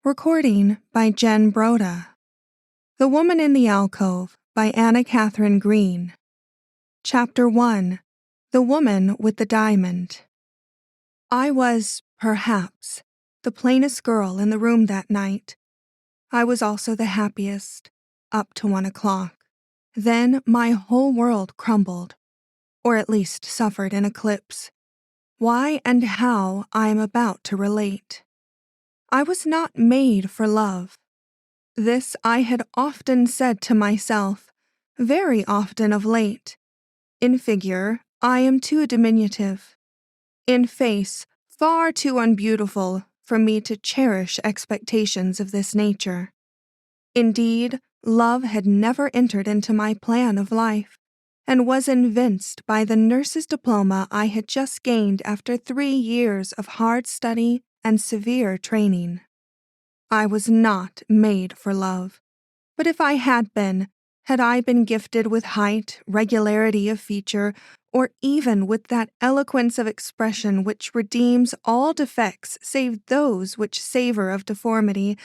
Recording by Jen Broda. The Woman in the Alcove by Katharine Green. Chapter 1. The Woman with the Diamond. I was, perhaps, the plainest girl in the room that night. I was also the happiest, up to 1 o'clock. Then my whole world crumbled, or at least suffered an eclipse. Why and how I am about to relate. I was not made for love. This I had often said to myself, very often of late. In figure, I am too diminutive. In face, far too unbeautiful for me to cherish expectations of this nature. Indeed, love had never entered into my plan of life, and was evinced by the nurse's diploma I had just gained after 3 years of hard study and severe training. I was not made for love, but if I had I been gifted with height, regularity of feature, or even with that eloquence of expression which redeems all defects save those which savor of deformity,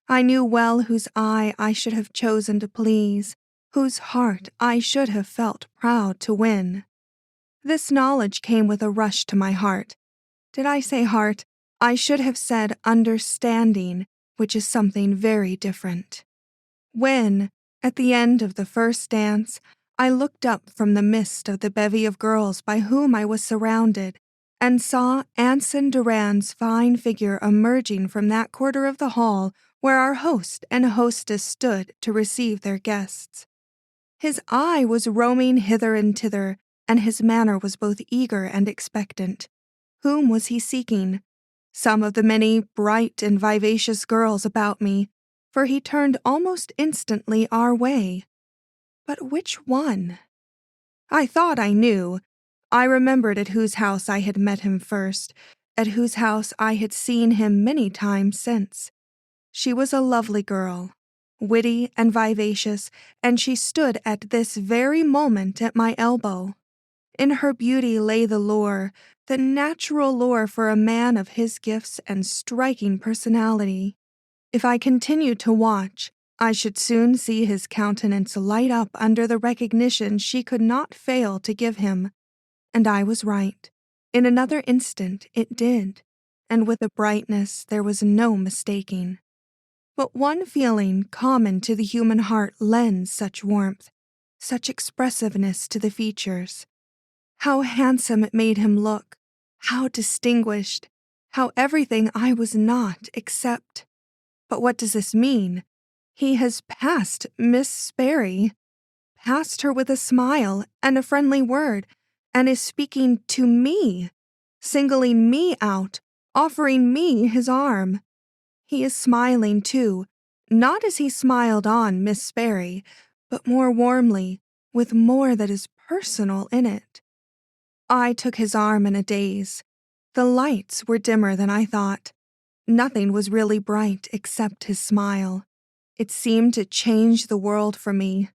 I knew well whose eye I should have chosen to please, whose heart I should have felt proud to win. This knowledge came with a rush to my heart. Did I say heart? I should have said understanding, which is something very different. When, at the end of the first dance, I looked up from the mist of the bevy of girls by whom I was surrounded, and saw Anson Durand's fine figure emerging from that quarter of the hall where our host and hostess stood to receive their guests. His eye was roaming hither and thither, and his manner was both eager and expectant. Whom was he seeking? Some of the many bright and vivacious girls about me, for he turned almost instantly our way. But which one? I thought I knew. I remembered at whose house I had met him first, at whose house I had seen him many times since. She was a lovely girl, witty and vivacious, and she stood at this very moment at my elbow. In her beauty lay the lure, the natural lure for a man of his gifts and striking personality. If I continued to watch, I should soon see his countenance light up under the recognition she could not fail to give him. And I was right. In another instant it did, and with a brightness there was no mistaking. But one feeling common to the human heart lends such warmth, such expressiveness to the features. How handsome it made him look, how distinguished, how everything I was not except. But what does this mean? He has passed Miss Sperry, passed her with a smile and a friendly word, and is speaking to me, singling me out, offering me his arm. He is smiling, too, not as he smiled on Miss Sperry, but more warmly, with more that is personal in it. I took his arm in a daze. The lights were dimmer than I thought. Nothing was really bright except his smile. It seemed to change the world for me.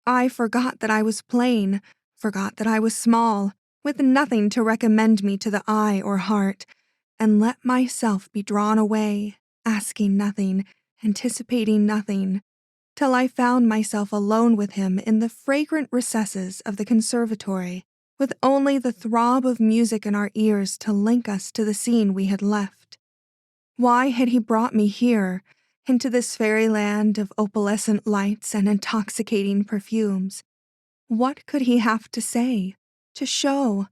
I forgot that I was plain, forgot that I was small, with nothing to recommend me to the eye or heart, and let myself be drawn away, asking nothing, anticipating nothing, till I found myself alone with him in the fragrant recesses of the conservatory, with only the throb of music in our ears to link us to the scene we had left. Why had he brought me here, into this fairyland of opalescent lights and intoxicating perfumes? What could he have to say, to show?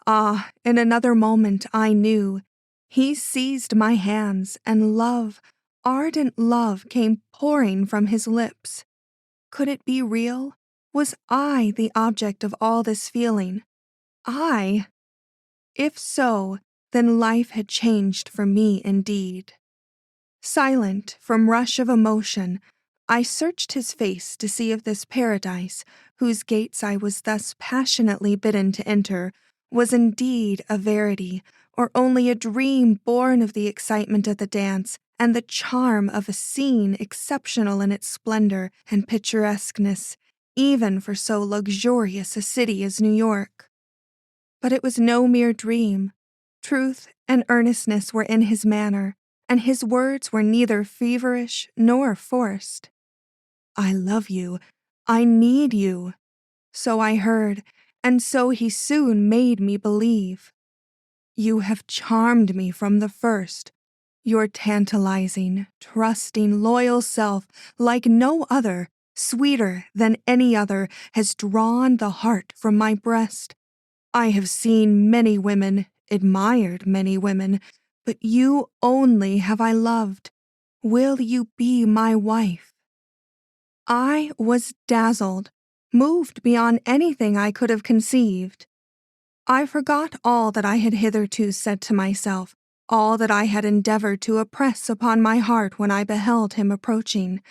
Ah, in another moment I knew. He seized my hands, and love, ardent love, came pouring from his lips. Could it be real? Was I the object of all this feeling? I? If so, then life had changed for me indeed. Silent from rush of emotion, I searched his face to see if this paradise, whose gates I was thus passionately bidden to enter, was indeed a verity, or only a dream born of the excitement of the dance and the charm of a scene exceptional in its splendor and picturesqueness, even for so luxurious a city as New York. But it was no mere dream. Truth and earnestness were in his manner, and his words were neither feverish nor forced. "I love you. I need you." So I heard, and so he soon made me believe. "You have charmed me from the first. Your tantalizing, trusting, loyal self, like no other, sweeter than any other, has drawn the heart from my breast. I have seen many women, admired many women, but you only have I loved. Will you be my wife?" I was dazzled, moved beyond anything I could have conceived. I forgot all that I had hitherto said to myself, all that I had endeavored to oppress upon my heart when I beheld him approaching,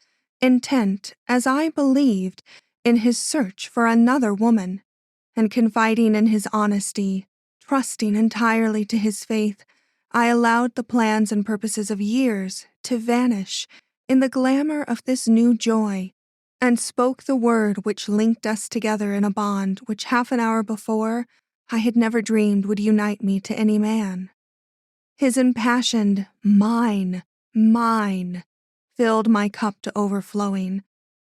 intent, as I believed, in his search for another woman, and confiding in his honesty, trusting entirely to his faith. I allowed the plans and purposes of years to vanish in the glamour of this new joy, and spoke the word which linked us together in a bond which half an hour before I had never dreamed would unite me to any man. His impassioned "mine, mine," filled my cup to overflowing.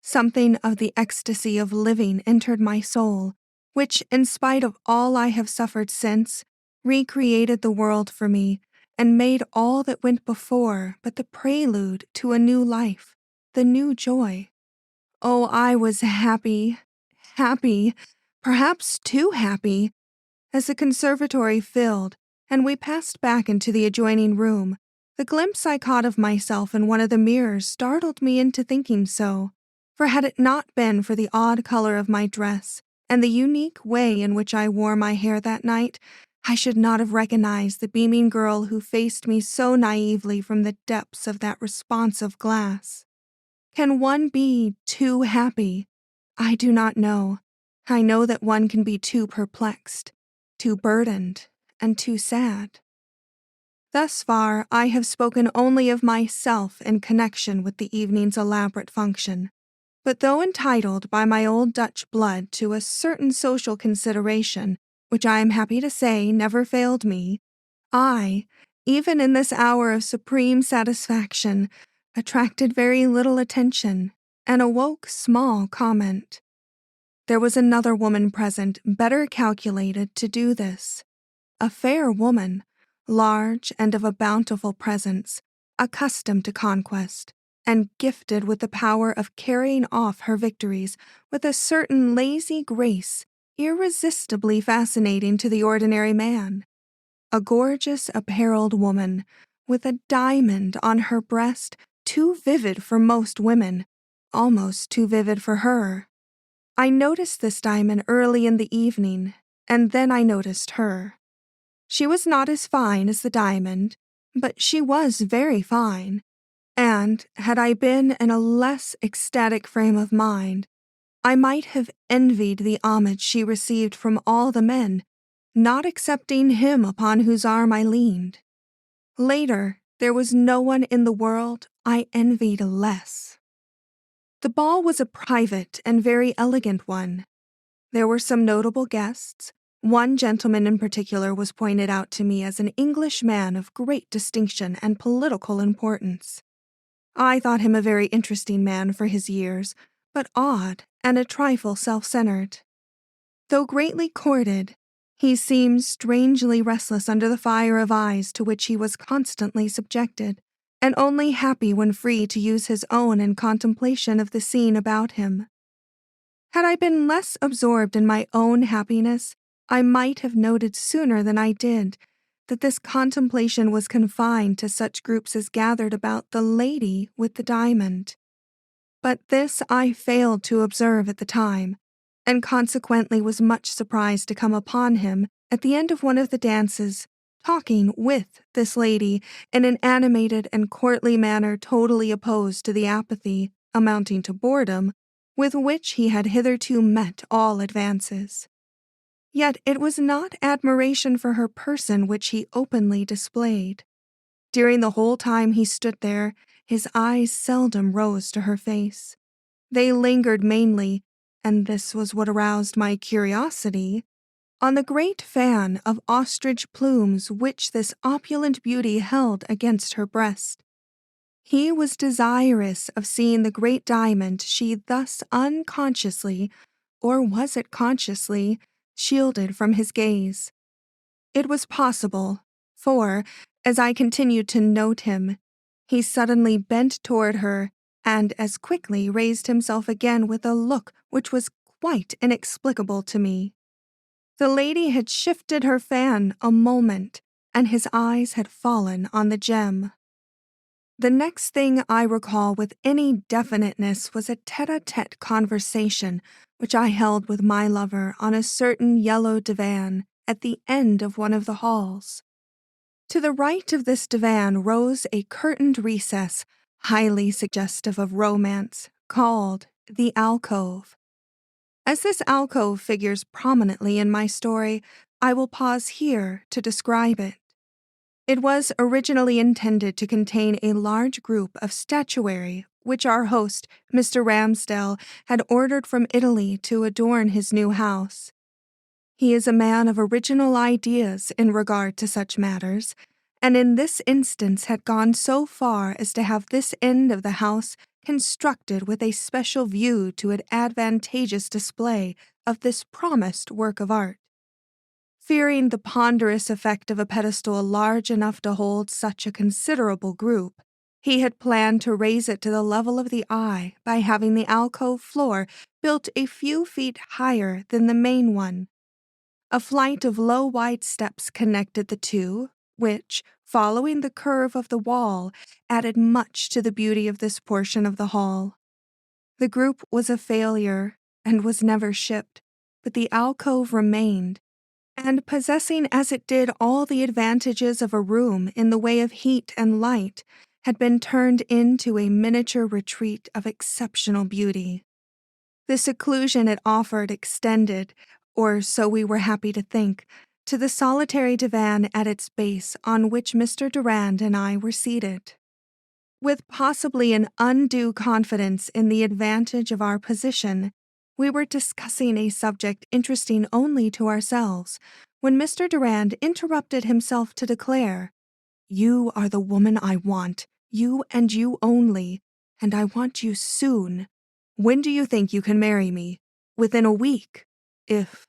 Something of the ecstasy of living entered my soul, which, in spite of all I have suffered since, recreated the world for me and made all that went before but the prelude to a new life, the new joy. Oh, I was happy, happy, perhaps too happy. As the conservatory filled and we passed back into the adjoining room, the glimpse I caught of myself in one of the mirrors startled me into thinking so, for had it not been for the odd color of my dress and the unique way in which I wore my hair that night, I should not have recognized the beaming girl who faced me so naively from the depths of that responsive glass. Can one be too happy? I do not know. I know that one can be too perplexed, too burdened, and too sad. Thus far, I have spoken only of myself in connection with the evening's elaborate function, but though entitled by my old Dutch blood to a certain social consideration, which I am happy to say never failed me, I, even in this hour of supreme satisfaction, attracted very little attention and awoke small comment. There was another woman present better calculated to do this. A fair woman, large and of a bountiful presence, accustomed to conquest, and gifted with the power of carrying off her victories with a certain lazy grace irresistibly fascinating to the ordinary man. A gorgeous apparelled woman, with a diamond on her breast too vivid for most women, almost too vivid for her. I noticed this diamond early in the evening, and then I noticed her. She was not as fine as the diamond, but she was very fine, and, had I been in a less ecstatic frame of mind, I might have envied the homage she received from all the men, not excepting him upon whose arm I leaned. Later, there was no one in the world I envied less. The ball was a private and very elegant one. There were some notable guests. One gentleman in particular was pointed out to me as an English man of great distinction and political importance. I thought him a very interesting man for his years, but odd and a trifle self-centered. Though greatly courted, he seemed strangely restless under the fire of eyes to which he was constantly subjected, and only happy when free to use his own in contemplation of the scene about him. Had I been less absorbed in my own happiness, I might have noted sooner than I did that this contemplation was confined to such groups as gathered about the lady with the diamond. But this I failed to observe at the time, and consequently was much surprised to come upon him at the end of one of the dances, talking with this lady in an animated and courtly manner totally opposed to the apathy, amounting to boredom, with which he had hitherto met all advances. Yet it was not admiration for her person which he openly displayed. During the whole time he stood there, his eyes seldom rose to her face. They lingered mainly, and this was what aroused my curiosity, on the great fan of ostrich plumes which this opulent beauty held against her breast. He was desirous of seeing the great diamond she thus unconsciously, or was it consciously, shielded from his gaze. It was possible, for, as I continued to note him, he suddenly bent toward her and as quickly raised himself again with a look which was quite inexplicable to me. The lady had shifted her fan a moment, and his eyes had fallen on the gem. The next thing I recall with any definiteness was a tête-à-tête conversation which I held with my lover on a certain yellow divan at the end of one of the halls. To the right of this divan rose a curtained recess, highly suggestive of romance, called the alcove. As this alcove figures prominently in my story, I will pause here to describe it. It was originally intended to contain a large group of statuary which our host, Mr. Ramsdale, had ordered from Italy to adorn his new house. He is a man of original ideas in regard to such matters, and in this instance had gone so far as to have this end of the house constructed with a special view to an advantageous display of this promised work of art. Fearing the ponderous effect of a pedestal large enough to hold such a considerable group, he had planned to raise it to the level of the eye by having the alcove floor built a few feet higher than the main one. A flight of low wide steps connected the two, which, following the curve of the wall, added much to the beauty of this portion of the hall. The group was a failure and was never shipped, but the alcove remained, and possessing as it did all the advantages of a room in the way of heat and light, had been turned into a miniature retreat of exceptional beauty. The seclusion it offered extended, or so we were happy to think, to the solitary divan at its base on which Mr. Durand and I were seated. With possibly an undue confidence in the advantage of our position, we were discussing a subject interesting only to ourselves, when Mr. Durand interrupted himself to declare, "You are the woman I want, you and you only, and I want you soon. When do you think you can marry me? Within a week, if—"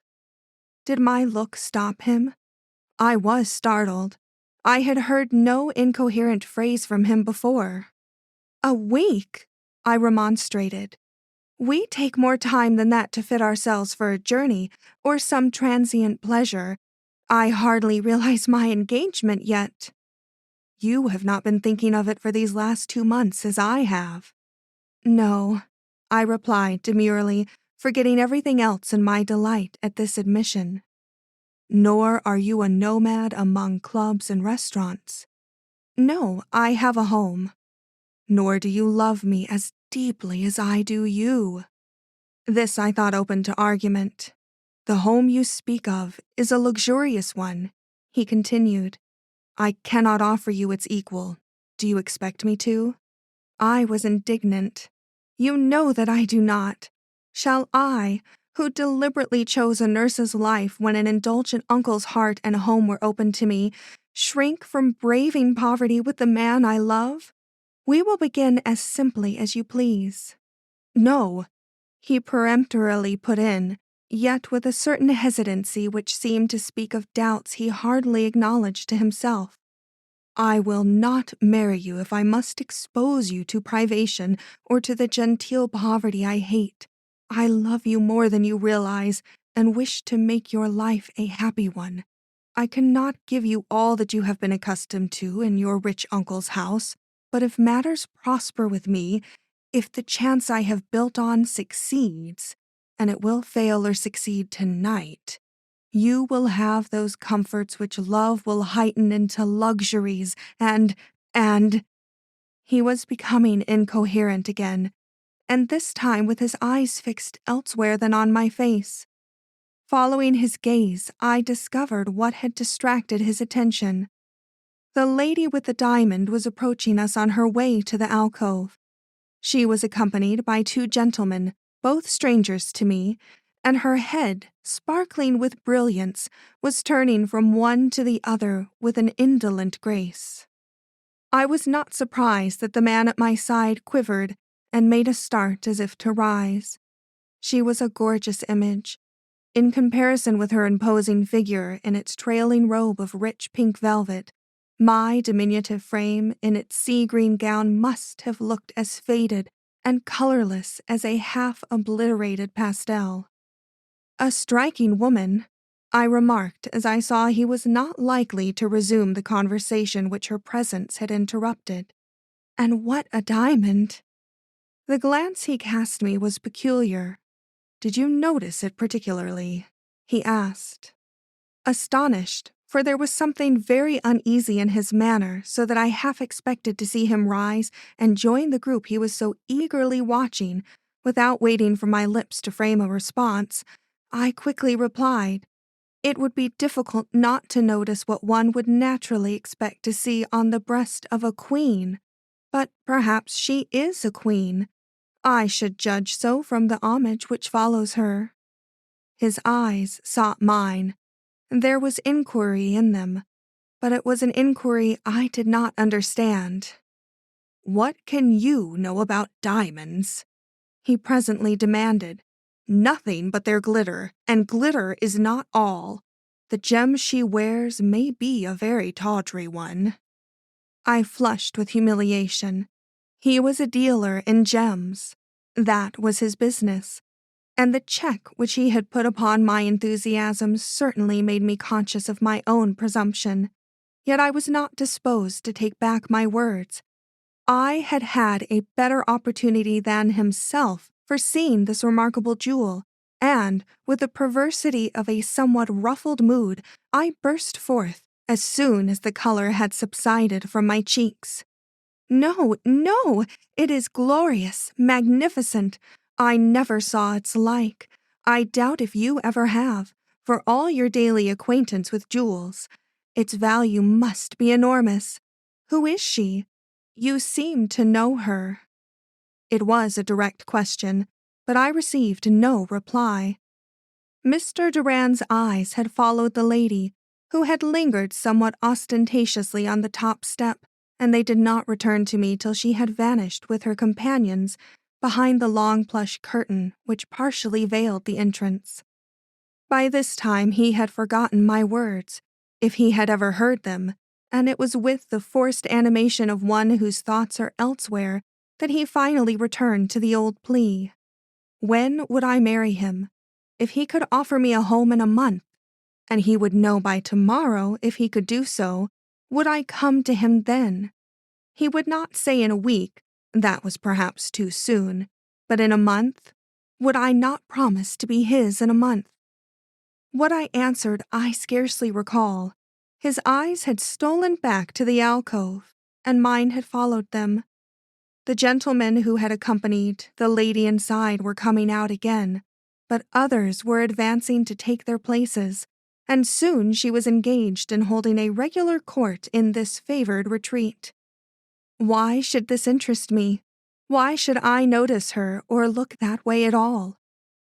Did my look stop him? I was startled. I had heard no incoherent phrase from him before. "A week?" I remonstrated. "We take more time than that to fit ourselves for a journey or some transient pleasure. I hardly realize my engagement yet." "You have not been thinking of it for these last 2 months as I have." "No," I replied demurely, forgetting everything else in my delight at this admission. "Nor are you a nomad among clubs and restaurants." "No, I have a home." "Nor do you love me as deeply as I do you." This I thought open to argument. "The home you speak of is a luxurious one," he continued. "I cannot offer you its equal. Do you expect me to?" I was indignant. "You know that I do not. Shall I, who deliberately chose a nurse's life when an indulgent uncle's heart and home were open to me, shrink from braving poverty with the man I love? We will begin as simply as you please." "No," he peremptorily put in, yet with a certain hesitancy which seemed to speak of doubts he hardly acknowledged to himself. "I will not marry you if I must expose you to privation or to the genteel poverty I hate. I love you more than you realize, and wish to make your life a happy one. I cannot give you all that you have been accustomed to in your rich uncle's house, but if matters prosper with me, if the chance I have built on succeeds, and it will fail or succeed tonight, you will have those comforts which love will heighten into luxuries and—" He was becoming incoherent again, and this time with his eyes fixed elsewhere than on my face. Following his gaze, I discovered what had distracted his attention. The lady with the diamond was approaching us on her way to the alcove. She was accompanied by 2 gentlemen, both strangers to me, and her head, sparkling with brilliance, was turning from one to the other with an indolent grace. I was not surprised that the man at my side quivered and made a start as if to rise. She was a gorgeous image. In comparison with her imposing figure in its trailing robe of rich pink velvet, my diminutive frame in its sea-green gown must have looked as faded and colorless as a half-obliterated pastel. "A striking woman," I remarked as I saw he was not likely to resume the conversation which her presence had interrupted. "And what a diamond!" The glance he cast me was peculiar. "Did you notice it particularly?" he asked. Astonished, for there was something very uneasy in his manner, so that I half expected to see him rise and join the group he was so eagerly watching, without waiting for my lips to frame a response, I quickly replied, "It would be difficult not to notice what one would naturally expect to see on the breast of a queen. But perhaps she is a queen. I should judge so from the homage which follows her." His eyes sought mine. There was inquiry in them, but it was an inquiry I did not understand. "What can you know about diamonds?" he presently demanded. "Nothing but their glitter, and glitter is not all. The gem she wears may be a very tawdry one." I flushed with humiliation. He was a dealer in gems. That was his business, and the check which he had put upon my enthusiasm certainly made me conscious of my own presumption. Yet I was not disposed to take back my words. I had had a better opportunity than himself for seeing this remarkable jewel, and, with the perversity of a somewhat ruffled mood, I burst forth as soon as the color had subsided from my cheeks. "No, no! It is glorious, magnificent. I never saw its like. I doubt if you ever have, for all your daily acquaintance with jewels. Its value must be enormous. Who is she? You seem to know her." It was a direct question, but I received no reply. Mr. Durand's eyes had followed the lady, who had lingered somewhat ostentatiously on the top step, and they did not return to me till she had vanished with her companions behind the long plush curtain which partially veiled the entrance. By this time he had forgotten my words, if he had ever heard them, and it was with the forced animation of one whose thoughts are elsewhere that he finally returned to the old plea. When would I marry him? If he could offer me a home in a month, and he would know by tomorrow if he could do so, would I come to him then? He would not say in a week, that was perhaps too soon, but in a month? Would I not promise to be his in a month? What I answered I scarcely recall. His eyes had stolen back to the alcove, and mine had followed them. The gentlemen who had accompanied the lady inside were coming out again, but others were advancing to take their places, and soon she was engaged in holding a regular court in this favored retreat. Why should this interest me? Why should I notice her or look that way at all?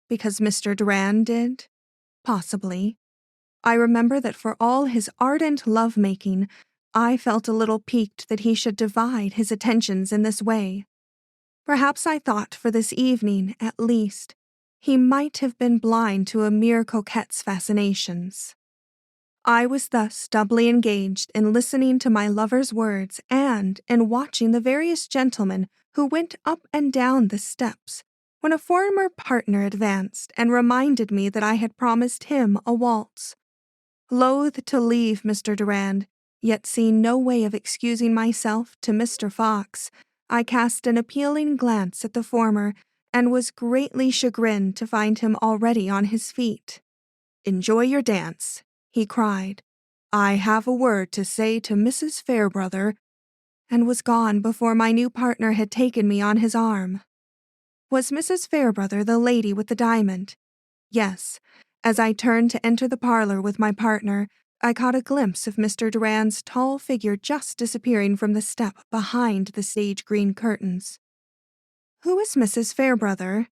Because Mr. Durand did? Possibly. I remember that for all his ardent love-making, I felt a little piqued that he should divide his attentions in this way. Perhaps I thought for this evening, at least, he might have been blind to a mere coquette's fascinations. I was thus doubly engaged in listening to my lover's words and in watching the various gentlemen who went up and down the steps, when a former partner advanced and reminded me that I had promised him a waltz. Loath to leave Mr. Durand, yet seeing no way of excusing myself to Mr. Fox, I cast an appealing glance at the former and was greatly chagrined to find him already on his feet. "Enjoy your dance," he cried. "I have a word to say to Mrs. Fairbrother," and was gone before my new partner had taken me on his arm. Was Mrs. Fairbrother the lady with the diamond? Yes. As I turned to enter the parlor with my partner, I caught a glimpse of Mr. Durand's tall figure just disappearing from the step behind the sage-green curtains. "Who is Mrs. Fairbrother?"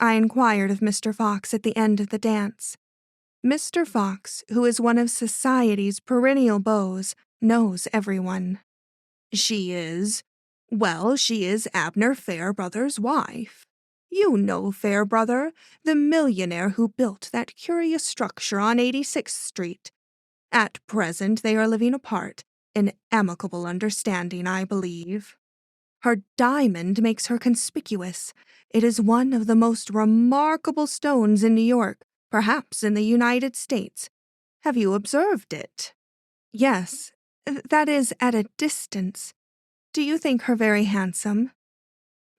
I inquired of Mr. Fox at the end of the dance. Mr. Fox, who is one of society's perennial beaux, knows everyone. She is Abner Fairbrother's wife. You know Fairbrother, the millionaire who built that curious structure on 86th Street. At present they are living apart, in amicable understanding, I believe. Her diamond makes her conspicuous. It is one of the most remarkable stones in New York, perhaps in the United States. Have you observed it? Yes, that is at a distance. Do you think her very handsome?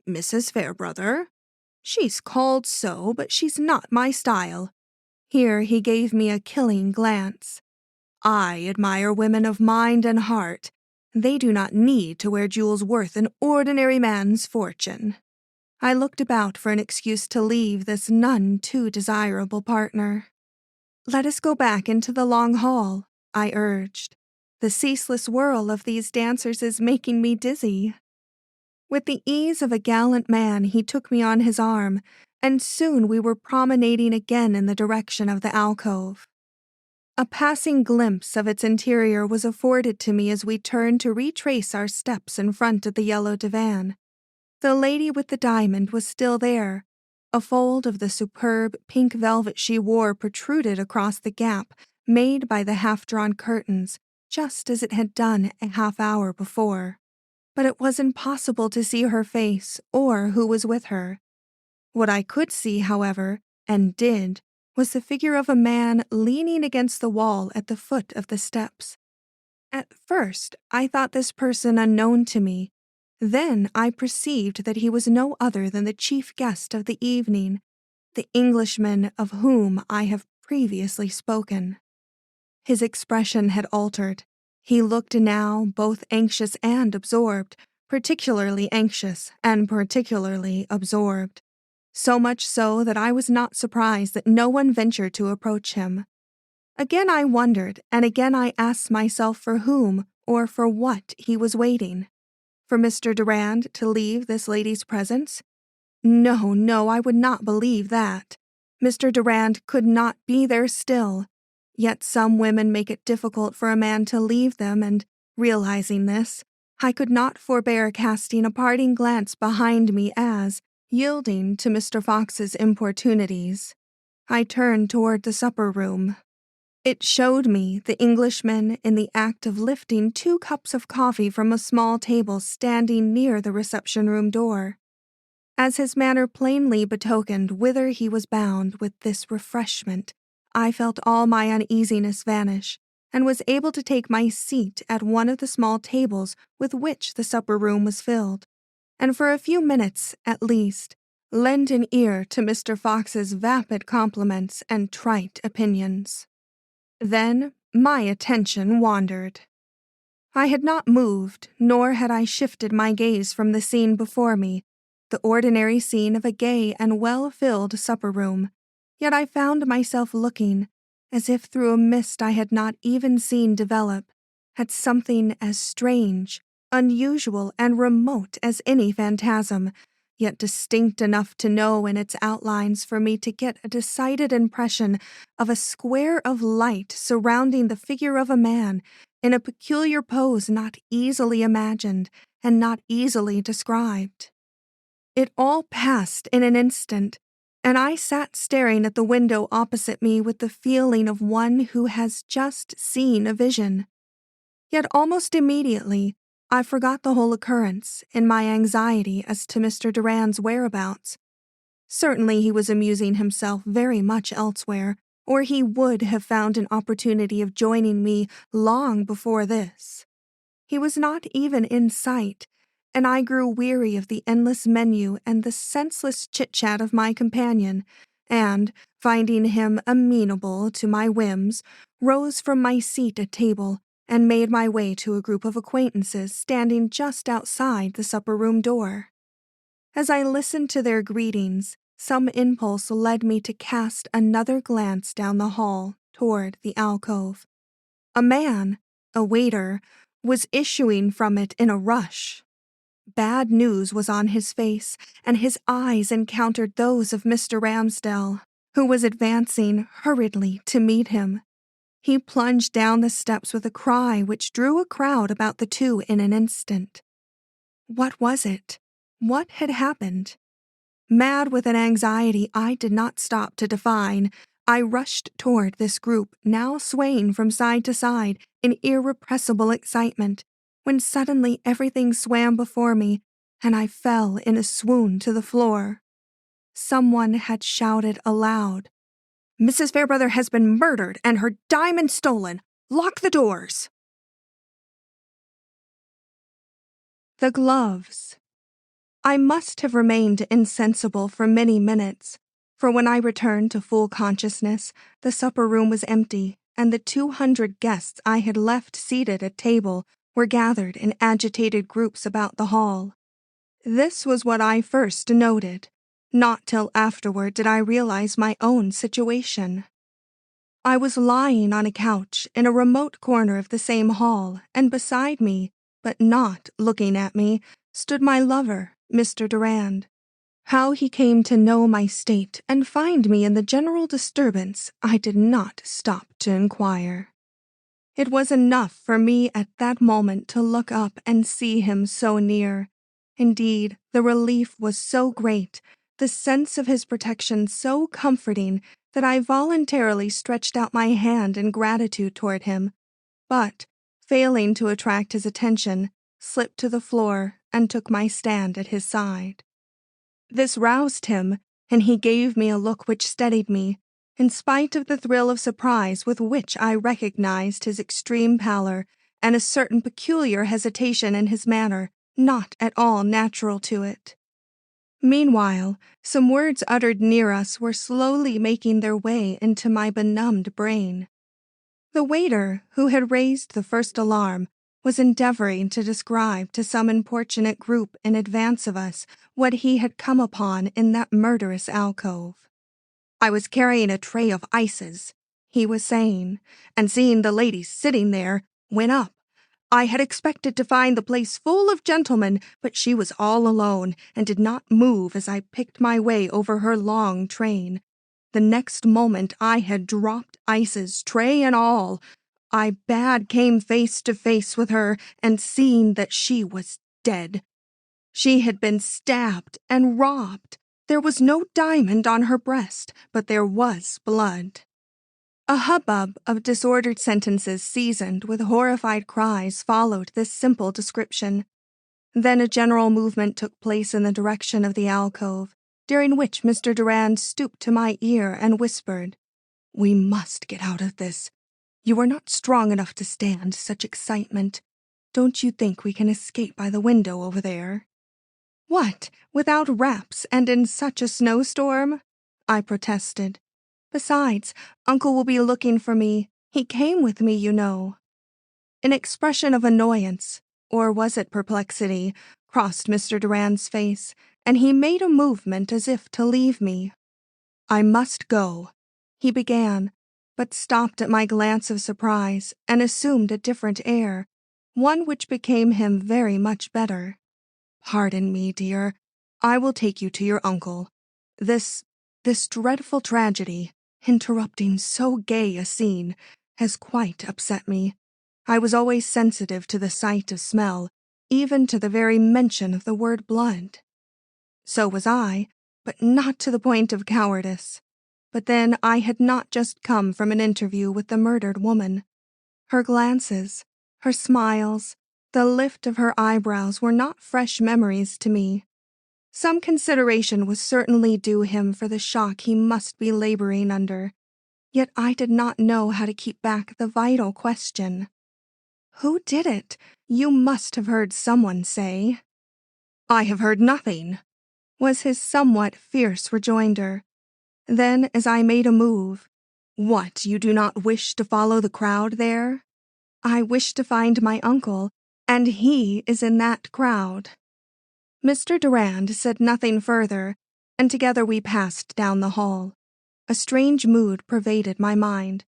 Mrs. Fairbrother? She's called so, but she's not my style. Here he gave me a killing glance. I admire women of mind and heart. They do not need to wear jewels worth an ordinary man's fortune. I looked about for an excuse to leave this none too desirable partner. Let us go back into the long hall, I urged. The ceaseless whirl of these dancers is making me dizzy. With the ease of a gallant man, he took me on his arm, and soon we were promenading again in the direction of the alcove. A passing glimpse of its interior was afforded to me as we turned to retrace our steps in front of the yellow divan. The lady with the diamond was still there. A fold of the superb pink velvet she wore protruded across the gap made by the half-drawn curtains, just as it had done a half-hour before. But it was impossible to see her face or who was with her. What I could see, however, and did, was the figure of a man leaning against the wall at the foot of the steps. At first, I thought this person unknown to me. Then I perceived that he was no other than the chief guest of the evening, the Englishman of whom I have previously spoken. His expression had altered. He looked now both anxious and absorbed, particularly anxious and particularly absorbed. So much so that I was not surprised that no one ventured to approach him. Again I wondered, and again I asked myself for whom or for what he was waiting. For Mr. Durand to leave this lady's presence? No, I would not believe that. Mr. Durand could not be there still. Yet some women make it difficult for a man to leave them, and, realizing this, I could not forbear casting a parting glance behind me as, yielding to Mr. Fox's importunities, I turned toward the supper room. It showed me the Englishman in the act of lifting 2 cups of coffee from a small table standing near the reception-room door. As his manner plainly betokened whither he was bound with this refreshment, I felt all my uneasiness vanish, and was able to take my seat at one of the small tables with which the supper-room was filled, and for a few minutes, at least, lend an ear to Mr. Fox's vapid compliments and trite opinions. Then my attention wandered. I had not moved, nor had I shifted my gaze from the scene before me, the ordinary scene of a gay and well-filled supper-room, yet I found myself looking, as if through a mist I had not even seen develop, at something as strange, unusual, and remote as any phantasm, yet distinct enough to know in its outlines for me to get a decided impression of a square of light surrounding the figure of a man in a peculiar pose not easily imagined and not easily described. It all passed in an instant, and I sat staring at the window opposite me with the feeling of one who has just seen a vision. Yet almost immediately, I forgot the whole occurrence in my anxiety as to Mr. Durand's whereabouts. Certainly he was amusing himself very much elsewhere, or he would have found an opportunity of joining me long before this. He was not even in sight, and I grew weary of the endless menu and the senseless chit-chat of my companion, and, finding him amenable to my whims, rose from my seat at table and made my way to a group of acquaintances standing just outside the supper-room door. As I listened to their greetings, some impulse led me to cast another glance down the hall toward the alcove. A man, a waiter, was issuing from it in a rush. bad news was on his face, and his eyes encountered those of Mr. Ramsdell, who was advancing hurriedly to meet him. He plunged down the steps with a cry which drew a crowd about the two in an instant. What was it? What had happened? Mad with an anxiety I did not stop to define, I rushed toward this group, now swaying from side to side in irrepressible excitement, when suddenly everything swam before me, and I fell in a swoon to the floor. Someone had shouted aloud, "Mrs. Fairbrother has been murdered and her diamond stolen! Lock the doors!" The gloves. I must have remained insensible for many minutes, for when I returned to full consciousness, the supper room was empty, and the 200 guests I had left seated at table were gathered in agitated groups about the hall. This was what I first noted. Not till afterward did I realize my own situation. I was lying on a couch in a remote corner of the same hall, and beside me, but not looking at me, stood my lover, Mr. Durand. How he came to know my state and find me in the general disturbance, I did not stop to inquire. It was enough for me at that moment to look up and see him so near. Indeed, the relief was so great, the sense of his protection so comforting, that I voluntarily stretched out my hand in gratitude toward him, but, failing to attract his attention, slipped to the floor and took my stand at his side. This roused him, and he gave me a look which steadied me, in spite of the thrill of surprise with which I recognized his extreme pallor and a certain peculiar hesitation in his manner, not at all natural to it. Meanwhile, some words uttered near us were slowly making their way into my benumbed brain. The waiter, who had raised the first alarm, was endeavoring to describe to some importunate group in advance of us what he had come upon in that murderous alcove. "I was carrying a tray of ices," he was saying, "and seeing the lady sitting there, went up. I had expected to find the place full of gentlemen, but she was all alone and did not move as I picked my way over her long train. The next moment I had dropped ices, tray and all. I came face to face with her, and seeing that she was dead. She had been stabbed and robbed. There was no diamond on her breast, but there was blood." A hubbub of disordered sentences seasoned with horrified cries followed this simple description. Then a general movement took place in the direction of the alcove, during which Mr. Durand stooped to my ear and whispered, "We must get out of this. You are not strong enough to stand such excitement. Don't you think we can escape by the window over there?" "What, without wraps and in such a snowstorm?" I protested. "Besides, Uncle will be looking for me. He came with me, you know." An expression of annoyance, or was it perplexity, crossed Mr. Durand's face, and he made a movement as if to leave me. "I must go," he began, but stopped at my glance of surprise and assumed a different air, one which became him very much better. "Pardon me, dear. I will take you to your uncle. This dreadful tragedy, interrupting so gay a scene, has quite upset me. I was always sensitive to the sight of smell, even to the very mention of the word blood." So was I, but not to the point of cowardice. But then I had not just come from an interview with the murdered woman. Her glances, her smiles, the lift of her eyebrows were not fresh memories to me. Some consideration was certainly due him for the shock he must be laboring under, yet I did not know how to keep back the vital question. "Who did it? You must have heard someone say." "I have heard nothing," was his somewhat fierce rejoinder. Then, as I made a move, "What, you do not wish to follow the crowd there?" "I wish to find my uncle, and he is in that crowd." Mr. Durand said nothing further, and together we passed down the hall. A strange mood pervaded my mind.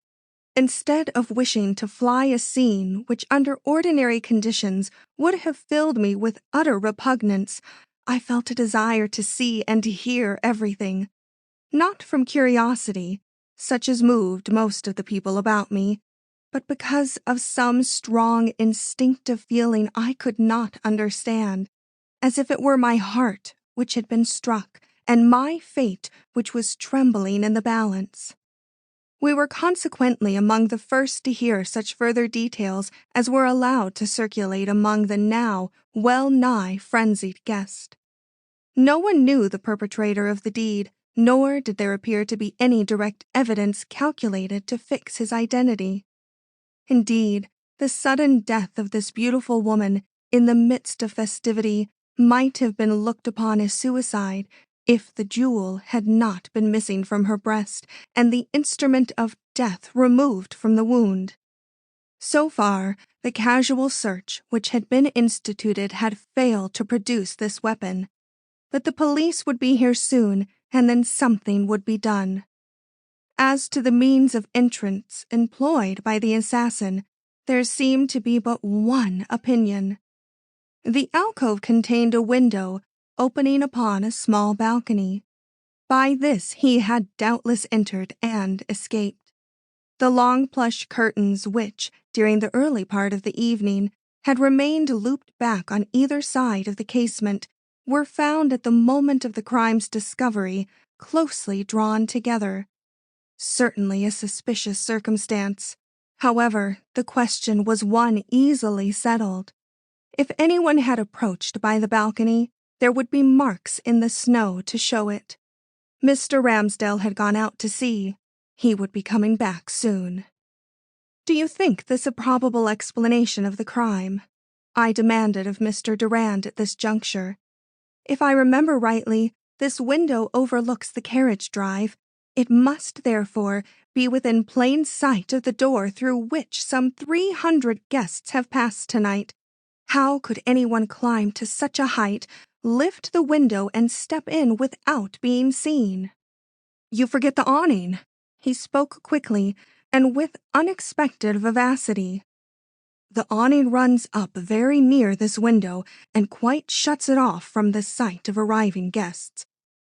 Instead of wishing to fly a scene which under ordinary conditions would have filled me with utter repugnance, I felt a desire to see and hear everything. Not from curiosity, such as moved most of the people about me, but because of some strong instinctive feeling I could not understand, as if it were my heart which had been struck and my fate which was trembling in the balance. We were consequently among the first to hear such further details as were allowed to circulate among the now well-nigh frenzied guest. No one knew the perpetrator of the deed, nor did there appear to be any direct evidence calculated to fix his identity. Indeed, the sudden death of this beautiful woman in the midst of festivity might have been looked upon as suicide if the jewel had not been missing from her breast and the instrument of death removed from the wound. So far, the casual search which had been instituted had failed to produce this weapon, but the police would be here soon, and then something would be done. As to the means of entrance employed by the assassin, there seemed to be but one opinion. The alcove contained a window opening upon a small balcony. By this he had doubtless entered and escaped. The long plush curtains which, during the early part of the evening, had remained looped back on either side of the casement, were found at the moment of the crime's discovery closely drawn together. Certainly a suspicious circumstance. However, the question was one easily settled. If anyone had approached by the balcony, there would be marks in the snow to show it. Mr. Ramsdale had gone out to sea. He would be coming back soon. "Do you think this a probable explanation of the crime?" I demanded of Mr. Durand at this juncture. "If I remember rightly, this window overlooks the carriage drive. It must, therefore, be within plain sight of the door through which some 300 guests have passed tonight. How could anyone climb to such a height, lift the window, and step in without being seen?" "You forget the awning." He spoke quickly and with unexpected vivacity. "The awning runs up very near this window and quite shuts it off from the sight of arriving guests.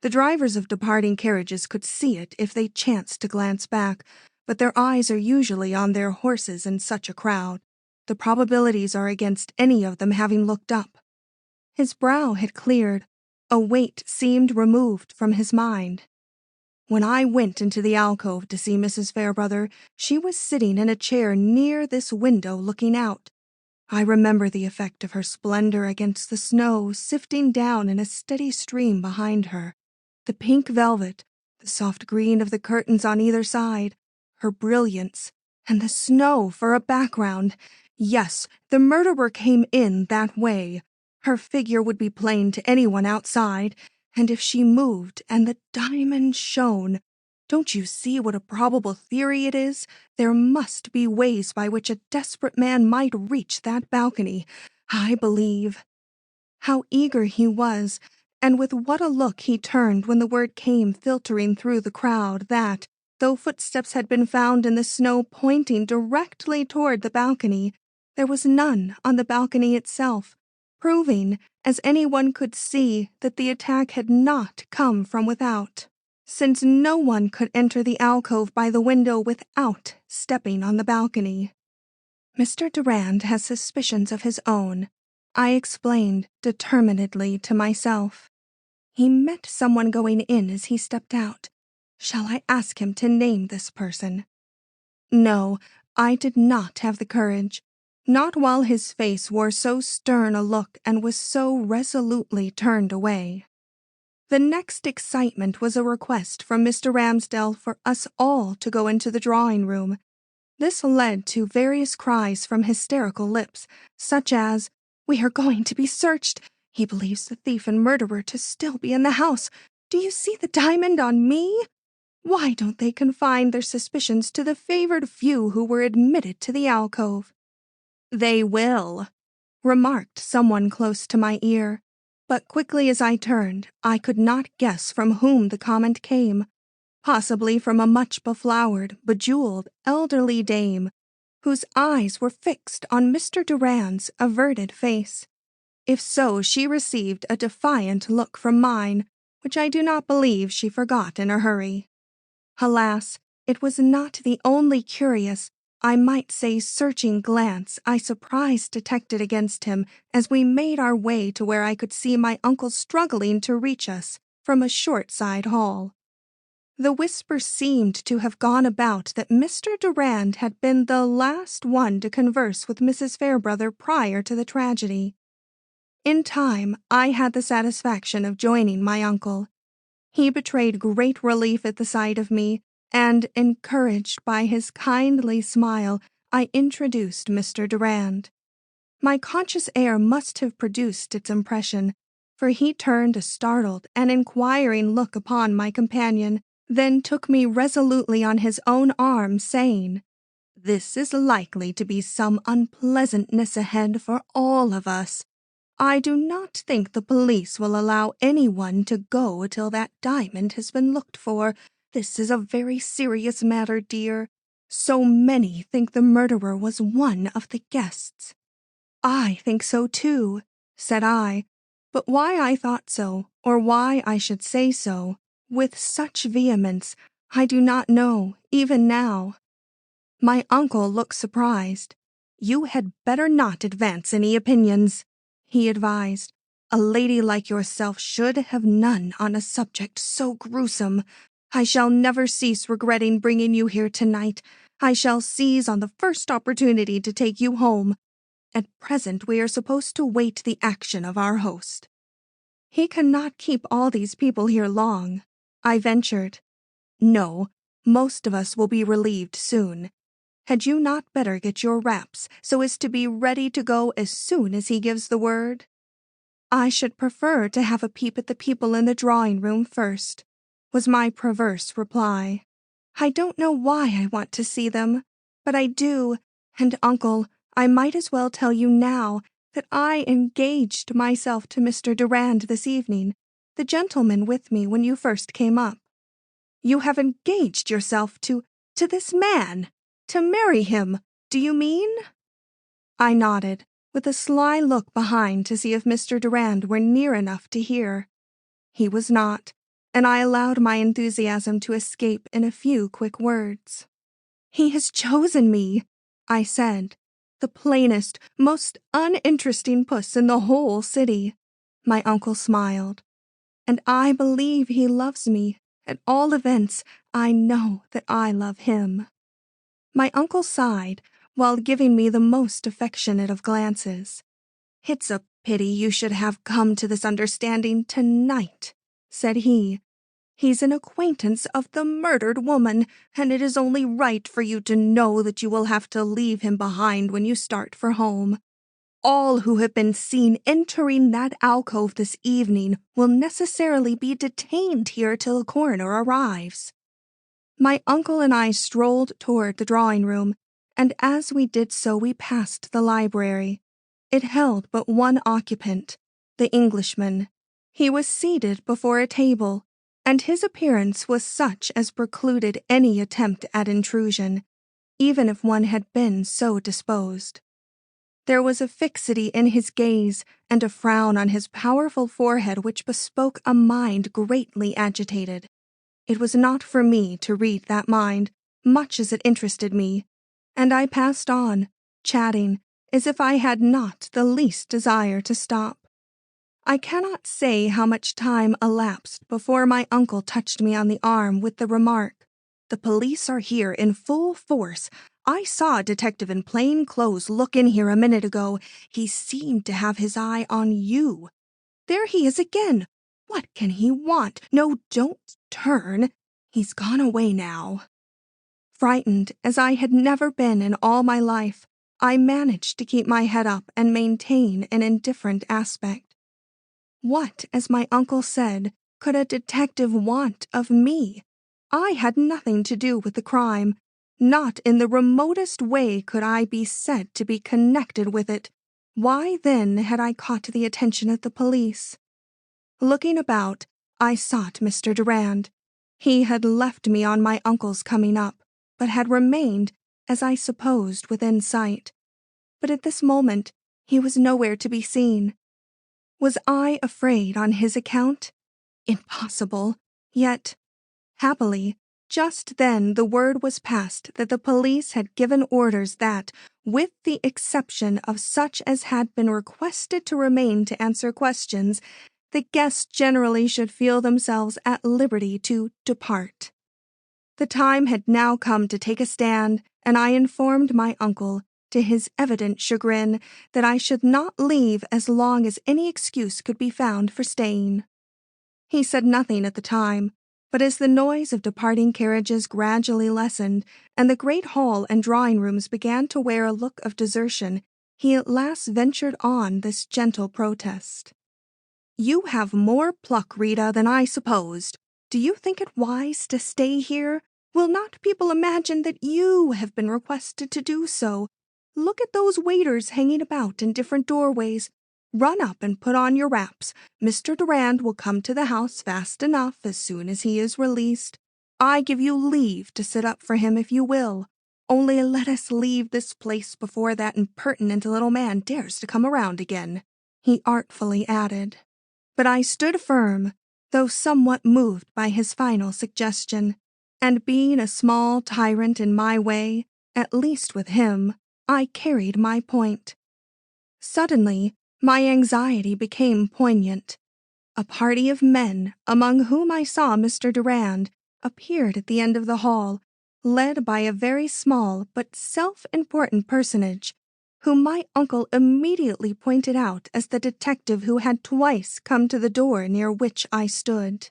The drivers of departing carriages could see it if they chanced to glance back, but their eyes are usually on their horses in such a crowd. The probabilities are against any of them having looked up." His brow had cleared. A weight seemed removed from his mind. "When I went into the alcove to see Mrs. Fairbrother, she was sitting in a chair near this window looking out. I remember the effect of her splendor against the snow sifting down in a steady stream behind her. The pink velvet, the soft green of the curtains on either side, her brilliance, and the snow for a background. Yes, the murderer came in that way. Her figure would be plain to anyone outside, and if she moved and the diamond shone, don't you see what a probable theory it is? There must be ways by which a desperate man might reach that balcony, I believe." How eager he was, and with what a look he turned when the word came filtering through the crowd that, though footsteps had been found in the snow pointing directly toward the balcony, there was none on the balcony itself, proving, as anyone could see, that the attack had not come from without, since no one could enter the alcove by the window without stepping on the balcony. "Mr. Durand has suspicions of his own," I explained determinedly to myself. "He met someone going in as he stepped out. Shall I ask him to name this person?" No, I did not have the courage. Not while his face wore so stern a look and was so resolutely turned away. The next excitement was a request from Mr. Ramsdale for us all to go into the drawing-room. This led to various cries from hysterical lips, such as, "We are going to be searched. He believes the thief and murderer to still be in the house. Do you see the diamond on me?" Why don't they confine their suspicions to the favored few who were admitted to the alcove? "They will," remarked someone close to my ear, but quickly as I turned, I could not guess from whom the comment came. possibly from a much beflowered, bejeweled, elderly dame, whose eyes were fixed on Mr. Durand's averted face. If so, she received a defiant look from mine, which I do not believe she forgot in a hurry. Alas, it was not the only curious, I might say searching glance I surprised detected against him as we made our way to where I could see my uncle struggling to reach us from a short side hall. The whisper seemed to have gone about that Mr. Durand had been the last one to converse with Mrs. Fairbrother prior to the tragedy. In time, I had the satisfaction of joining my uncle. He betrayed great relief at the sight of me, and, encouraged by his kindly smile, I introduced Mr. Durand. My conscious air must have produced its impression, for he turned a startled and inquiring look upon my companion, then took me resolutely on his own arm, saying, "This is likely to be some unpleasantness ahead for all of us. I do not think the police will allow anyone to go till that diamond has been looked for. This is a very serious matter, dear. So many think the murderer was one of the guests." "I think so too," said I, but why I thought so, or why I should say so, with such vehemence, I do not know, even now. My uncle looked surprised. "You had better not advance any opinions," he advised. "A lady like yourself should have none on a subject so gruesome. I shall never cease regretting bringing you here tonight. I shall seize on the first opportunity to take you home. At present we are supposed to wait the action of our host." "He cannot keep all these people here long," I ventured. "No, most of us will be relieved soon. Had you not better get your wraps so as to be ready to go as soon as he gives the word?" "I should prefer to have a peep at the people in the drawing-room first," was my perverse reply. "I don't know why I want to see them, but I do, and, Uncle, I might as well tell you now that I engaged myself to Mr. Durand this evening, the gentleman with me when you first came up." "You have engaged yourself to this man? To marry him, do you mean?" I nodded, with a sly look behind to see if Mr. Durand were near enough to hear. He was not, and I allowed my enthusiasm to escape in a few quick words. "He has chosen me," I said, "the plainest, most uninteresting puss in the whole city." My uncle smiled. "And I believe he loves me. At all events, I know that I love him." My uncle sighed, while giving me the most affectionate of glances. "It's a pity you should have come to this understanding tonight," said he. "He's an acquaintance of the murdered woman, and it is only right for you to know that you will have to leave him behind when you start for home. All who have been seen entering that alcove this evening will necessarily be detained here till the coroner arrives." My uncle and I strolled toward the drawing-room, and as we did so we passed the library. It held but one occupant, the Englishman. He was seated before a table, and his appearance was such as precluded any attempt at intrusion, even if one had been so disposed. There was a fixity in his gaze and a frown on his powerful forehead which bespoke a mind greatly agitated. It was not for me to read that mind, much as it interested me, and I passed on, chatting, as if I had not the least desire to stop. I cannot say how much time elapsed before my uncle touched me on the arm with the remark, "The police are here in full force. I saw a detective in plain clothes look in here a minute ago. He seemed to have his eye on you. There he is again. What can he want? No, don't turn. He's gone away now." Frightened as I had never been in all my life, I managed to keep my head up and maintain an indifferent aspect. What, as my uncle said, could a detective want of me? I had nothing to do with the crime. Not in the remotest way could I be said to be connected with it. Why then had I caught the attention of the police? Looking about, I sought Mr. Durand. He had left me on my uncle's coming up, but had remained, as I supposed, within sight. But at this moment, he was nowhere to be seen. Was I afraid on his account? Impossible. Yet, happily, just then the word was passed that the police had given orders that, with the exception of such as had been requested to remain to answer questions, the guests generally should feel themselves at liberty to depart. The time had now come to take a stand, and I informed my uncle, to his evident chagrin, that I should not leave as long as any excuse could be found for staying. He said nothing at the time, but as the noise of departing carriages gradually lessened, and the great hall and drawing rooms began to wear a look of desertion, he at last ventured on this gentle protest. "You have more pluck, Rita, than I supposed. Do you think it wise to stay here? Will not people imagine that you have been requested to do so? Look at those waiters hanging about in different doorways. Run up and put on your wraps. Mr. Durand will come to the house fast enough as soon as he is released. I give you leave to sit up for him if you will. Only let us leave this place before that impertinent little man dares to come around again," he artfully added. But I stood firm, though somewhat moved by his final suggestion, and being a small tyrant in my way, at least with him, I carried my point. Suddenly, my anxiety became poignant. A party of men, among whom I saw Mr. Durand, appeared at the end of the hall, led by a very small but self-important personage, whom my uncle immediately pointed out as the detective who had twice come to the door near which I stood.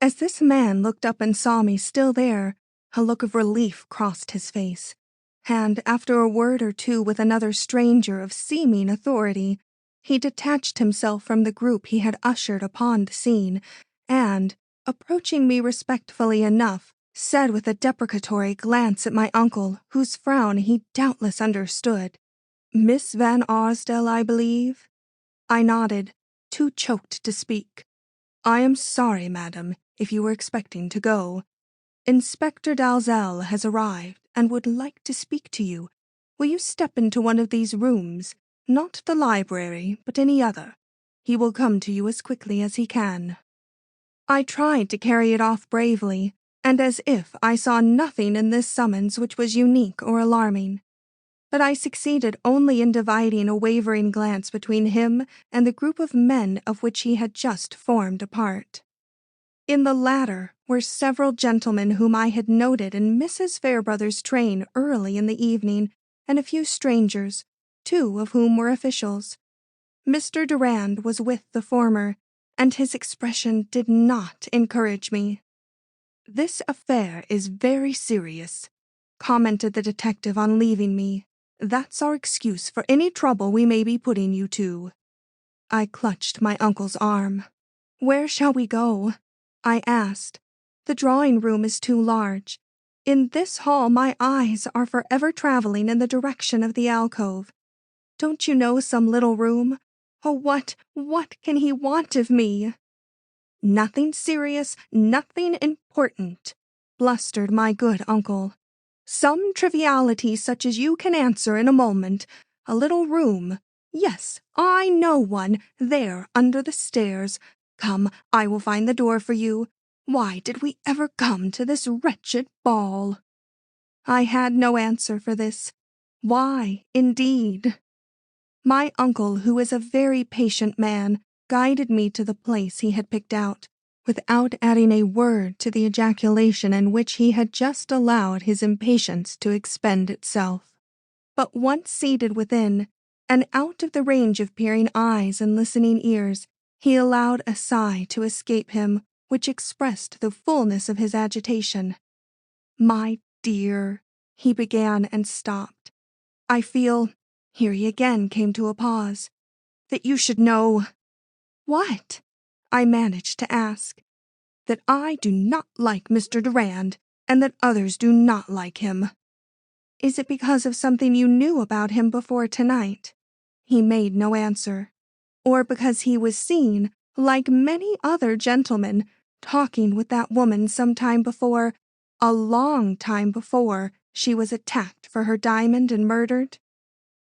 As this man looked up and saw me still there, a look of relief crossed his face, and after a word or two with another stranger of seeming authority, he detached himself from the group he had ushered upon the scene, and, approaching me respectfully enough, said with a deprecatory glance at my uncle, whose frown he doubtless understood, "Miss Van Arsdale, I believe?" I nodded, too choked to speak. "I am sorry, madam, if you were expecting to go. Inspector Dalzell has arrived and would like to speak to you. Will you step into one of these rooms? Not the library, but any other. He will come to you as quickly as he can." I tried to carry it off bravely, and as if I saw nothing in this summons which was unique or alarming. But I succeeded only in dividing a wavering glance between him and the group of men of which he had just formed a part. In the latter were several gentlemen whom I had noted in Mrs. Fairbrother's train early in the evening, and a few strangers, two of whom were officials. Mr. Durand was with the former, and his expression did not encourage me. "This affair is very serious," commented the detective on leaving me. "That's our excuse for any trouble we may be putting you to." I clutched my uncle's arm. "Where shall we go?" I asked. "The drawing-room is too large. In this hall my eyes are forever traveling in the direction of the alcove. Don't you know some little room? Oh, what can he want of me?" "Nothing serious, nothing important," blustered my good uncle. "Some triviality such as you can answer in a moment. A little room. Yes, I know one, there under the stairs. Come, I will find the door for you. Why did we ever come to this wretched ball?" I had no answer for this. Why, indeed? My uncle, who is a very patient man, guided me to the place he had picked out, without adding a word to the ejaculation in which he had just allowed his impatience to expend itself. But once seated within, and out of the range of peering eyes and listening ears, he allowed a sigh to escape him, which expressed the fullness of his agitation. "My dear," he began and stopped. "I feel," here he again came to a pause, "that you should know—" "What?" I managed to ask. "That I do not like Mr. Durand, and that others do not like him." "Is it because of something you knew about him before tonight?" He made no answer. "Or because he was seen, like many other gentlemen, talking with that woman some time before, a long time before, she was attacked for her diamond and murdered?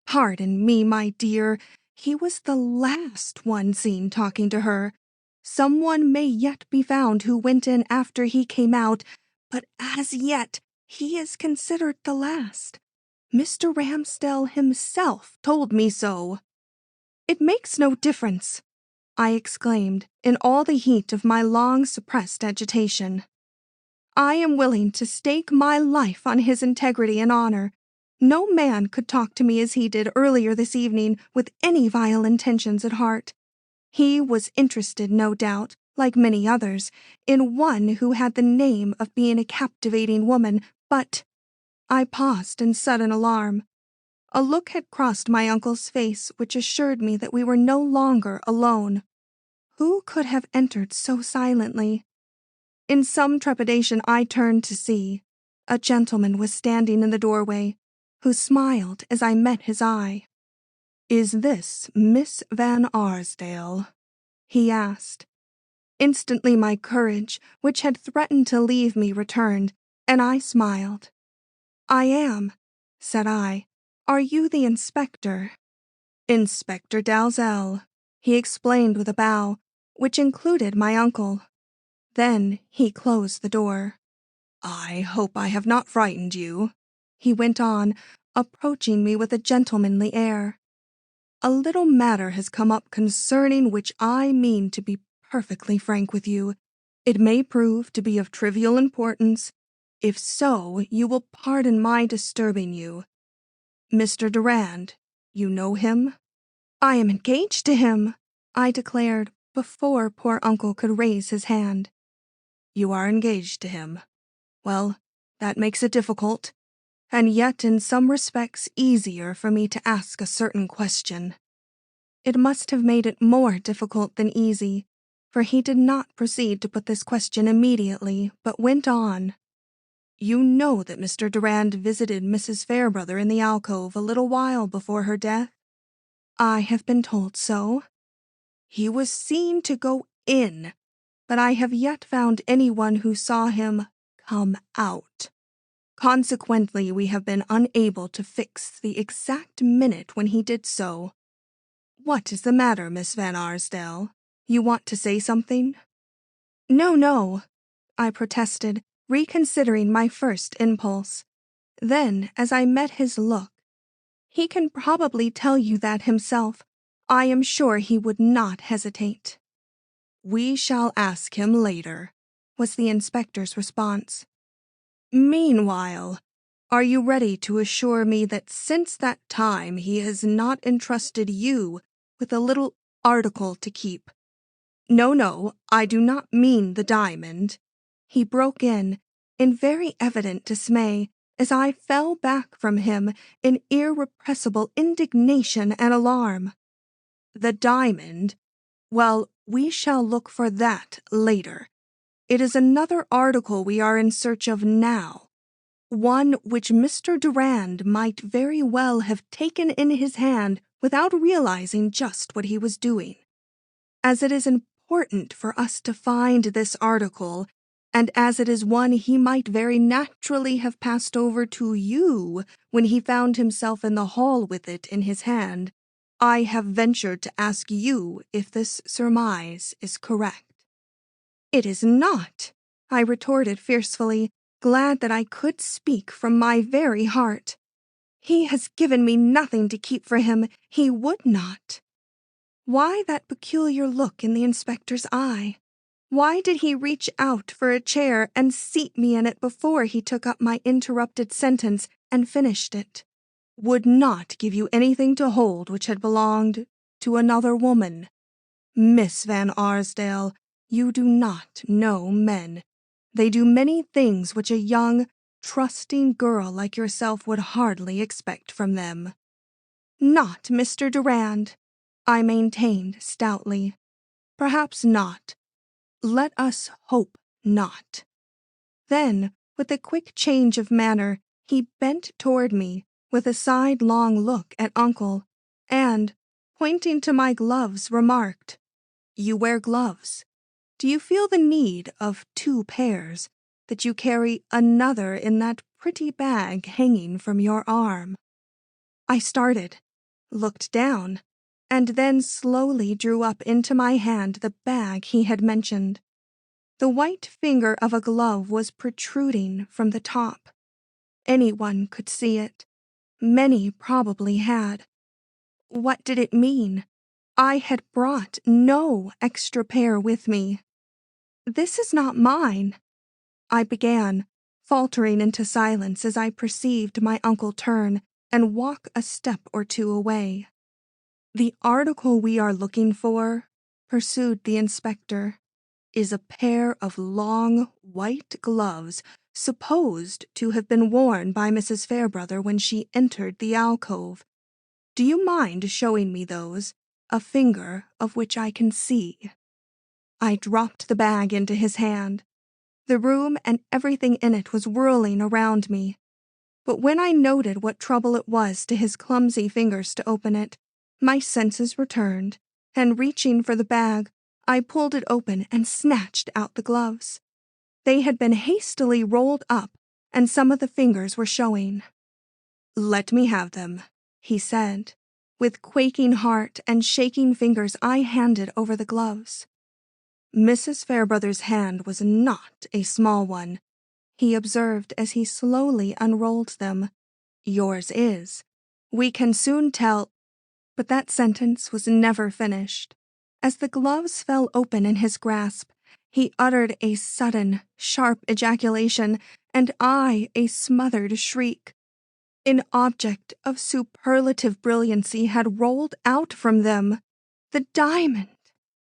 Pardon me, my dear, he was the last one seen talking to her. Someone may yet be found who went in after he came out, but as yet he is considered the last. Mr. Ramsdell himself told me so. It makes no difference, I exclaimed in all the heat of my long-suppressed agitation. I am willing to stake my life on his integrity and honor. No man could talk to me as he did earlier this evening with any vile intentions at heart. He was interested, no doubt, like many others, in one who had the name of being a captivating woman, but— I paused in sudden alarm. A look had crossed my uncle's face which assured me that we were no longer alone. Who could have entered so silently? In some trepidation I turned to see. A gentleman was standing in the doorway, who smiled as I met his eye. "Is this Miss Van Arsdale?" he asked. Instantly my courage, which had threatened to leave me, returned, and I smiled. "I am," said I. "Are you the inspector?" "Inspector Dalzell," he explained with a bow, which included my uncle. Then he closed the door. "I hope I have not frightened you," he went on, approaching me with a gentlemanly air. "A little matter has come up concerning which I mean to be perfectly frank with you. It may prove to be of trivial importance. If so, you will pardon my disturbing you. Mr. Durand, you know him?" "I am engaged to him," I declared before poor uncle could raise his hand. "You are engaged to him. Well, that makes it difficult, and yet in some respects easier for me to ask a certain question." It must have made it more difficult than easy, for he did not proceed to put this question immediately, but went on. "You know that Mr. Durand visited Mrs. Fairbrother in the alcove a little while before her death?" "I have been told so." "He was seen to go in, but I have yet found anyone who saw him come out. Consequently, we have been unable to fix the exact minute when he did so. What is the matter, Miss Van Arsdale? You want to say something?" "No, no," I protested, reconsidering my first impulse. Then, as I met his look, "He can probably tell you that himself. I am sure he would not hesitate." "We shall ask him later," was the inspector's response. "Meanwhile, are you ready to assure me that since that time he has not entrusted you with a little article to keep? No, no, I do not mean the diamond," he broke in very evident dismay, as I fell back from him in irrepressible indignation and alarm. "The diamond? Well, we shall look for that later. It is another article we are in search of now, one which Mr. Durand might very well have taken in his hand without realizing just what he was doing. As it is important for us to find this article, and as it is one he might very naturally have passed over to you when he found himself in the hall with it in his hand, I have ventured to ask you if this surmise is correct." "It is not," I retorted fiercely, glad that I could speak from my very heart. "He has given me nothing to keep for him. He would not." Why that peculiar look in the inspector's eye? Why did he reach out for a chair and seat me in it before he took up my interrupted sentence and finished it? "Would not give you anything to hold which had belonged to another woman. Miss Van Arsdale, you do not know men. They do many things which a young, trusting girl like yourself would hardly expect from them." "Not Mr. Durand," I maintained stoutly. "Perhaps not. Let us hope not." Then, with a quick change of manner, he bent toward me with a sidelong look at Uncle, and, pointing to my gloves, remarked, "You wear gloves. Do you feel the need of 2 pairs, that you carry another in that pretty bag hanging from your arm?" I started, looked down, and then slowly drew up into my hand the bag he had mentioned. The white finger of a glove was protruding from the top. Anyone could see it. Many probably had. What did it mean? I had brought no extra pair with me. "This is not mine," I began, faltering into silence as I perceived my uncle turn and walk a step or 2 away. "The article we are looking for," pursued the inspector, "is a pair of long white gloves supposed to have been worn by Mrs. Fairbrother when she entered the alcove. Do you mind showing me those, a finger of which I can see?" I dropped the bag into his hand. The room and everything in it was whirling around me. But when I noted what trouble it was to his clumsy fingers to open it, my senses returned, and reaching for the bag, I pulled it open and snatched out the gloves. They had been hastily rolled up, and some of the fingers were showing. "Let me have them," he said. With quaking heart and shaking fingers, I handed over the gloves. Mrs. Fairbrother's hand was not a small one, he observed as he slowly unrolled them. "Yours is. We can soon tell—" But that sentence was never finished. As the gloves fell open in his grasp, he uttered a sudden, sharp ejaculation, and I a smothered shriek. An object of superlative brilliancy had rolled out from them. The diamond!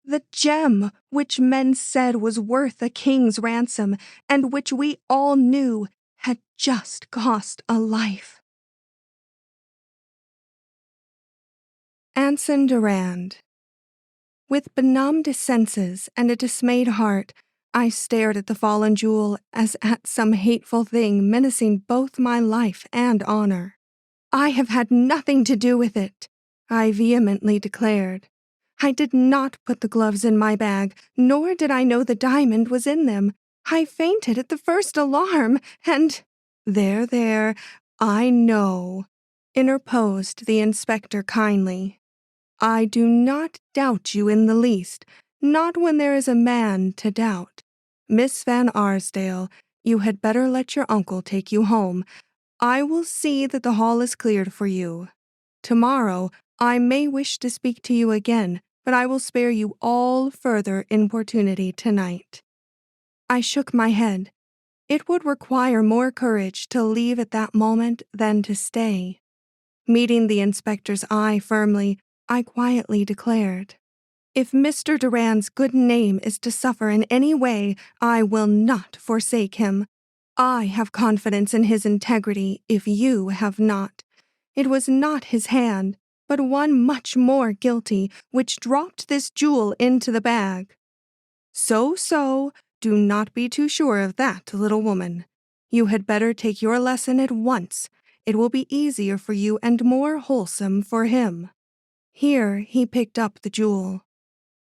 The gem which men said was worth a king's ransom, and which we all knew had just cost a life. Anson Durand. With benumbed senses and a dismayed heart, I stared at the fallen jewel as at some hateful thing menacing both my life and honor. "I have had nothing to do with it," I vehemently declared. "I did not put the gloves in my bag, nor did I know the diamond was in them. I fainted at the first alarm, and—" There, I know," interposed the inspector kindly. "I do not doubt you in the least, not when there is a man to doubt. Miss Van Arsdale, you had better let your uncle take you home. I will see that the hall is cleared for you. Tomorrow I may wish to speak to you again, but I will spare you all further importunity tonight." I shook my head. It would require more courage to leave at that moment than to stay. Meeting the inspector's eye firmly, I quietly declared, "If Mr. Durand's good name is to suffer in any way, I will not forsake him. I have confidence in his integrity if you have not. It was not his hand, but one much more guilty, which dropped this jewel into the bag." So, do not be too sure of that, little woman. You had better take your lesson at once. It will be easier for you and more wholesome for him. Here he picked up the jewel.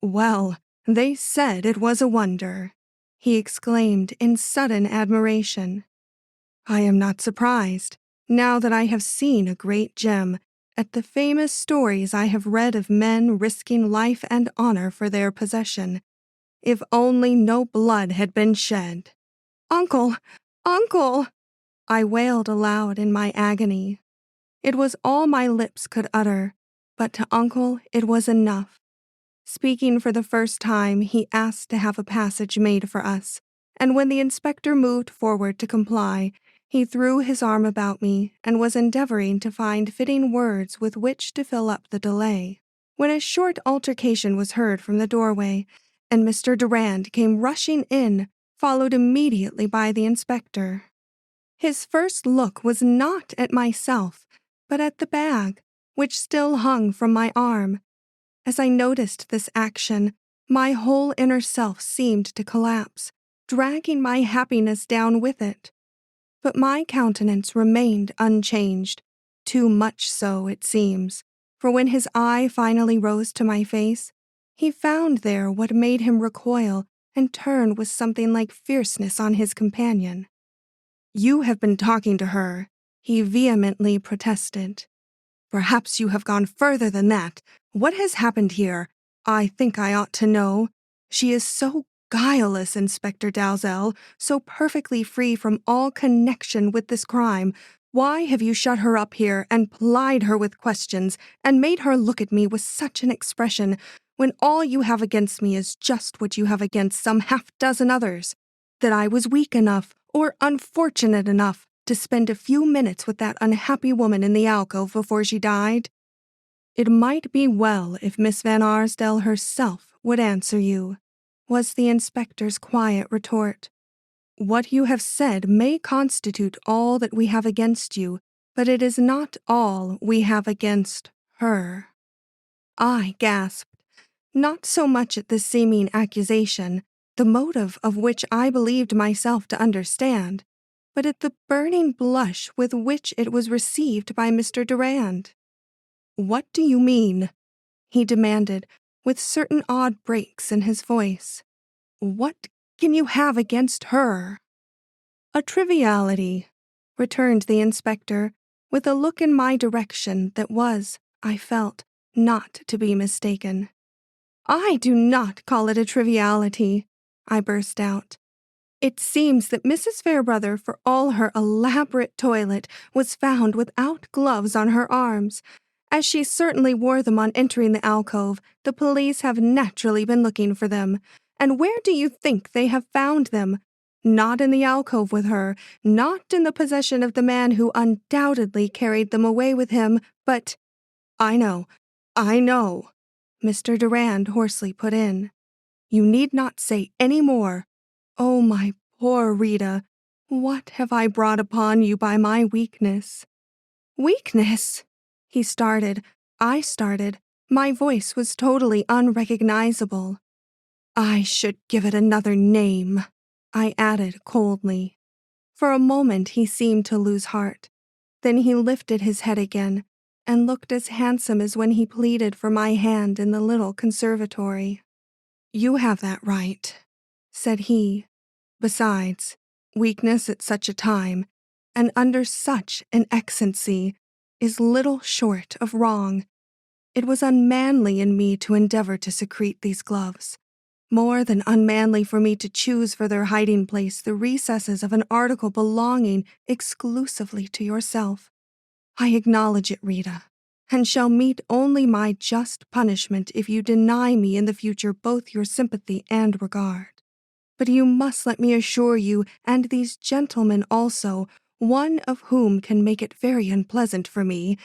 "Well, they said it was a wonder," he exclaimed in sudden admiration. "I am not surprised, now that I have seen a great gem, at the famous stories I have read of men risking life and honor for their possession. If only no blood had been shed." "Uncle! Uncle!" I wailed aloud in my agony. It was all my lips could utter, but to Uncle it was enough. Speaking for the first time, he asked to have a passage made for us, and when the inspector moved forward to comply, he threw his arm about me and was endeavoring to find fitting words with which to fill up the delay, when a short altercation was heard from the doorway, and Mr. Durand came rushing in, followed immediately by the inspector. His first look was not at myself, but at the bag, which still hung from my arm. As I noticed this action, my whole inner self seemed to collapse, dragging my happiness down with it. But my countenance remained unchanged, too much so, it seems, for when his eye finally rose to my face, he found there what made him recoil and turned with something like fierceness on his companion. "You have been talking to her," he vehemently protested. "Perhaps you have gone further than that. What has happened here? I think I ought to know. She is so guileless, Inspector Dalzell, so perfectly free from all connection with this crime. Why have you shut her up here and plied her with questions and made her look at me with such an expression when all you have against me is just what you have against some half-dozen others? That I was weak enough or unfortunate enough to spend a few minutes with that unhappy woman in the alcove before she died? It might be well if Miss Van Arsdale herself would answer you," was the inspector's quiet retort. "What you have said may constitute all that we have against you, but it is not all we have against her." I gasped, not so much at this seeming accusation, the motive of which I believed myself to understand, but at the burning blush with which it was received by Mr. Durand. "What do you mean?" he demanded, with certain odd breaks in his voice. "What can you have against her?" "A triviality," returned the inspector, with a look in my direction that was, I felt, not to be mistaken. "I do not call it a triviality," I burst out. "It seems that Mrs. Fairbrother, for all her elaborate toilet, was found without gloves on her arms. As she certainly wore them on entering the alcove, the police have naturally been looking for them. And where do you think they have found them? Not in the alcove with her, not in the possession of the man who undoubtedly carried them away with him, but—" I know, Mr. Durand hoarsely put in. "You need not say any more. Oh, my poor Rita, what have I brought upon you by my weakness?" "Weakness?" He started. I started. My voice was totally unrecognizable. "I should give it another name," I added coldly. For a moment he seemed to lose heart. Then he lifted his head again and looked as handsome as when he pleaded for my hand in the little conservatory. "You have that right," said he. "Besides, weakness at such a time, and under such an excellency, is little short of wrong. It was unmanly in me to endeavor to secrete these gloves. More than unmanly for me to choose for their hiding place the recesses of an article belonging exclusively to yourself. I acknowledge it, Rita, and shall meet only my just punishment if you deny me in the future both your sympathy and regard. But you must let me assure you, and these gentlemen also, one of whom can make it very unpleasant for me,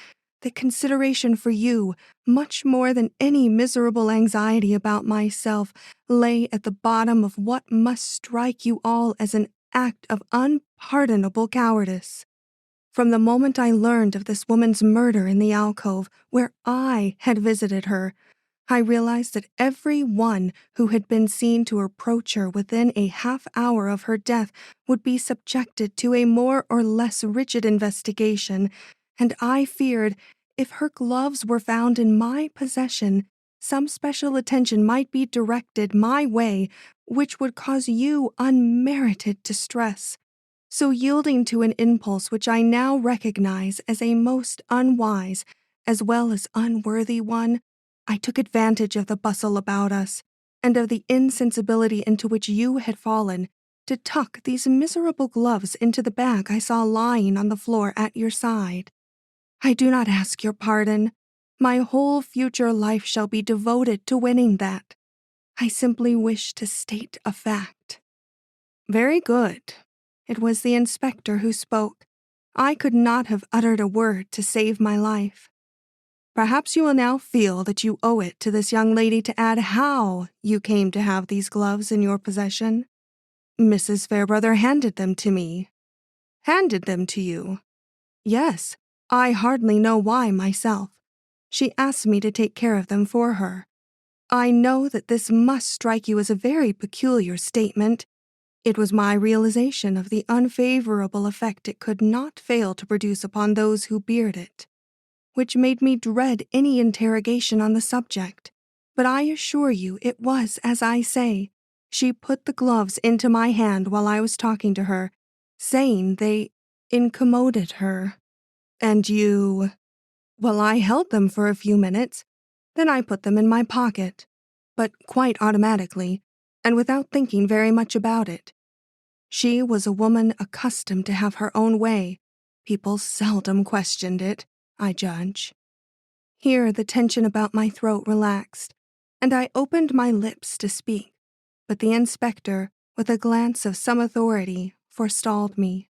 that consideration for you, much more than any miserable anxiety about myself, lay at the bottom of what must strike you all as an act of unpardonable cowardice. From the moment I learned of this woman's murder in the alcove, where I had visited her, I realized that every one who had been seen to approach her within a half-hour of her death would be subjected to a more or less rigid investigation, and I feared, if her gloves were found in my possession, some special attention might be directed my way, which would cause you unmerited distress. So yielding to an impulse which I now recognize as a most unwise, as well as unworthy one, I took advantage of the bustle about us, and of the insensibility into which you had fallen, to tuck these miserable gloves into the bag I saw lying on the floor at your side. I do not ask your pardon. My whole future life shall be devoted to winning that. I simply wish to state a fact." "Very good." It was the inspector who spoke. I could not have uttered a word to save my life. "Perhaps you will now feel that you owe it to this young lady to add how you came to have these gloves in your possession." "Mrs. Fairbrother handed them to me." "Handed them to you?" "Yes, I hardly know why myself. She asked me to take care of them for her. I know that this must strike you as a very peculiar statement. It was my realization of the unfavorable effect it could not fail to produce upon those who beard it, which made me dread any interrogation on the subject. But I assure you it was as I say. She put the gloves into my hand while I was talking to her, saying they incommoded her. And you... Well, I held them for a few minutes, then I put them in my pocket, but quite automatically, and without thinking very much about it. She was a woman accustomed to have her own way. People seldom questioned it, I judge. Here the tension about my throat relaxed, and I opened my lips to speak, but the inspector, with a glance of some authority, forestalled me.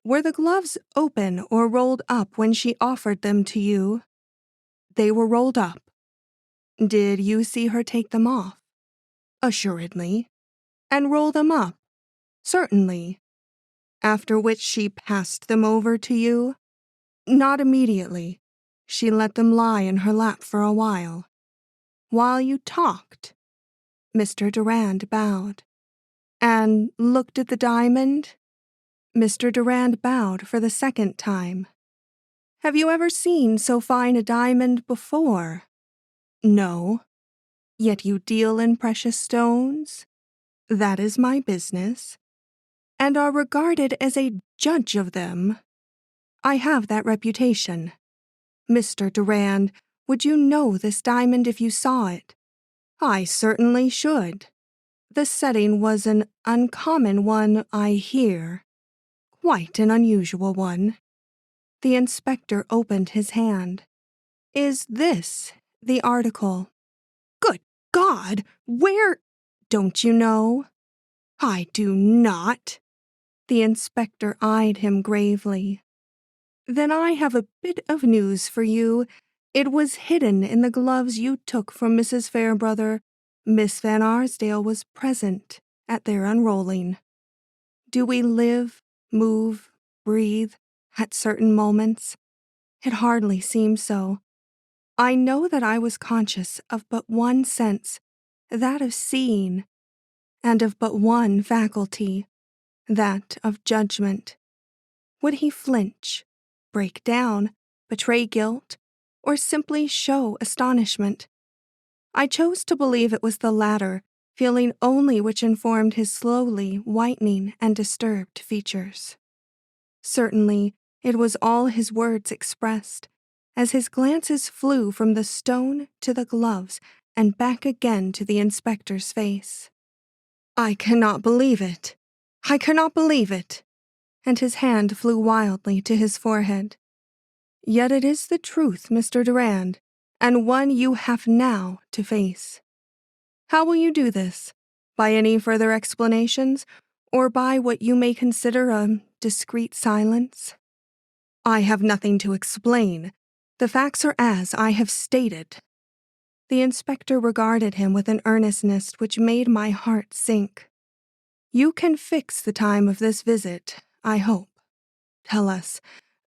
Were the gloves open or rolled up when she offered them to you? They were rolled up. Did you see her take them off? Assuredly. And roll them up? Certainly. After which she passed them over to you? Not immediately. She let them lie in her lap for a while. While you talked? Mr. Durand bowed. And looked at the diamond? Mr. Durand bowed for the second time. Have you ever seen so fine a diamond before? No. Yet you deal in precious stones? That is my business. And are regarded as a judge of them. I have that reputation. Mr. Durand, would you know this diamond if you saw it? I certainly should. The setting was an uncommon one, I hear. Quite an unusual one. The inspector opened his hand. Is this the article? Good God! Where? Don't you know? I do not. The inspector eyed him gravely. Then I have a bit of news for you. It was hidden in the gloves you took from Mrs. Fairbrother. Miss Van Arsdale was present at their unrolling. Do we live, move, breathe at certain moments? It hardly seems so. I know that I was conscious of but one sense, that of seeing, and of but one faculty, that of judgment. Would he flinch, break down, betray guilt, or simply show astonishment? I chose to believe it was the latter, feeling only which informed his slowly whitening and disturbed features. Certainly, it was all his words expressed, as his glances flew from the stone to the gloves and back again to the inspector's face. I cannot believe it. I cannot believe it. And his hand flew wildly to his forehead. Yet it is the truth, Mr. Durand, and one you have now to face. How will you do this? By any further explanations, or by what you may consider a discreet silence? I have nothing to explain. The facts are as I have stated. The inspector regarded him with an earnestness which made my heart sink. You can fix the time of this visit, I hope. Tell us,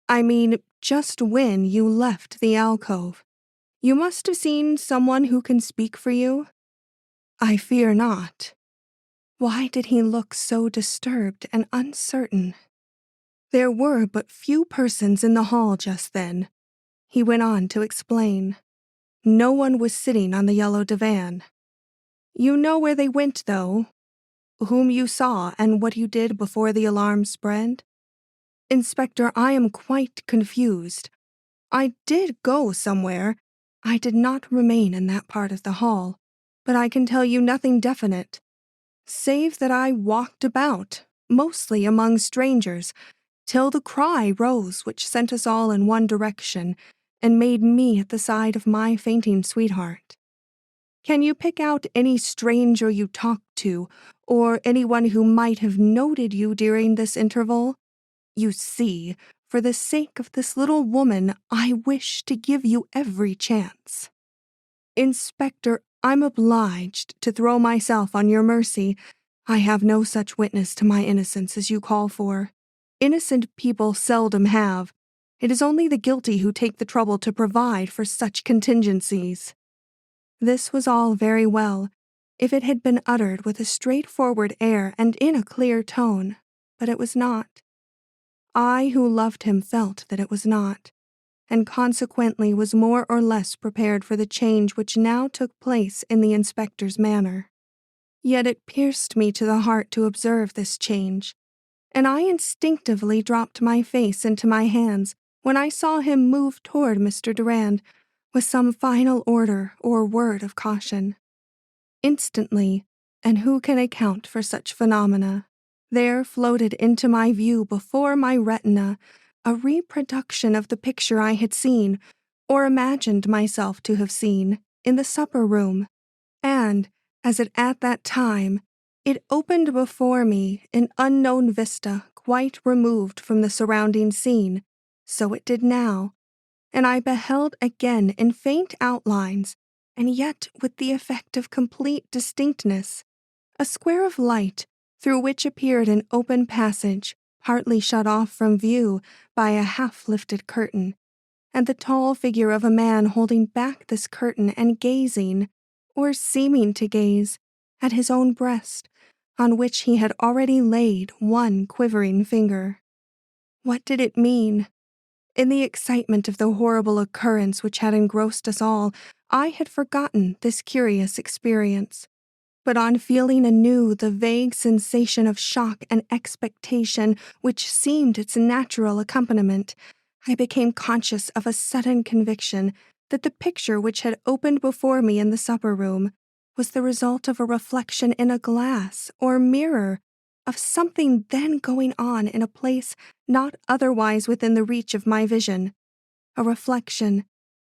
I mean, just when you left the alcove. You must have seen someone who can speak for you? I fear not. Why did he look so disturbed and uncertain? There were but few persons in the hall just then. He went on to explain. No one was sitting on the yellow divan. You know where they went, though? Whom you saw and what you did before the alarm spread? Inspector, I am quite confused. I did go somewhere. I did not remain in that part of the hall, but I can tell you nothing definite, save that I walked about, mostly among strangers, till the cry rose which sent us all in one direction and made me at the side of my fainting sweetheart. Can you pick out any stranger you talked to, or anyone who might have noted you during this interval? You see, for the sake of this little woman, I wish to give you every chance. Inspector, I'm obliged to throw myself on your mercy. I have no such witness to my innocence as you call for. Innocent people seldom have. It is only the guilty who take the trouble to provide for such contingencies. This was all very well, if it had been uttered with a straightforward air and in a clear tone, but it was not. I who loved him felt that it was not, and consequently was more or less prepared for the change which now took place in the inspector's manner. Yet it pierced me to the heart to observe this change, and I instinctively dropped my face into my hands when I saw him move toward Mr. Durand with some final order or word of caution. Instantly, and who can account for such phenomena, there floated into my view before my retina a reproduction of the picture I had seen, or imagined myself to have seen, in the supper room, and, as at that time, it opened before me an unknown vista quite removed from the surrounding scene, so it did now, and I beheld again in faint outlines, and yet with the effect of complete distinctness, a square of light through which appeared an open passage, partly shut off from view by a half-lifted curtain, and the tall figure of a man holding back this curtain and gazing, or seeming to gaze, at his own breast, on which he had already laid one quivering finger. What did it mean? In the excitement of the horrible occurrence which had engrossed us all, I had forgotten this curious experience. But on feeling anew the vague sensation of shock and expectation which seemed its natural accompaniment, I became conscious of a sudden conviction that the picture which had opened before me in the supper room was the result of a reflection in a glass or mirror of something then going on in a place not otherwise within the reach of my vision, a reflection,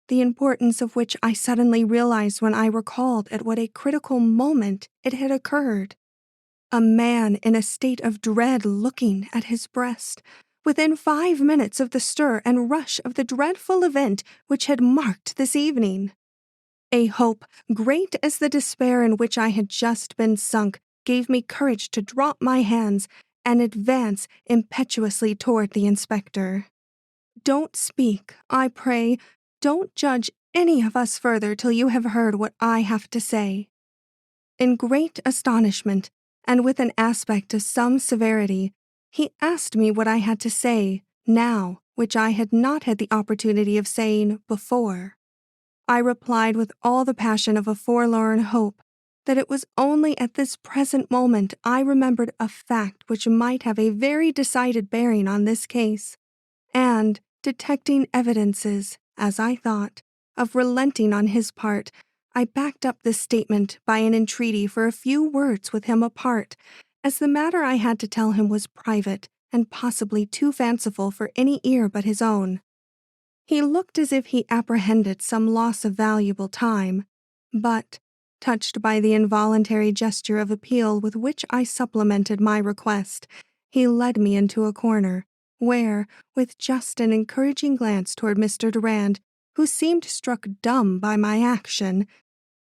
the importance of which I suddenly realized when I recalled at what a critical moment it had occurred. A man in a state of dread looking at his breast, within 5 minutes of the stir and rush of the dreadful event which had marked this evening. A hope, great as the despair in which I had just been sunk, gave me courage to drop my hands and advance impetuously toward the inspector. "Don't speak, I pray. Don't judge any of us further till you have heard what I have to say." In great astonishment, and with an aspect of some severity, he asked me what I had to say now, which I had not had the opportunity of saying before. I replied with all the passion of a forlorn hope that it was only at this present moment I remembered a fact which might have a very decided bearing on this case, and, detecting evidences, as I thought, of relenting on his part, I backed up this statement by an entreaty for a few words with him apart, as the matter I had to tell him was private and possibly too fanciful for any ear but his own. He looked as if he apprehended some loss of valuable time, but, touched by the involuntary gesture of appeal with which I supplemented my request, he led me into a corner, where, with just an encouraging glance toward Mr. Durand, who seemed struck dumb by my action,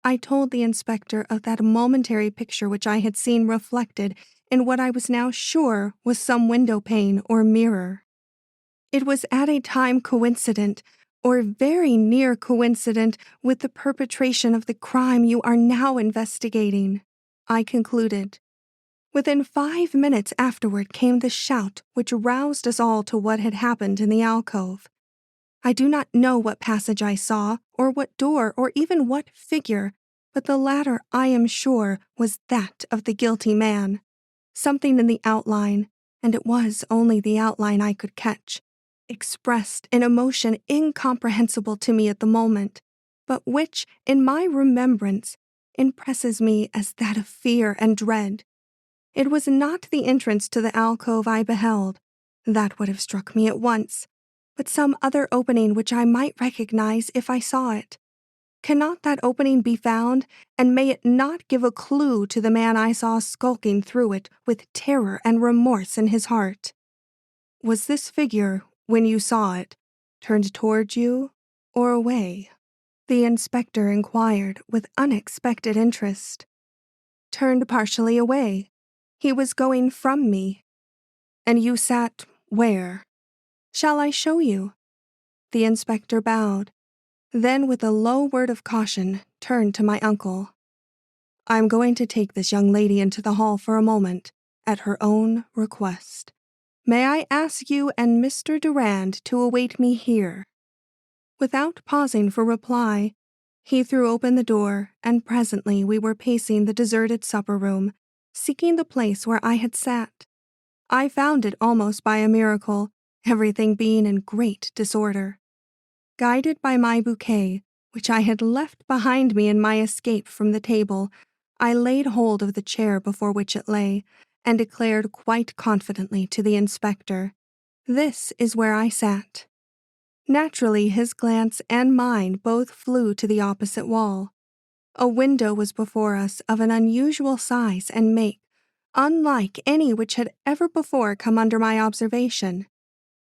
I told the inspector of that momentary picture which I had seen reflected in what I was now sure was some window pane or mirror. It was at a time coincident, or very near coincident, with the perpetration of the crime you are now investigating, I concluded. Within 5 minutes afterward came the shout which roused us all to what had happened in the alcove. I do not know what passage I saw, or what door, or even what figure, but the latter, I am sure, was that of the guilty man. Something in the outline, and it was only the outline I could catch, expressed an emotion incomprehensible to me at the moment, but which, in my remembrance, impresses me as that of fear and dread. It was not the entrance to the alcove I beheld. That would have struck me at once, but some other opening which I might recognize if I saw it. Cannot that opening be found, and may it not give a clue to the man I saw skulking through it with terror and remorse in his heart? Was this figure, when you saw it, turned toward you or away? The inspector inquired with unexpected interest. Turned partially away. He was going from me. And you sat where? Shall I show you? The inspector bowed, then with a low word of caution turned to my uncle. I am going to take this young lady into the hall for a moment, at her own request. May I ask you and Mr. Durand to await me here?" Without pausing for reply, He threw open the door, and presently we were pacing the deserted supper room, seeking the place where I had sat. I found it almost by a miracle, everything being in great disorder. Guided by my bouquet, which I had left behind me in my escape from the table, I laid hold of the chair before which it lay, and declared quite confidently to the inspector, "This is where I sat." Naturally, his glance and mine both flew to the opposite wall. A window was before us of an unusual size and make, unlike any which had ever before come under my observation.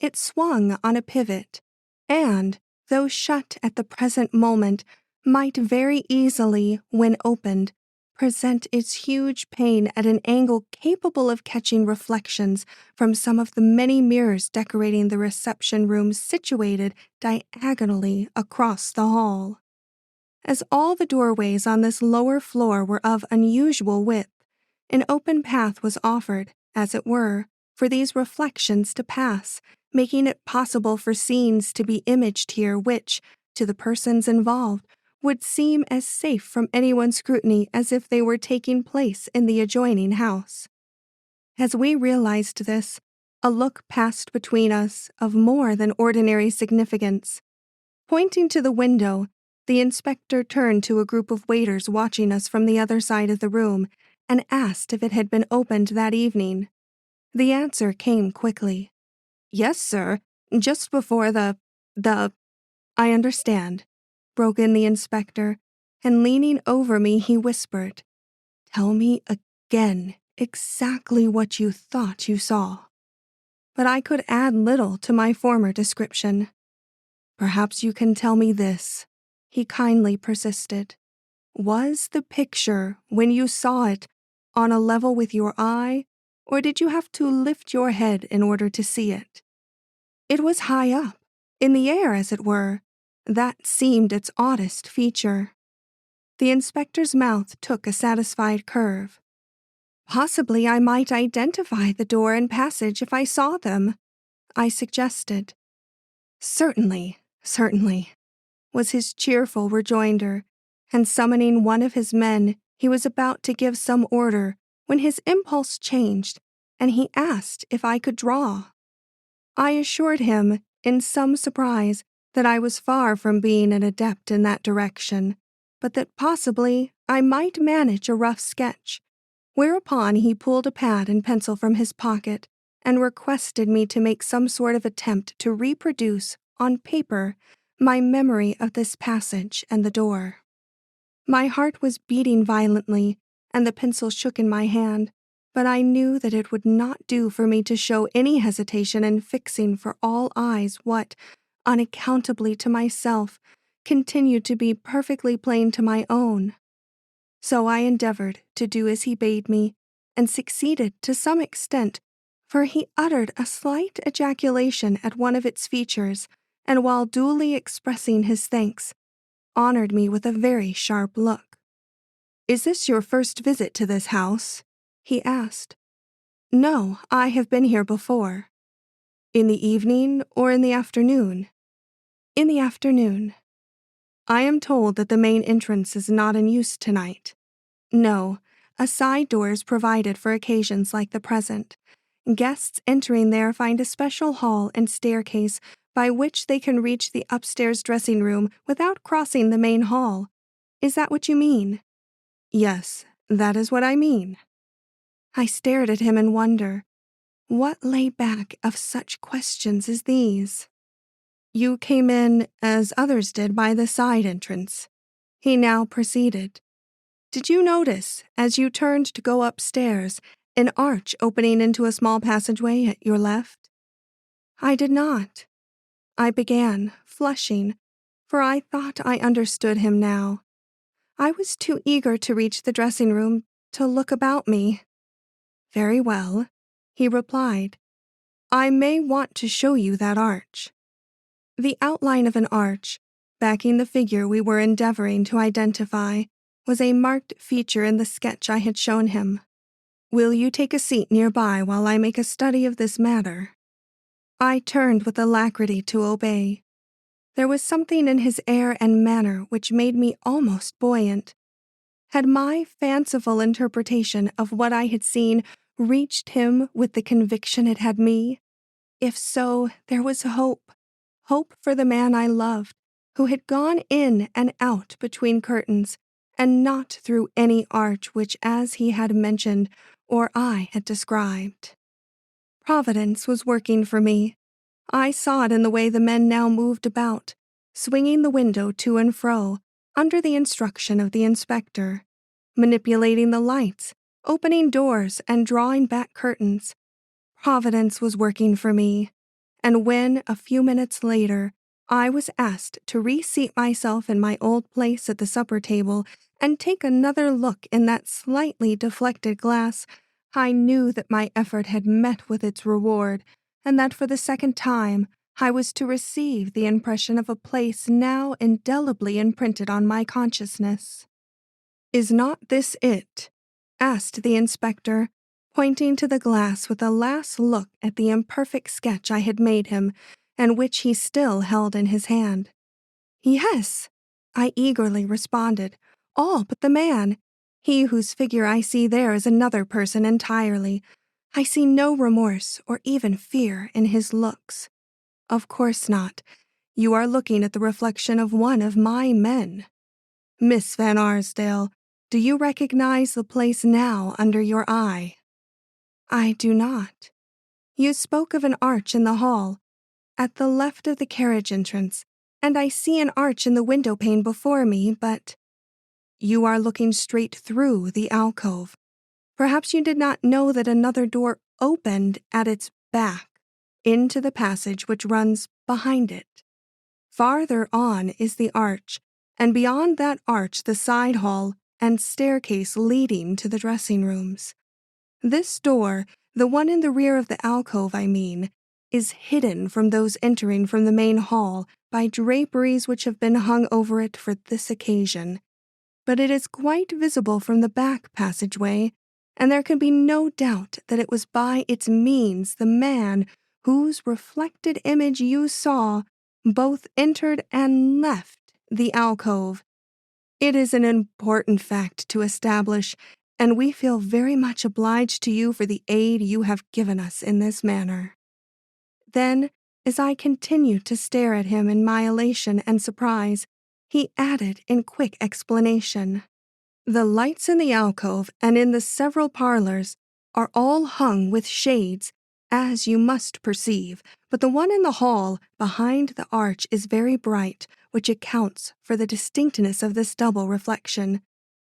It swung on a pivot, and, though shut at the present moment, might very easily, when opened, present its huge pane at an angle capable of catching reflections from some of the many mirrors decorating the reception room situated diagonally across the hall. As all the doorways on this lower floor were of unusual width, an open path was offered, as it were, for these reflections to pass, making it possible for scenes to be imaged here which, to the persons involved, would seem as safe from anyone's scrutiny as if they were taking place in the adjoining house. As we realized this, a look passed between us of more than ordinary significance. Pointing to the window, the inspector turned to a group of waiters watching us from the other side of the room and asked if it had been opened that evening. The answer came quickly. "Yes, sir, just before the... "I understand," broke in the inspector, and leaning over me he whispered, "Tell me again exactly what you thought you saw." But I could add little to my former description. "Perhaps you can tell me this," he kindly persisted. "Was the picture, when you saw it, on a level with your eye, or did you have to lift your head in order to see it?" "It was high up, in the air as it were. That seemed its oddest feature." The inspector's mouth took a satisfied curve. "Possibly I might identify the door and passage if I saw them," I suggested. "Certainly, certainly," was his cheerful rejoinder, and summoning one of his men, he was about to give some order when his impulse changed, and he asked if I could draw. I assured him, in some surprise, that I was far from being an adept in that direction, but that possibly I might manage a rough sketch, whereupon he pulled a pad and pencil from his pocket and requested me to make some sort of attempt to reproduce, on paper, my memory of this passage and the door. My heart was beating violently, and the pencil shook in my hand, but I knew that it would not do for me to show any hesitation in fixing for all eyes what, unaccountably to myself, continued to be perfectly plain to my own. So I endeavored to do as he bade me, and succeeded to some extent, for he uttered a slight ejaculation at one of its features, and while duly expressing his thanks, honored me with a very sharp look. "Is this your first visit to this house?" he asked. "No, I have been here before." "In the evening or in the afternoon?" "In the afternoon." "I am told that the main entrance is not in use tonight." "No, a side door is provided for occasions like the present. Guests entering there find a special hall and staircase by which they can reach the upstairs dressing room without crossing the main hall. Is that what you mean?" "Yes, that is what I mean." I stared at him in wonder. What lay back of such questions as these? "You came in, as others did, by the side entrance," he now proceeded. "Did you notice, as you turned to go upstairs, an arch opening into a small passageway at your left?" "I did not." I began, flushing, for I thought I understood him now. I was too eager to reach the dressing room to look about me. "Very well," he replied. "I may want to show you that arch." The outline of an arch, backing the figure we were endeavoring to identify, was a marked feature in the sketch I had shown him. "Will you take a seat nearby while I make a study of this matter?" I turned with alacrity to obey. There was something in his air and manner which made me almost buoyant. Had my fanciful interpretation of what I had seen reached him with the conviction it had me? If so, there was hope. Hope for the man I loved, who had gone in and out between curtains, and not through any arch which, as he had mentioned, or I had described. Providence was working for me. I saw it in the way the men now moved about, swinging the window to and fro, under the instruction of the inspector, manipulating the lights, opening doors, and drawing back curtains. Providence was working for me, and when, a few minutes later, I was asked to reseat myself in my old place at the supper table and take another look in that slightly deflected glass, I knew that my effort had met with its reward, and that for the second time I was to receive the impression of a place now indelibly imprinted on my consciousness. "Is not this it?" asked the inspector, pointing to the glass with a last look at the imperfect sketch I had made him, and which he still held in his hand. "Yes," I eagerly responded, "all but the man. He whose figure I see there is another person entirely. I see no remorse or even fear in his looks." "Of course not. You are looking at the reflection of one of my men. Miss Van Arsdale, do you recognize the place now under your eye?" "I do not. You spoke of an arch in the hall, at the left of the carriage entrance, and I see an arch in the window pane before me, but—" "You are looking straight through the alcove. Perhaps you did not know that another door opened at its back into the passage which runs behind it. Farther on is the arch, and beyond that arch the side hall and staircase leading to the dressing rooms. This door, the one in the rear of the alcove, I mean, is hidden from those entering from the main hall by draperies which have been hung over it for this occasion. But it is quite visible from the back passageway, and there can be no doubt that it was by its means the man whose reflected image you saw both entered and left the alcove. It is an important fact to establish, and we feel very much obliged to you for the aid you have given us in this manner." Then, as I continued to stare at him in my elation and surprise, he added in quick explanation, "The lights in the alcove and in the several parlors are all hung with shades, as you must perceive, but the one in the hall behind the arch is very bright, which accounts for the distinctness of this double reflection.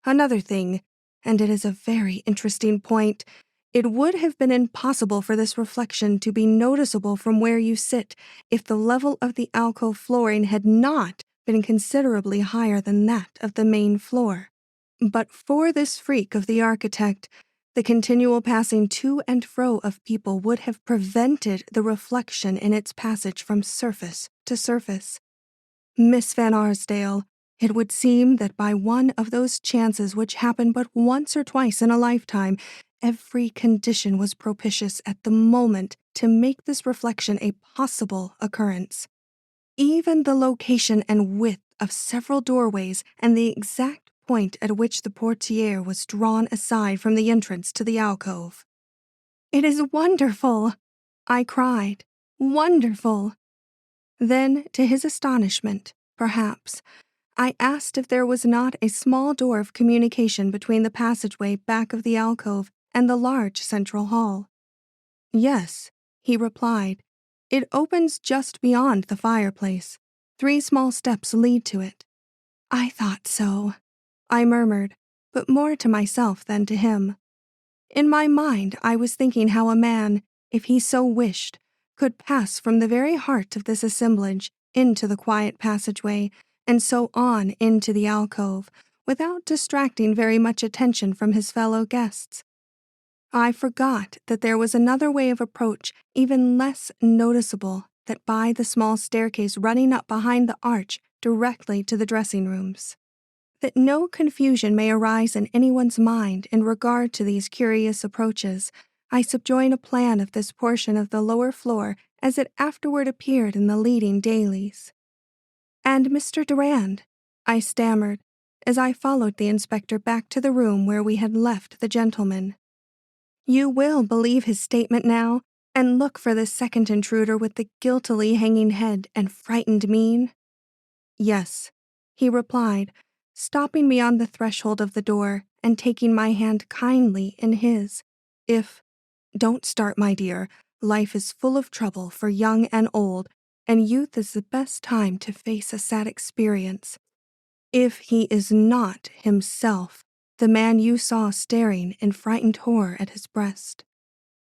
Another thing, and it is a very interesting point, it would have been impossible for this reflection to be noticeable from where you sit if the level of the alcove flooring had not been considerably higher than that of the main floor. But for this freak of the architect, the continual passing to and fro of people would have prevented the reflection in its passage from surface to surface. Miss Van Arsdale, it would seem that by one of those chances which happen but once or twice in a lifetime, every condition was propitious at the moment to make this reflection a possible occurrence. Even the location and width of several doorways and the exact point at which the portiere was drawn aside from the entrance to the alcove. "It is wonderful!" I cried. "Wonderful!" Then, to his astonishment, perhaps, I asked if there was not a small door of communication between the passageway back of the alcove and the large central hall. "Yes," he replied. "It opens just beyond the fireplace. 3 small steps lead to it." "I thought so," I murmured, but more to myself than to him. In my mind I was thinking how a man, if he so wished, could pass from the very heart of this assemblage into the quiet passageway, and so on into the alcove, without distracting very much attention from his fellow guests. I forgot that there was another way of approach even less noticeable, that by the small staircase running up behind the arch directly to the dressing rooms. That no confusion may arise in anyone's mind in regard to these curious approaches, I subjoin a plan of this portion of the lower floor as it afterward appeared in the leading dailies. "And Mr. Durand," I stammered, as I followed the inspector back to the room where we had left the gentleman. "You will believe his statement now, and look for the second intruder with the guiltily hanging head and frightened mien?" "Yes," he replied, stopping me on the threshold of the door and taking my hand kindly in his. "Don't start, my dear. Life is full of trouble for young and old, and youth is the best time to face a sad experience. If he is not himself, the man you saw staring in frightened horror at his breast.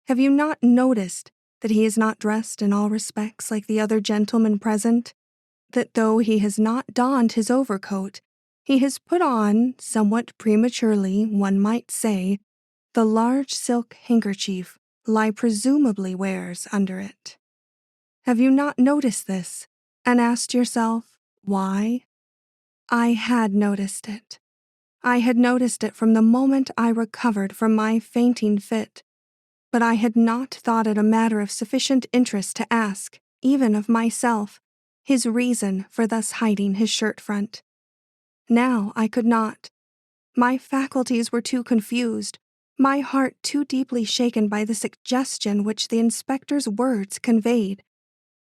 Have you not noticed that he is not dressed in all respects like the other gentlemen present? That though he has not donned his overcoat, he has put on, somewhat prematurely, one might say, the large silk handkerchief lie presumably wears under it? Have you not noticed this, and asked yourself, why? I had noticed it. I had noticed it from the moment I recovered from my fainting fit, but I had not thought it a matter of sufficient interest to ask, even of myself, his reason for thus hiding his shirt front. Now I could not. My faculties were too confused, my heart too deeply shaken by the suggestion which the inspector's words conveyed,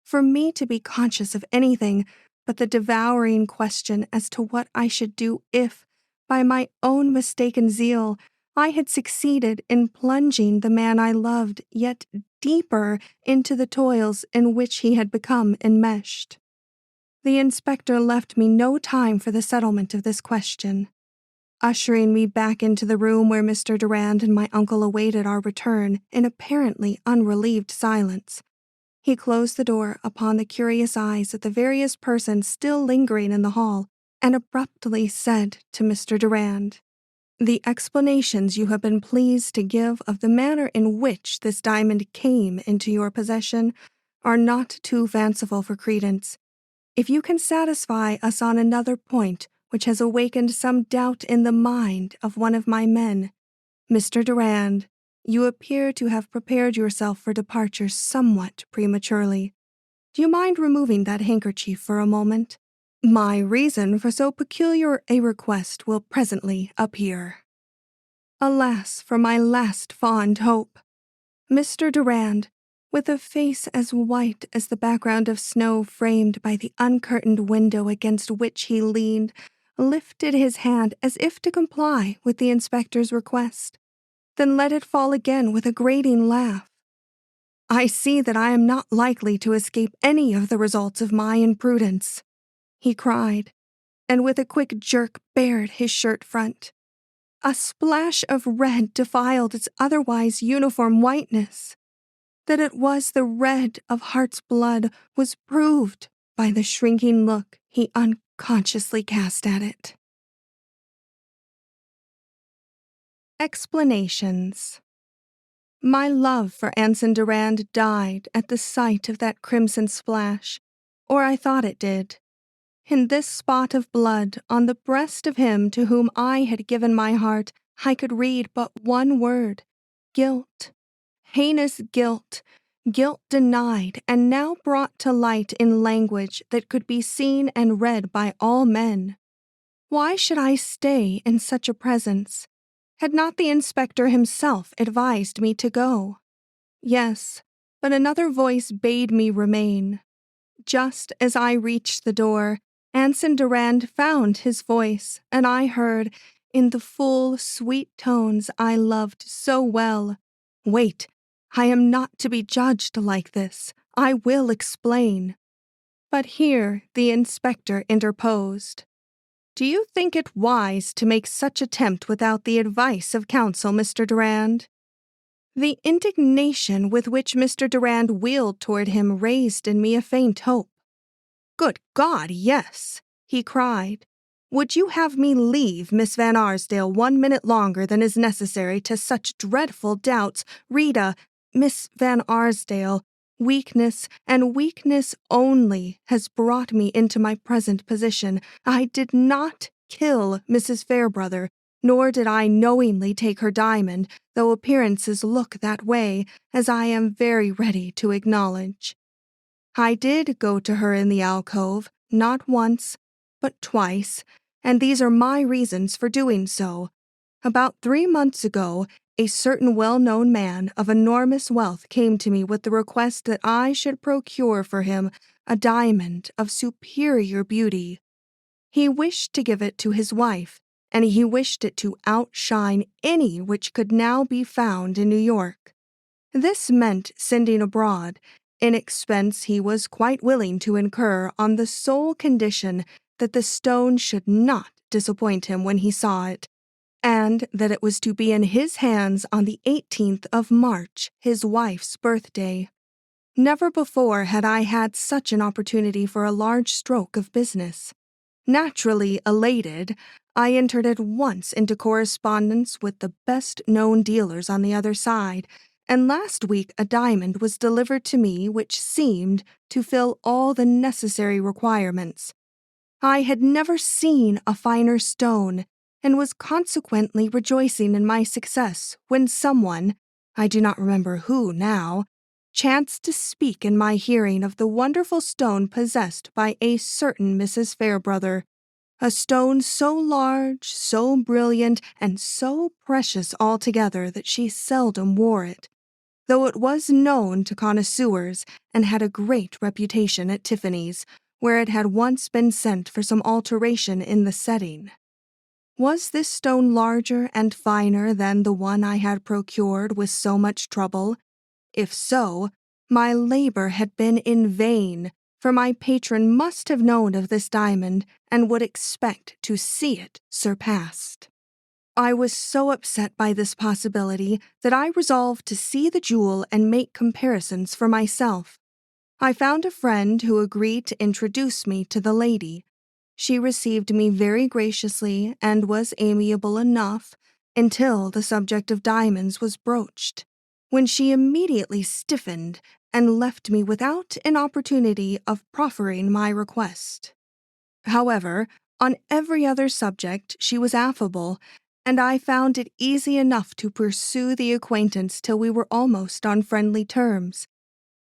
for me to be conscious of anything but the devouring question as to what I should do if, by my own mistaken zeal, I had succeeded in plunging the man I loved yet deeper into the toils in which he had become enmeshed. The inspector left me no time for the settlement of this question. Ushering me back into the room where Mr. Durand and my uncle awaited our return in apparently unrelieved silence, he closed the door upon the curious eyes of the various persons still lingering in the hall, and abruptly said to Mr. Durand, "The explanations you have been pleased to give of the manner in which this diamond came into your possession are not too fanciful for credence. If you can satisfy us on another point which has awakened some doubt in the mind of one of my men, Mr. Durand, you appear to have prepared yourself for departure somewhat prematurely. Do you mind removing that handkerchief for a moment? My reason for so peculiar a request will presently appear." Alas for my last fond hope! Mr. Durand, with a face as white as the background of snow framed by the uncurtained window against which he leaned, lifted his hand as if to comply with the inspector's request, then let it fall again with a grating laugh. "I see that I am not likely to escape any of the results of my imprudence," he cried, and with a quick jerk bared his shirt front. A splash of red defiled its otherwise uniform whiteness. That it was the red of heart's blood was proved by the shrinking look he unconsciously cast at it. Explanations. My love for Anson Durand died at the sight of that crimson splash, or I thought it did. In this spot of blood on the breast of him to whom I had given my heart, I could read but one word: guilt. Heinous guilt. Guilt denied and now brought to light in language that could be seen and read by all men. Why should I stay in such a presence? Had not the inspector himself advised me to go? Yes, but another voice bade me remain. Just as I reached the door, Anson Durand found his voice, and I heard, in the full, sweet tones I loved so well, "Wait, I am not to be judged like this. I will explain." But here the inspector interposed. "Do you think it wise to make such attempt without the advice of counsel, Mr. Durand?" The indignation with which Mr. Durand wheeled toward him raised in me a faint hope. "Good God, yes!" he cried. "Would you have me leave Miss Van Arsdale 1 minute longer than is necessary to such dreadful doubts? Rita, Miss Van Arsdale, weakness and weakness only has brought me into my present position. I did not kill Mrs. Fairbrother, nor did I knowingly take her diamond, though appearances look that way, as I am very ready to acknowledge. I did go to her in the alcove, not once, but twice, and these are my reasons for doing so. About 3 months ago, a certain well-known man of enormous wealth came to me with the request that I should procure for him a diamond of superior beauty. He wished to give it to his wife, and he wished it to outshine any which could now be found in New York. This meant sending abroad, an expense he was quite willing to incur on the sole condition that the stone should not disappoint him when he saw it, and that it was to be in his hands on the 18th of March, his wife's birthday. Never before had I had such an opportunity for a large stroke of business. Naturally elated, I entered at once into correspondence with the best-known dealers on the other side, and last week a diamond was delivered to me which seemed to fill all the necessary requirements. I had never seen a finer stone, and was consequently rejoicing in my success when someone, I do not remember who now, chanced to speak in my hearing of the wonderful stone possessed by a certain Mrs. Fairbrother, a stone so large, so brilliant, and so precious altogether that she seldom wore it, though it was known to connoisseurs and had a great reputation at Tiffany's, where it had once been sent for some alteration in the setting. Was this stone larger and finer than the one I had procured with so much trouble? If so, my labor had been in vain, for my patron must have known of this diamond and would expect to see it surpassed. I was so upset by this possibility that I resolved to see the jewel and make comparisons for myself. I found a friend who agreed to introduce me to the lady. She received me very graciously and was amiable enough until the subject of diamonds was broached, when she immediately stiffened and left me without an opportunity of proffering my request. However, on every other subject she was affable, and I found it easy enough to pursue the acquaintance till we were almost on friendly terms.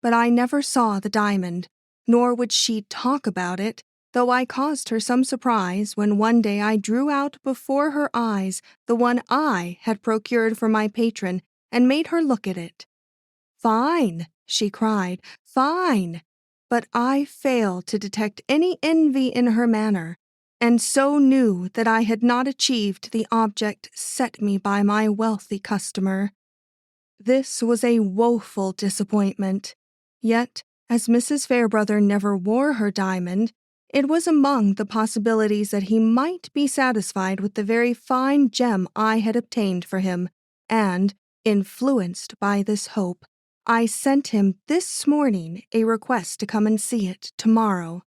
But I never saw the diamond, nor would she talk about it, though I caused her some surprise when one day I drew out before her eyes the one I had procured for my patron and made her look at it. "Fine," she cried, "fine!" But I failed to detect any envy in her manner, and so knew that I had not achieved the object set me by my wealthy customer. This was a woeful disappointment. Yet, as Mrs. Fairbrother never wore her diamond, it was among the possibilities that he might be satisfied with the very fine gem I had obtained for him, and, influenced by this hope, I sent him this morning a request to come and see it tomorrow.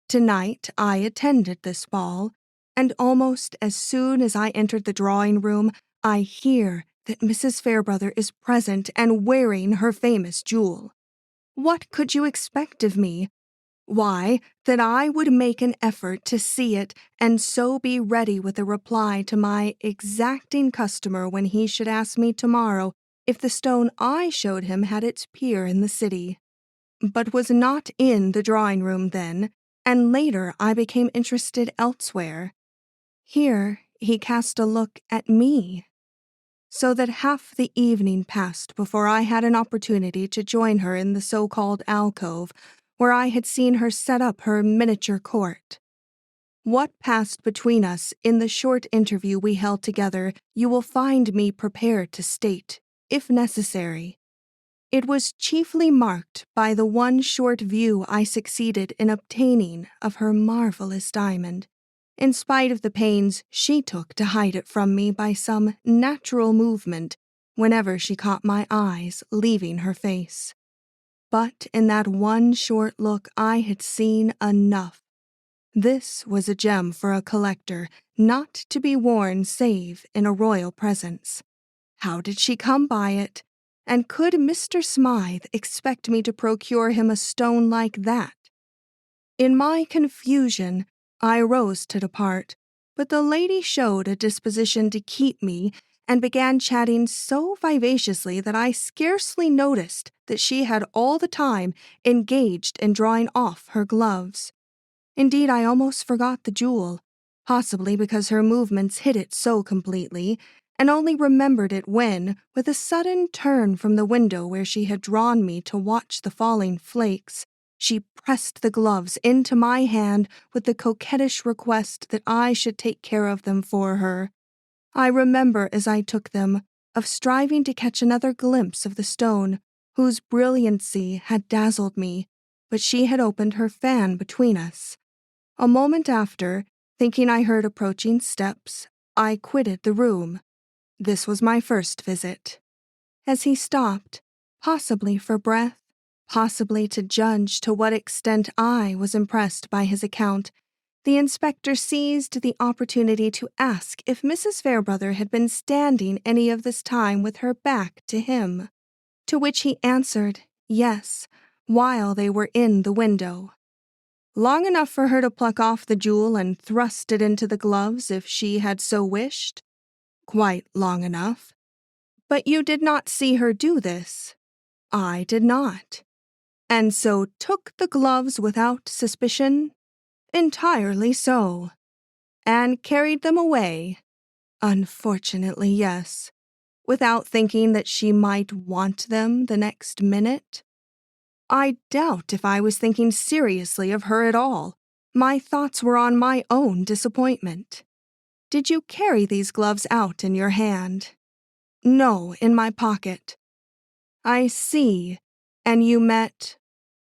Tonight I attended this ball, and almost as soon as I entered the drawing-room, I hear that Mrs. Fairbrother is present and wearing her famous jewel. What could you expect of me? Why, that I would make an effort to see it and so be ready with a reply to my exacting customer when he should ask me tomorrow if the stone I showed him had its peer in the city. But was not in the drawing-room then, and later I became interested elsewhere. Here he cast a look at me, so that half the evening passed before I had an opportunity to join her in the so-called alcove, where I had seen her set up her miniature court. What passed between us in the short interview we held together you will find me prepared to state, if necessary. It was chiefly marked by the one short view I succeeded in obtaining of her marvelous diamond, in spite of the pains she took to hide it from me by some natural movement whenever she caught my eyes leaving her face. But in that one short look I had seen enough. This was a gem for a collector, not to be worn save in a royal presence. How did she come by it? And could Mr. Smythe expect me to procure him a stone like that? In my confusion, I rose to depart, but the lady showed a disposition to keep me and began chatting so vivaciously that I scarcely noticed that she had all the time engaged in drawing off her gloves. Indeed, I almost forgot the jewel, possibly because her movements hid it so completely, and only remembered it when, with a sudden turn from the window where she had drawn me to watch the falling flakes, she pressed the gloves into my hand with the coquettish request that I should take care of them for her. I remember, as I took them, of striving to catch another glimpse of the stone, whose brilliancy had dazzled me, but she had opened her fan between us. A moment after, thinking I heard approaching steps, I quitted the room. This was my first visit. As he stopped, possibly for breath, possibly to judge to what extent I was impressed by his account, the inspector seized the opportunity to ask if Mrs. Fairbrother had been standing any of this time with her back to him, to which he answered, yes, while they were in the window. Long enough for her to pluck off the jewel and thrust it into the gloves if she had so wished? Quite long enough. But you did not see her do this. I did not. And so took the gloves without suspicion? Entirely so. And carried them away? Unfortunately, yes. Without thinking that she might want them the next minute? I doubt if I was thinking seriously of her at all. My thoughts were on my own disappointment. Did you carry these gloves out in your hand? No, in my pocket. I see. And you met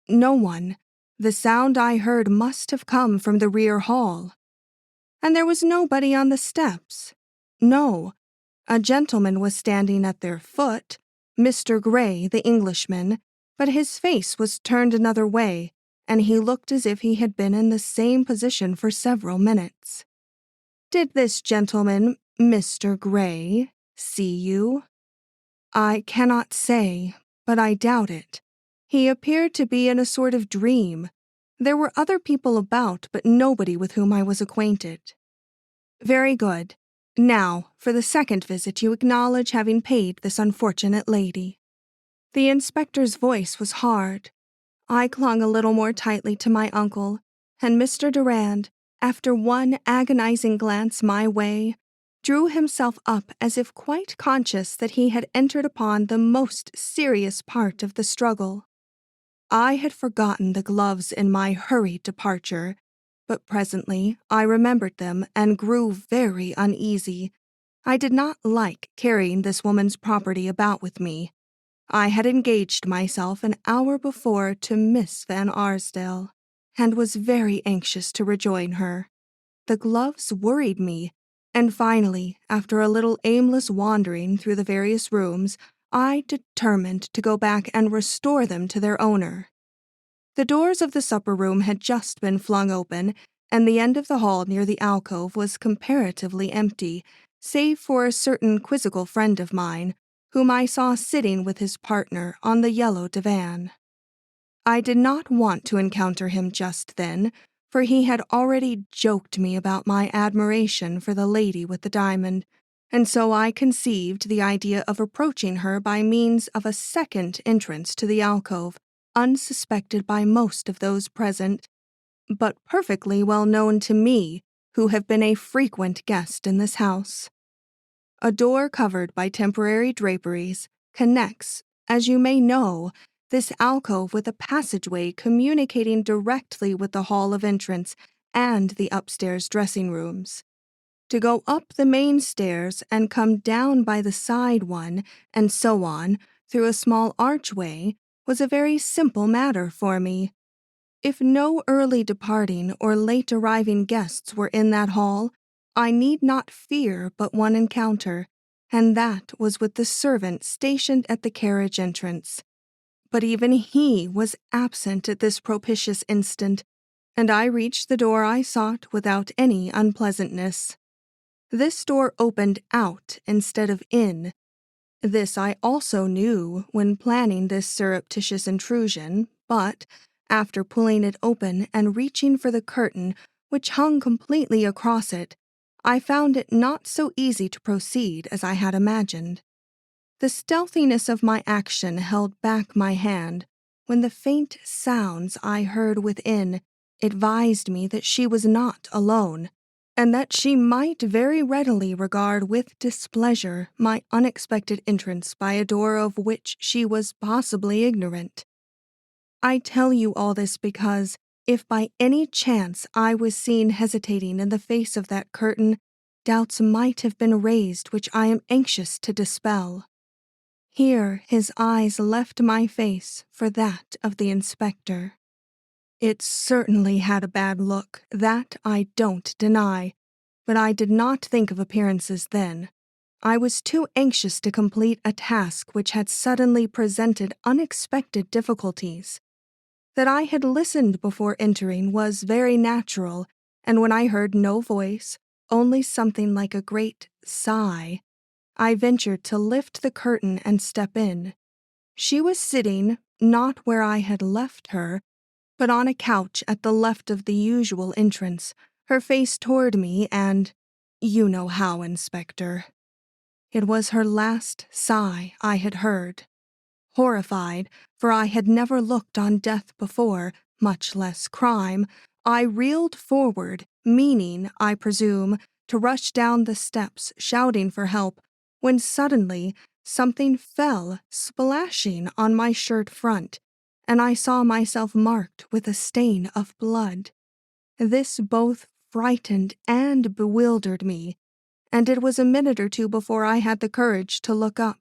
no one. The sound I heard must have come from the rear hall. And there was nobody on the steps. No. A gentleman was standing at their foot, Mr. Gray, the Englishman, but his face was turned another way, and he looked as if he had been in the same position for several minutes. Did this gentleman, Mr. Gray, see you? I cannot say, but I doubt it. He appeared to be in a sort of dream. There were other people about, but nobody with whom I was acquainted. Very good. Now, for the second visit you acknowledge having paid this unfortunate lady. The inspector's voice was hard. I clung a little more tightly to my uncle, and Mr. Durand, after one agonizing glance my way, drew himself up as if quite conscious that he had entered upon the most serious part of the struggle. I had forgotten the gloves in my hurried departure, but presently I remembered them and grew very uneasy. I did not like carrying this woman's property about with me. I had engaged myself an hour before to Miss Van Arsdale, and was very anxious to rejoin her. The gloves worried me, and finally, after a little aimless wandering through the various rooms, I determined to go back and restore them to their owner. The doors of the supper room had just been flung open, and the end of the hall near the alcove was comparatively empty, save for a certain quizzical friend of mine, whom I saw sitting with his partner on the yellow divan. I did not want to encounter him just then, for he had already joked me about my admiration for the lady with the diamond, and so I conceived the idea of approaching her by means of a second entrance to the alcove, unsuspected by most of those present, but perfectly well known to me, who have been a frequent guest in this house. A door covered by temporary draperies connects, as you may know, this alcove with a passageway communicating directly with the hall of entrance and the upstairs dressing rooms. To go up the main stairs and come down by the side one, and so on, through a small archway, was a very simple matter for me. If no early departing or late arriving guests were in that hall, I need not fear but one encounter, and that was with the servant stationed at the carriage entrance. But even he was absent at this propitious instant, and I reached the door I sought without any unpleasantness. This door opened out instead of in. This I also knew when planning this surreptitious intrusion, but, after pulling it open and reaching for the curtain which hung completely across it, I found it not so easy to proceed as I had imagined. The stealthiness of my action held back my hand, when the faint sounds I heard within advised me that she was not alone, and that she might very readily regard with displeasure my unexpected entrance by a door of which she was possibly ignorant. I tell you all this because, if by any chance I was seen hesitating in the face of that curtain, doubts might have been raised which I am anxious to dispel. Here his eyes left my face for that of the inspector. It certainly had a bad look, that I don't deny, but I did not think of appearances then. I was too anxious to complete a task which had suddenly presented unexpected difficulties. That I had listened before entering was very natural, and when I heard no voice, only something like a great sigh, I ventured to lift the curtain and step in. She was sitting, not where I had left her, but on a couch at the left of the usual entrance, her face toward me, and you know how, Inspector. It was her last sigh I had heard. Horrified, for I had never looked on death before, much less crime, I reeled forward, meaning, I presume, to rush down the steps, shouting for help, when suddenly something fell, splashing on my shirt front, and I saw myself marked with a stain of blood. This both frightened and bewildered me, and it was a minute or two before I had the courage to look up.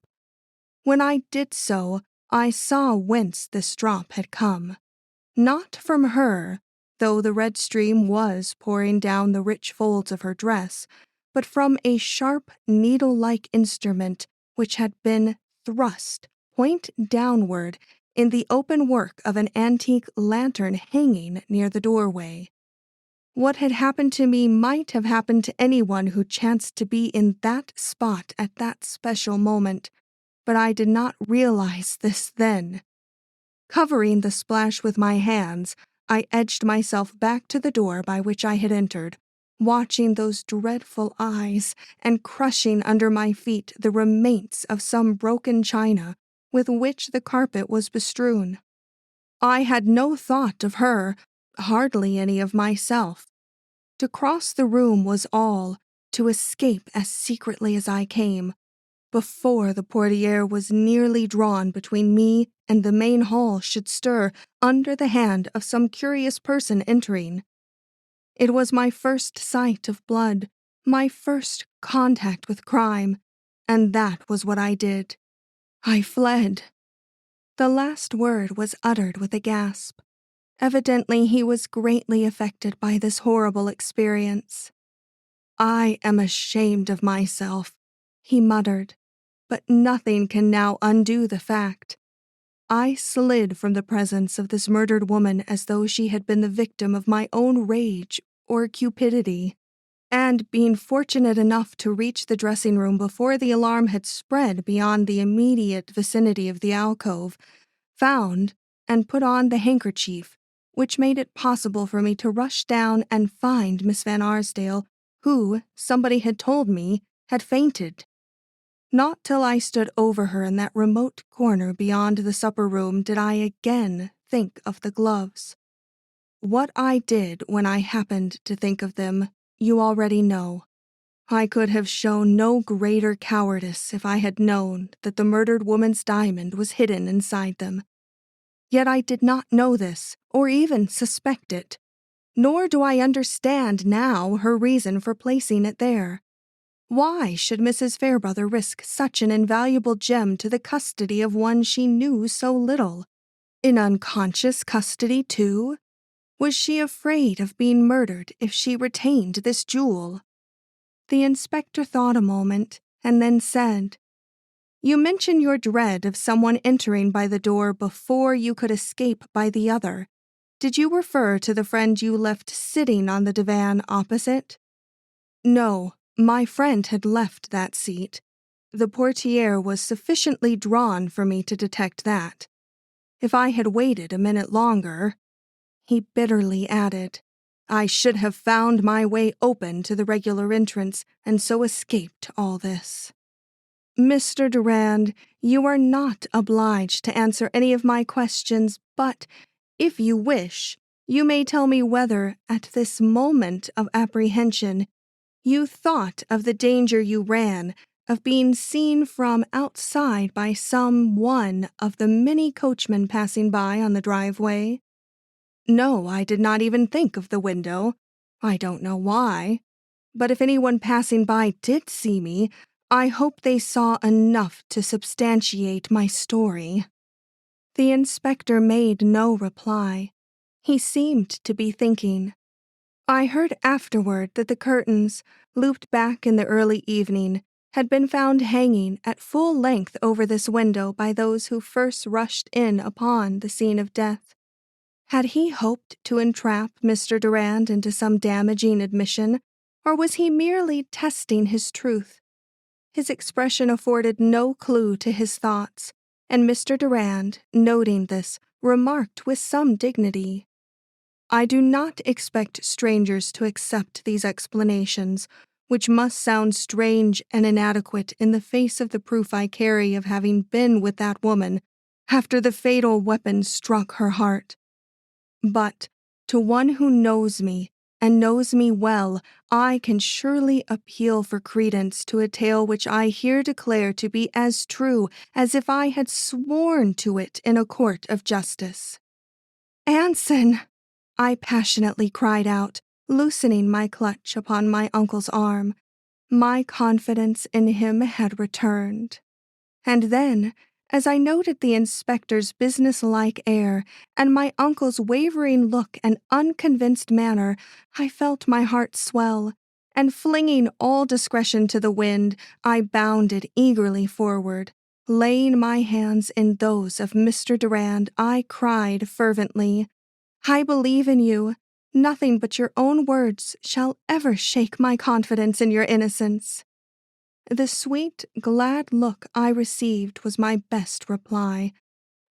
When I did so, I saw whence this drop had come. Not from her, though the red stream was pouring down the rich folds of her dress, but from a sharp, needle-like instrument which had been thrust, point downward, in the open work of an antique lantern hanging near the doorway. What had happened to me might have happened to anyone who chanced to be in that spot at that special moment, but I did not realize this then. Covering the splash with my hands, I edged myself back to the door by which I had entered, watching those dreadful eyes and crushing under my feet the remains of some broken china with which the carpet was bestrewn. I had no thought of her, hardly any of myself. To cross the room was all, to escape as secretly as I came, before the portiere was nearly drawn between me and the main hall should stir under the hand of some curious person entering. It was my first sight of blood, my first contact with crime, and that was what I did. I fled. The last word was uttered with a gasp. Evidently he was greatly affected by this horrible experience. "I am ashamed of myself," he muttered. But nothing can now undo the fact. I slid from the presence of this murdered woman as though she had been the victim of my own rage or cupidity, and being fortunate enough to reach the dressing room before the alarm had spread beyond the immediate vicinity of the alcove, found and put on the handkerchief, which made it possible for me to rush down and find Miss Van Arsdale, who, somebody had told me, had fainted. Not till I stood over her in that remote corner beyond the supper room did I again think of the gloves. What I did when I happened to think of them, you already know. I could have shown no greater cowardice if I had known that the murdered woman's diamond was hidden inside them. Yet I did not know this, or even suspect it, nor do I understand now her reason for placing it there. Why should Mrs. Fairbrother risk such an invaluable gem to the custody of one she knew so little? In unconscious custody, too? Was she afraid of being murdered if she retained this jewel? The inspector thought a moment, and then said, "You mention your dread of someone entering by the door before you could escape by the other. Did you refer to the friend you left sitting on the divan opposite?" "No. My friend had left that seat. The portiere was sufficiently drawn for me to detect that. If I had waited a minute longer," he bitterly added, "I should have found my way open to the regular entrance and so escaped all this." "Mr. Durand, you are not obliged to answer any of my questions, but, if you wish, You may tell me whether, at this moment of apprehension, you thought of the danger you ran of being seen from outside by some one of the many coachmen passing by on the driveway. No, I did not even think of the window. I don't know why. But if anyone passing by did see me, I hope they saw enough to substantiate my story. The inspector made no reply. He seemed to be thinking. I heard afterward that the curtains, looped back in the early evening, had been found hanging at full length over this window by those who first rushed in upon the scene of death. Had he hoped to entrap Mr. Durand into some damaging admission, or was he merely testing his truth? His expression afforded no clue to his thoughts, and Mr. Durand, noting this, remarked with some dignity, I do not expect strangers to accept these explanations, which must sound strange and inadequate in the face of the proof I carry of having been with that woman after the fatal weapon struck her heart. But, to one who knows me, and knows me well, I can surely appeal for credence to a tale which I here declare to be as true as if I had sworn to it in a court of justice. Anson! I passionately cried out, loosening my clutch upon my uncle's arm. My confidence in him had returned. And then, as I noted the inspector's business-like air and my uncle's wavering look and unconvinced manner, I felt my heart swell, and flinging all discretion to the wind, I bounded eagerly forward. Laying my hands in those of Mr. Durand, I cried fervently, I believe in you. Nothing but your own words shall ever shake my confidence in your innocence. The sweet, glad look I received was my best reply.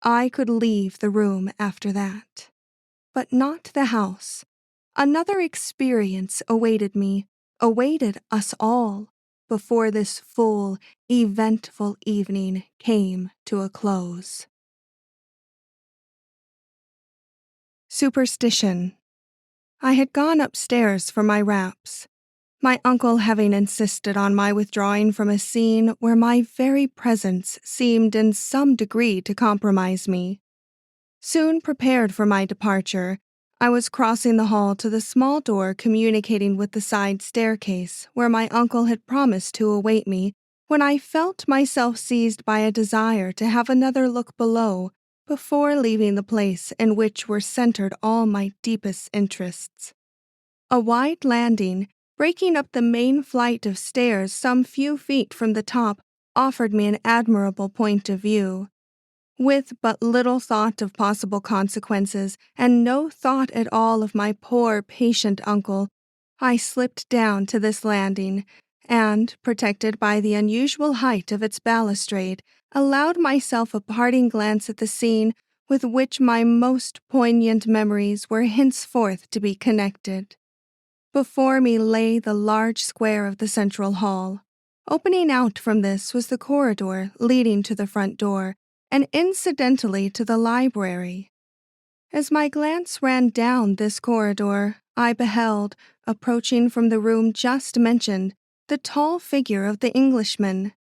I could leave the room after that. But not the house. Another experience awaited me, awaited us all, before this full, eventful evening came to a close. Superstition. I had gone upstairs for my wraps, my uncle having insisted on my withdrawing from a scene where my very presence seemed in some degree to compromise me. Soon prepared for my departure, I was crossing the hall to the small door communicating with the side staircase where my uncle had promised to await me when I felt myself seized by a desire to have another look below before leaving the place in which were centered all my deepest interests. A wide landing, breaking up the main flight of stairs some few feet from the top, offered me an admirable point of view. With but little thought of possible consequences and no thought at all of my poor, patient uncle, I slipped down to this landing and, protected by the unusual height of its balustrade, allowed myself a parting glance at the scene with which my most poignant memories were henceforth to be connected. Before me lay the large square of the central hall. Opening out from this was the corridor leading to the front door, and incidentally to the library. As my glance ran down this corridor, I beheld, approaching from the room just mentioned, the tall figure of the Englishman.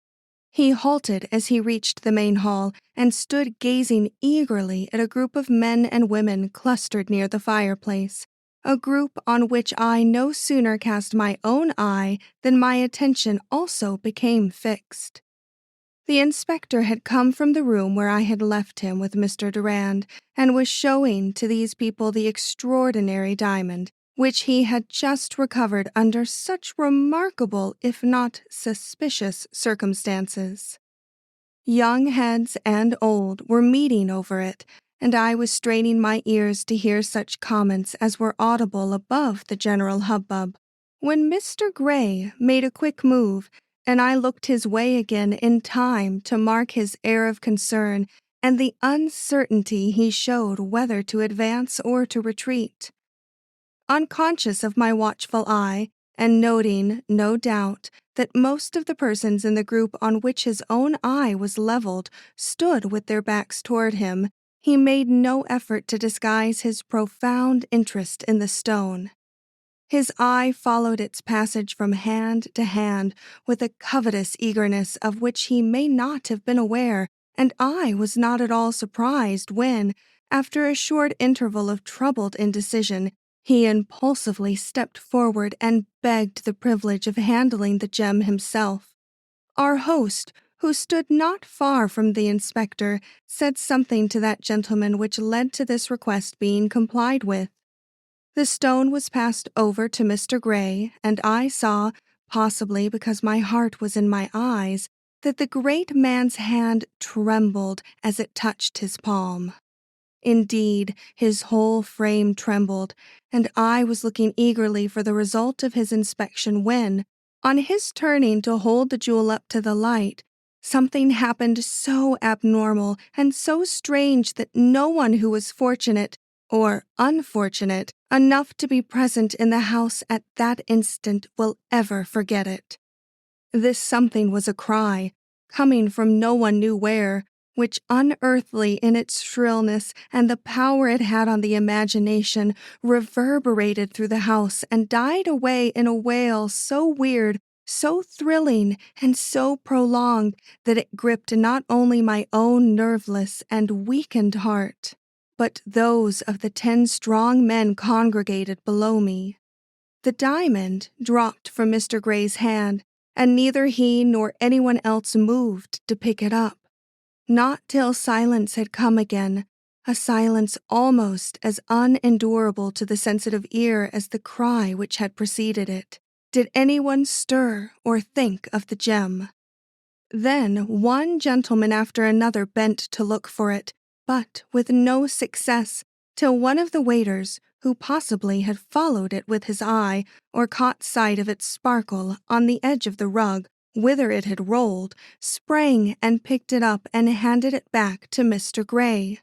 He halted as he reached the main hall and stood gazing eagerly at a group of men and women clustered near the fireplace, a group on which I no sooner cast my own eye than my attention also became fixed. The inspector had come from the room where I had left him with Mr. Durand and was showing to these people the extraordinary diamond, which he had just recovered under such remarkable, if not suspicious, circumstances. Young heads and old were meeting over it, and I was straining my ears to hear such comments as were audible above the general hubbub, when Mr. Gray made a quick move, and I looked his way again in time to mark his air of concern and the uncertainty he showed whether to advance or to retreat. Unconscious of my watchful eye, and noting, no doubt, that most of the persons in the group on which his own eye was leveled stood with their backs toward him, He made no effort to disguise his profound interest in the stone. His eye followed its passage from hand to hand with a covetous eagerness of which he may not have been aware, and I was not at all surprised when, after a short interval of troubled indecision, he impulsively stepped forward and begged the privilege of handling the gem himself. Our host, who stood not far from the inspector, said something to that gentleman which led to this request being complied with. The stone was passed over to Mr. Gray, and I saw, possibly because my heart was in my eyes, that the great man's hand trembled as it touched his palm. Indeed, his whole frame trembled, and I was looking eagerly for the result of his inspection when, on his turning to hold the jewel up to the light, something happened so abnormal and so strange that no one who was fortunate, or unfortunate, enough to be present in the house at that instant will ever forget it. This something was a cry, coming from no one knew where, which, unearthly in its shrillness and the power it had on the imagination, reverberated through the house and died away in a wail so weird, so thrilling, and so prolonged that it gripped not only my own nerveless and weakened heart, but those of the 10 strong men congregated below me. The diamond dropped from Mr. Gray's hand, and neither he nor anyone else moved to pick it up. Not till silence had come again, a silence almost as unendurable to the sensitive ear as the cry which had preceded it, did anyone stir or think of the gem. Then one gentleman after another bent to look for it, but with no success, till one of the waiters, who possibly had followed it with his eye or caught sight of its sparkle on the edge of the rug, whither it had rolled, sprang and picked it up and handed it back to Mr. Gray.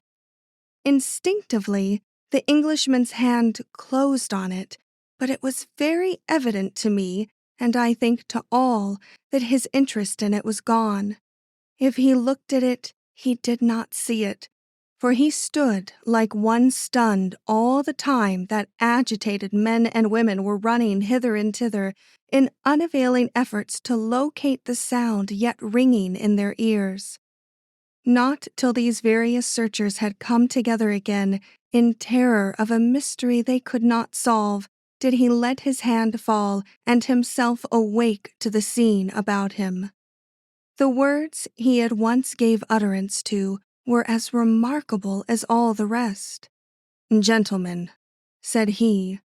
Instinctively, the Englishman's hand closed on it, but it was very evident to me, and I think to all, that his interest in it was gone. If he looked at it, he did not see it, for he stood like one stunned all the time that agitated men and women were running hither and thither in unavailing efforts to locate the sound yet ringing in their ears. Not till these various searchers had come together again in terror of a mystery they could not solve did he let his hand fall and himself awake to the scene about him. The words he at once gave utterance to were as remarkable as all the rest. "Gentlemen," said he,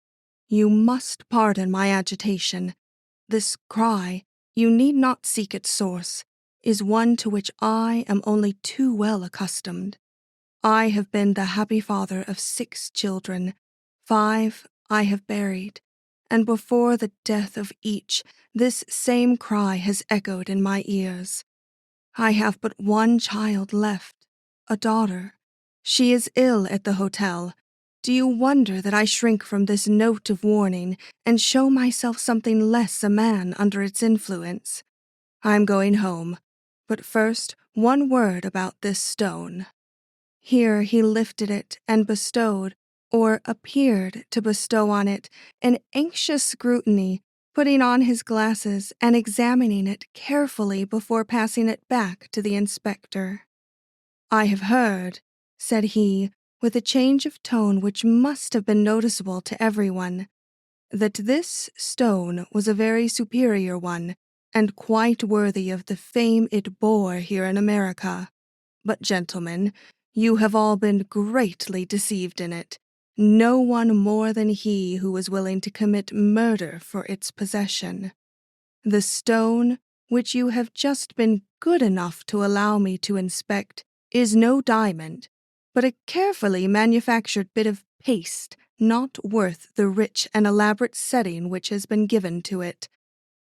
"you must pardon my agitation. This cry, you need not seek its source, is one to which I am only too well accustomed. I have been the happy father of 6 children, 5 I have buried, and before the death of each, this same cry has echoed in my ears. I have but one child left, a daughter. She is ill at the hotel. Do you wonder that I shrink from this note of warning and show myself something less a man under its influence? I'm going home, but first, one word about this stone." Here he lifted it and bestowed, or appeared to bestow on it, an anxious scrutiny, putting on his glasses and examining it carefully before passing it back to the inspector. "I have heard," said he, with a change of tone which must have been noticeable to everyone, "that this stone was a very superior one, and quite worthy of the fame it bore here in America. But, gentlemen, you have all been greatly deceived in it. No one more than he who was willing to commit murder for its possession. The stone, which you have just been good enough to allow me to inspect, is no diamond, but a carefully manufactured bit of paste not worth the rich and elaborate setting which has been given to it.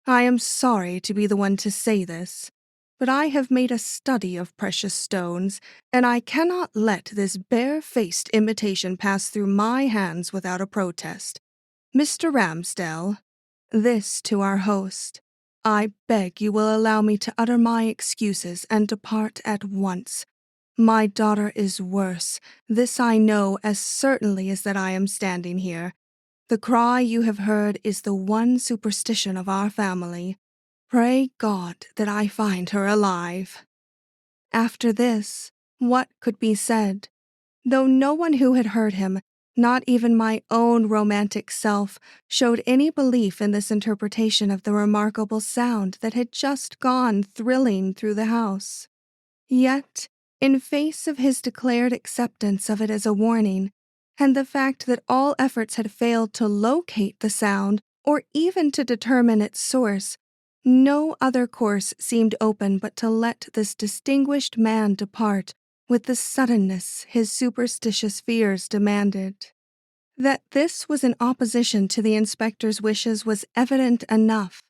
I am sorry to be the one to say this, but I have made a study of precious stones, and I cannot let this bare-faced imitation pass through my hands without a protest. Mr. Ramsdell," this to our host, "I beg you will allow me to utter my excuses and depart at once. My daughter is worse. This I know as certainly as that I am standing here. The cry you have heard is the one superstition of our family. Pray God that I find her alive." After this, what could be said? Though no one who had heard him, not even my own romantic self, showed any belief in this interpretation of the remarkable sound that had just gone thrilling through the house. Yet, in face of his declared acceptance of it as a warning, and the fact that all efforts had failed to locate the sound or even to determine its source, no other course seemed open but to let this distinguished man depart with the suddenness his superstitious fears demanded. That this was in opposition to the inspector's wishes was evident enough.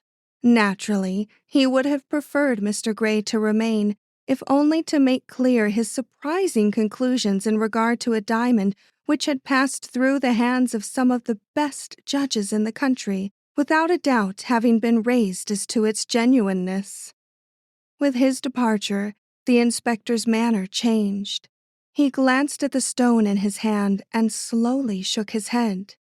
Naturally, he would have preferred Mr. Gray to remain, if only to make clear his surprising conclusions in regard to a diamond which had passed through the hands of some of the best judges in the country, without a doubt having been raised as to its genuineness. With his departure, the inspector's manner changed. He glanced at the stone in his hand and slowly shook his head.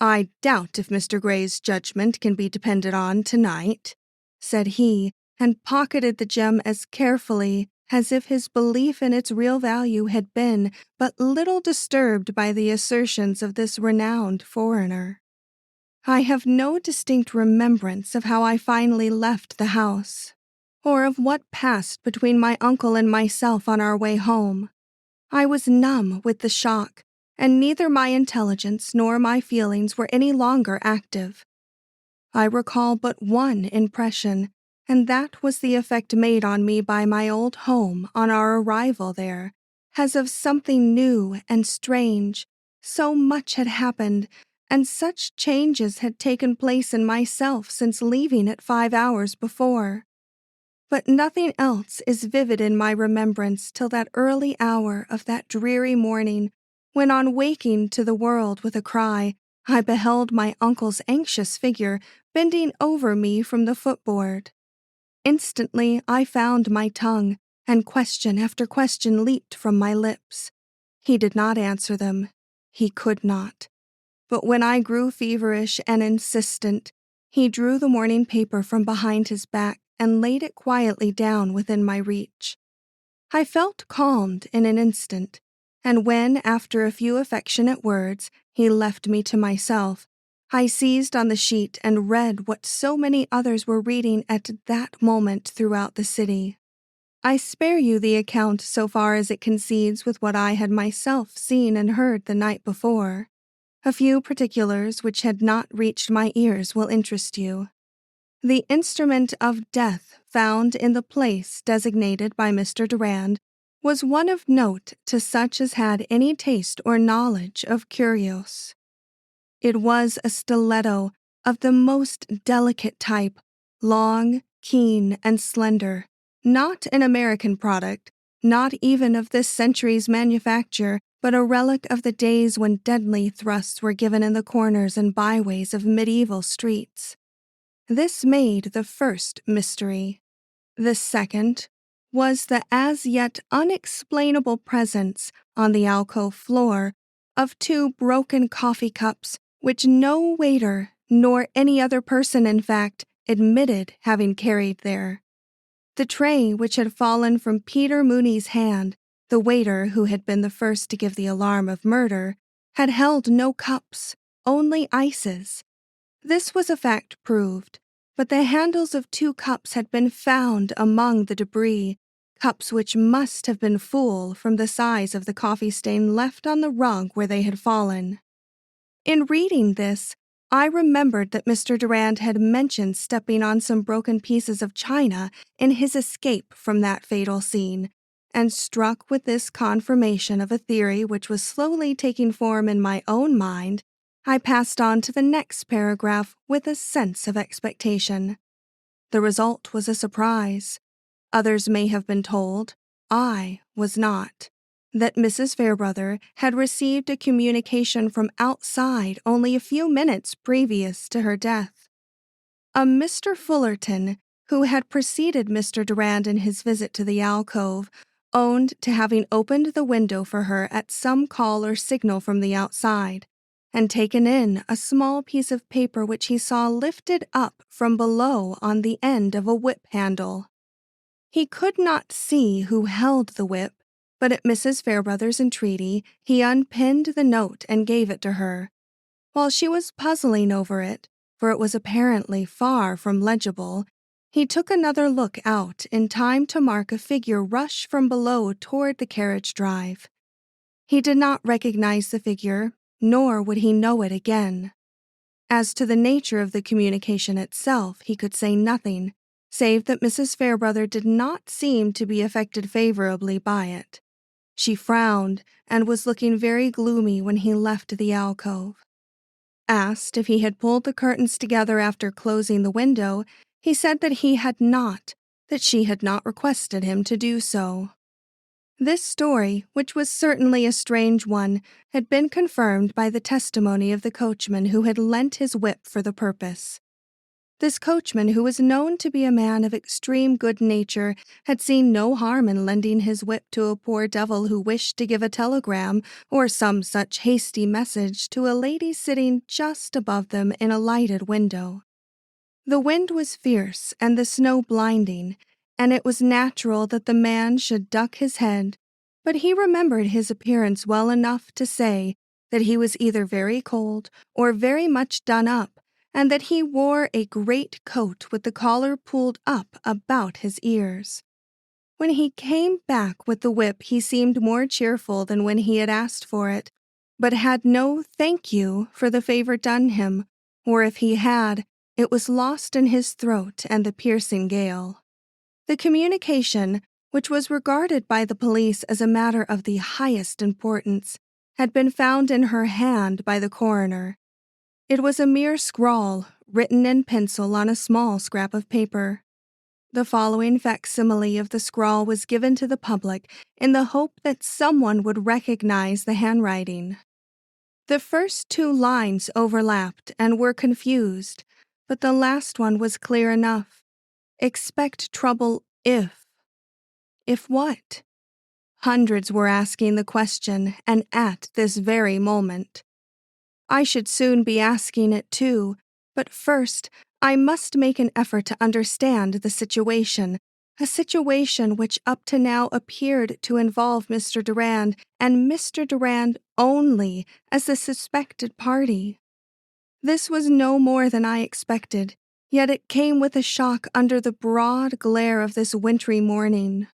"I doubt if Mr. Gray's judgment can be depended on tonight," said he, and pocketed the gem as carefully as if his belief in its real value had been but little disturbed by the assertions of this renowned foreigner. I have no distinct remembrance of how I finally left the house, or of what passed between my uncle and myself on our way home. I was numb with the shock, and neither my intelligence nor my feelings were any longer active. I recall but one impression, and that was the effect made on me by my old home on our arrival there, as of something new and strange. So much had happened, and such changes had taken place in myself since leaving it 5 hours before. But nothing else is vivid in my remembrance till that early hour of that dreary morning, when on waking to the world with a cry, I beheld my uncle's anxious figure bending over me from the footboard. Instantly I found my tongue, and question after question leaped from my lips. He did not answer them. He could not. But when I grew feverish and insistent, he drew the morning paper from behind his back and laid it quietly down within my reach. I felt calmed in an instant, and when, after a few affectionate words, he left me to myself, I seized on the sheet and read what so many others were reading at that moment throughout the city. I spare you the account so far as it concedes with what I had myself seen and heard the night before. A few particulars which had not reached my ears will interest you. The instrument of death found in the place designated by Mr. Durand was one of note to such as had any taste or knowledge of curios. It was a stiletto of the most delicate type, long, keen, and slender, not an American product, not even of this century's manufacture, but a relic of the days when deadly thrusts were given in the corners and byways of medieval streets. This made the first mystery. The second was the as yet unexplainable presence on the alcove floor of 2 broken coffee cups which no waiter, nor any other person in fact, admitted having carried there. The tray which had fallen from Peter Mooney's hand, the waiter who had been the first to give the alarm of murder, had held no cups, only ices. This was a fact proved, but the handles of 2 cups had been found among the debris, cups which must have been full from the size of the coffee stain left on the rug where they had fallen. In reading this, I remembered that Mr. Durand had mentioned stepping on some broken pieces of china in his escape from that fatal scene, and struck with this confirmation of a theory which was slowly taking form in my own mind, I passed on to the next paragraph with a sense of expectation. The result was a surprise. Others may have been told, I was not, that Mrs. Fairbrother had received a communication from outside only a few minutes previous to her death. A Mr. Fullerton, who had preceded Mr. Durand in his visit to the alcove, owned to having opened the window for her at some call or signal from the outside, and taken in a small piece of paper which he saw lifted up from below on the end of a whip handle. He could not see who held the whip, but at Mrs. Fairbrother's entreaty, he unpinned the note and gave it to her. While she was puzzling over it, for it was apparently far from legible, he took another look out in time to mark a figure rush from below toward the carriage drive. He did not recognize the figure, nor would he know it again. As to the nature of the communication itself, he could say nothing, save that Mrs. Fairbrother did not seem to be affected favorably by it. She frowned and was looking very gloomy when he left the alcove. Asked if he had pulled the curtains together after closing the window, he said that he had not, that she had not requested him to do so. This story, which was certainly a strange one, had been confirmed by the testimony of the coachman who had lent his whip for the purpose. This coachman, who was known to be a man of extreme good nature, had seen no harm in lending his whip to a poor devil who wished to give a telegram or some such hasty message to a lady sitting just above them in a lighted window. The wind was fierce and the snow blinding, and it was natural that the man should duck his head, but he remembered his appearance well enough to say that he was either very cold or very much done up, and that he wore a great coat with the collar pulled up about his ears. When he came back with the whip, he seemed more cheerful than when he had asked for it, but had no thank you for the favor done him, or if he had, it was lost in his throat and the piercing gale. The communication, which was regarded by the police as a matter of the highest importance, had been found in her hand by the coroner. It was a mere scrawl, written in pencil on a small scrap of paper. The following facsimile of the scrawl was given to the public in the hope that someone would recognize the handwriting. The first two lines overlapped and were confused, but the last one was clear enough. Expect trouble if. If what? Hundreds were asking the question, and at this very moment. I should soon be asking it too, but first I must make an effort to understand the situation, a situation which up to now appeared to involve Mr. Durand, and Mr. Durand only, as the suspected party. This was no more than I expected, yet it came with a shock under the broad glare of this wintry morning.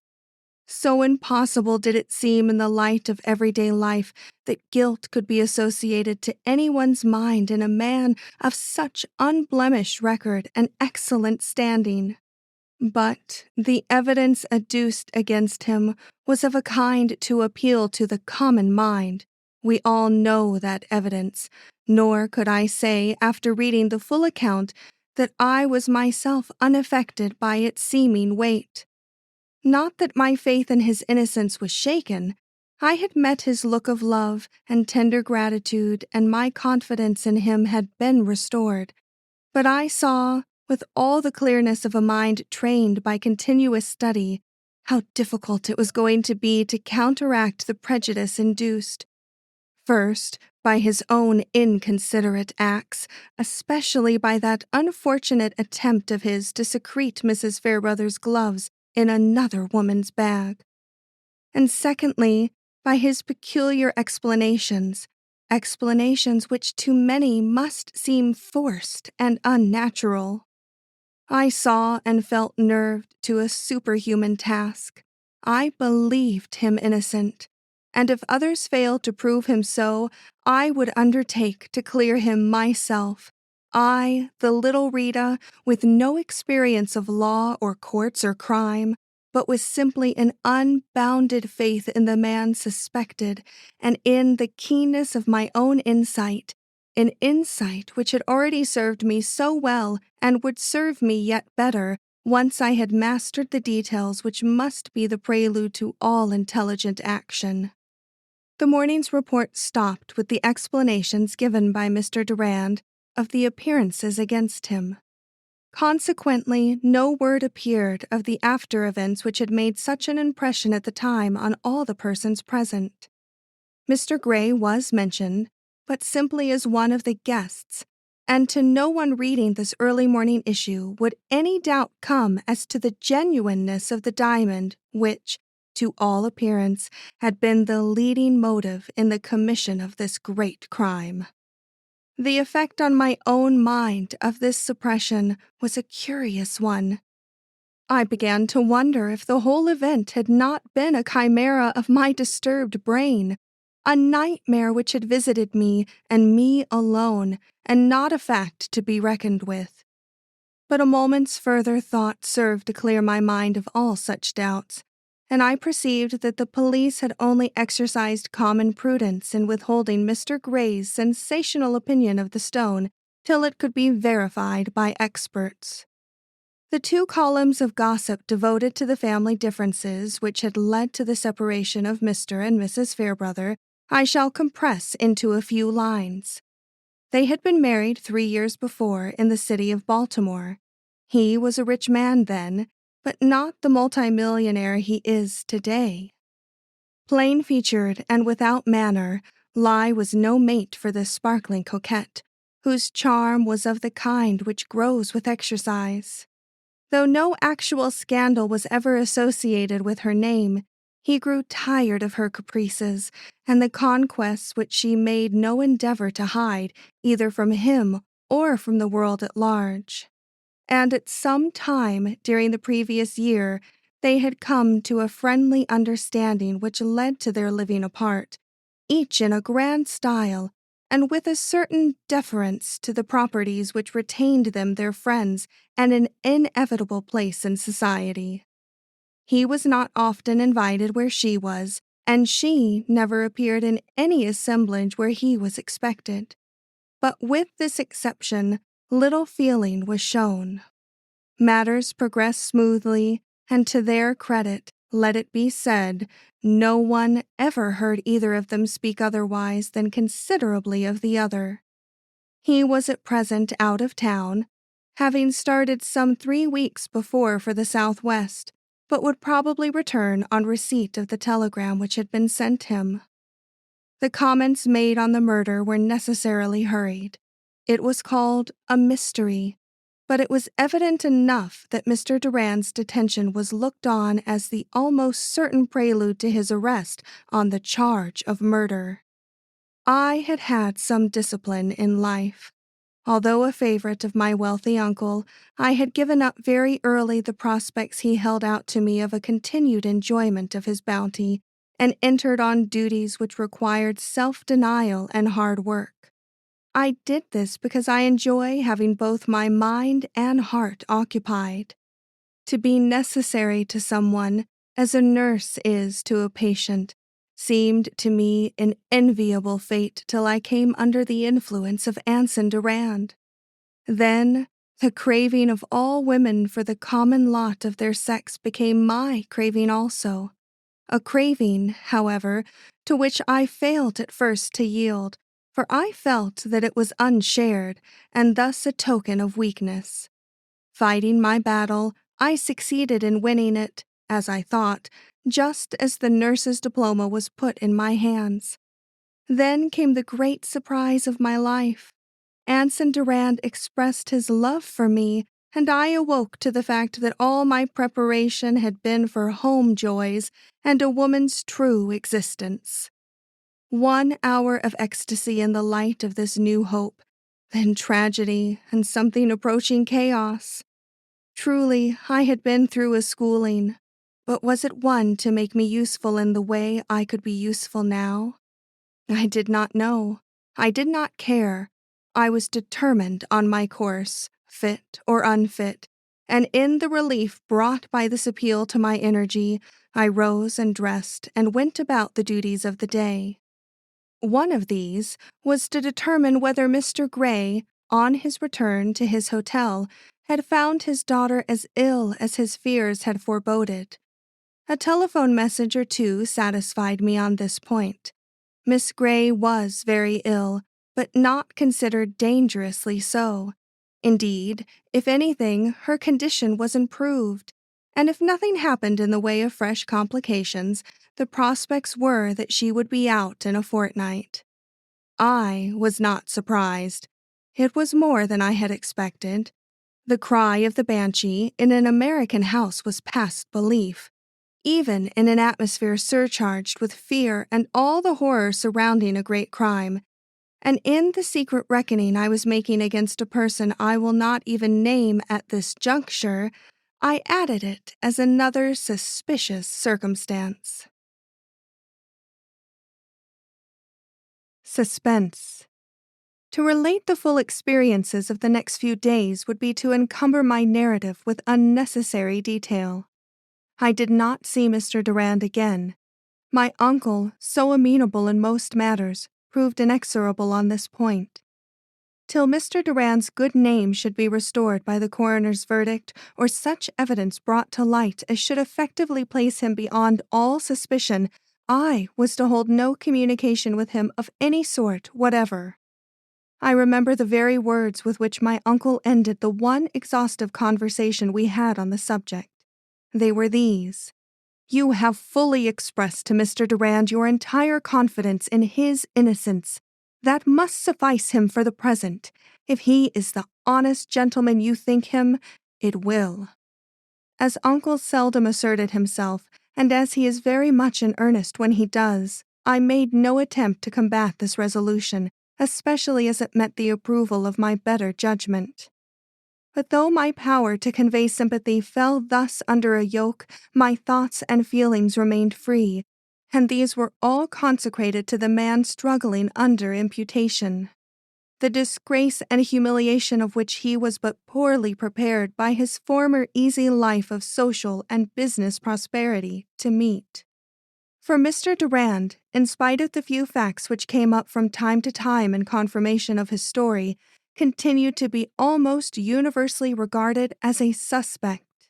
So impossible did it seem in the light of everyday life that guilt could be associated to anyone's mind in a man of such unblemished record and excellent standing. But the evidence adduced against him was of a kind to appeal to the common mind. We all know that evidence, nor could I say, after reading the full account, that I was myself unaffected by its seeming weight. Not that my faith in his innocence was shaken. I had met his look of love and tender gratitude, and my confidence in him had been restored. But I saw, with all the clearness of a mind trained by continuous study, how difficult it was going to be to counteract the prejudice induced. First, by his own inconsiderate acts, especially by that unfortunate attempt of his to secrete Mrs. Fairbrother's gloves in another woman's bag. And secondly, by his peculiar explanations which to many must seem forced and unnatural. I saw and felt nerved to a superhuman task. I believed him innocent, and if others failed to prove him so, I would undertake to clear him myself. I, the little Rita, with no experience of law or courts or crime, but with simply an unbounded faith in the man suspected and in the keenness of my own insight, an insight which had already served me so well and would serve me yet better once I had mastered the details which must be the prelude to all intelligent action. The morning's report stopped with the explanations given by Mr. Durand of the appearances against him. Consequently, no word appeared of the after events which had made such an impression at the time on all the persons present. Mr. Gray was mentioned, but simply as one of the guests, and to no one reading this early morning issue would any doubt come as to the genuineness of the diamond which, to all appearance, had been the leading motive in the commission of this great crime. The effect on my own mind of this suppression was a curious one. I began to wonder if the whole event had not been a chimera of my disturbed brain, a nightmare which had visited me and me alone, and not a fact to be reckoned with. But a moment's further thought served to clear my mind of all such doubts, and I perceived that the police had only exercised common prudence in withholding Mr. Gray's sensational opinion of the stone till it could be verified by experts. The 2 columns of gossip devoted to the family differences which had led to the separation of Mr. and Mrs. Fairbrother I shall compress into a few lines. They had been married 3 years before in the city of Baltimore. He was a rich man then, but not the multimillionaire he is today. Plain-featured and without manner, Lai was no mate for this sparkling coquette, whose charm was of the kind which grows with exercise. Though no actual scandal was ever associated with her name, he grew tired of her caprices and the conquests which she made no endeavor to hide either from him or from the world at large. And at some time during the previous year, they had come to a friendly understanding which led to their living apart, each in a grand style, and with a certain deference to the properties which retained them their friends and an inevitable place in society. He was not often invited where she was, and she never appeared in any assemblage where he was expected. But with this exception, little feeling was shown. Matters progressed smoothly, and to their credit, let it be said, no one ever heard either of them speak otherwise than considerably of the other. He was at present out of town, having started some 3 weeks before for the Southwest, but would probably return on receipt of the telegram which had been sent him. The comments made on the murder were necessarily hurried. It was called a mystery, but it was evident enough that Mr. Durand's detention was looked on as the almost certain prelude to his arrest on the charge of murder. I had had some discipline in life. Although a favorite of my wealthy uncle, I had given up very early the prospects he held out to me of a continued enjoyment of his bounty, and entered on duties which required self-denial and hard work. I did this because I enjoy having both my mind and heart occupied. To be necessary to someone, as a nurse is to a patient, seemed to me an enviable fate till I came under the influence of Anson Durand. Then, the craving of all women for the common lot of their sex became my craving also, a craving, however, to which I failed at first to yield, for I felt that it was unshared, and thus a token of weakness. Fighting my battle, I succeeded in winning it, as I thought, just as the nurse's diploma was put in my hands. Then came the great surprise of my life. Anson Durand expressed his love for me, and I awoke to the fact that all my preparation had been for home joys and a woman's true existence. 1 hour of ecstasy in the light of this new hope, then tragedy and something approaching chaos. Truly, I had been through a schooling, but was it one to make me useful in the way I could be useful now? I did not know. I did not care. I was determined on my course, fit or unfit, and in the relief brought by this appeal to my energy, I rose and dressed and went about the duties of the day. One of these was to determine whether Mr. Gray, on his return to his hotel, had found his daughter as ill as his fears had foreboded. A telephone message or 2 satisfied me on this point. Miss Gray was very ill, but not considered dangerously so. Indeed, if anything, her condition was improved, and if nothing happened in the way of fresh complications, the prospects were that she would be out in a fortnight. I was not surprised. It was more than I had expected. The cry of the banshee in an American house was past belief, even in an atmosphere surcharged with fear and all the horror surrounding a great crime. And in the secret reckoning I was making against a person I will not even name at this juncture, I added it as another suspicious circumstance. Suspense. To relate the full experiences of the next few days would be to encumber my narrative with unnecessary detail. I did not see Mr. Durand again. My uncle, so amenable in most matters, proved inexorable on this point. Till Mr. Durand's good name should be restored by the coroner's verdict or such evidence brought to light as should effectively place him beyond all suspicion, I was to hold no communication with him of any sort whatever. I remember the very words with which my uncle ended the one exhaustive conversation we had on the subject. They were these: "You have fully expressed to Mr. Durand your entire confidence in his innocence. That must suffice him for the present. If he is the honest gentleman you think him, it will." As Uncle seldom asserted himself, and as he is very much in earnest when he does, I made no attempt to combat this resolution, especially as it met the approval of my better judgment. But though my power to convey sympathy fell thus under a yoke, my thoughts and feelings remained free, and these were all consecrated to the man struggling under imputation, the disgrace and humiliation of which he was but poorly prepared by his former easy life of social and business prosperity to meet. For Mr. Durand, in spite of the few facts which came up from time to time in confirmation of his story, continued to be almost universally regarded as a suspect.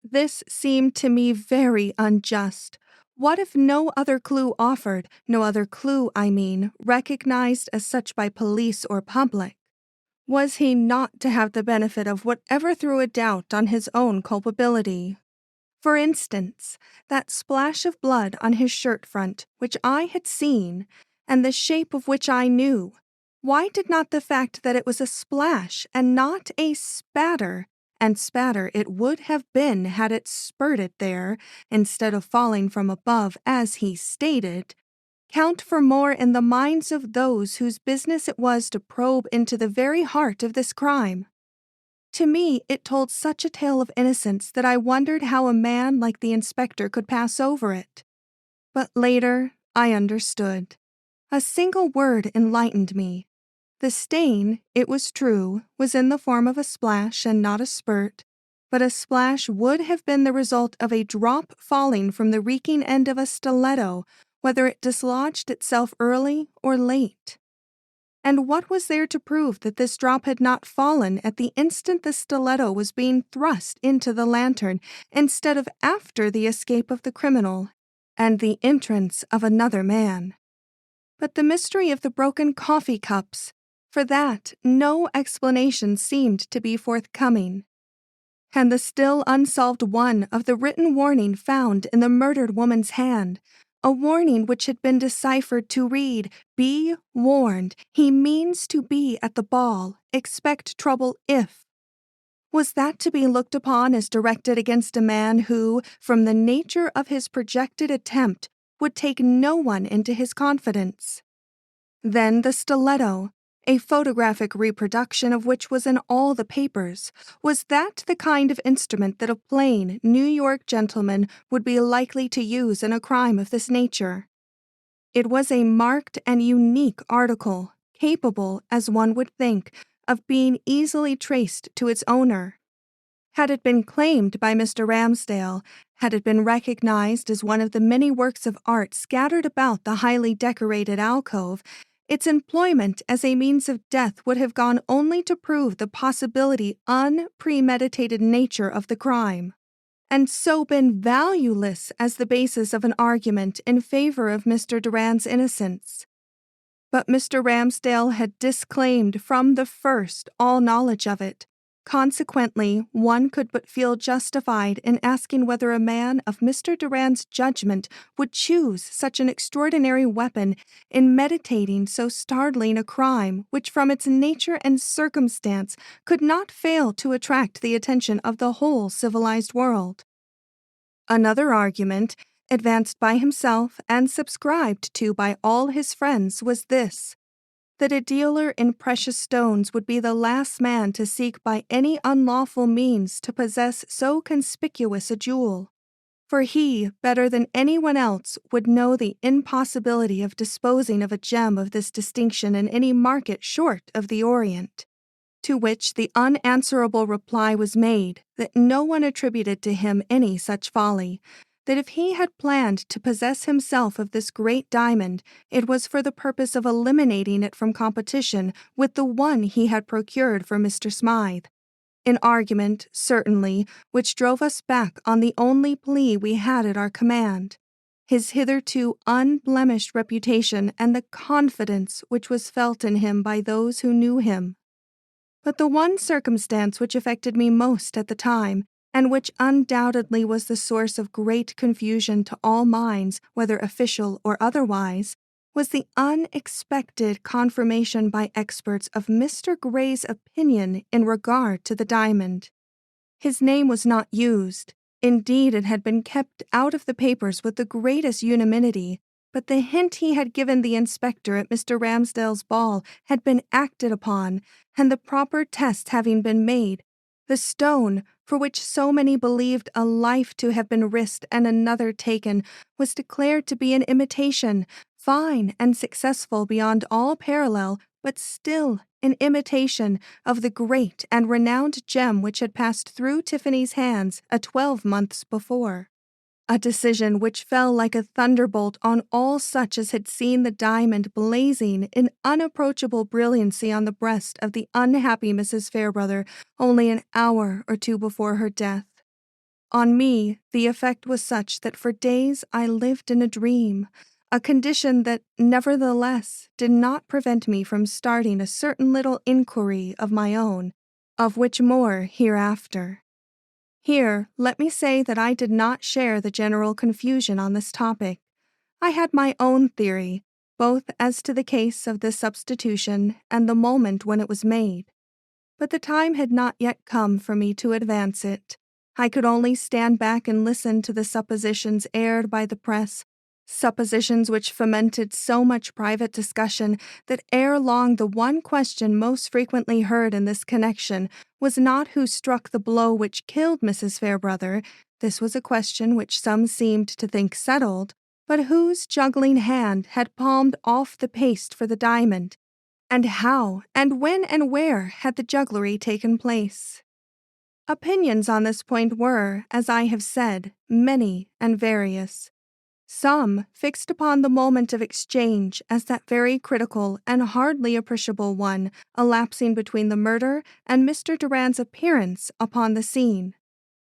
This seemed to me very unjust. What if no other clue offered, no other clue, recognized as such by police or public? Was he not to have the benefit of whatever threw a doubt on his own culpability? For instance, that splash of blood on his shirt front, which I had seen, and the shape of which I knew. Why did not the fact that it was a splash and not a spatter, and spatter it would have been had it spurted there, instead of falling from above as he stated, count for more in the minds of those whose business it was to probe into the very heart of this crime? To me, it told such a tale of innocence that I wondered how a man like the inspector could pass over it. But later, I understood. A single word enlightened me. The stain, it was true, was in the form of a splash and not a spurt, but a splash would have been the result of a drop falling from the reeking end of a stiletto, whether it dislodged itself early or late. And what was there to prove that this drop had not fallen at the instant the stiletto was being thrust into the lantern, instead of after the escape of the criminal and the entrance of another man? But the mystery of the broken coffee cups, for that no explanation seemed to be forthcoming. And the still unsolved one of the written warning found in the murdered woman's hand, a warning which had been deciphered to read, "Be warned, he means to be at the ball, expect trouble if." Was that to be looked upon as directed against a man who, from the nature of his projected attempt, would take no one into his confidence? Then the stiletto, a photographic reproduction of which was in all the papers, was that the kind of instrument that a plain New York gentleman would be likely to use in a crime of this nature? It was a marked and unique article, capable, as one would think, of being easily traced to its owner. Had it been claimed by Mr. Ramsdale, had it been recognized as one of the many works of art scattered about the highly decorated alcove, its employment as a means of death would have gone only to prove the possibility unpremeditated nature of the crime, and so been valueless as the basis of an argument in favor of Mr. Durand's innocence. But Mr. Ramsdale had disclaimed from the first all knowledge of it. Consequently, one could but feel justified in asking whether a man of Mr. Durand's judgment would choose such an extraordinary weapon in meditating so startling a crime which from its nature and circumstance could not fail to attract the attention of the whole civilized world. Another argument, advanced by himself and subscribed to by all his friends, was this: that a dealer in precious stones would be the last man to seek by any unlawful means to possess so conspicuous a jewel, for he, better than anyone else, would know the impossibility of disposing of a gem of this distinction in any market short of the Orient. To which the unanswerable reply was made that no one attributed to him any such folly, that if he had planned to possess himself of this great diamond, it was for the purpose of eliminating it from competition with the one he had procured for Mr. Smythe. An argument, certainly, which drove us back on the only plea we had at our command: his hitherto unblemished reputation and the confidence which was felt in him by those who knew him. But the one circumstance which affected me most at the time, and which undoubtedly was the source of great confusion to all minds, whether official or otherwise, was the unexpected confirmation by experts of Mr. Gray's opinion in regard to the diamond. His name was not used. Indeed, it had been kept out of the papers with the greatest unanimity, but the hint he had given the inspector at Mr. Ramsdale's ball had been acted upon, and the proper tests having been made, the stone, for which so many believed a life to have been risked and another taken, was declared to be an imitation, fine and successful beyond all parallel, but still an imitation of the great and renowned gem which had passed through Tiffany's hands 12 months before. A decision which fell like a thunderbolt on all such as had seen the diamond blazing in unapproachable brilliancy on the breast of the unhappy Mrs. Fairbrother only an hour or two before her death. On me, the effect was such that for days I lived in a dream, a condition that, nevertheless, did not prevent me from starting a certain little inquiry of my own, of which more hereafter. Here, let me say that I did not share the general confusion on this topic. I had my own theory, both as to the case of this substitution and the moment when it was made. But the time had not yet come for me to advance it. I could only stand back and listen to the suppositions aired by the press, suppositions which fomented so much private discussion that ere long the one question most frequently heard in this connection was not who struck the blow which killed Mrs. Fairbrother. This was a question which some seemed to think settled, but whose juggling hand had palmed off the paste for the diamond, and how, and when, and where had the jugglery taken place. Opinions on this point were, as I have said, many and various. Some fixed upon the moment of exchange as that very critical and hardly appreciable one elapsing between the murder and Mr. Durand's appearance upon the scene.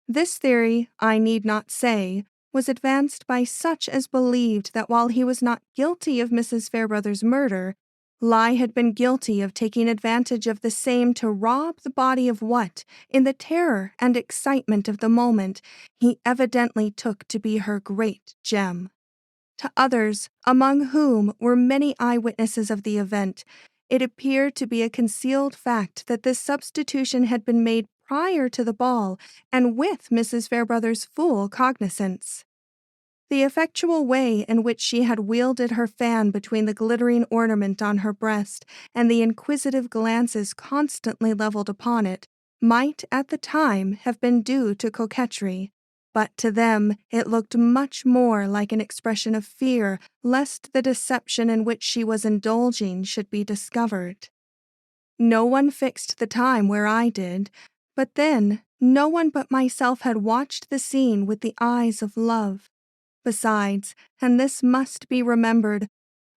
This theory, I need not say, was advanced by such as believed that while he was not guilty of Mrs. Fairbrother's murder, Lie had been guilty of taking advantage of the same to rob the body of what, in the terror and excitement of the moment, he evidently took to be her great gem. To others, among whom were many eyewitnesses of the event, it appeared to be a concealed fact that this substitution had been made prior to the ball and with Mrs. Fairbrother's full cognizance. The effectual way in which she had wielded her fan between the glittering ornament on her breast and the inquisitive glances constantly leveled upon it might at the time have been due to coquetry, but to them it looked much more like an expression of fear lest the deception in which she was indulging should be discovered. No one fixed the time where I did, but then no one but myself had watched the scene with the eyes of love. Besides, and this must be remembered,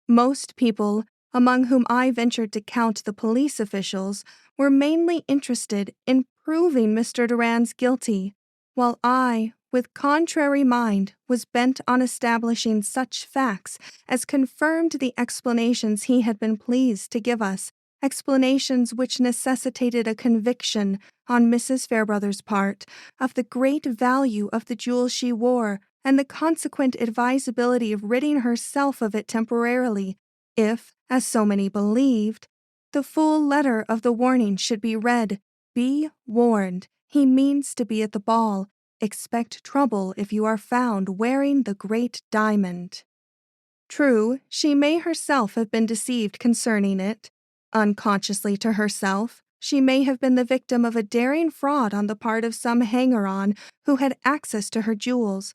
most people, among whom I ventured to count the police officials, were mainly interested in proving Mr. Durand's guilty, while I, with contrary mind, was bent on establishing such facts as confirmed the explanations he had been pleased to give us, explanations which necessitated a conviction on Mrs. Fairbrother's part of the great value of the jewel she wore and the consequent advisability of ridding herself of it temporarily, if, as so many believed, the full letter of the warning should be read. Be warned, he means to be at the ball. Expect trouble if you are found wearing the great diamond. True, she may herself have been deceived concerning it. Unconsciously to herself, she may have been the victim of a daring fraud on the part of some hanger-on who had access to her jewels.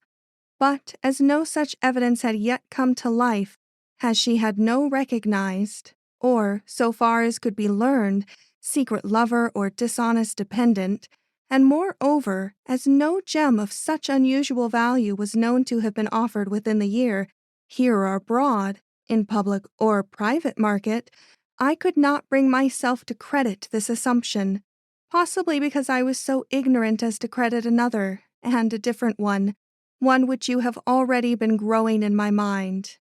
But as no such evidence had yet come to life, as she had no recognized, or, so far as could be learned, secret lover or dishonest dependent, and moreover, as no gem of such unusual value was known to have been offered within the year, here or abroad, in public or private market, I could not bring myself to credit this assumption, possibly because I was so ignorant as to credit another, and a different one which you have already been growing in my mind,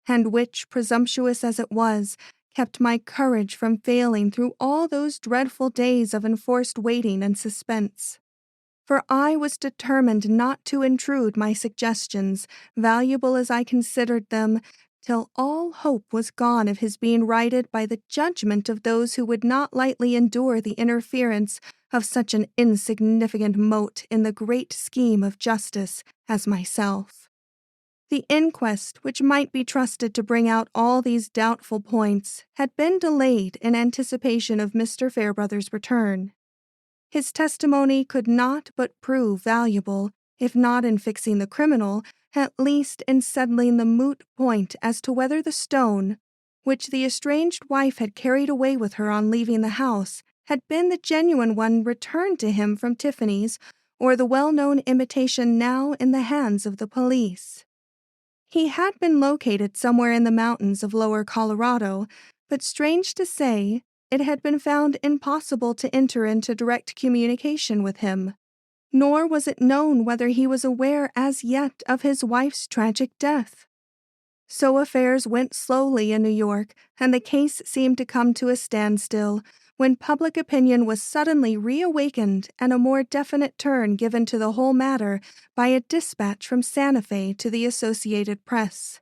and which, presumptuous as it was, kept my courage from failing through all those dreadful days of enforced waiting and suspense. For I was determined not to intrude my suggestions, valuable as I considered them, till all hope was gone of his being righted by the judgment of those who would not lightly endure the interference of such an insignificant mote in the great scheme of justice as myself. The inquest, which might be trusted to bring out all these doubtful points, had been delayed in anticipation of Mr. Fairbrother's return. His testimony could not but prove valuable, if not in fixing the criminal, at least in settling the moot point as to whether the stone, which the estranged wife had carried away with her on leaving the house, had been the genuine one returned to him from Tiffany's, or the well-known imitation now in the hands of the police. He had been located somewhere in the mountains of Lower Colorado, but strange to say, it had been found impossible to enter into direct communication with him. Nor was it known whether he was aware as yet of his wife's tragic death. So affairs went slowly in New York, and the case seemed to come to a standstill, when public opinion was suddenly reawakened and a more definite turn given to the whole matter by a dispatch from Santa Fe to the Associated Press.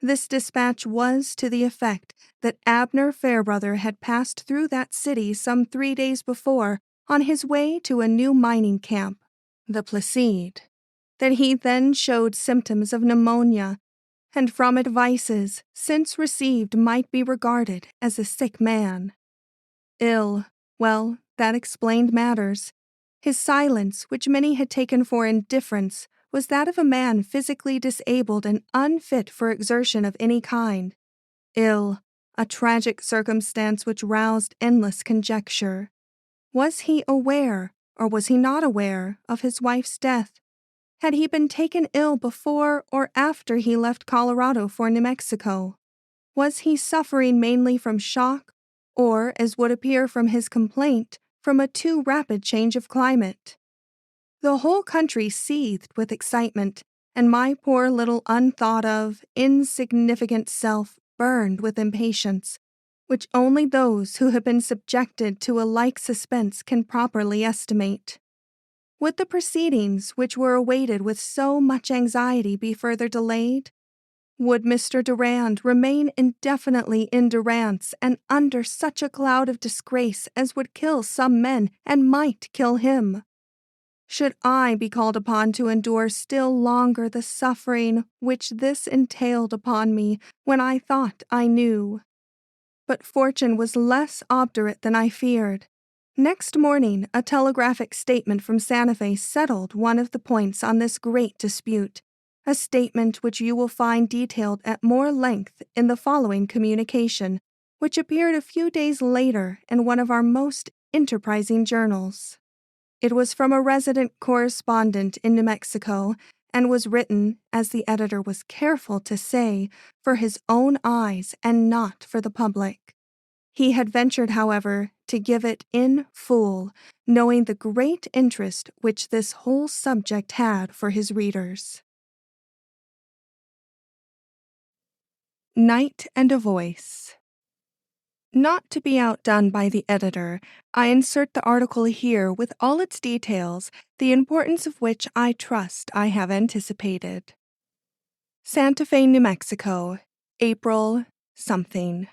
This dispatch was to the effect that Abner Fairbrother had passed through that city some 3 days before on his way to a new mining camp, the Placide, that he then showed symptoms of pneumonia, and from advices since received might be regarded as a sick man. Ill, well, that explained matters. His silence, which many had taken for indifference, was that of a man physically disabled and unfit for exertion of any kind. Ill, a tragic circumstance which roused endless conjecture. Was he aware, or was he not aware, of his wife's death? Had he been taken ill before or after he left Colorado for New Mexico? Was he suffering mainly from shock, or, as would appear from his complaint, from a too rapid change of climate? The whole country seethed with excitement, and my poor little unthought-of, insignificant self burned with impatience, which only those who have been subjected to a like suspense can properly estimate. Would the proceedings which were awaited with so much anxiety be further delayed? Would Mr. Durand remain indefinitely in durance and under such a cloud of disgrace as would kill some men and might kill him? Should I be called upon to endure still longer the suffering which this entailed upon me when I thought I knew? But fortune was less obdurate than I feared. Next morning, a telegraphic statement from Santa Fe settled one of the points on this great dispute, a statement which you will find detailed at more length in the following communication, which appeared a few days later in one of our most enterprising journals. It was from a resident correspondent in New Mexico, and was written, as the editor was careful to say, for his own eyes and not for the public. He had ventured, however, to give it in full, knowing the great interest which this whole subject had for his readers. Night and a Voice. Not to be outdone by the editor, I insert the article here with all its details, the importance of which I trust I have anticipated. Santa Fe, New Mexico, April something.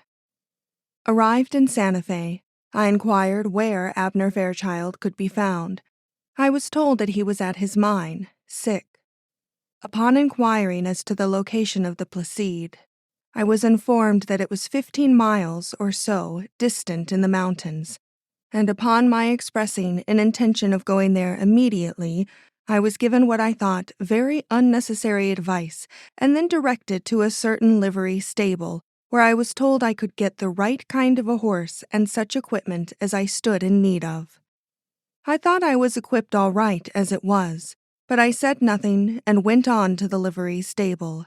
Arrived in Santa Fe, I inquired where Abner Fairchild could be found. I was told that he was at his mine, sick. Upon inquiring as to the location of the Placide, I was informed that it was 15 miles or so distant in the mountains, and upon my expressing an intention of going there immediately, I was given what I thought very unnecessary advice and then directed to a certain livery stable, where I was told I could get the right kind of a horse and such equipment as I stood in need of. I thought I was equipped all right as it was, but I said nothing and went on to the livery stable.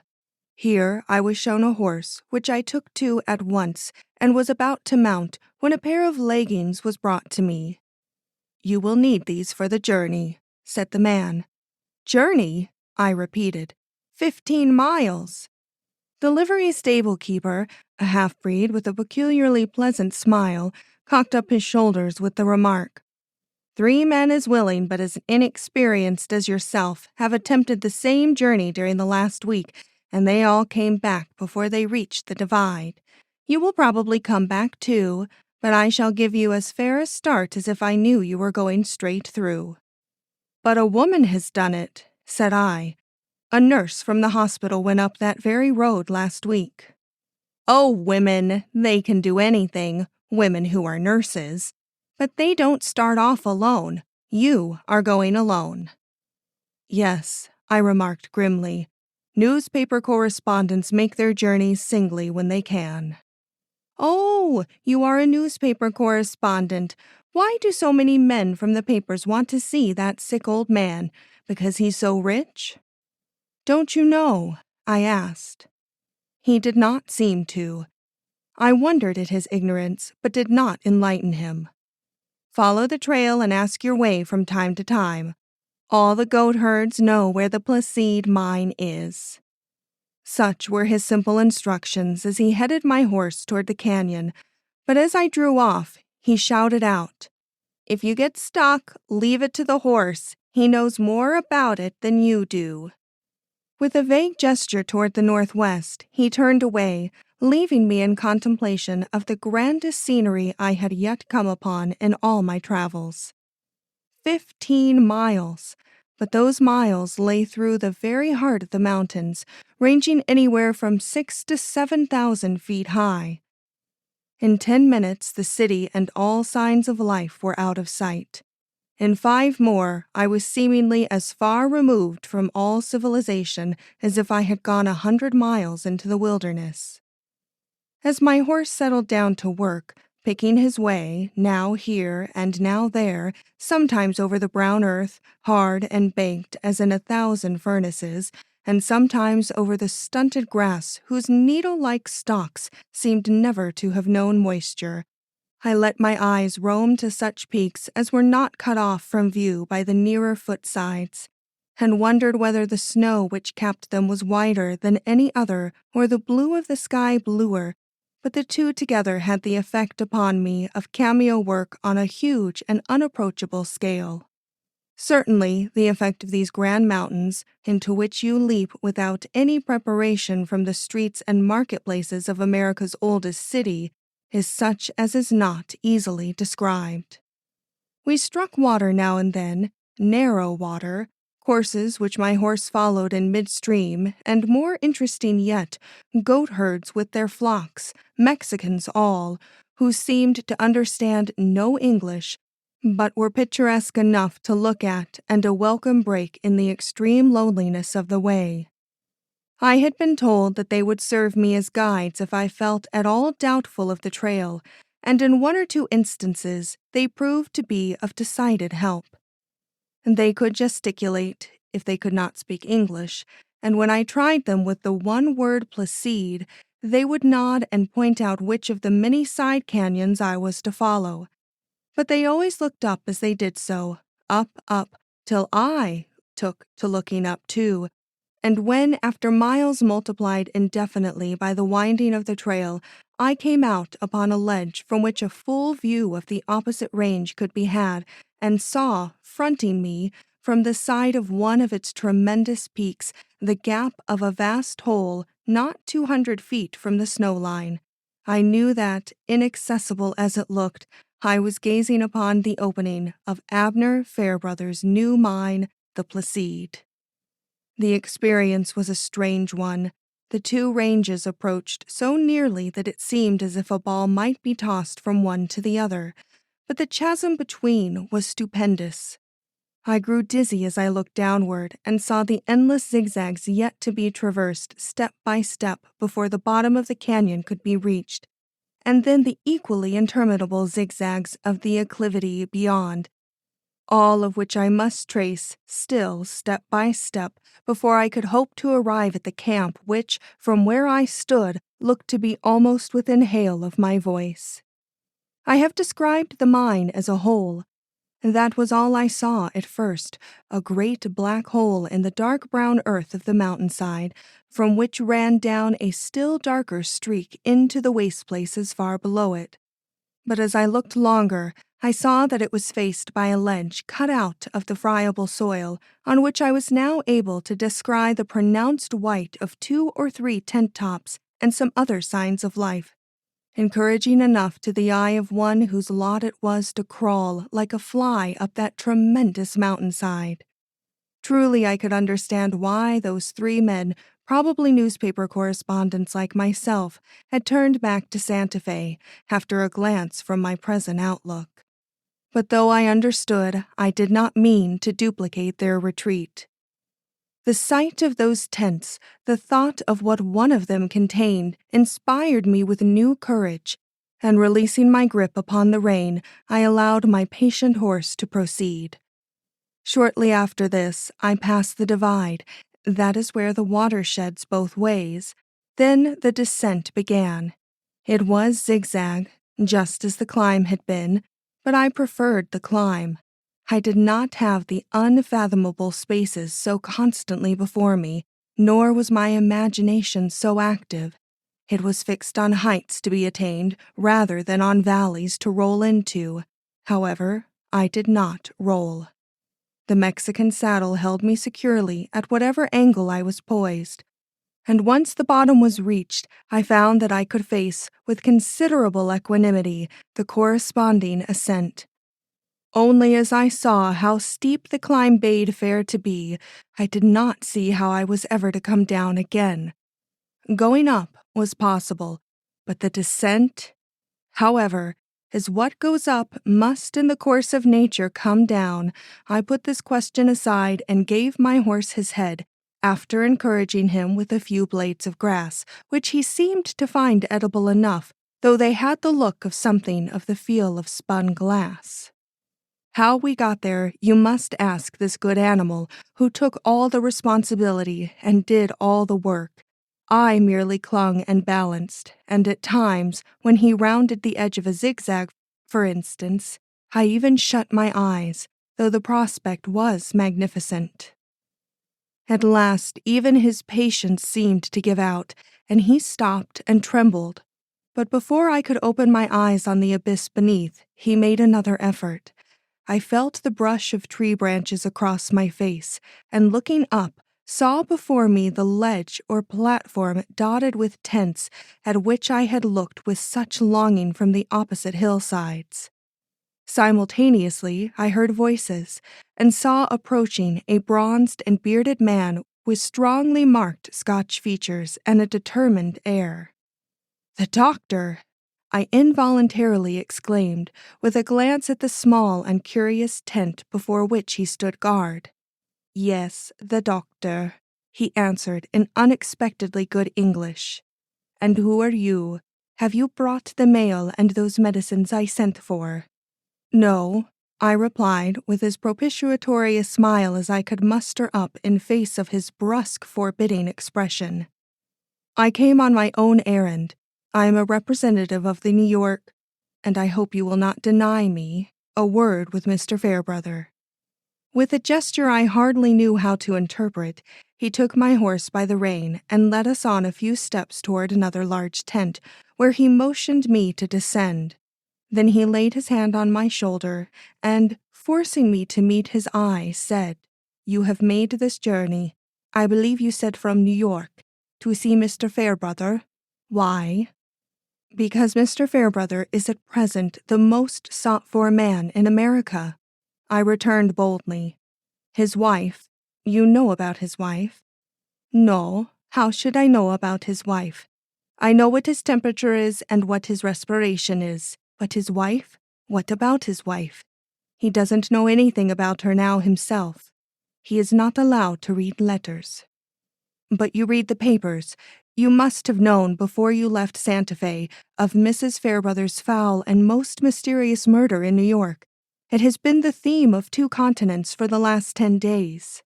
Here I was shown a horse, which I took to at once and was about to mount when a pair of leggings was brought to me. "You will need these for the journey," said the man. "Journey?" I repeated. 15 miles! The livery stable keeper, a half-breed with a peculiarly pleasant smile, cocked up his shoulders with the remark, "3 men as willing but as inexperienced as yourself have attempted the same journey during the last week, and they all came back before they reached the divide. You will probably come back too, but I shall give you as fair a start as if I knew you were going straight through." "But a woman has done it," said I. "A nurse from the hospital went up that very road last week." "Oh, women, they can do anything, women who are nurses. But they don't start off alone. You are going alone." "Yes," I remarked grimly. "Newspaper correspondents make their journeys singly when they can." "Oh, you are a newspaper correspondent. Why do so many men from the papers want to see that sick old man? Because he's so rich?" "Don't you know?" I asked. He did not seem to. I wondered at his ignorance, but did not enlighten him. "Follow the trail and ask your way from time to time. All the goat herds know where the Placide mine is." Such were his simple instructions as he headed my horse toward the canyon, but as I drew off, he shouted out, "If you get stuck, leave it to the horse. He knows more about it than you do." With a vague gesture toward the northwest, he turned away, leaving me in contemplation of the grandest scenery I had yet come upon in all my travels. 15 miles! But those miles lay through the very heart of the mountains, ranging anywhere from 6,000 to 7,000 feet high. In 10 minutes, the city and all signs of life were out of sight. In 5 more, I was seemingly as far removed from all civilization as if I had gone 100 miles into the wilderness. As my horse settled down to work, picking his way, now here and now there, sometimes over the brown earth, hard and baked as in 1,000 furnaces, and sometimes over the stunted grass whose needle-like stalks seemed never to have known moisture, I let my eyes roam to such peaks as were not cut off from view by the nearer footsides, and wondered whether the snow which capped them was whiter than any other or the blue of the sky bluer, but the two together had the effect upon me of cameo work on a huge and unapproachable scale. Certainly, the effect of these grand mountains, into which you leap without any preparation from the streets and marketplaces of America's oldest city, is such as is not easily described. We struck water now and then, narrow water, courses which my horse followed in midstream, and more interesting yet, goat herds with their flocks, Mexicans all, who seemed to understand no English, but were picturesque enough to look at and a welcome break in the extreme loneliness of the way. I had been told that they would serve me as guides if I felt at all doubtful of the trail, and in 1 or 2 instances they proved to be of decided help. They could gesticulate, if they could not speak English, and when I tried them with the one word Placide, they would nod and point out which of the many side canyons I was to follow. But they always looked up as they did so, up, till I took to looking up too. And when, after miles multiplied indefinitely by the winding of the trail, I came out upon a ledge from which a full view of the opposite range could be had, and saw, fronting me, from the side of one of its tremendous peaks, the gap of a vast hole not 200 feet from the snow line, I knew that, inaccessible as it looked, I was gazing upon the opening of Abner Fairbrother's new mine, the Placide. The experience was a strange one. The two ranges approached so nearly that it seemed as if a ball might be tossed from one to the other, but the chasm between was stupendous. I grew dizzy as I looked downward and saw the endless zigzags yet to be traversed step by step before the bottom of the canyon could be reached, and then the equally interminable zigzags of the acclivity beyond, all of which I must trace, still step by step, before I could hope to arrive at the camp which, from where I stood, looked to be almost within hail of my voice. I have described the mine as a hole. That was all I saw at first, a great black hole in the dark brown earth of the mountainside, from which ran down a still darker streak into the waste places far below it. But as I looked longer, I saw that it was faced by a ledge cut out of the friable soil, on which I was now able to descry the pronounced white of 2 or 3 tent tops and some other signs of life, encouraging enough to the eye of one whose lot it was to crawl like a fly up that tremendous mountainside. Truly, I could understand why those 3 men, probably newspaper correspondents like myself, had turned back to Santa Fe after a glance from my present outlook. But though I understood, I did not mean to duplicate their retreat. The sight of those tents, the thought of what one of them contained, inspired me with new courage, and releasing my grip upon the rein, I allowed my patient horse to proceed. Shortly after this, I passed the divide. That is where the water sheds both ways. Then the descent began. It was zigzag, just as the climb had been, but I preferred the climb. I did not have the unfathomable spaces so constantly before me, nor was my imagination so active. It was fixed on heights to be attained rather than on valleys to roll into. However, I did not roll. The Mexican saddle held me securely at whatever angle I was poised, and once the bottom was reached, I found that I could face, with considerable equanimity, the corresponding ascent. Only as I saw how steep the climb bade fair to be, I did not see how I was ever to come down again. Going up was possible, but the descent, however, as what goes up must in the course of nature come down, I put this question aside and gave my horse his head, after encouraging him with a few blades of grass, which he seemed to find edible enough, though they had the look of something of the feel of spun glass. How we got there you must ask this good animal, who took all the responsibility and did all the work. I merely clung and balanced, and at times, when he rounded the edge of a zigzag, for instance, I even shut my eyes, though the prospect was magnificent. At last, even his patience seemed to give out, and he stopped and trembled. But before I could open my eyes on the abyss beneath, he made another effort. I felt the brush of tree branches across my face, and looking up, saw before me the ledge or platform dotted with tents at which I had looked with such longing from the opposite hillsides. Simultaneously, I heard voices, and saw approaching a bronzed and bearded man with strongly marked Scotch features and a determined air. "The doctor!" I involuntarily exclaimed, with a glance at the small and curious tent before which he stood guard. "Yes, the doctor," he answered in unexpectedly good English. "And who are you? Have you brought the mail and those medicines I sent for?" "No," I replied with as propitiatory a smile as I could muster up in face of his brusque, forbidding expression. I came on my own errand. I am a representative of the New York, and I hope you will not deny me a word with Mr. Fairbrother." With a gesture I hardly knew how to interpret, he took my horse by the rein and led us on a few steps toward another large tent, where he motioned me to descend. Then he laid his hand on my shoulder and, forcing me to meet his eye, said, "You have made this journey, I believe you said from New York, to see Mr. Fairbrother. Why?" "Because Mr. Fairbrother is at present the most sought-for man in America," I returned boldly. "His wife, you know about his wife?" "No, how should I know about his wife? I know what his temperature is and what his respiration is, but his wife? What about his wife? He doesn't know anything about her now himself. He is not allowed to read letters." "But you read the papers. You must have known before you left Santa Fe of Mrs. Fairbrother's foul and most mysterious murder in New York. It has been the theme of 2 continents for the last 10 days.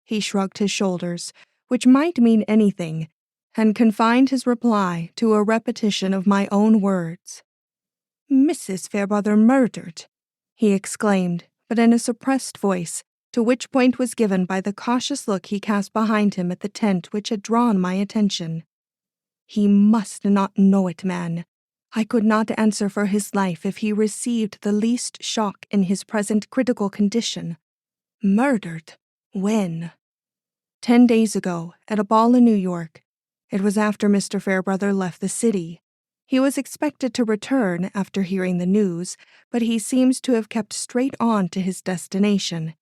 He shrugged his shoulders, which might mean anything, and confined his reply to a repetition of my own words. "Mrs. Fairbrother murdered," he exclaimed, but in a suppressed voice, to which point was given by the cautious look he cast behind him at the tent which had drawn my attention. "He must not know it, man. I could not answer for his life if he received the least shock in his present critical condition. Murdered? When?" 10 days ago, at a ball in New York. It was after Mr. Fairbrother left the city. He was expected to return after hearing the news, but he seems to have kept straight on to his destination.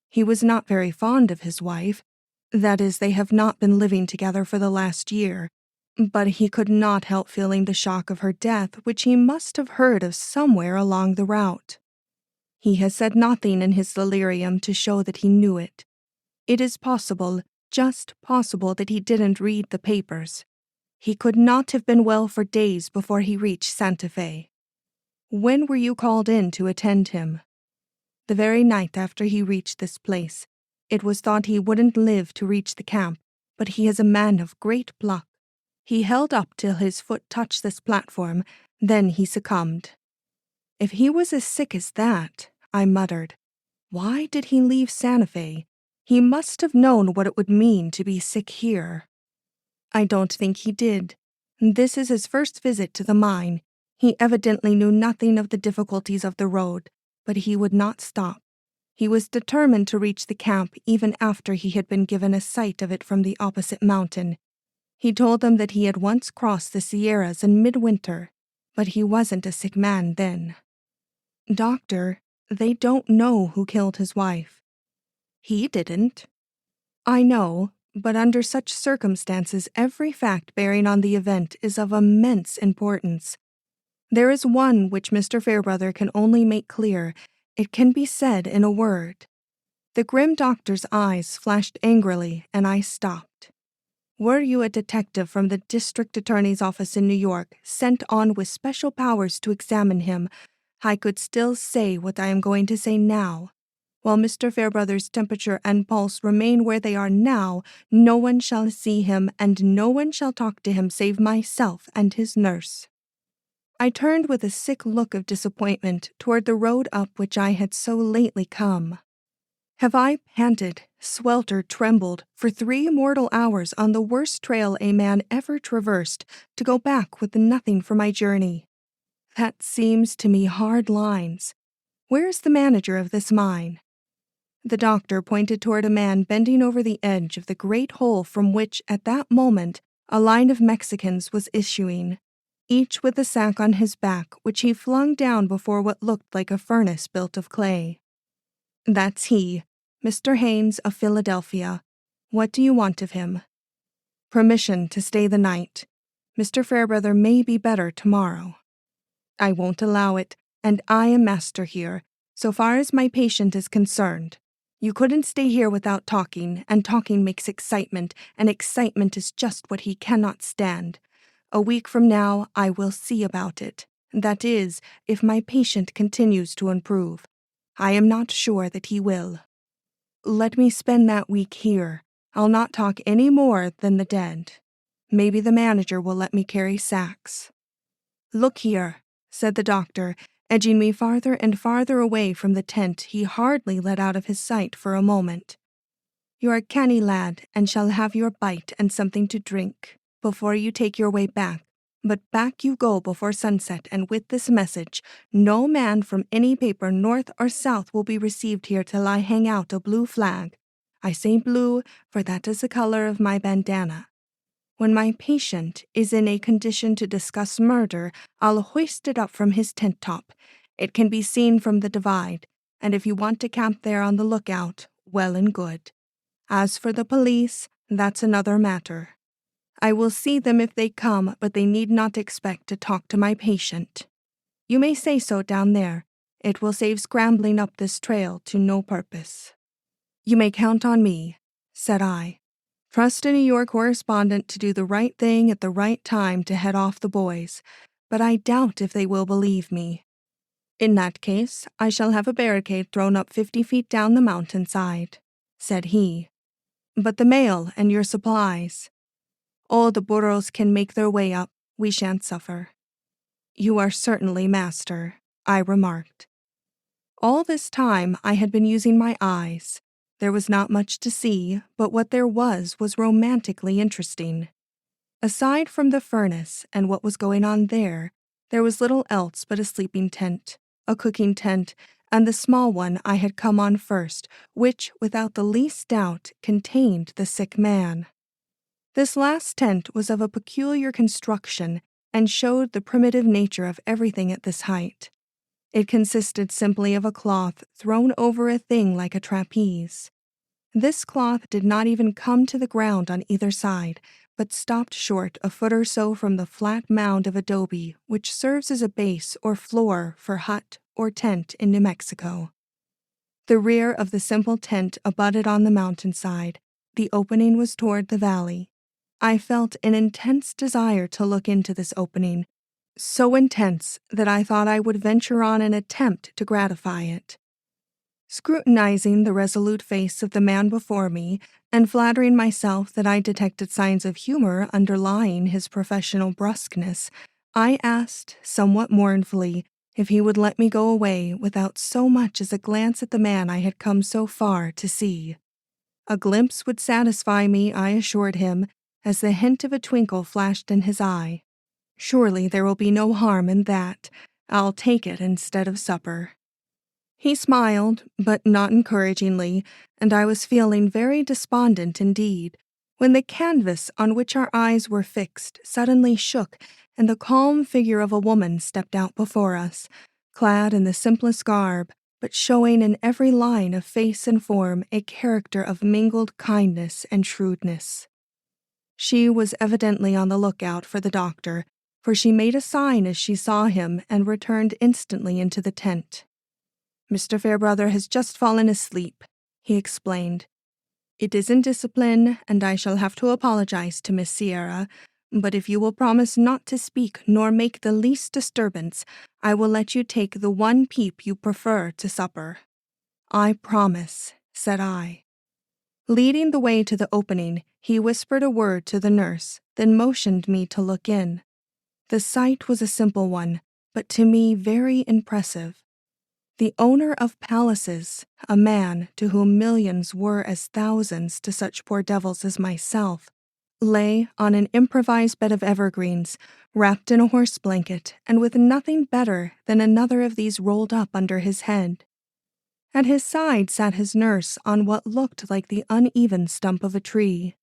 He was not very fond of his wife. That is, they have not been living together for the last year, but he could not help feeling the shock of her death, which he must have heard of somewhere along the route. He has said nothing in his delirium to show that he knew it. It is possible, just possible, that he didn't read the papers. He could not have been well for days before he reached Santa Fe. When were you called in to attend him? The very night after he reached this place. It was thought he wouldn't live to reach the camp, but he is a man of great pluck. He held up till his foot touched this platform, then he succumbed. If he was as sick as that, I muttered, why did he leave Santa Fe? He must have known what it would mean to be sick here. I don't think he did. This is his first visit to the mine. He evidently knew nothing of the difficulties of the road, but he would not stop. He was determined to reach the camp even after he had been given a sight of it from the opposite mountain. He told them that he had once crossed the Sierras in midwinter, but he wasn't a sick man then. Doctor, they don't know who killed his wife. He didn't. I know, but under such circumstances every fact bearing on the event is of immense importance. There is one which Mr. Fairbrother can only make clear. It can be said in a word. The grim doctor's eyes flashed angrily, and I stopped. Were you a detective from the district attorney's office in New York, sent on with special powers to examine him, I could still say what I am going to say now. While Mr. Fairbrother's temperature and pulse remain where they are now, no one shall see him and no one shall talk to him save myself and his nurse. I turned with a sick look of disappointment toward the road up which I had so lately come. Have I panted, sweltered, trembled for 3 mortal hours on the worst trail a man ever traversed to go back with nothing for my journey? That seems to me hard lines. Where is the manager of this mine? The doctor pointed toward a man bending over the edge of the great hole from which, at that moment, a line of Mexicans was issuing, each with a sack on his back which he flung down before what looked like a furnace built of clay. That's he, Mr. Haynes of Philadelphia. What do you want of him? Permission to stay the night. Mr. Fairbrother may be better tomorrow. I won't allow it, and I am master here, so far as my patient is concerned. You couldn't stay here without talking, and talking makes excitement, and excitement is just what he cannot stand. A week from now, I will see about it. That is, if my patient continues to improve. I am not sure that he will. Let me spend that week here. I'll not talk any more than the dead. Maybe the manager will let me carry sacks." "Look here," said the doctor, edging me farther and farther away from the tent he hardly let out of his sight for a moment. "You're a canny lad, and shall have your bite and something to drink before you take your way back. But back you go before sunset, and with this message: no man from any paper north or south will be received here till I hang out a blue flag. I say blue, for that is the color of my bandana. When my patient is in a condition to discuss murder, I'll hoist it up from his tent top. It can be seen from the divide, and if you want to camp there on the lookout, well and good. As for the police, that's another matter. I will see them if they come, but they need not expect to talk to my patient. You may say so down there. It will save scrambling up this trail to no purpose." "You may count on me," said I. "Trust a New York correspondent to do the right thing at the right time to head off the boys, but I doubt if they will believe me. In that case, I shall have a barricade thrown up 50 feet down the mountainside," said he. "But the mail and your supplies?" "Oh, the burros can make their way up. We shan't suffer." "You are certainly master," I remarked. All this time I had been using my eyes. There was not much to see, but what there was romantically interesting. Aside from the furnace and what was going on there was little else but a sleeping tent, a cooking tent, and the small one I had come on first, which, without the least doubt, contained the sick man. This last tent was of a peculiar construction and showed the primitive nature of everything at this height. It consisted simply of a cloth thrown over a thing like a trapeze. This cloth did not even come to the ground on either side, but stopped short a foot or so from the flat mound of adobe which serves as a base or floor for hut or tent in New Mexico. The rear of the simple tent abutted on the mountainside. The opening was toward the valley. I felt an intense desire to look into this opening, so intense that I thought I would venture on an attempt to gratify it. Scrutinizing the resolute face of the man before me, and flattering myself that I detected signs of humor underlying his professional brusqueness, I asked, somewhat mournfully, if he would let me go away without so much as a glance at the man I had come so far to see. A glimpse would satisfy me, I assured him, as the hint of a twinkle flashed in his eye. "Surely there will be no harm in that. I'll take it instead of supper." He smiled, but not encouragingly, and I was feeling very despondent indeed, when the canvas on which our eyes were fixed suddenly shook, and the calm figure of a woman stepped out before us, clad in the simplest garb, but showing in every line of face and form a character of mingled kindness and shrewdness. She was evidently on the lookout for the doctor, for she made a sign as she saw him and returned instantly into the tent. "Mr. Fairbrother has just fallen asleep," he explained. "It isn't discipline, and I shall have to apologize to Miss Sierra, but if you will promise not to speak nor make the least disturbance, I will let you take the one peep you prefer to supper." "I promise," said I. Leading the way to the opening, he whispered a word to the nurse, then motioned me to look in. The sight was a simple one, but to me very impressive. The owner of palaces, a man to whom millions were as thousands to such poor devils as myself, lay on an improvised bed of evergreens, wrapped in a horse blanket, and with nothing better than another of these rolled up under his head. At his side sat his nurse on what looked like the uneven stump of a tree.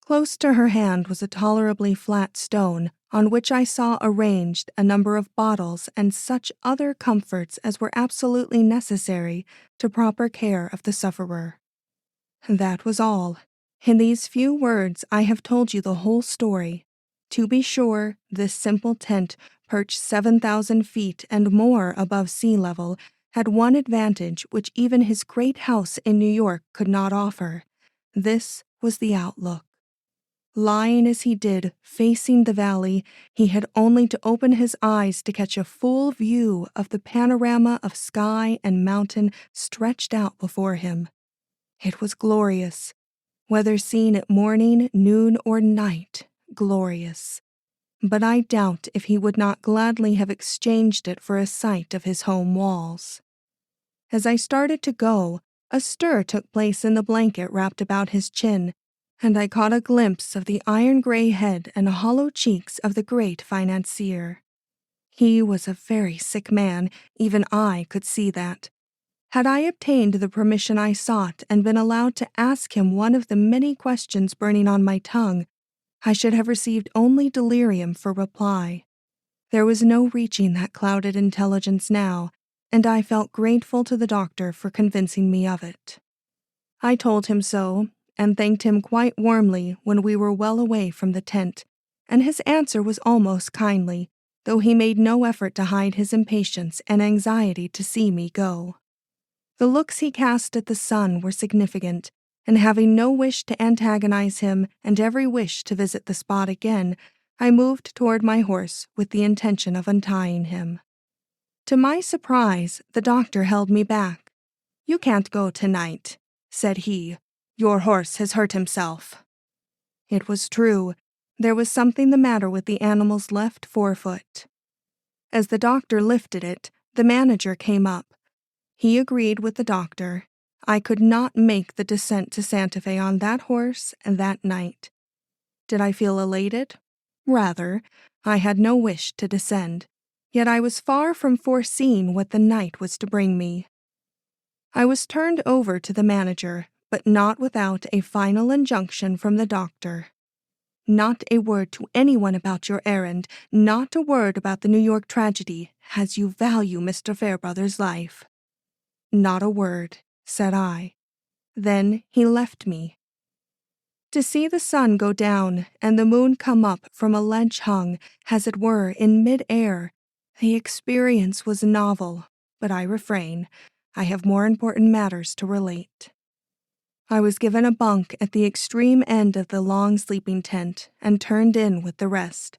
Close to her hand was a tolerably flat stone, on which I saw arranged a number of bottles and such other comforts as were absolutely necessary to proper care of the sufferer. That was all. In these few words I have told you the whole story. To be sure, this simple tent, perched 7,000 feet and more above sea level, had one advantage which even his great house in New York could not offer. This was the outlook. Lying as he did, facing the valley, he had only to open his eyes to catch a full view of the panorama of sky and mountain stretched out before him. It was glorious. Whether seen at morning, noon, or night, glorious. But I doubt if he would not gladly have exchanged it for a sight of his home walls. As I started to go, a stir took place in the blanket wrapped about his chin, and I caught a glimpse of the iron-gray head and hollow cheeks of the great financier. He was a very sick man, even I could see that. Had I obtained the permission I sought and been allowed to ask him one of the many questions burning on my tongue, I should have received only delirium for reply. There was no reaching that clouded intelligence now, and I felt grateful to the doctor for convincing me of it. I told him so, and thanked him quite warmly when we were well away from the tent, and his answer was almost kindly, though he made no effort to hide his impatience and anxiety to see me go. The looks he cast at the sun were significant, and having no wish to antagonize him and every wish to visit the spot again, I moved toward my horse with the intention of untying him. To my surprise, the doctor held me back. "You can't go tonight," said he. "Your horse has hurt himself." It was true. There was something the matter with the animal's left forefoot. As the doctor lifted it, the manager came up. He agreed with the doctor. I could not make the descent to Santa Fe on that horse and that night. Did I feel elated? Rather. I had no wish to descend, yet I was far from foreseeing what the night was to bring me. I was turned over to the manager, but not without a final injunction from the doctor. Not a word to anyone about your errand, not a word about the New York tragedy, as you value Mr. Fairbrother's life. Not a word, said I. Then he left me. To see the sun go down and the moon come up from a ledge hung, as it were, in mid-air, the experience was novel, but I refrain. I have more important matters to relate. I was given a bunk at the extreme end of the long sleeping tent and turned in with the rest.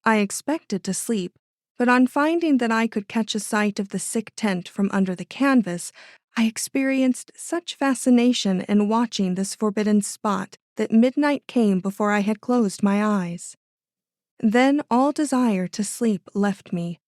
I expected to sleep, but on finding that I could catch a sight of the sick tent from under the canvas, I experienced such fascination in watching this forbidden spot that midnight came before I had closed my eyes. Then all desire to sleep left me,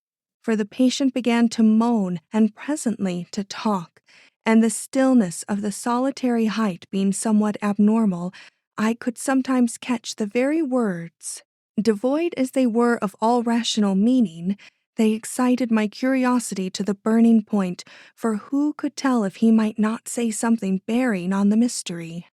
for the patient began to moan and presently to talk, and the stillness of the solitary height being somewhat abnormal, I could sometimes catch the very words. Devoid as they were of all rational meaning, they excited my curiosity to the burning point, for who could tell if he might not say something bearing on the mystery?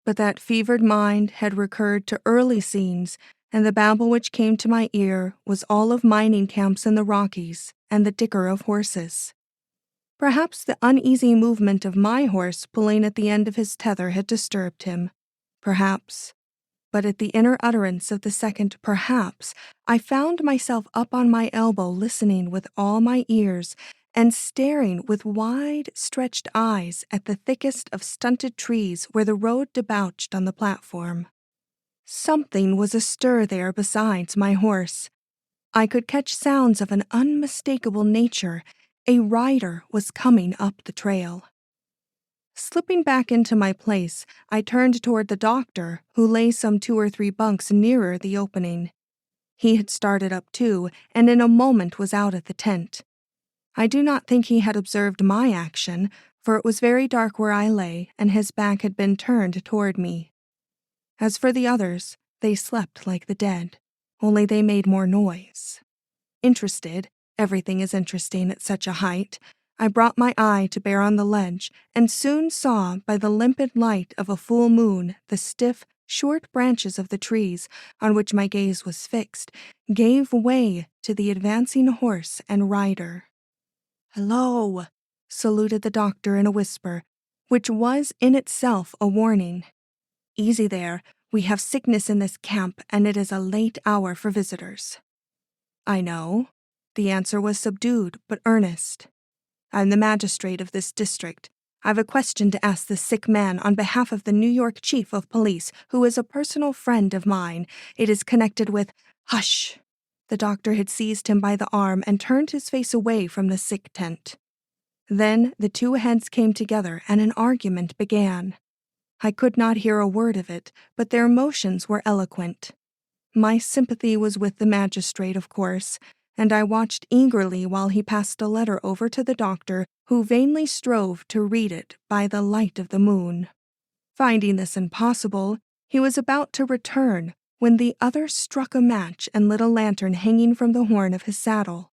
But that fevered mind had recurred to early scenes, and the babble which came to my ear was all of mining camps in the Rockies and the dicker of horses. Perhaps the uneasy movement of my horse pulling at the end of his tether had disturbed him. Perhaps. But at the inner utterance of the second perhaps, I found myself up on my elbow listening with all my ears and staring with wide-stretched eyes at the thickest of stunted trees where the road debouched on the platform. Something was astir there besides my horse. I could catch sounds of an unmistakable nature. A rider was coming up the trail. Slipping back into my place, I turned toward the doctor, who lay some 2 or 3 bunks nearer the opening. He had started up too, and in a moment was out at the tent. I do not think he had observed my action, for it was very dark where I lay, and his back had been turned toward me. As for the others, they slept like the dead, only they made more noise. Interested, everything is interesting at such a height, I brought my eye to bear on the ledge, and soon saw by the limpid light of a full moon the stiff, short branches of the trees, on which my gaze was fixed, gave way to the advancing horse and rider. "Hello," saluted the doctor in a whisper, which was in itself a warning. "Easy there, we have sickness in this camp, and it is a late hour for visitors." "I know." The answer was subdued but earnest. "I'm the magistrate of this district. I've a question to ask the sick man on behalf of the New York chief of police, who is a personal friend of mine. It is connected with—" "Hush!" The doctor had seized him by the arm and turned his face away from the sick tent. Then the two heads came together and an argument began. I could not hear a word of it, but their motions were eloquent. My sympathy was with the magistrate, of course, and I watched eagerly while he passed a letter over to the doctor, who vainly strove to read it by the light of the moon. Finding this impossible, he was about to return when the other struck a match and lit a lantern hanging from the horn of his saddle.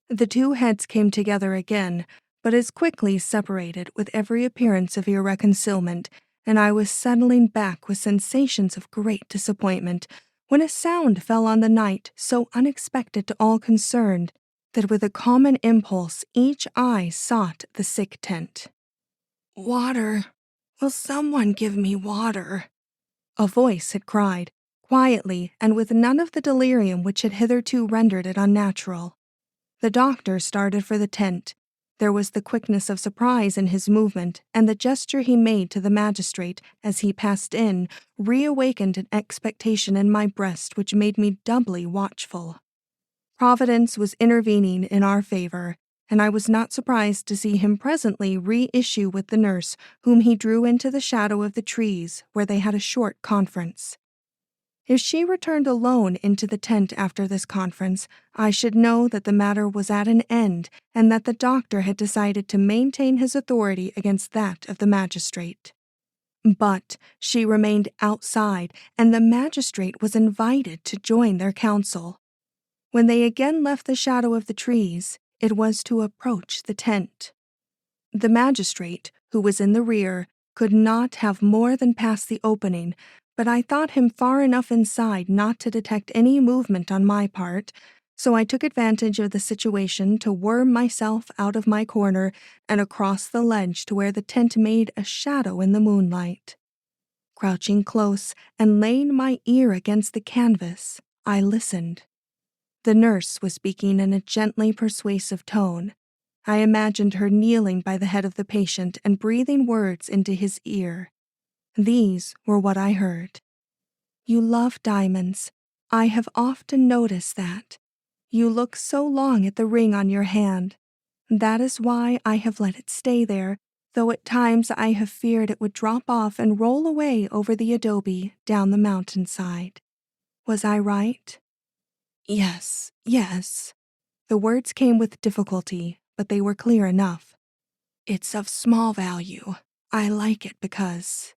The two heads came together again, but as quickly separated with every appearance of irreconcilment, and I was settling back with sensations of great disappointment when a sound fell on the night so unexpected to all concerned that with a common impulse each eye sought the sick tent. "Water! Will someone give me water?" a voice had cried, quietly and with none of the delirium which had hitherto rendered it unnatural. The doctor started for the tent. There was the quickness of surprise in his movement, and the gesture he made to the magistrate as he passed in reawakened an expectation in my breast which made me doubly watchful. Providence was intervening in our favor, and I was not surprised to see him presently reissue with the nurse, whom he drew into the shadow of the trees, where they had a short conference. If she returned alone into the tent after this conference, I should know that the matter was at an end and that the doctor had decided to maintain his authority against that of the magistrate. But she remained outside, and the magistrate was invited to join their council. When they again left the shadow of the trees, it was to approach the tent. The magistrate, who was in the rear, could not have more than passed the opening, but I thought him far enough inside not to detect any movement on my part, so I took advantage of the situation to worm myself out of my corner and across the ledge to where the tent made a shadow in the moonlight. Crouching close and laying my ear against the canvas, I listened. The nurse was speaking in a gently persuasive tone. I imagined her kneeling by the head of the patient and breathing words into his ear. These were what I heard. "You love diamonds. I have often noticed that. You look so long at the ring on your hand. That is why I have let it stay there, though at times I have feared it would drop off and roll away over the adobe down the mountainside. Was I right?" "Yes, yes." The words came with difficulty, but they were clear enough. "It's of small value. I like it because—"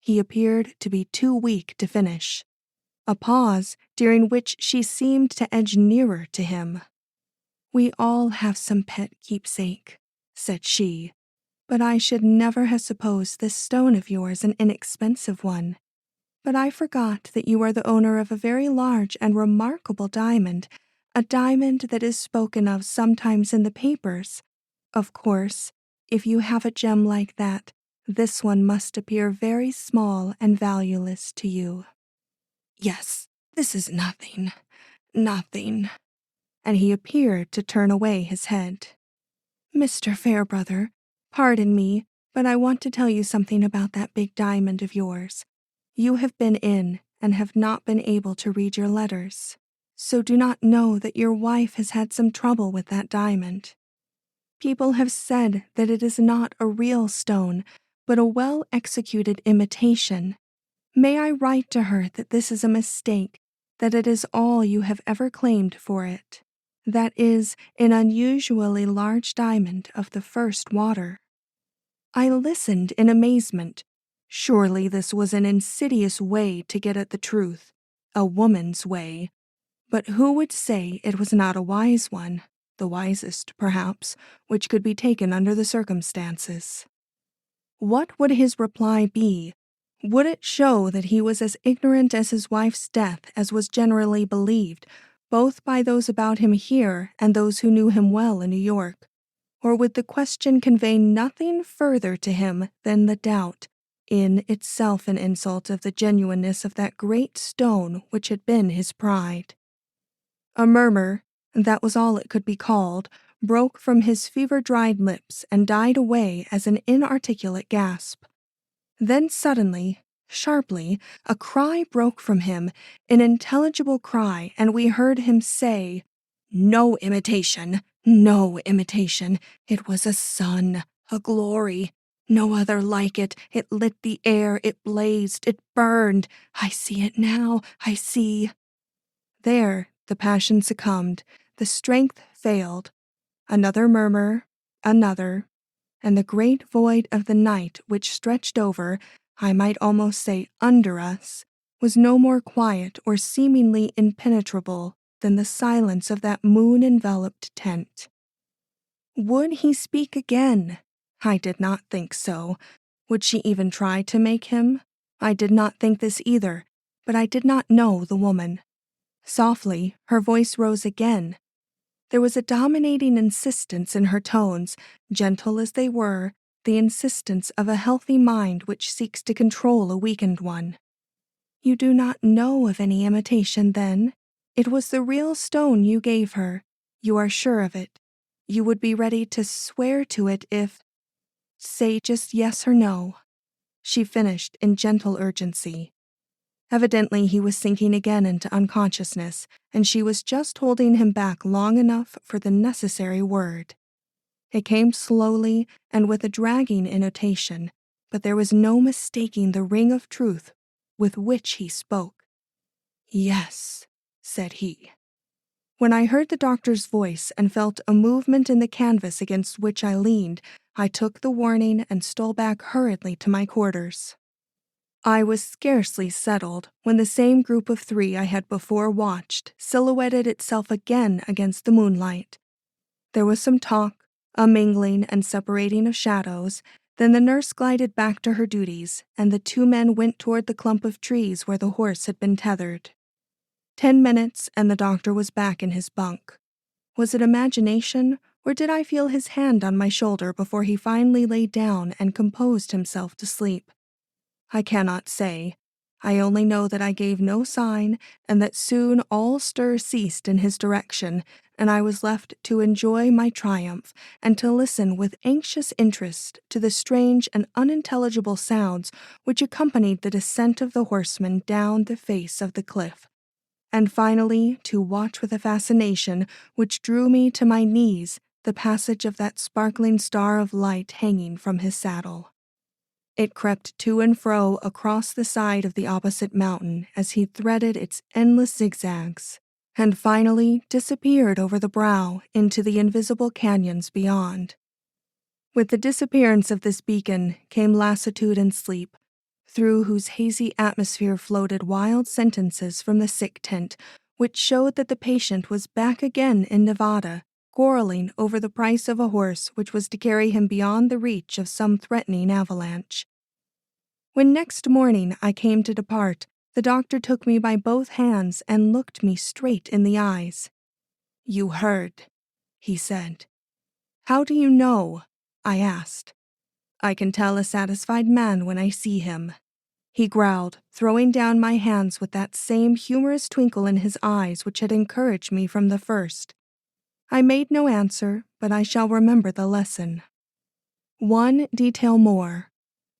He appeared to be too weak to finish. A pause, during which she seemed to edge nearer to him. "We all have some pet keepsake," said she, "but I should never have supposed this stone of yours an inexpensive one. But I forgot that you are the owner of a very large and remarkable diamond, a diamond that is spoken of sometimes in the papers. Of course, if you have a gem like that, this one must appear very small and valueless to you." "Yes, this is nothing, nothing," and he appeared to turn away his head. "Mr. Fairbrother, pardon me, but I want to tell you something about that big diamond of yours. You have been in and have not been able to read your letters, so do not know that your wife has had some trouble with that diamond. People have said that it is not a real stone, but a well-executed imitation. May I write to her that this is a mistake, that it is all you have ever claimed for it? That is an unusually large diamond of the first water." I listened in amazement. Surely this was an insidious way to get at the truth, a woman's way. But who would say it was not a wise one, the wisest, perhaps, which could be taken under the circumstances? What would his reply be? Would it show that he was as ignorant as his wife's death as was generally believed, both by those about him here and those who knew him well in New York? Or would the question convey nothing further to him than the doubt, in itself an insult of the genuineness of that great stone which had been his pride? A murmur, that was all it could be called, broke from his fever-dried lips and died away as an inarticulate gasp. Then suddenly, sharply, a cry broke from him, an intelligible cry, and we heard him say, "No imitation, no imitation. It was a sun, a glory. No other like it. It lit the air, it blazed, it burned. I see it now, I see." There, the passion succumbed, the strength failed. Another murmur, another, and the great void of the night which stretched over, I might almost say under us, was no more quiet or seemingly impenetrable than the silence of that moon-enveloped tent. Would he speak again? I did not think so. Would she even try to make him? I did not think this either, but I did not know the woman. Softly, her voice rose again. There was a dominating insistence in her tones, gentle as they were, the insistence of a healthy mind which seeks to control a weakened one. You do not know of any imitation, then? It was the real stone you gave her. You are sure of it. You would be ready to swear to it if— Say just yes or no, she finished in gentle urgency. Evidently he was sinking again into unconsciousness, and she was just holding him back long enough for the necessary word. It came slowly and with a dragging intonation, but there was no mistaking the ring of truth with which he spoke. "Yes," said he. When I heard the doctor's voice and felt a movement in the canvas against which I leaned, I took the warning and stole back hurriedly to my quarters. I was scarcely settled when the same group of three I had before watched silhouetted itself again against the moonlight. There was some talk, a mingling and separating of shadows, then the nurse glided back to her duties, and the two men went toward the clump of trees where the horse had been tethered. 10 minutes, and the doctor was back in his bunk. Was it imagination, or did I feel his hand on my shoulder before he finally lay down and composed himself to sleep? I cannot say. I only know that I gave no sign, and that soon all stir ceased in his direction, and I was left to enjoy my triumph and to listen with anxious interest to the strange and unintelligible sounds which accompanied the descent of the horseman down the face of the cliff, and finally to watch with a fascination which drew me to my knees the passage of that sparkling star of light hanging from his saddle. It crept to and fro across the side of the opposite mountain as he threaded its endless zigzags, and finally disappeared over the brow into the invisible canyons beyond. With the disappearance of this beacon came lassitude and sleep, through whose hazy atmosphere floated wild sentences from the sick tent, which showed that the patient was back again in Nevada, quarreling over the price of a horse which was to carry him beyond the reach of some threatening avalanche. When next morning I came to depart, the doctor took me by both hands and looked me straight in the eyes. "You heard," he said. "How do you know?" I asked. "I can tell a satisfied man when I see him," he growled, throwing down my hands with that same humorous twinkle in his eyes which had encouraged me from the first. I made no answer, but I shall remember the lesson. One detail more.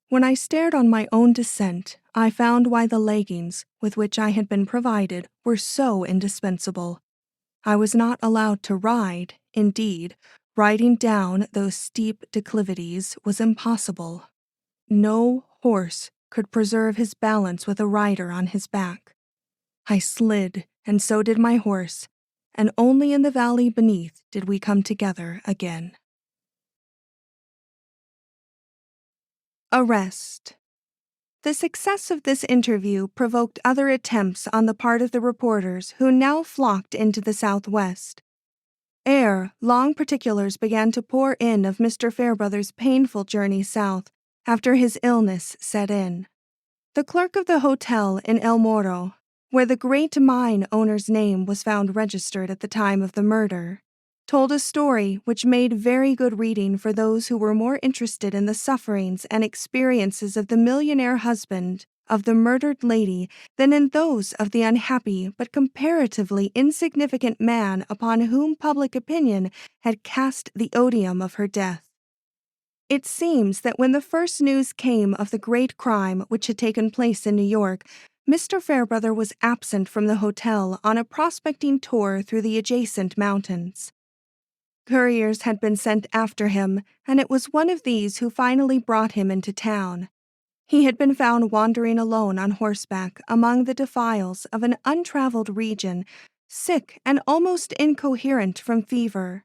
When I stared on my own descent, I found why the leggings, with which I had been provided, were so indispensable. I was not allowed to ride, indeed, riding down those steep declivities was impossible. No horse could preserve his balance with a rider on his back. I slid, and so did my horse, and only in the valley beneath did we come together again. Arrest. The success of this interview provoked other attempts on the part of the reporters who now flocked into the Southwest. Ere long particulars began to pour in of Mr. Fairbrother's painful journey south after his illness set in. The clerk of the hotel in El Morro, where the great mine owner's name was found registered at the time of the murder, told a story which made very good reading for those who were more interested in the sufferings and experiences of the millionaire husband of the murdered lady than in those of the unhappy but comparatively insignificant man upon whom public opinion had cast the odium of her death. It seems that when the first news came of the great crime which had taken place in New York, Mr. Fairbrother was absent from the hotel on a prospecting tour through the adjacent mountains. Couriers had been sent after him, and it was one of these who finally brought him into town. He had been found wandering alone on horseback among the defiles of an untraveled region, sick and almost incoherent from fever.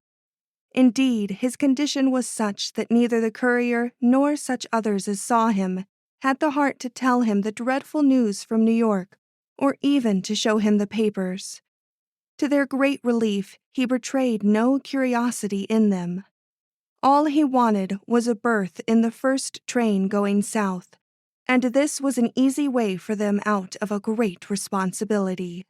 Indeed, his condition was such that neither the courier nor such others as saw him had the heart to tell him the dreadful news from New York, or even to show him the papers. To their great relief, he betrayed no curiosity in them. All he wanted was a berth in the first train going south, and this was an easy way for them out of a great responsibility.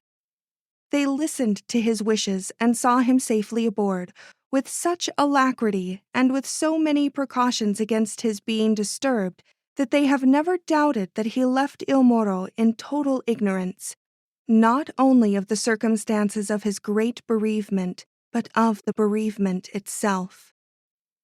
They listened to his wishes and saw him safely aboard, with such alacrity and with so many precautions against his being disturbed that they have never doubted that he left Il Moro in total ignorance, not only of the circumstances of his great bereavement, but of the bereavement itself.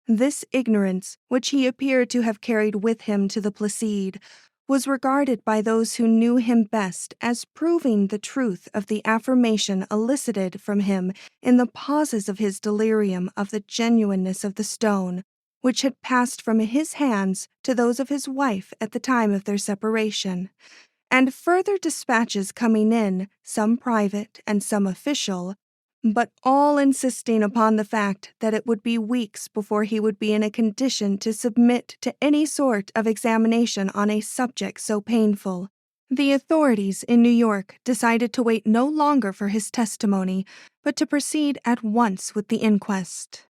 This ignorance, which he appeared to have carried with him to the Placide, was regarded by those who knew him best as proving the truth of the affirmation elicited from him in the pauses of his delirium of the genuineness of the stone, which had passed from his hands to those of his wife at the time of their separation, and further dispatches coming in, some private and some official, but all insisting upon the fact that it would be weeks before he would be in a condition to submit to any sort of examination on a subject so painful. The authorities in New York decided to wait no longer for his testimony, but to proceed at once with the inquest.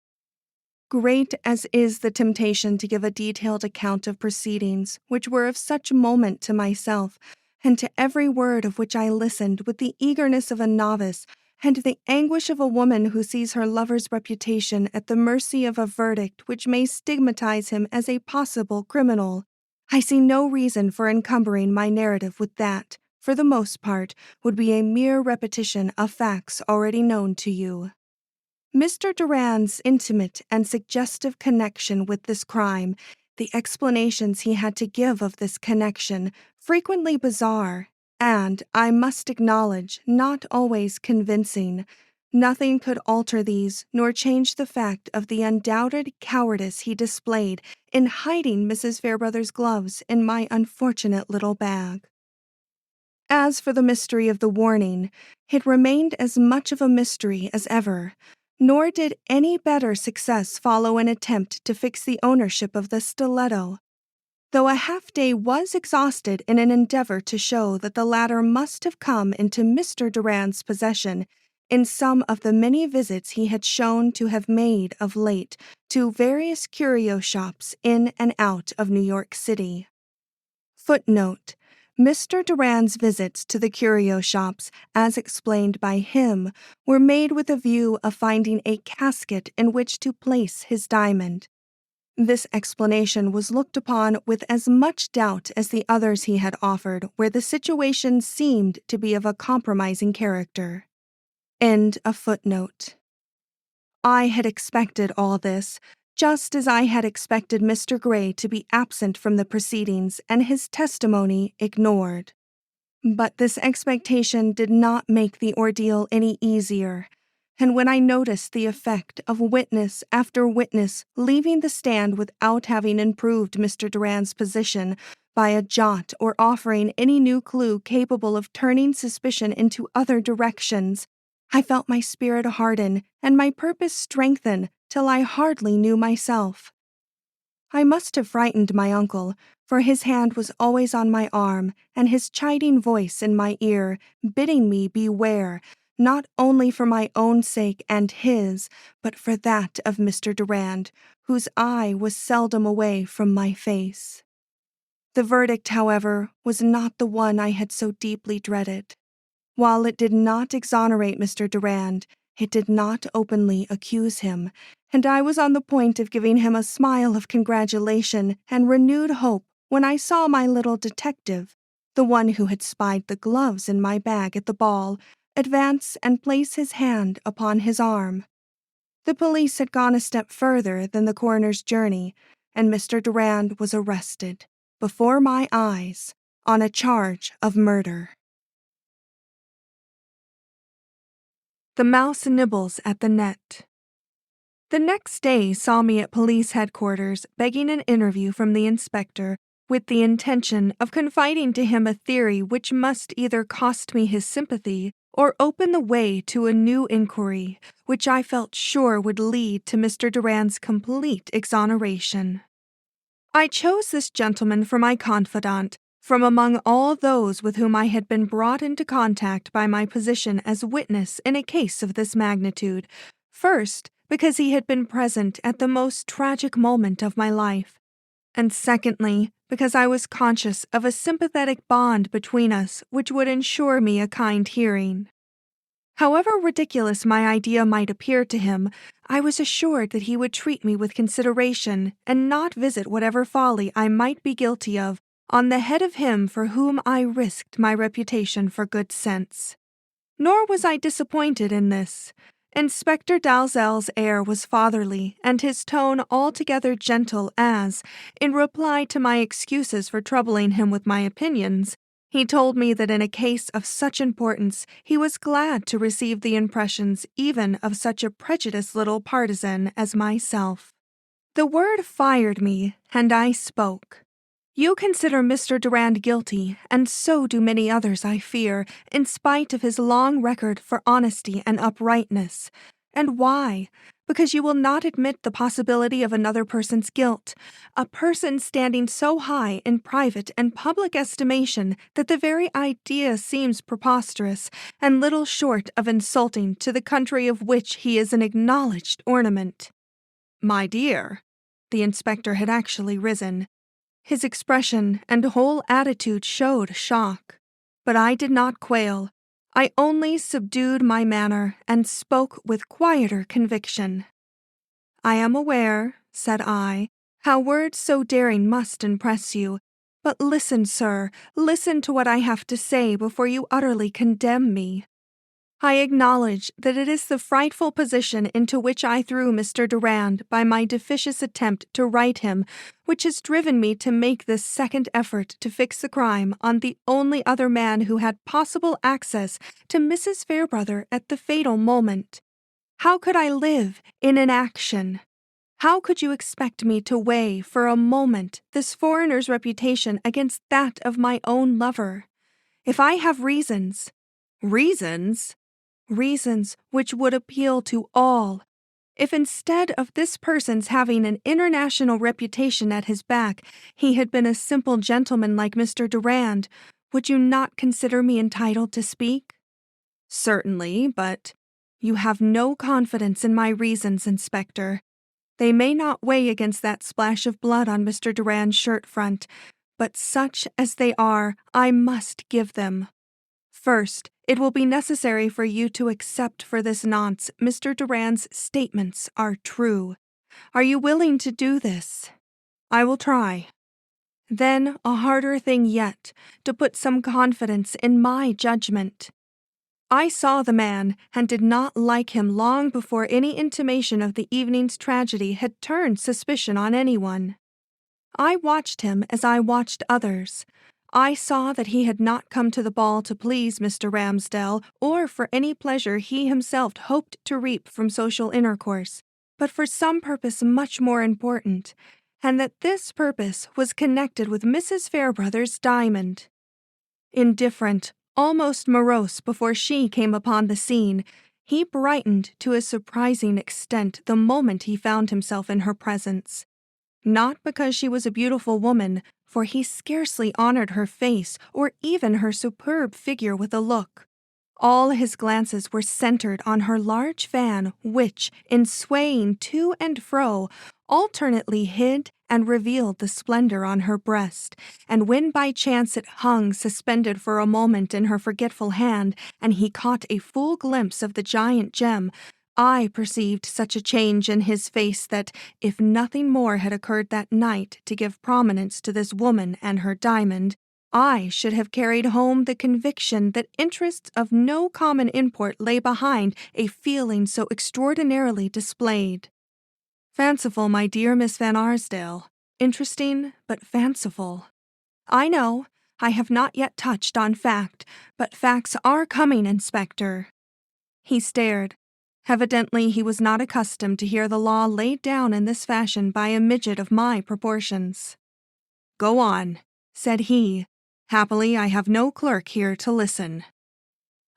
Great as is the temptation to give a detailed account of proceedings which were of such moment to myself, and to every word of which I listened with the eagerness of a novice, and the anguish of a woman who sees her lover's reputation at the mercy of a verdict which may stigmatize him as a possible criminal, I see no reason for encumbering my narrative with that, for the most part, would be a mere repetition of facts already known to you. Mr. Durand's intimate and suggestive connection with this crime, the explanations he had to give of this connection, frequently bizarre, and, I must acknowledge, not always convincing, nothing could alter these nor change the fact of the undoubted cowardice he displayed in hiding Mrs. Fairbrother's gloves in my unfortunate little bag. As for the mystery of the warning, it remained as much of a mystery as ever, nor did any better success follow an attempt to fix the ownership of the stiletto. Though a half-day was exhausted in an endeavor to show that the latter must have come into Mr. Durand's possession in some of the many visits he had shown to have made of late to various curio shops in and out of New York City. Footnote: Mr. Durand's visits to the curio shops, as explained by him, were made with a view of finding a casket in which to place his diamond. This explanation was looked upon with as much doubt as the others he had offered, where the situation seemed to be of a compromising character. End of footnote. I had expected all this, just as I had expected Mr. Gray to be absent from the proceedings and his testimony ignored. But this expectation did not make the ordeal any easier, and when I noticed the effect of witness after witness leaving the stand without having improved Mr. Durand's position by a jot or offering any new clue capable of turning suspicion into other directions, I felt my spirit harden and my purpose strengthen till I hardly knew myself. I must have frightened my uncle, for his hand was always on my arm and his chiding voice in my ear, bidding me beware, not only for my own sake and his, but for that of Mr. Durand, whose eye was seldom away from my face. The verdict, however, was not the one I had so deeply dreaded. While it did not exonerate Mr. Durand, it did not openly accuse him, and I was on the point of giving him a smile of congratulation and renewed hope when I saw my little detective, the one who had spied the gloves in my bag at the ball, advance and place his hand upon his arm. The police had gone a step further than the coroner's journey, and Mr. Durand was arrested, before my eyes, on a charge of murder. The mouse nibbles at the net. The next day saw me at police headquarters begging an interview from the inspector with the intention of confiding to him a theory which must either cost me his sympathy or open the way to a new inquiry, which I felt sure would lead to Mr. Durand's complete exoneration. I chose this gentleman for my confidant from among all those with whom I had been brought into contact by my position as witness in a case of this magnitude, first, because he had been present at the most tragic moment of my life, and secondly, because I was conscious of a sympathetic bond between us which would ensure me a kind hearing. However ridiculous my idea might appear to him, I was assured that he would treat me with consideration and not visit whatever folly I might be guilty of on the head of him for whom I risked my reputation for good sense. Nor was I disappointed in this. Inspector Dalzell's air was fatherly, and his tone altogether gentle as, in reply to my excuses for troubling him with my opinions, he told me that in a case of such importance he was glad to receive the impressions even of such a prejudiced little partisan as myself. The word fired me, and I spoke. You consider Mr. Durand guilty, and so do many others, I fear, in spite of his long record for honesty and uprightness. And why? Because you will not admit the possibility of another person's guilt, a person standing so high in private and public estimation that the very idea seems preposterous and little short of insulting to the country of which he is an acknowledged ornament. My dear, the inspector had actually risen. His expression and whole attitude showed shock, but I did not quail. I only subdued my manner and spoke with quieter conviction. I am aware, said I, how words so daring must impress you, but listen, sir, listen to what I have to say before you utterly condemn me. I acknowledge that it is the frightful position into which I threw Mr. Durand by my deficious attempt to right him which has driven me to make this second effort to fix the crime on the only other man who had possible access to Mrs. Fairbrother at the fatal moment. How could I live in inaction? How could you expect me to weigh for a moment this foreigner's reputation against that of my own lover? If I have reasons— Reasons? Reasons which would appeal to all. If instead of this person's having an international reputation at his back, he had been a simple gentleman like Mr. Durand, would you not consider me entitled to speak? Certainly, but you have no confidence in my reasons, Inspector. They may not weigh against that splash of blood on Mr. Durand's shirt front, but such as they are, I must give them. First, it will be necessary for you to accept for this nonce Mr. Durand's statements are true. Are you willing to do this? I will try. Then, a harder thing yet, to put some confidence in my judgment. I saw the man, and did not like him long before any intimation of the evening's tragedy had turned suspicion on anyone. I watched him as I watched others. I saw that he had not come to the ball to please Mr. Ramsdell or for any pleasure he himself hoped to reap from social intercourse, but for some purpose much more important, and that this purpose was connected with Mrs. Fairbrother's diamond. Indifferent, almost morose before she came upon the scene, he brightened to a surprising extent the moment he found himself in her presence. Not because she was a beautiful woman, for he scarcely honored her face or even her superb figure with a look. All his glances were centered on her large fan which, in swaying to and fro, alternately hid and revealed the splendor on her breast, and when by chance it hung suspended for a moment in her forgetful hand, and he caught a full glimpse of the giant gem, I perceived such a change in his face that, if nothing more had occurred that night to give prominence to this woman and her diamond, I should have carried home the conviction that interests of no common import lay behind a feeling so extraordinarily displayed. Fanciful, my dear Miss Van Arsdale. Interesting, but fanciful. I know, I have not yet touched on fact, but facts are coming, Inspector. He stared. Evidently he was not accustomed to hear the law laid down in this fashion by a midget of my proportions. "Go on," said he. "Happily, I have no clerk here to listen."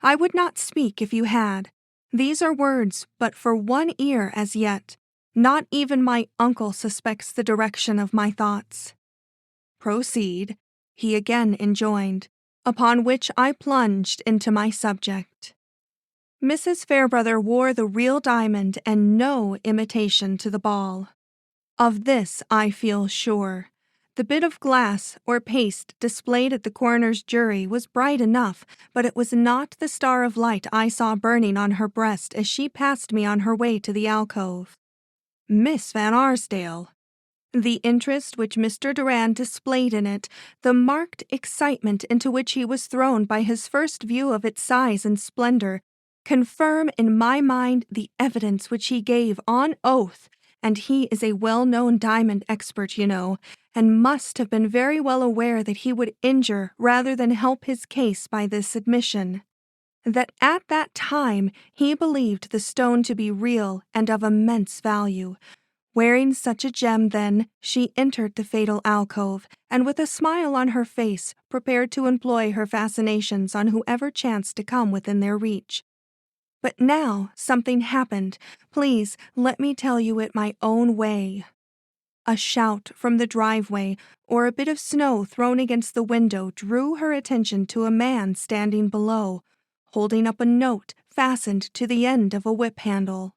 "I would not speak if you had. These are words but for one ear as yet. Not even my uncle suspects the direction of my thoughts." "Proceed," he again enjoined, upon which I plunged into my subject. Mrs. Fairbrother wore the real diamond and no imitation to the ball. Of this I feel sure. The bit of glass or paste displayed at the coroner's jury was bright enough, but it was not the star of light I saw burning on her breast as she passed me on her way to the alcove. Miss Van Arsdale! The interest which Mr. Durand displayed in it, the marked excitement into which he was thrown by his first view of its size and splendor, confirm in my mind the evidence which he gave on oath, and he is a well-known diamond expert, you know, and must have been very well aware that he would injure rather than help his case by this admission. That at that time he believed the stone to be real and of immense value. Wearing such a gem, then, she entered the fatal alcove, and with a smile on her face, prepared to employ her fascinations on whoever chanced to come within their reach. But now something happened. Please let me tell you it my own way. A shout from the driveway or a bit of snow thrown against the window drew her attention to a man standing below, holding up a note fastened to the end of a whip handle.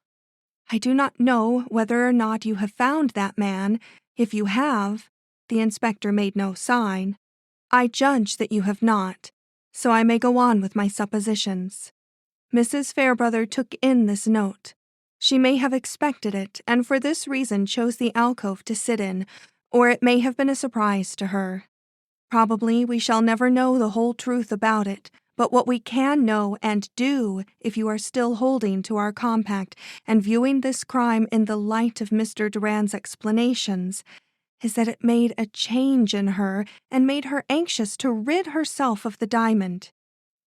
I do not know whether or not you have found that man. If you have, the inspector made no sign. I judge that you have not, so I may go on with my suppositions. Mrs. Fairbrother took in this note. She may have expected it, and for this reason chose the alcove to sit in, or it may have been a surprise to her. Probably we shall never know the whole truth about it, but what we can know and do, if you are still holding to our compact and viewing this crime in the light of Mr. Durand's explanations, is that it made a change in her and made her anxious to rid herself of the diamond.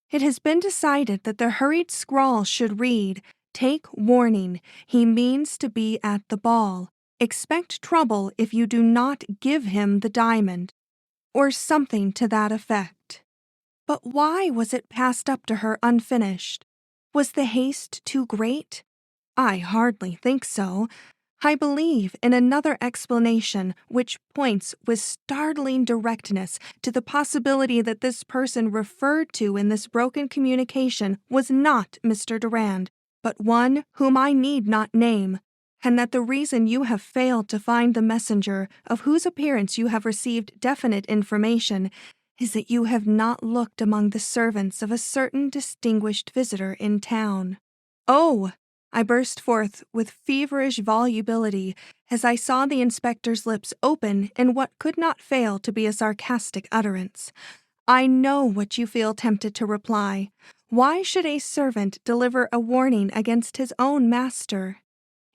It has been decided that the hurried scrawl should read, "Take warning, he means to be at the ball. Expect trouble if you do not give him the diamond," or something to that effect. But why was it passed up to her unfinished? Was the haste too great? I hardly think so. I believe in another explanation which points with startling directness to the possibility that this person referred to in this broken communication was not Mr. Durand, but one whom I need not name, and that the reason you have failed to find the messenger of whose appearance you have received definite information is that you have not looked among the servants of a certain distinguished visitor in town. "Oh!" I burst forth with feverish volubility as I saw the inspector's lips open in what could not fail to be a sarcastic utterance. "I know what you feel tempted to reply. Why should a servant deliver a warning against his own master?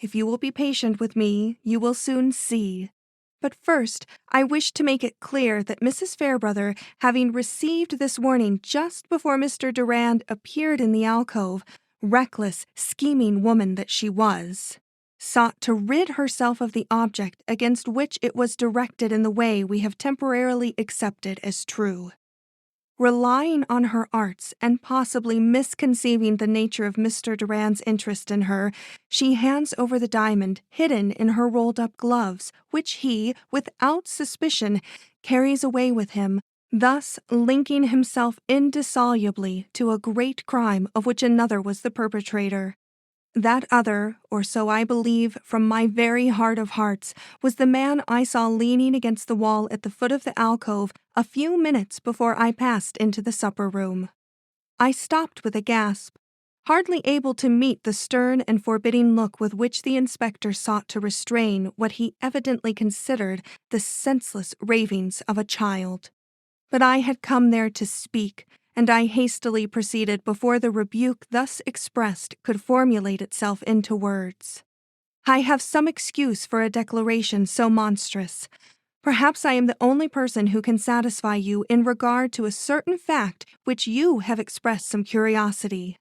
If you will be patient with me, you will soon see. But first, I wish to make it clear that Mrs. Fairbrother, having received this warning just before Mr. Durand appeared in the alcove, reckless, scheming woman that she was, sought to rid herself of the object against which it was directed in the way we have temporarily accepted as true. Relying on her arts and possibly misconceiving the nature of Mr. Durand's interest in her, she hands over the diamond hidden in her rolled-up gloves, which he, without suspicion, carries away with him, thus linking himself indissolubly to a great crime of which another was the perpetrator. That other, or so I believe from my very heart of hearts, was the man I saw leaning against the wall at the foot of the alcove a few minutes before I passed into the supper room. I stopped with a gasp, hardly able to meet the stern and forbidding look with which the inspector sought to restrain what he evidently considered the senseless ravings of a child. But I had come there to speak, and I hastily proceeded before the rebuke thus expressed could formulate itself into words. I have some excuse for a declaration so monstrous. Perhaps I am the only person who can satisfy you in regard to a certain fact which you have expressed some curiosity.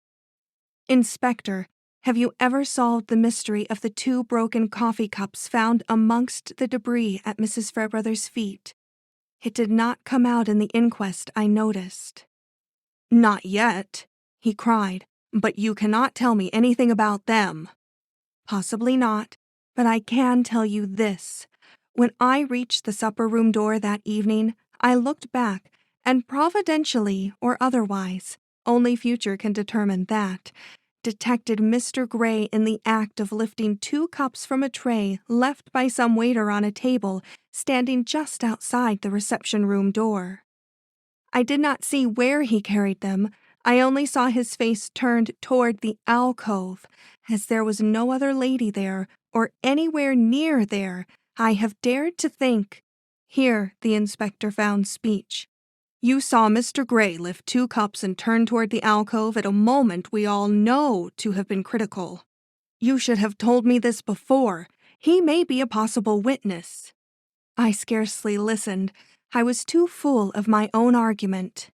Inspector, have you ever solved the mystery of the 2 broken coffee cups found amongst the debris at Mrs. Fairbrother's feet? It did not come out in the inquest, I noticed. "Not yet," he cried, "but you cannot tell me anything about them." "Possibly not, but I can tell you this. When I reached the supper room door that evening, I looked back, and providentially or otherwise, only future can determine that, detected Mr. Gray in the act of lifting 2 cups from a tray left by some waiter on a table standing just outside the reception room door. I did not see where he carried them. I only saw his face turned toward the alcove, as there was no other lady there, or anywhere near there, I have dared to think. Here the inspector found speech. "You saw Mr. Gray lift 2 cups and turn toward the alcove at a moment we all know to have been critical. You should have told me this before. He may be a possible witness." I scarcely listened. I was too full of my own argument.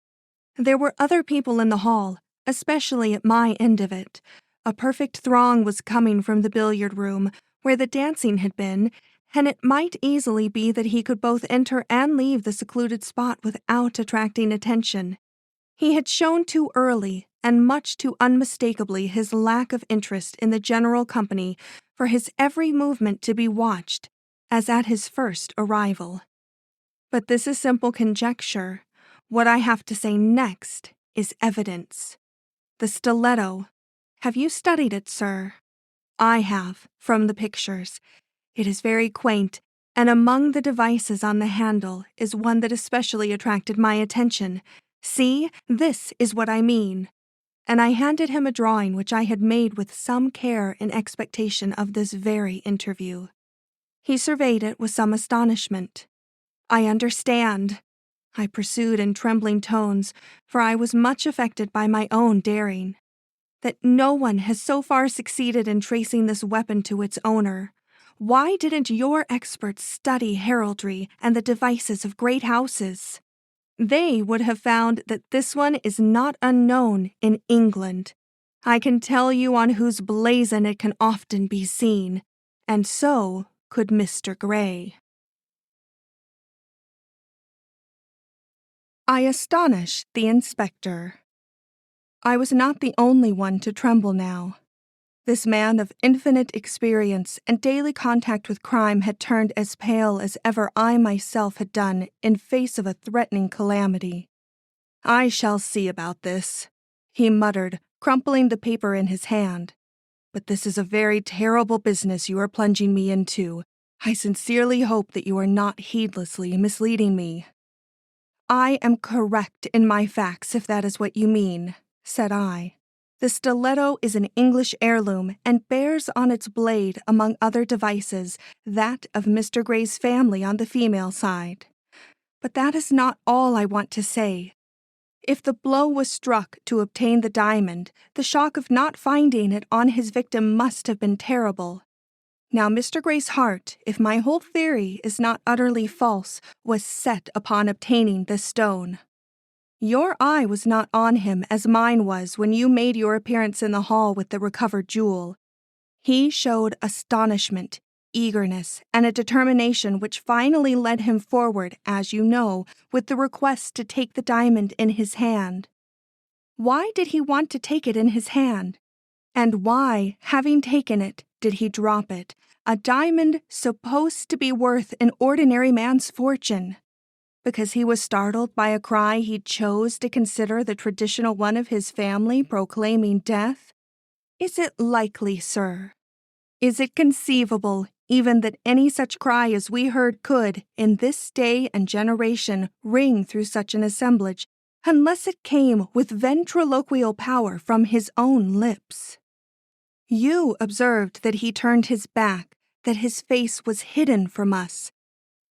There were other people in the hall, especially at my end of it. A perfect throng was coming from the billiard room, where the dancing had been, and it might easily be that he could both enter and leave the secluded spot without attracting attention. He had shown too early and much too unmistakably his lack of interest in the general company for his every movement to be watched, as at his first arrival. But this is simple conjecture. What I have to say next is evidence. The stiletto. Have you studied it, sir? I have, from the pictures. It is very quaint, and among the devices on the handle is one that especially attracted my attention. See, this is what I mean. And I handed him a drawing which I had made with some care in expectation of this very interview. He surveyed it with some astonishment. "I understand," I pursued in trembling tones, for I was much affected by my own daring, "that no one has so far succeeded in tracing this weapon to its owner. Why didn't your experts study heraldry and the devices of great houses? They would have found that this one is not unknown in England. I can tell you on whose blazon it can often be seen, and so could Mr. Gray." I astonished the inspector. I was not the only one to tremble now. This man of infinite experience and daily contact with crime had turned as pale as ever I myself had done in face of a threatening calamity. "I shall see about this," he muttered, crumpling the paper in his hand. "But this is a very terrible business you are plunging me into. I sincerely hope that you are not heedlessly misleading me." "I am correct in my facts, if that is what you mean," said I. "The stiletto is an English heirloom and bears on its blade, among other devices, that of Mr. Gray's family on the female side. But that is not all I want to say. If the blow was struck to obtain the diamond, the shock of not finding it on his victim must have been terrible. Now, Mr. Gray's heart, if my whole theory is not utterly false, was set upon obtaining this stone. Your eye was not on him as mine was when you made your appearance in the hall with the recovered jewel. He showed astonishment, eagerness, and a determination which finally led him forward, as you know, with the request to take the diamond in his hand. Why did he want to take it in his hand? And why, having taken it, did he drop it, a diamond supposed to be worth an ordinary man's fortune? Because he was startled by a cry he chose to consider the traditional one of his family proclaiming death? Is it likely, sir? Is it conceivable even that any such cry as we heard could, in this day and generation, ring through such an assemblage, unless it came with ventriloquial power from his own lips? You observed that he turned his back, that his face was hidden from us.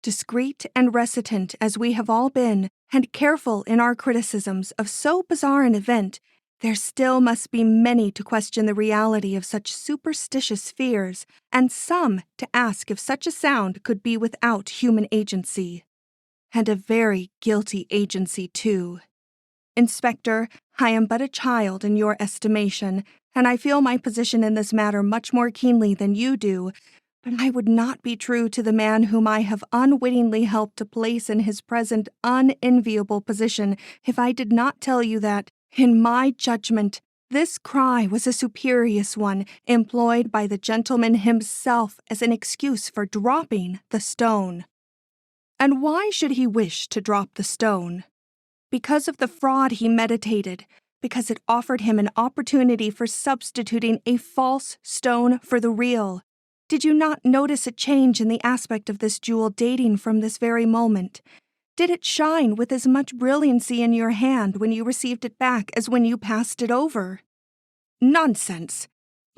Discreet and reticent as we have all been, and careful in our criticisms of so bizarre an event, there still must be many to question the reality of such superstitious fears, and some to ask if such a sound could be without human agency. And a very guilty agency, too. Inspector, I am but a child in your estimation, and I feel my position in this matter much more keenly than you do, But I would not be true to the man whom I have unwittingly helped to place in his present unenviable position if I did not tell you that, in my judgment, this cry was a spurious one employed by the gentleman himself as an excuse for dropping the stone. And why should he wish to drop the stone? Because of the fraud he meditated, because it offered him an opportunity for substituting a false stone for the real. Did you not notice a change in the aspect of this jewel dating from this very moment? Did it shine with as much brilliancy in your hand when you received it back as when you passed it over? Nonsense!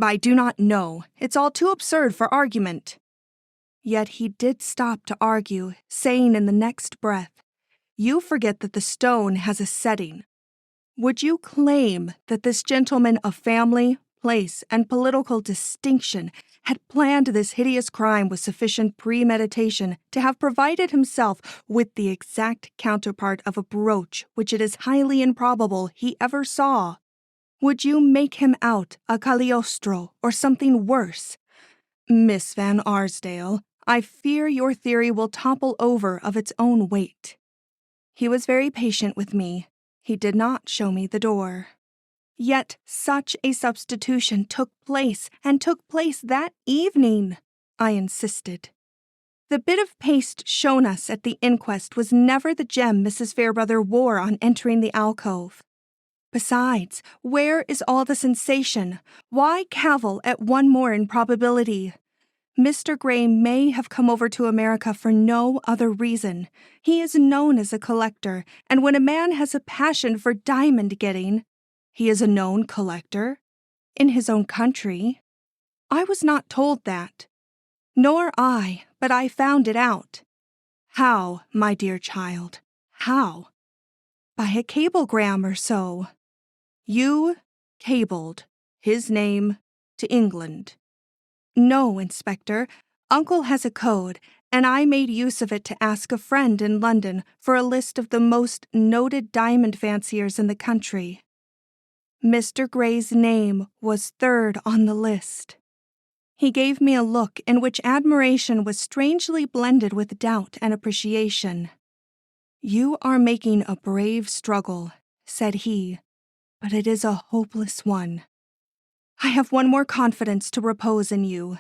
I do not know. It's all too absurd for argument. Yet he did stop to argue, saying in the next breath, "You forget that the stone has a setting. Would you claim that this gentleman of family, place, and political distinction had planned this hideous crime with sufficient premeditation to have provided himself with the exact counterpart of a brooch which it is highly improbable he ever saw? Would you make him out a Cagliostro or something worse? Miss Van Arsdale, I fear your theory will topple over of its own weight." He was very patient with me. He did not show me the door. Yet such a substitution took place, and took place that evening, I insisted. The bit of paste shown us at the inquest was never the gem Mrs. Fairbrother wore on entering the alcove. Besides, where is all the sensation? Why cavil at one more improbability? Mr. Gray may have come over to America for no other reason. He is known as a collector, and when a man has a passion for diamond-getting, he is a known collector in his own country. I was not told that. Nor I, but I found it out. How, my dear child, how? By a cablegram or so. You cabled his name to England. No, Inspector, Uncle has a code, and I made use of it to ask a friend in London for a list of the most noted diamond fanciers in the country. Mr. Gray's name was third on the list. He gave me a look in which admiration was strangely blended with doubt and appreciation. "You are making a brave struggle," said he, "but it is a hopeless one. I have one more confidence to repose in you.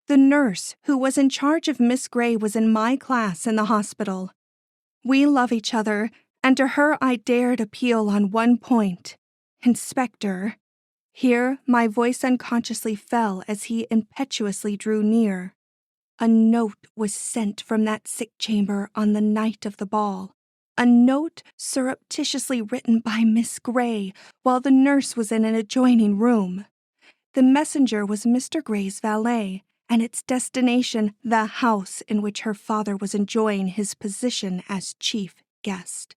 The nurse who was in charge of Miss Gray was in my class in the hospital. We love each other, and to her I dared appeal on one point. Inspector," here my voice unconsciously fell as he impetuously drew near. "A note was sent from that sick chamber on the night of the ball. A note surreptitiously written by Miss Gray while the nurse was in an adjoining room. The messenger was Mr. Gray's valet, and its destination the house in which her father was enjoying his position as chief guest.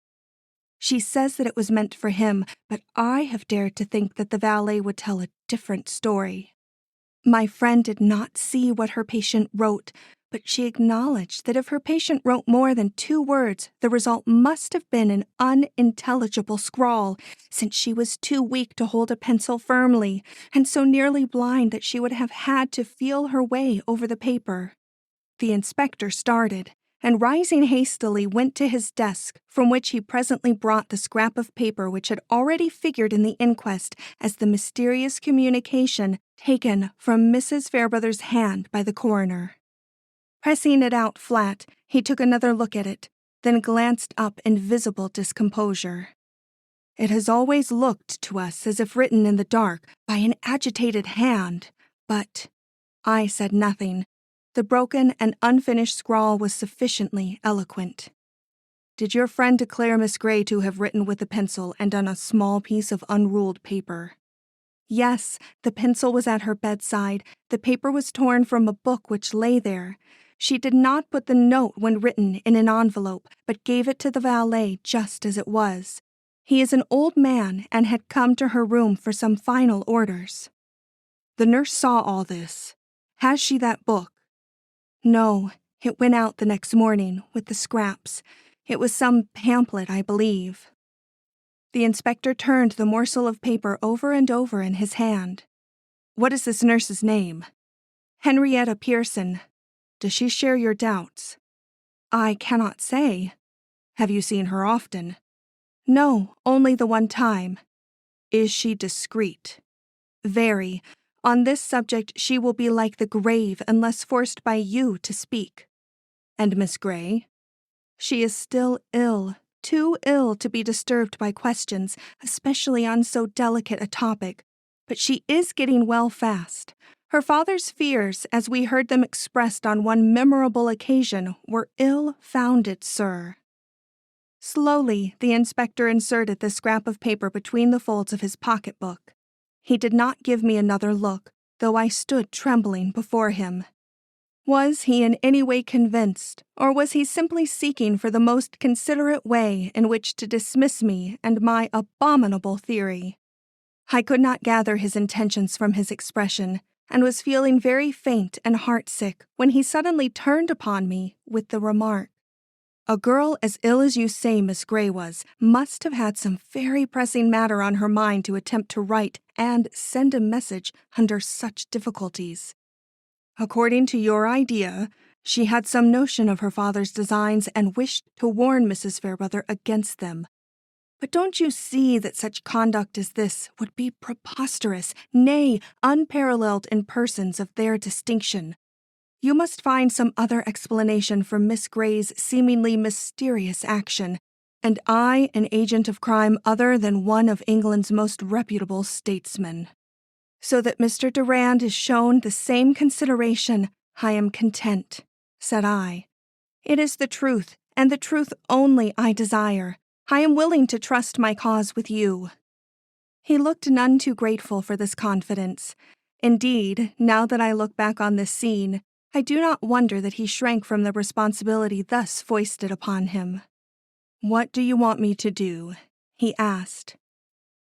She says that it was meant for him, but I have dared to think that the valet would tell a different story. My friend did not see what her patient wrote, but she acknowledged that if her patient wrote more than 2 words, the result must have been an unintelligible scrawl, since she was too weak to hold a pencil firmly, and so nearly blind that she would have had to feel her way over the paper. The inspector started, and rising hastily went to his desk, from which he presently brought the scrap of paper which had already figured in the inquest as the mysterious communication taken from Mrs. Fairbrother's hand by the coroner. Pressing it out flat, he took another look at it, then glanced up in visible discomposure. "It has always looked to us as if written in the dark by an agitated hand, but—" I said nothing. The broken and unfinished scrawl was sufficiently eloquent. "Did your friend declare Miss Gray to have written with a pencil and on a small piece of unruled paper?" "Yes, the pencil was at her bedside. The paper was torn from a book which lay there. She did not put the note when written in an envelope, but gave it to the valet just as it was. He is an old man and had come to her room for some final orders." "The nurse saw all this. Has she that book?" "No, it went out the next morning with the scraps. It was some pamphlet, I believe." The inspector turned the morsel of paper over and over in his hand. "What is this nurse's name?" "Henrietta Pearson, Does she share your doubts? I cannot say. Have you seen her often? No, only the one time. Is she discreet? Very. On this subject she will be like the grave unless forced by you to speak. And Miss Grey? She is still ill, too ill to be disturbed by questions, especially on so delicate a topic, but she is getting well fast. Her father's fears, as we heard them expressed on one memorable occasion, were ill-founded, sir. Slowly, the inspector inserted the scrap of paper between the folds of his pocketbook. He did not give me another look, though I stood trembling before him. Was he in any way convinced, or was he simply seeking for the most considerate way in which to dismiss me and my abominable theory? I could not gather his intentions from his expression, and was feeling very faint and heartsick when he suddenly turned upon me with the remark, "A girl as ill as you say Miss Grey was must have had some very pressing matter on her mind to attempt to write and send a message under such difficulties. According to your idea, she had some notion of her father's designs and wished to warn Mrs. Fairbrother against them. But don't you see that such conduct as this would be preposterous, nay, unparalleled in persons of their distinction? You must find some other explanation for Miss Grey's seemingly mysterious action, and I an agent of crime other than one of England's most reputable statesmen. So that Mr. Durand is shown the same consideration, I am content," said I. "It is the truth, and the truth only I desire. I am willing to trust my cause with you." He looked none too grateful for this confidence. Indeed, now that I look back on this scene, I do not wonder that he shrank from the responsibility thus foisted upon him. "What do you want me to do?" he asked.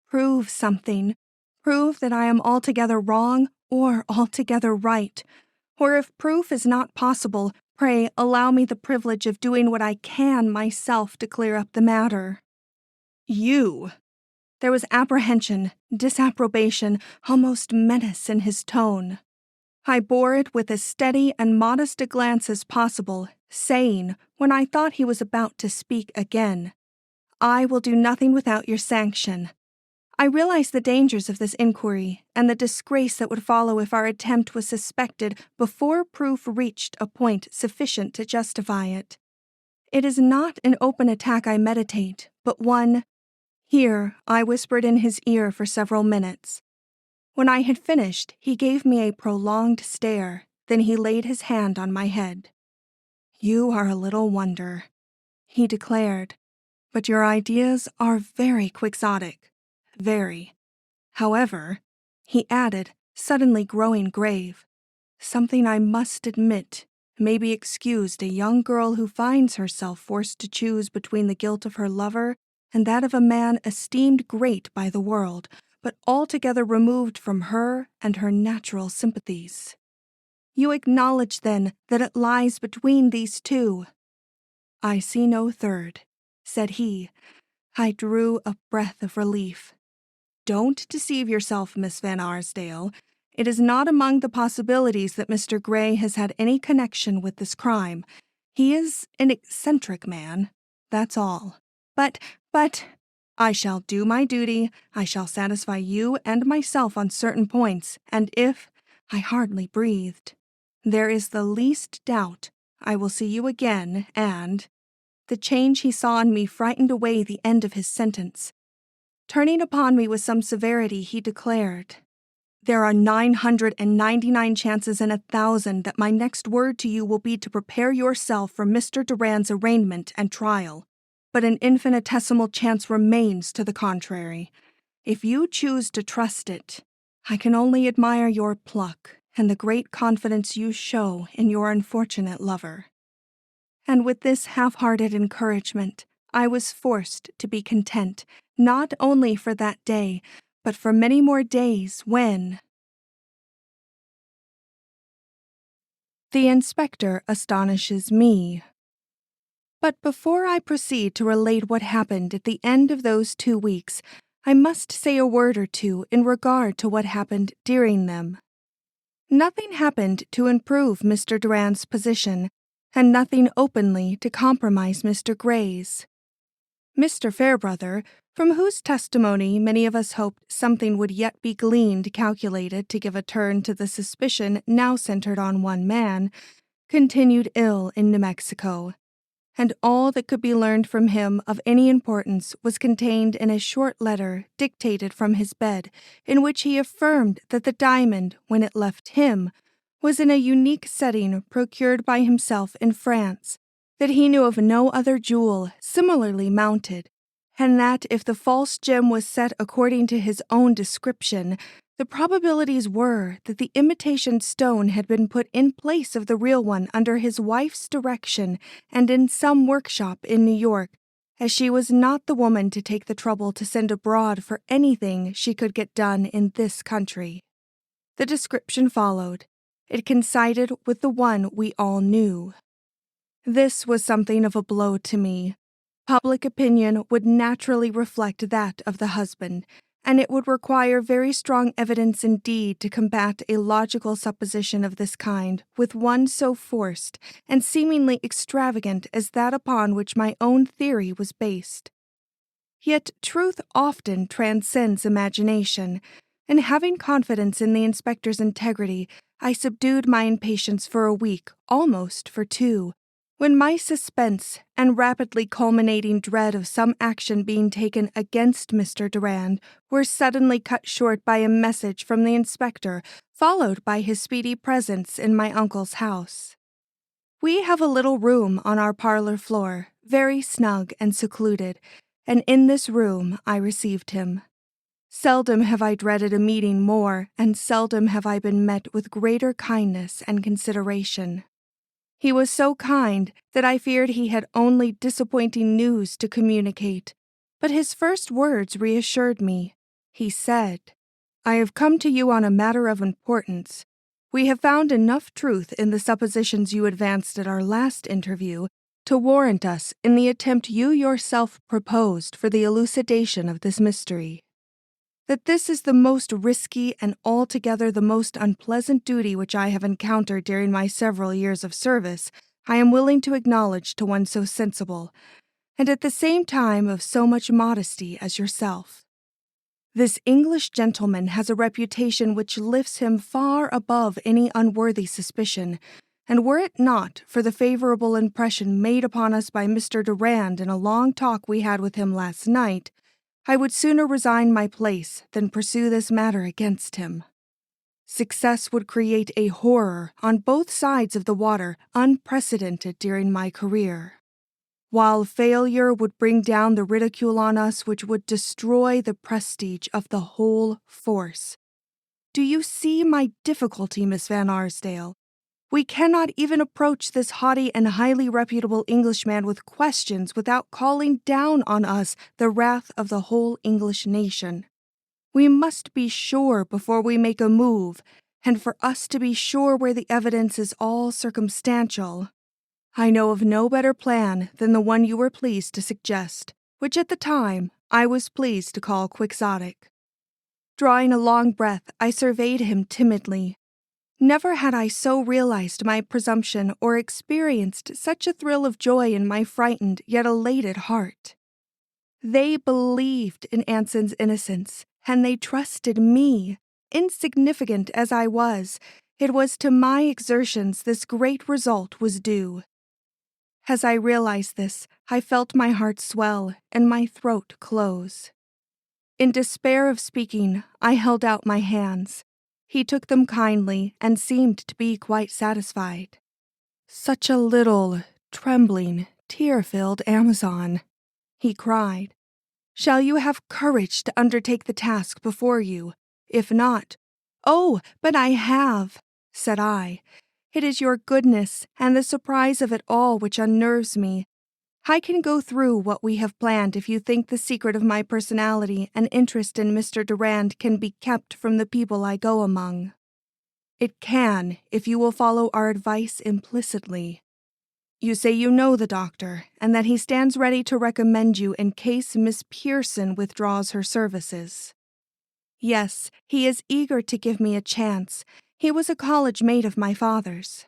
"Prove something. Prove that I am altogether wrong or altogether right. Or if proof is not possible, pray allow me the privilege of doing what I can myself to clear up the matter." "You!" There was apprehension, disapprobation, almost menace in his tone. I bore it with as steady and modest a glance as possible, saying, when I thought he was about to speak again, "I will do nothing without your sanction. I realize the dangers of this inquiry and the disgrace that would follow if our attempt was suspected before proof reached a point sufficient to justify it. It is not an open attack I meditate, but one—" Here I whispered in his ear for several minutes. When I had finished, he gave me a prolonged stare, then he laid his hand on my head. "You are a little wonder," he declared, "but your ideas are very quixotic. Very. However," he added, suddenly growing grave, "something I must admit may be excused a young girl who finds herself forced to choose between the guilt of her lover and that of a man esteemed great by the world, but altogether removed from her and her natural sympathies. You acknowledge, then, that it lies between these two." "I see no third," said he. I drew a breath of relief. "Don't deceive yourself, Miss Van Arsdale. It is not among the possibilities that Mr. Grey has had any connection with this crime. He is an eccentric man, that's all. But, I shall do my duty, I shall satisfy you and myself on certain points, and if," I hardly breathed, "there is the least doubt, I will see you again, and—" The change he saw in me frightened away the end of his sentence. Turning upon me with some severity, he declared, "There are 999 chances in 1,000 that my next word to you will be to prepare yourself for Mr. Durand's arraignment and trial, but an infinitesimal chance remains to the contrary. If you choose to trust it, I can only admire your pluck and the great confidence you show in your unfortunate lover." And with this half-hearted encouragement, I was forced to be content, not only for that day, but for many more days when— The inspector astonishes me. But before I proceed to relate what happened at the end of those 2 weeks, I must say a word or two in regard to what happened during them. Nothing happened to improve Mr. Durand's position, and nothing openly to compromise Mr. Gray's. Mr. Fairbrother, from whose testimony many of us hoped something would yet be gleaned calculated to give a turn to the suspicion now centered on one man, continued ill in New Mexico, and all that could be learned from him of any importance was contained in a short letter dictated from his bed, in which he affirmed that the diamond, when it left him, was in a unique setting procured by himself in France, that he knew of no other jewel similarly mounted, and that if the false gem was set according to his own description, the probabilities were that the imitation stone had been put in place of the real one under his wife's direction and in some workshop in New York, as she was not the woman to take the trouble to send abroad for anything she could get done in this country. The description followed. It coincided with the one we all knew. This was something of a blow to me. Public opinion would naturally reflect that of the husband, and it would require very strong evidence indeed to combat a logical supposition of this kind with one so forced and seemingly extravagant as that upon which my own theory was based. Yet truth often transcends imagination, and having confidence in the inspector's integrity, I subdued my impatience for a week, almost for two, when my suspense and rapidly culminating dread of some action being taken against Mr. Durand were suddenly cut short by a message from the inspector, followed by his speedy presence in my uncle's house. We have a little room on our parlor floor, very snug and secluded, and in this room I received him. Seldom have I dreaded a meeting more, and seldom have I been met with greater kindness and consideration. He was so kind that I feared he had only disappointing news to communicate, but his first words reassured me. He said, "I have come to you on a matter of importance. We have found enough truth in the suppositions you advanced at our last interview to warrant us in the attempt you yourself proposed for the elucidation of this mystery. That this is the most risky and altogether the most unpleasant duty which I have encountered during my several years of service, I am willing to acknowledge to one so sensible, and at the same time of so much modesty as yourself. This English gentleman has a reputation which lifts him far above any unworthy suspicion, and were it not for the favorable impression made upon us by Mr. Durand in a long talk we had with him last night, I would sooner resign my place than pursue this matter against him. Success would create a horror on both sides of the water unprecedented during my career, while failure would bring down the ridicule on us which would destroy the prestige of the whole force. Do you see my difficulty, Miss Van Arsdale? We cannot even approach this haughty and highly reputable Englishman with questions without calling down on us the wrath of the whole English nation. We must be sure before we make a move, and for us to be sure where the evidence is all circumstantial. I know of no better plan than the one you were pleased to suggest, which at the time I was pleased to call quixotic." Drawing a long breath, I surveyed him timidly. Never had I so realized my presumption or experienced such a thrill of joy in my frightened yet elated heart. They believed in Anson's innocence, and they trusted me. Insignificant as I was, it was to my exertions this great result was due. As I realized this, I felt my heart swell and my throat close. In despair of speaking, I held out my hands. He took them kindly and seemed to be quite satisfied. "Such a little, trembling, tear-filled Amazon," he cried. "Shall you have courage to undertake the task before you? If not—" "Oh, but I have," said I. "It is your goodness and the surprise of it all which unnerves me. I can go through what we have planned if you think the secret of my personality and interest in Mr. Durand can be kept from the people I go among. It can, if you will follow our advice implicitly. You say you know the doctor, and that he stands ready to recommend you in case Miss Pearson withdraws her services. Yes, he is eager to give me a chance. He was a college mate of my father's.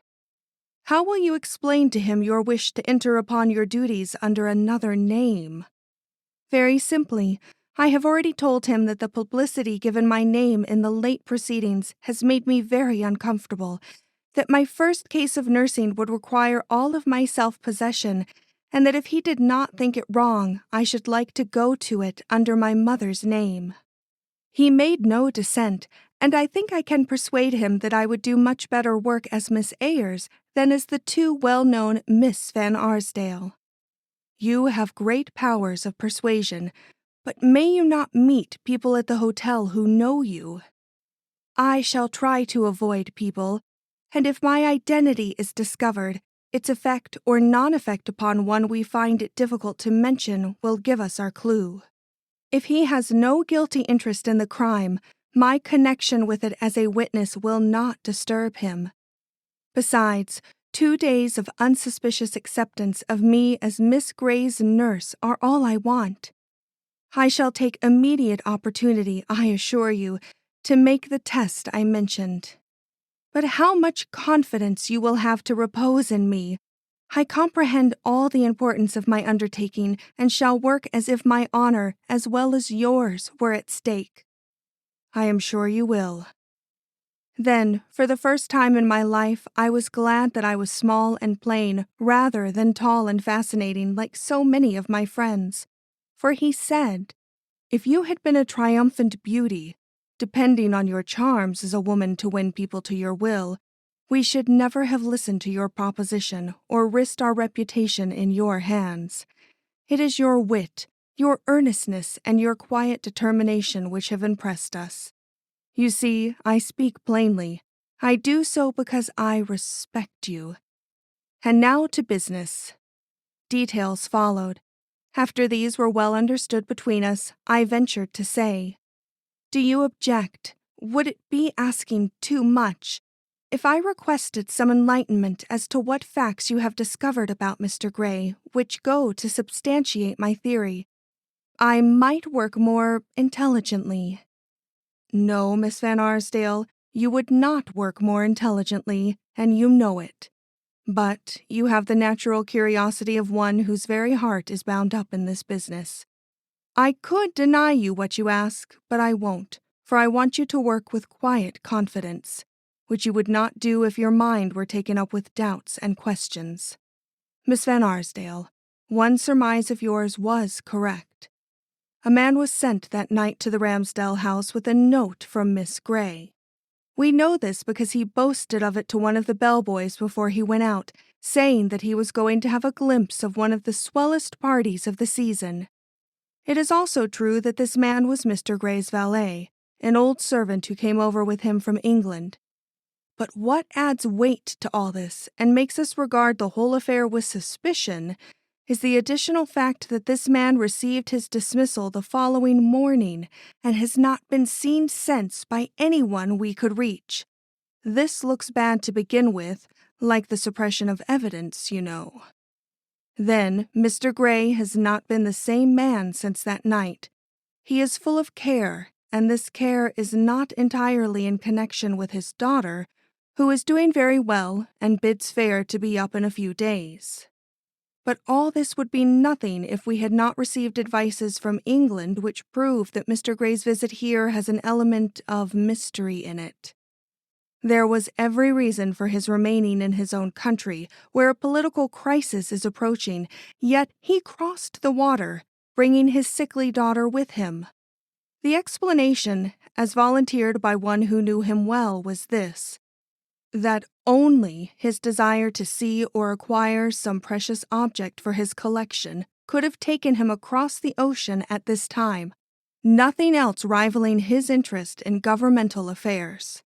How will you explain to him your wish to enter upon your duties under another name? Very simply, I have already told him that the publicity given my name in the late proceedings has made me very uncomfortable, that my first case of nursing would require all of my self-possession, and that if he did not think it wrong, I should like to go to it under my mother's name. He made no dissent, and I think I can persuade him that I would do much better work as Miss Ayers than as the too well-known Miss Van Arsdale. You have great powers of persuasion, but may you not meet people at the hotel who know you? I shall try to avoid people, and if my identity is discovered, its effect or non-effect upon one we find it difficult to mention will give us our clue. If he has no guilty interest in the crime, my connection with it as a witness will not disturb him. Besides, 2 days of unsuspicious acceptance of me as Miss Gray's nurse are all I want. I shall take immediate opportunity, I assure you, to make the test I mentioned. But how much confidence you will have to repose in me! I comprehend all the importance of my undertaking and shall work as if my honor, as well as yours, were at stake. I am sure you will. Then, for the first time in my life, I was glad that I was small and plain rather than tall and fascinating like so many of my friends. For he said, "If you had been a triumphant beauty, depending on your charms as a woman to win people to your will, we should never have listened to your proposition or risked our reputation in your hands. It is your wit, your earnestness, and your quiet determination which have impressed us. You see, I speak plainly. I do so because I respect you. And now to business." Details followed. After these were well understood between us, I ventured to say, "Do you object? Would it be asking too much if I requested some enlightenment as to what facts you have discovered about Mr. Gray, which go to substantiate my theory? I might work more intelligently." "No, Miss Van Arsdale, you would not work more intelligently, and you know it. But you have the natural curiosity of one whose very heart is bound up in this business. I could deny you what you ask, but I won't, for I want you to work with quiet confidence, which you would not do if your mind were taken up with doubts and questions. Miss Van Arsdale, one surmise of yours was correct. A man was sent that night to the Ramsdell house with a note from Miss Gray. We know this because he boasted of it to one of the bellboys before he went out, saying that he was going to have a glimpse of one of the swellest parties of the season. It is also true that this man was Mr. Gray's valet, an old servant who came over with him from England. But what adds weight to all this and makes us regard the whole affair with suspicion is the additional fact that this man received his dismissal the following morning and has not been seen since by anyone we could reach. This looks bad to begin with, like the suppression of evidence, you know. Then, Mr. Gray has not been the same man since that night. He is full of care, and this care is not entirely in connection with his daughter, who is doing very well and bids fair to be up in a few days. But all this would be nothing if we had not received advices from England which prove that Mr. Gray's visit here has an element of mystery in it. There was every reason for his remaining in his own country, where a political crisis is approaching, yet he crossed the water, bringing his sickly daughter with him. The explanation, as volunteered by one who knew him well, was this: that only his desire to see or acquire some precious object for his collection could have taken him across the ocean at this time, nothing else rivaling his interest in governmental affairs.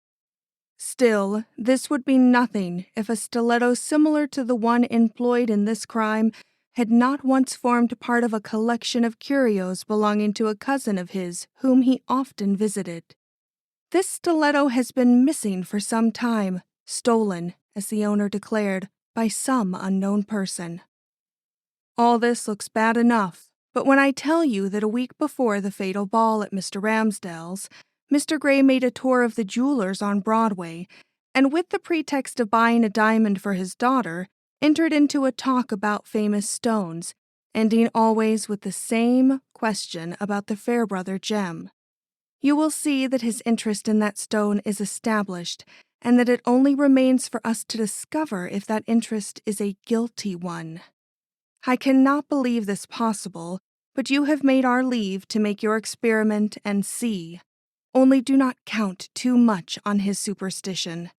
Still, this would be nothing if a stiletto similar to the one employed in this crime had not once formed part of a collection of curios belonging to a cousin of his whom he often visited. This stiletto has been missing for some time, stolen, as the owner declared, by some unknown person. All this looks bad enough, but when I tell you that a week before the fatal ball at Mr. Ramsdell's, Mr. Gray made a tour of the jewelers on Broadway, and with the pretext of buying a diamond for his daughter, entered into a talk about famous stones, ending always with the same question about the Fairbrother gem. You will see that his interest in that stone is established, and that it only remains for us to discover if that interest is a guilty one. I cannot believe this possible, but you have made our leave to make your experiment and see. Only do not count too much on his superstition.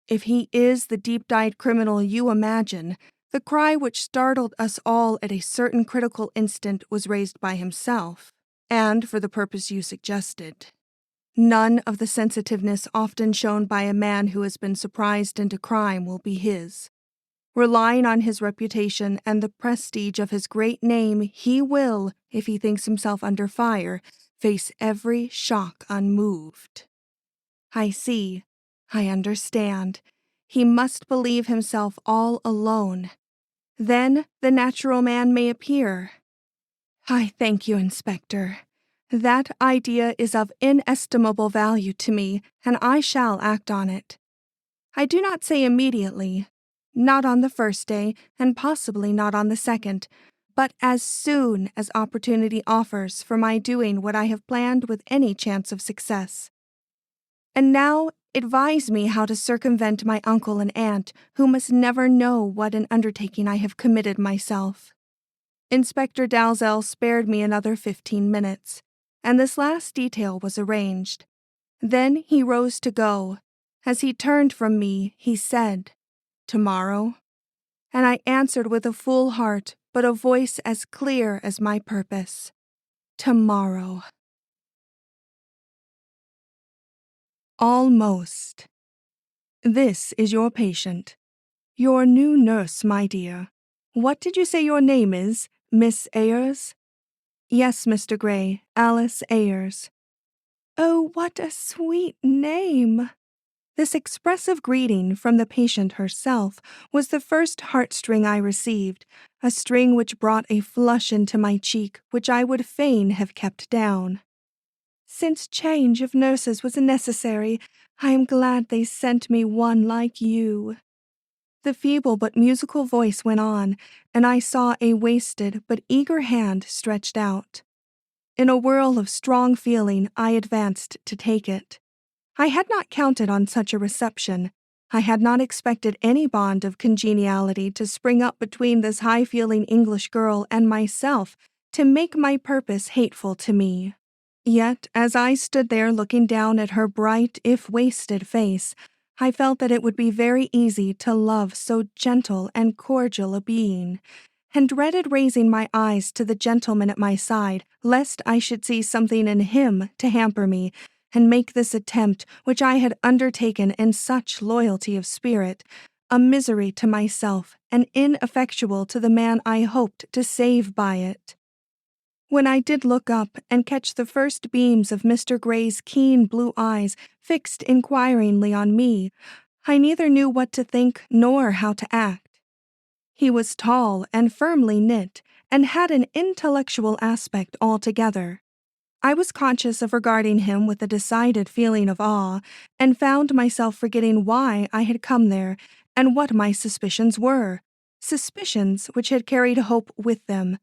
If he is the deep-dyed criminal you imagine, the cry which startled us all at a certain critical instant was raised by himself, and for the purpose you suggested. None of the sensitiveness often shown by a man who has been surprised into crime will be his. Relying on his reputation and the prestige of his great name, he will, if he thinks himself under fire, face every shock unmoved. I see. I understand. He must believe himself all alone. Then the natural man may appear. I thank you, Inspector. That idea is of inestimable value to me, and I shall act on it. I do not say immediately, not on the first day, and possibly not on the second, but as soon as opportunity offers for my doing what I have planned with any chance of success. And now advise me how to circumvent my uncle and aunt, who must never know what an undertaking I have committed myself. Inspector Dalzell spared me another 15 minutes, and this last detail was arranged. Then he rose to go. As he turned from me, he said, "Tomorrow?" And I answered with a full heart, but a voice as clear as my purpose, "Tomorrow." Almost. This is your patient. Your new nurse, my dear. What did you say your name is, Miss Ayers? Yes, Mr. Gray, Alice Ayers. Oh, what a sweet name! This expressive greeting from the patient herself was the first heartstring I received, a string which brought a flush into my cheek which I would fain have kept down. Since change of nurses was necessary, I am glad they sent me one like you. The feeble but musical voice went on, and I saw a wasted but eager hand stretched out. In a whirl of strong feeling, I advanced to take it. I had not counted on such a reception. I had not expected any bond of congeniality to spring up between this high-feeling English girl and myself to make my purpose hateful to me. Yet, as I stood there looking down at her bright, if wasted face, I felt that it would be very easy to love so gentle and cordial a being, and dreaded raising my eyes to the gentleman at my side, lest I should see something in him to hamper me, and make this attempt, which I had undertaken in such loyalty of spirit, a misery to myself and ineffectual to the man I hoped to save by it. When I did look up and catch the first beams of Mr. Gray's keen blue eyes fixed inquiringly on me, I neither knew what to think nor how to act. He was tall and firmly knit, and had an intellectual aspect altogether. I was conscious of regarding him with a decided feeling of awe, and found myself forgetting why I had come there and what my suspicions were, suspicions which had carried hope with them,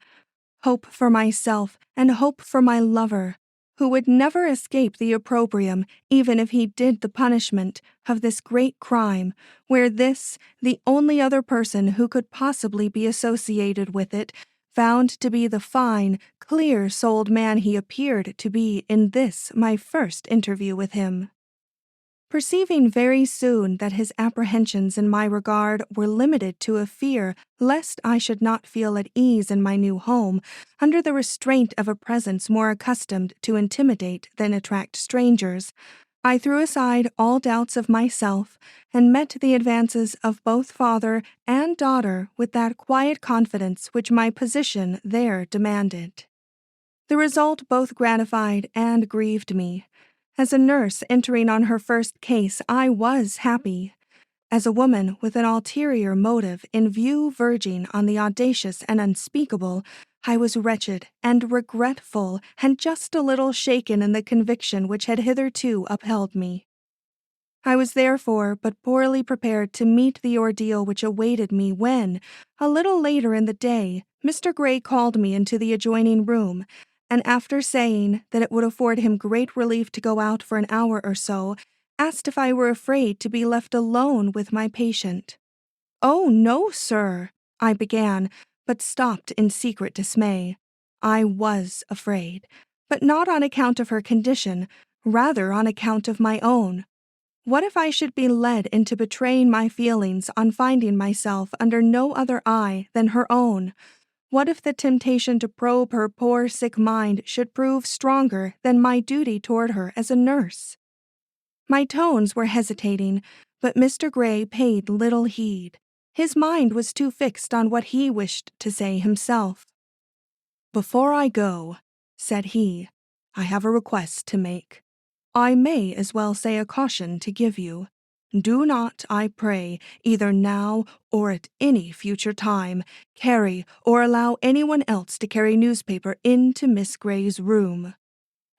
hope for myself and hope for my lover, who would never escape the opprobrium, even if he did the punishment, of this great crime, where this, the only other person who could possibly be associated with it, found to be the fine, clear-souled man he appeared to be in this my first interview with him. Perceiving very soon that his apprehensions in my regard were limited to a fear lest I should not feel at ease in my new home under the restraint of a presence more accustomed to intimidate than attract strangers, I threw aside all doubts of myself and met the advances of both father and daughter with that quiet confidence which my position there demanded. The result both gratified and grieved me. As a nurse entering on her first case, I was happy. As a woman with an ulterior motive in view verging on the audacious and unspeakable, I was wretched and regretful and just a little shaken in the conviction which had hitherto upheld me. I was therefore but poorly prepared to meet the ordeal which awaited me when, a little later in the day, Mr. Gray called me into the adjoining room, and after saying that it would afford him great relief to go out for an hour or so, asked if I were afraid to be left alone with my patient. "Oh, no, sir," I began, but stopped in secret dismay. I was afraid, but not on account of her condition, rather on account of my own. What if I should be led into betraying my feelings on finding myself under no other eye than her own? What if the temptation to probe her poor sick mind should prove stronger than my duty toward her as a nurse? My tones were hesitating, but Mr. Gray paid little heed. His mind was too fixed on what he wished to say himself. "Before I go," said he, "I have a request to make. I may as well say a caution to give you. Do not, I pray, either now or at any future time, carry or allow anyone else to carry newspaper into Miss Gray's room.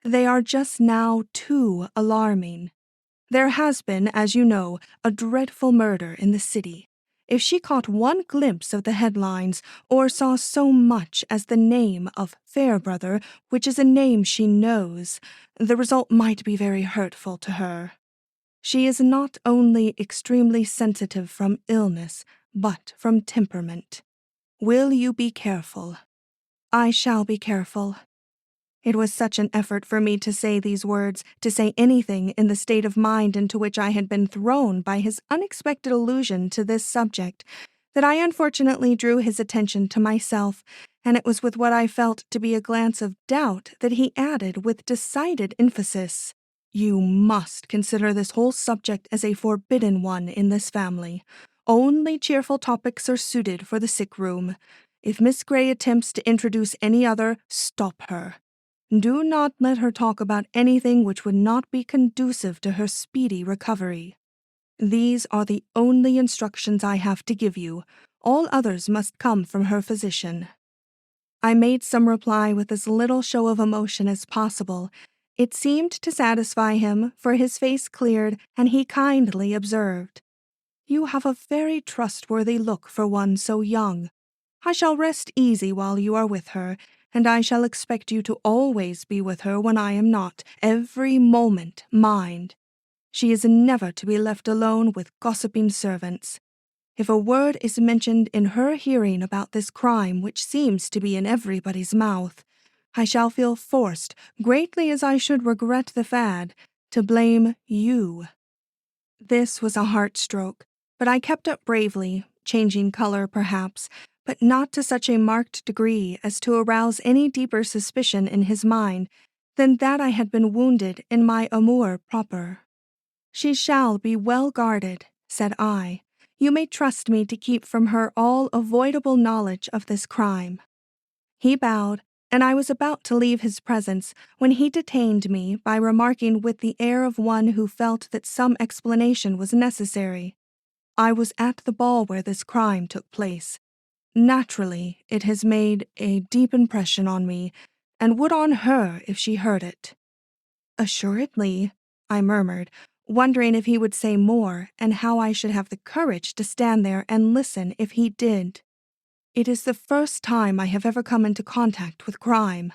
They are just now too alarming. There has been, as you know, a dreadful murder in the city. If she caught one glimpse of the headlines, or saw so much as the name of Fairbrother, which is a name she knows, the result might be very hurtful to her. She is not only extremely sensitive from illness, but from temperament. Will you be careful?" "I shall be careful." It was such an effort for me to say these words, to say anything in the state of mind into which I had been thrown by his unexpected allusion to this subject, that I unfortunately drew his attention to myself, and it was with what I felt to be a glance of doubt that he added with decided emphasis, "You must consider this whole subject as a forbidden one in this family. Only cheerful topics are suited for the sick room. If Miss Gray attempts to introduce any other, stop her. Do not let her talk about anything which would not be conducive to her speedy recovery. These are the only instructions I have to give you. All others must come from her physician." I made some reply with as little show of emotion as possible. It seemed to satisfy him, for his face cleared, and he kindly observed, "You have a very trustworthy look for one so young. I shall rest easy while you are with her, and I shall expect you to always be with her when I am not, every moment, mind. She is never to be left alone with gossiping servants. If a word is mentioned in her hearing about this crime which seems to be in everybody's mouth, I shall feel forced, greatly as I should regret the fad, to blame you." This was a heart-stroke, but I kept up bravely, changing color perhaps, but not to such a marked degree as to arouse any deeper suspicion in his mind than that I had been wounded in my amour propre. "She shall be well guarded," said I. "You may trust me to keep from her all avoidable knowledge of this crime." He bowed, and I was about to leave his presence when he detained me by remarking with the air of one who felt that some explanation was necessary, "I was at the ball where this crime took place. Naturally, it has made a deep impression on me, and would on her if she heard it." "Assuredly," I murmured, wondering if he would say more and how I should have the courage to stand there and listen if he did. "It is the first time I have ever come into contact with crime."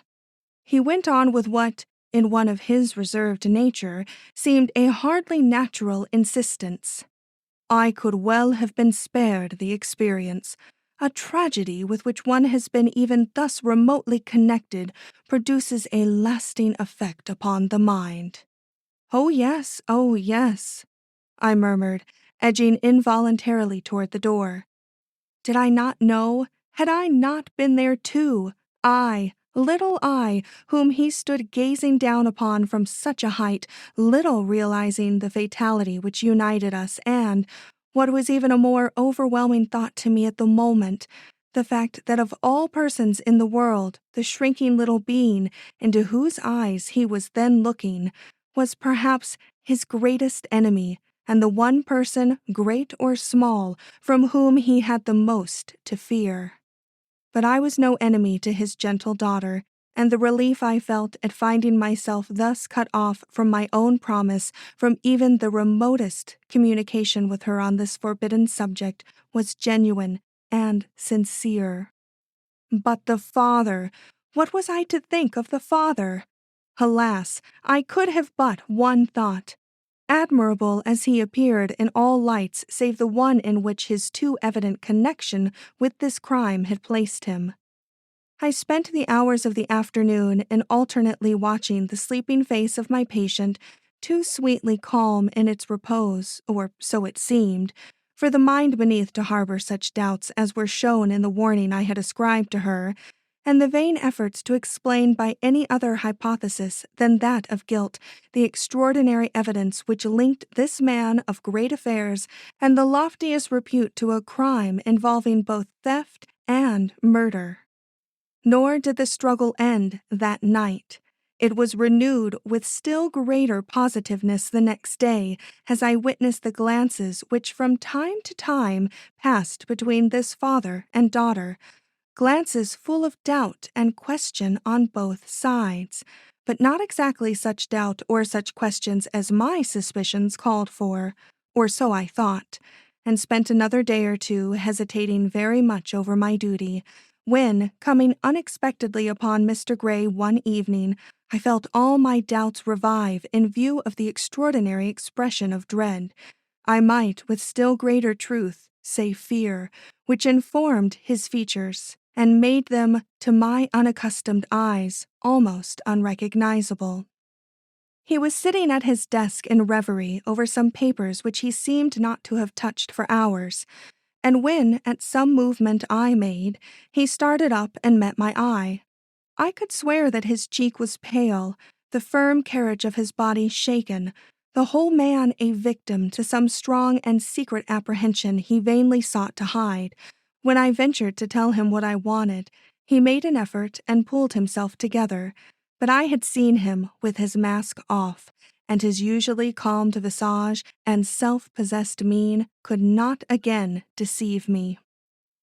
He went on with what, in one of his reserved nature, seemed a hardly natural insistence. "I could well have been spared the experience. A tragedy with which one has been even thus remotely connected produces a lasting effect upon the mind." Oh yes, I murmured, edging involuntarily toward the door. Did I not know? Had I not been there too? I, little I, whom he stood gazing down upon from such a height, little realizing the fatality which united us and, what was even a more overwhelming thought to me at the moment, the fact that of all persons in the world, the shrinking little being into whose eyes he was then looking was perhaps his greatest enemy, and the one person, great or small, from whom he had the most to fear. But I was no enemy to his gentle daughter, and the relief I felt at finding myself thus cut off from my own promise from even the remotest communication with her on this forbidden subject was genuine and sincere. But the father! What was I to think of the father? Alas, I could have but one thought. Admirable as he appeared in all lights save the one in which his too evident connection with this crime had placed him. I spent the hours of the afternoon in alternately watching the sleeping face of my patient, too sweetly calm in its repose, or so it seemed, for the mind beneath to harbor such doubts as were shown in the warning I had ascribed to her, and the vain efforts to explain by any other hypothesis than that of guilt the extraordinary evidence which linked this man of great affairs and the loftiest repute to a crime involving both theft and murder. Nor did the struggle end that night. It was renewed with still greater positiveness the next day as I witnessed the glances which from time to time passed between this father and daughter, glances full of doubt and question on both sides, but not exactly such doubt or such questions as my suspicions called for, or so I thought, and spent another day or two hesitating very much over my duty, when, coming unexpectedly upon Mr. Gray one evening, I felt all my doubts revive in view of the extraordinary expression of dread, I might with still greater truth say fear, which informed his features and made them, to my unaccustomed eyes, almost unrecognizable. He was sitting at his desk in reverie over some papers which he seemed not to have touched for hours, and when, at some movement I made, he started up and met my eye, I could swear that his cheek was pale, the firm carriage of his body shaken, the whole man a victim to some strong and secret apprehension he vainly sought to hide. When I ventured to tell him what I wanted, he made an effort and pulled himself together, but I had seen him with his mask off, and his usually calmed visage and self-possessed mien could not again deceive me.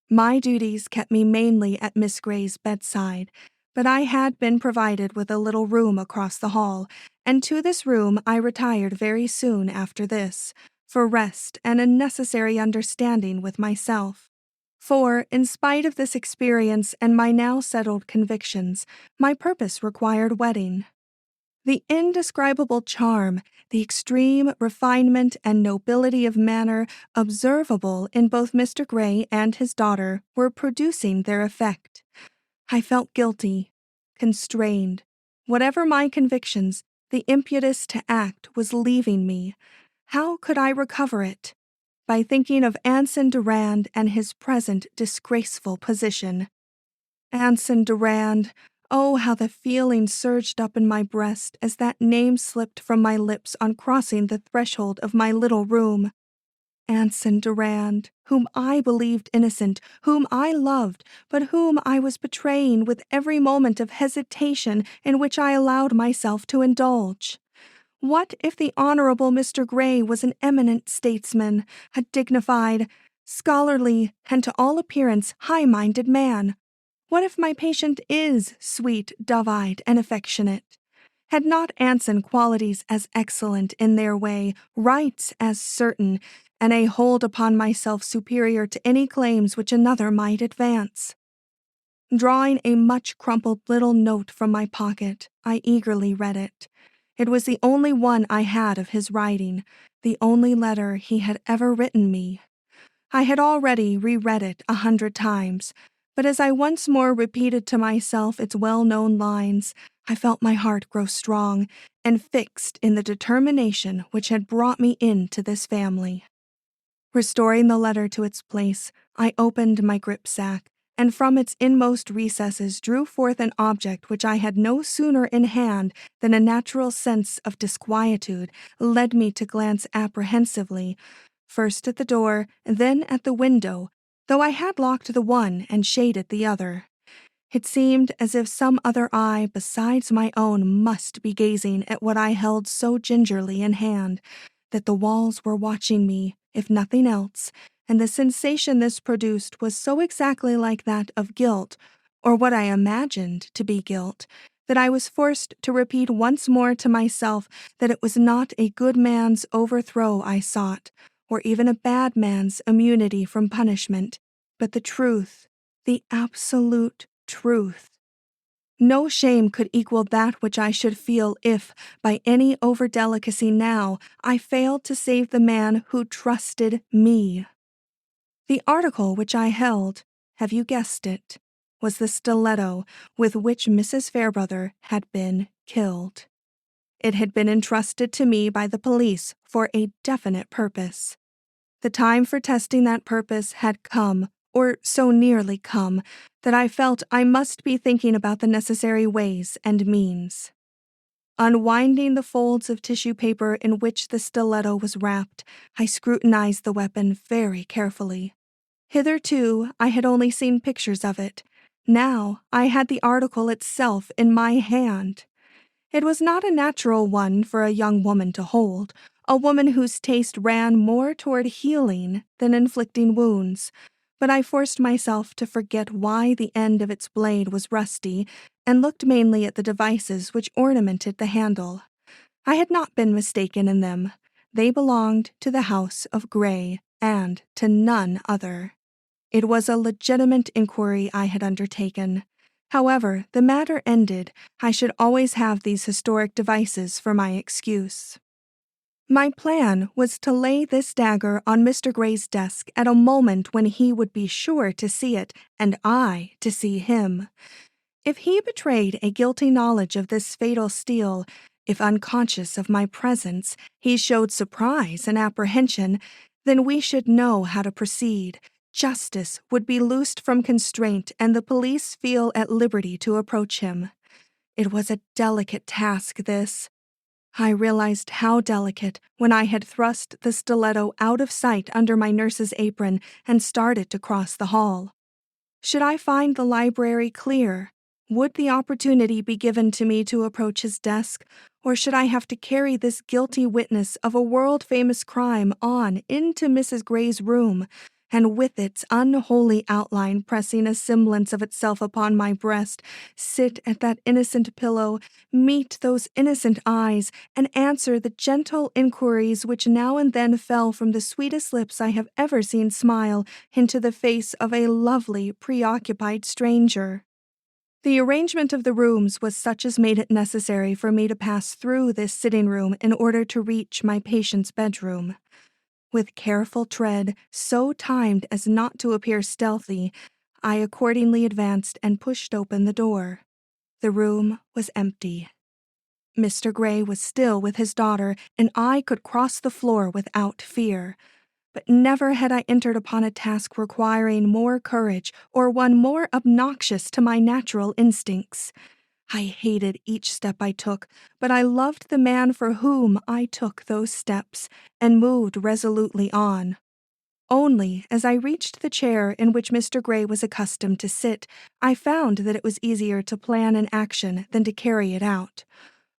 My duties kept me mainly at Miss Gray's bedside, but I had been provided with a little room across the hall, and to this room I retired very soon after this, for rest and a necessary understanding with myself. For, in spite of this experience and my now settled convictions, my purpose required wedding. The indescribable charm, the extreme refinement and nobility of manner observable in both Mr. Gray and his daughter were producing their effect. I felt guilty, constrained. Whatever my convictions, the impetus to act was leaving me. How could I recover it? By thinking of Anson Durand and his present disgraceful position. Anson Durand! Oh, how the feeling surged up in my breast as that name slipped from my lips on crossing the threshold of my little room. Anson Durand, whom I believed innocent, whom I loved, but whom I was betraying with every moment of hesitation in which I allowed myself to indulge. What if the Honorable Mr. Gray was an eminent statesman, a dignified, scholarly, and to all appearance high-minded man? What if my patient is sweet, dove-eyed, and affectionate? Had not Anson qualities as excellent in their way, rights as certain, and a hold upon myself superior to any claims which another might advance? Drawing a much crumpled little note from my pocket, I eagerly read it. It was the only one I had of his writing, the only letter he had ever written me. I had already reread it 100 times, but as I once more repeated to myself its well-known lines, I felt my heart grow strong and fixed in the determination which had brought me into this family. Restoring the letter to its place, I opened my gripsack, and from its inmost recesses drew forth an object which I had no sooner in hand than a natural sense of disquietude led me to glance apprehensively, first at the door, then at the window, though I had locked the one and shaded the other. It seemed as if some other eye besides my own must be gazing at what I held so gingerly in hand, that the walls were watching me, if nothing else, and the sensation this produced was so exactly like that of guilt, or what I imagined to be guilt, that I was forced to repeat once more to myself that it was not a good man's overthrow I sought, or even a bad man's immunity from punishment, but the truth, the absolute truth. No shame could equal that which I should feel if, by any overdelicacy now, I failed to save the man who trusted me. The article which I held, have you guessed it, was the stiletto with which Mrs. Fairbrother had been killed. It had been entrusted to me by the police for a definite purpose. The time for testing that purpose had come, or so nearly come, that I felt I must be thinking about the necessary ways and means. Unwinding the folds of tissue paper in which the stiletto was wrapped, I scrutinized the weapon very carefully. Hitherto, I had only seen pictures of it. Now, I had the article itself in my hand. It was not a natural one for a young woman to hold, a woman whose taste ran more toward healing than inflicting wounds, but I forced myself to forget why the end of its blade was rusty and looked mainly at the devices which ornamented the handle. I had not been mistaken in them. They belonged to the House of Grey, and to none other. It was a legitimate inquiry I had undertaken. However the matter ended, I should always have these historic devices for my excuse. My plan was to lay this dagger on Mr. Grey's desk at a moment when he would be sure to see it, and I to see him. If he betrayed a guilty knowledge of this fatal steel, if unconscious of my presence, he showed surprise and apprehension, then we should know how to proceed. Justice would be loosed from constraint and the police feel at liberty to approach him. It was a delicate task, this. I realized how delicate when I had thrust the stiletto out of sight under my nurse's apron and started to cross the hall. Should I find the library clear? Would the opportunity be given to me to approach his desk, or should I have to carry this guilty witness of a world-famous crime on into Mrs. Grey's room, and with its unholy outline pressing a semblance of itself upon my breast, sit at that innocent pillow, meet those innocent eyes, and answer the gentle inquiries which now and then fell from the sweetest lips I have ever seen smile into the face of a lovely, preoccupied stranger? The arrangement of the rooms was such as made it necessary for me to pass through this sitting room in order to reach my patient's bedroom. With careful tread, so timed as not to appear stealthy, I accordingly advanced and pushed open the door. The room was empty. Mr. Grey was still with his daughter, and I could cross the floor without fear. But never had I entered upon a task requiring more courage or one more obnoxious to my natural instincts. I hated each step I took, but I loved the man for whom I took those steps, and moved resolutely on. Only, as I reached the chair in which Mr. Grey was accustomed to sit, I found that it was easier to plan an action than to carry it out.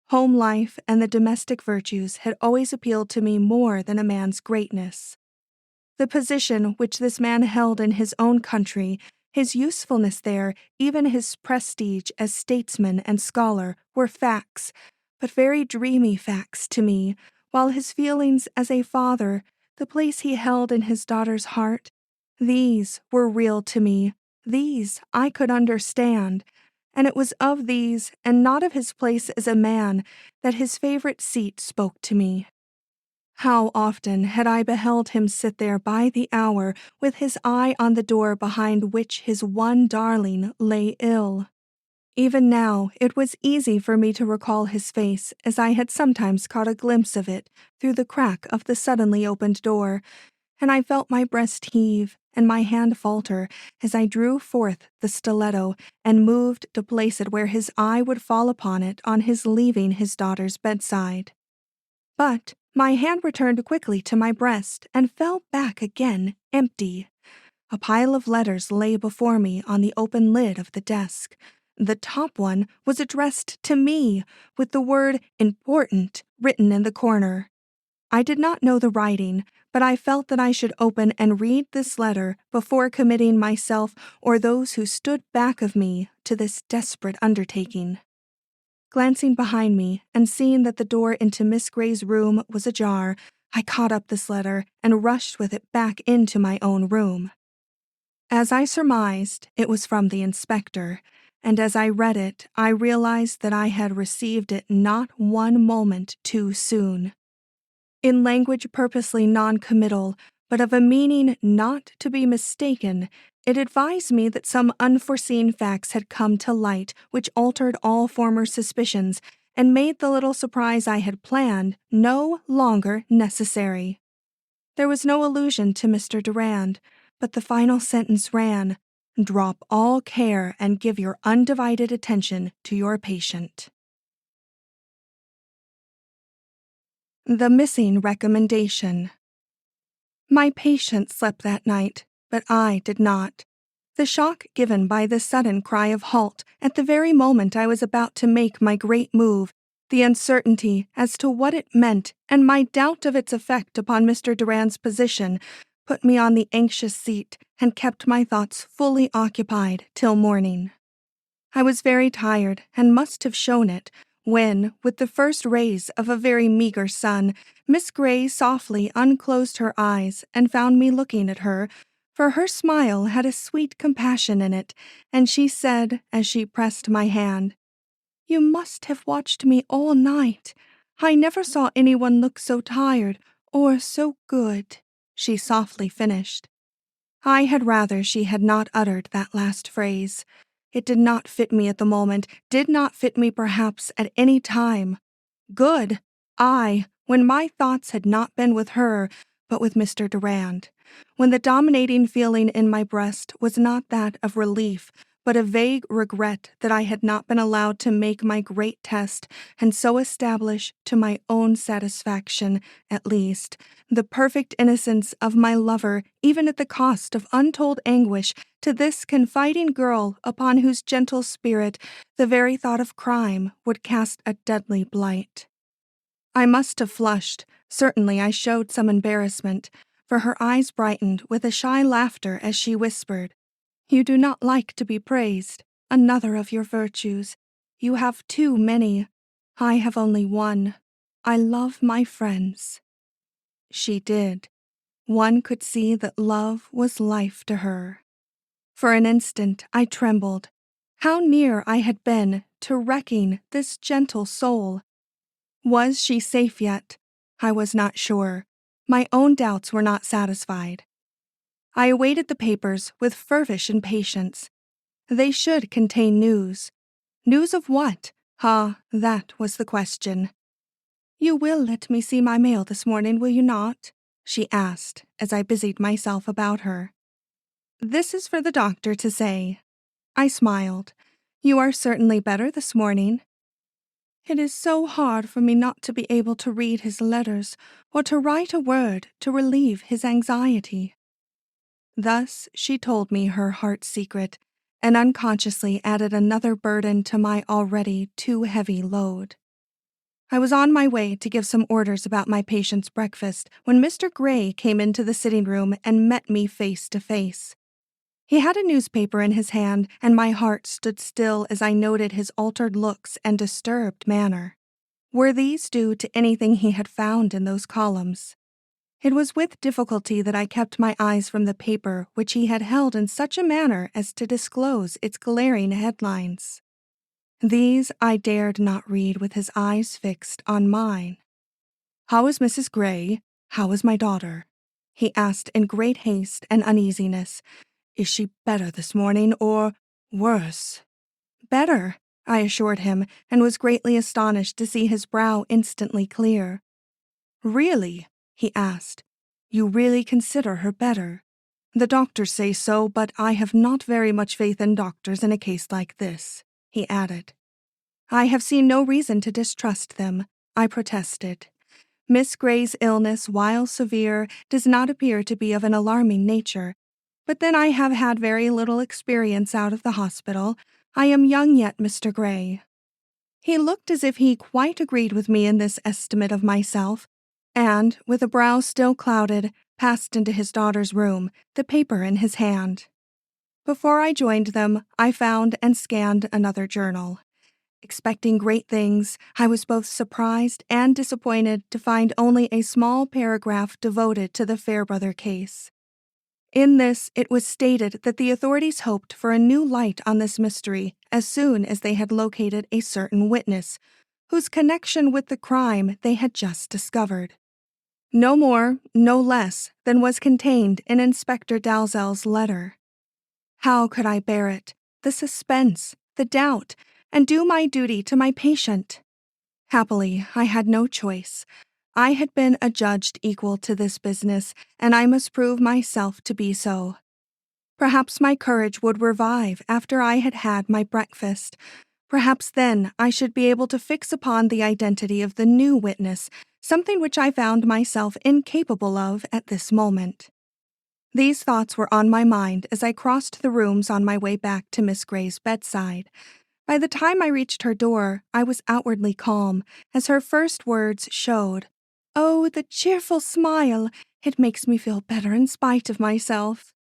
Home life and the domestic virtues had always appealed to me more than a man's greatness. The position which this man held in his own country, his usefulness there, even his prestige as statesman and scholar, were facts, but very dreamy facts to me, while his feelings as a father, the place he held in his daughter's heart, these were real to me, these I could understand, and it was of these, and not of his place as a man, that his favorite seat spoke to me. How often had I beheld him sit there by the hour with his eye on the door behind which his one darling lay ill. Even now it was easy for me to recall his face as I had sometimes caught a glimpse of it through the crack of the suddenly opened door, and I felt my breast heave and my hand falter as I drew forth the stiletto and moved to place it where his eye would fall upon it on his leaving his daughter's bedside. But my hand returned quickly to my breast and fell back again empty. A pile of letters lay before me on the open lid of the desk. The top one was addressed to me, with the word "important" written in the corner. I did not know the writing, but I felt that I should open and read this letter before committing myself or those who stood back of me to this desperate undertaking. Glancing behind me and seeing that the door into Miss Gray's room was ajar, I caught up this letter and rushed with it back into my own room. As I surmised, it was from the inspector, and as I read it, I realized that I had received it not one moment too soon. In language purposely non-committal, but of a meaning not to be mistaken, it advised me that some unforeseen facts had come to light which altered all former suspicions and made the little surprise I had planned no longer necessary. There was no allusion to Mr. Durand, but the final sentence ran, "Drop all care and give your undivided attention to your patient." The missing recommendation. My patient slept that night, but I did not. The shock given by this sudden cry of halt at the very moment I was about to make my great move, the uncertainty as to what it meant, and my doubt of its effect upon Mr. Durand's position, put me on the anxious seat and kept my thoughts fully occupied till morning. I was very tired and must have shown it, when, with the first rays of a very meager sun, Miss Gray softly unclosed her eyes and found me looking at her, for her smile had a sweet compassion in it, and she said, as she pressed my hand, "You must have watched me all night. I never saw anyone look so tired or so good," she softly finished. I had rather she had not uttered that last phrase. It did not fit me at the moment, did not fit me perhaps at any time. Good! When my thoughts had not been with her, but with Mr. Durand. When the dominating feeling in my breast was not that of relief, but a vague regret that I had not been allowed to make my great test and so establish, to my own satisfaction, at least, the perfect innocence of my lover, even at the cost of untold anguish to this confiding girl upon whose gentle spirit the very thought of crime would cast a deadly blight. I must have flushed. Certainly I showed some embarrassment, for her eyes brightened with a shy laughter as she whispered, "You do not like to be praised. Another of your virtues. You have too many. I have only one. I love my friends." She did. One could see that love was life to her. For an instant I trembled. How near I had been to wrecking this gentle soul. Was she safe yet? I was not sure. My own doubts were not satisfied. I awaited the papers with feverish impatience. They should contain news. News of what? That was the question. "You will let me see my mail this morning, will you not?" she asked, as I busied myself about her. "This is for the doctor to say." I smiled. "You are certainly better this morning." "It is so hard for me not to be able to read his letters or to write a word to relieve his anxiety." Thus she told me her heart's secret, and unconsciously added another burden to my already too heavy load. I was on my way to give some orders about my patient's breakfast when Mr. Gray came into the sitting room and met me face to face. He had a newspaper in his hand, and my heart stood still as I noted his altered looks and disturbed manner. Were these due to anything he had found in those columns? It was with difficulty that I kept my eyes from the paper which he had held in such a manner as to disclose its glaring headlines. These I dared not read with his eyes fixed on mine. "How is Mrs. Gray? How is my daughter?" he asked in great haste and uneasiness. "Is she better this morning, or worse?" "Better," I assured him, and was greatly astonished to see his brow instantly clear. "Really?" he asked. "You really consider her better?" "The doctors say so, but I have not very much faith in doctors in a case like this," he added. "I have seen no reason to distrust them," I protested. "Miss Gray's illness, while severe, does not appear to be of an alarming nature. But then I have had very little experience out of the hospital. I am young yet, Mr. Gray." He looked as if he quite agreed with me in this estimate of myself, and, with a brow still clouded, passed into his daughter's room, the paper in his hand. Before I joined them, I found and scanned another journal. Expecting great things, I was both surprised and disappointed to find only a small paragraph devoted to the Fairbrother case. In this, it was stated that the authorities hoped for a new light on this mystery as soon as they had located a certain witness, whose connection with the crime they had just discovered. No more, no less than was contained in Inspector Dalzell's letter. How could I bear it, the suspense, the doubt, and do my duty to my patient? Happily, I had no choice. I had been adjudged equal to this business, and I must prove myself to be so. Perhaps my courage would revive after I had had my breakfast. Perhaps then I should be able to fix upon the identity of the new witness, something which I found myself incapable of at this moment. These thoughts were on my mind as I crossed the rooms on my way back to Miss Gray's bedside. By the time I reached her door, I was outwardly calm, as her first words showed. Oh, the cheerful smile! It makes me feel better in spite of myself.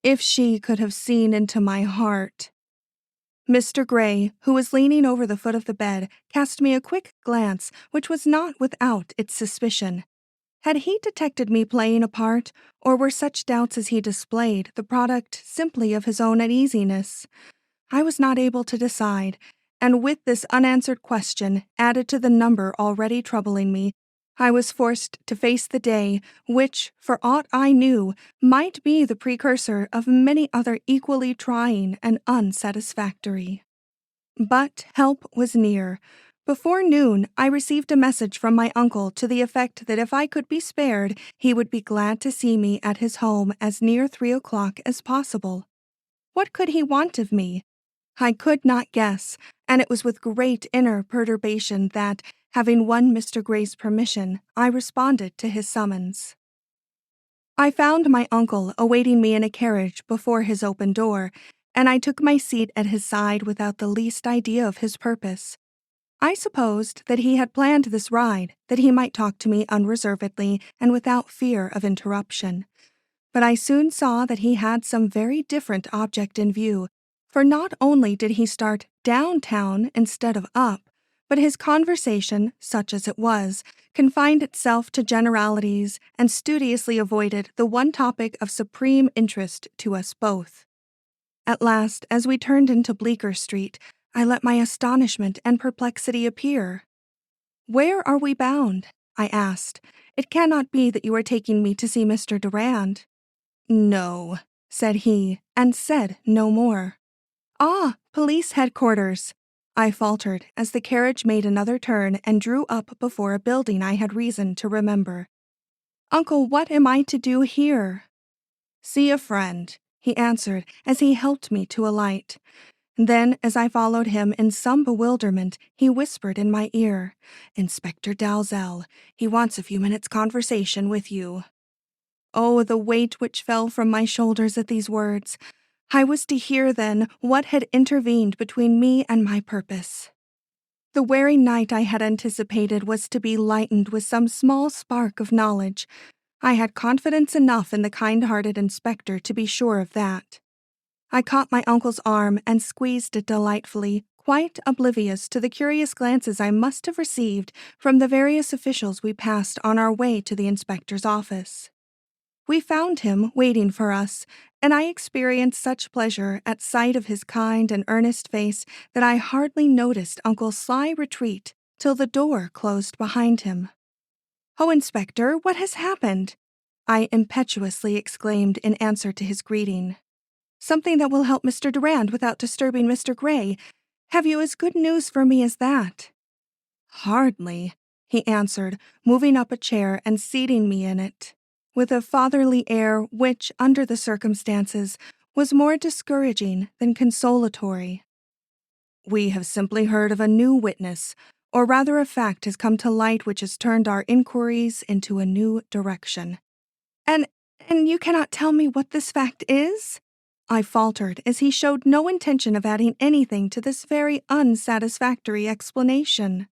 If she could have seen into my heart. Mr. Gray, who was leaning over the foot of the bed, cast me a quick glance which was not without its suspicion. Had he detected me playing a part, or were such doubts as he displayed the product simply of his own uneasiness? I was not able to decide, and with this unanswered question added to the number already troubling me, I was forced to face the day which, for aught I knew, might be the precursor of many other equally trying and unsatisfactory. But help was near. Before noon, I received a message from my uncle to the effect that if I could be spared, he would be glad to see me at his home as near 3 o'clock as possible. What could he want of me? I could not guess, and it was with great inner perturbation that, having won Mr. Gray's permission, I responded to his summons. I found my uncle awaiting me in a carriage before his open door, and I took my seat at his side without the least idea of his purpose. I supposed that he had planned this ride, that he might talk to me unreservedly and without fear of interruption. But I soon saw that he had some very different object in view, for not only did he start downtown instead of up, but his conversation, such as it was, confined itself to generalities and studiously avoided the one topic of supreme interest to us both. At last, as we turned into Bleecker Street, I let my astonishment and perplexity appear. "Where are we bound?" I asked. "It cannot be that you are taking me to see Mr. Durand." "No," said he, and said no more. "Ah, police headquarters," I faltered as the carriage made another turn and drew up before a building I had reason to remember. "Uncle, what am I to do here?" "See a friend," he answered as he helped me to alight. Then, as I followed him in some bewilderment, he whispered in my ear, "Inspector Dalzell, he wants a few minutes' conversation with you." Oh, the weight which fell from my shoulders at these words! I was to hear, then, what had intervened between me and my purpose. The weary night I had anticipated was to be lightened with some small spark of knowledge. I had confidence enough in the kind-hearted inspector to be sure of that. I caught my uncle's arm and squeezed it delightfully, quite oblivious to the curious glances I must have received from the various officials we passed on our way to the inspector's office. We found him waiting for us, and I experienced such pleasure at sight of his kind and earnest face that I hardly noticed Uncle's sly retreat till the door closed behind him. "Oh, Inspector, what has happened?" I impetuously exclaimed in answer to his greeting. "Something that will help Mr. Durand without disturbing Mr. Gray. Have you as good news for me as that?" "Hardly," he answered, moving up a chair and seating me in it, with a fatherly air which, under the circumstances, was more discouraging than consolatory. "We have simply heard of a new witness, or rather a fact has come to light which has turned our inquiries into a new direction." And you cannot tell me what this fact is?" I faltered as he showed no intention of adding anything to this very unsatisfactory explanation.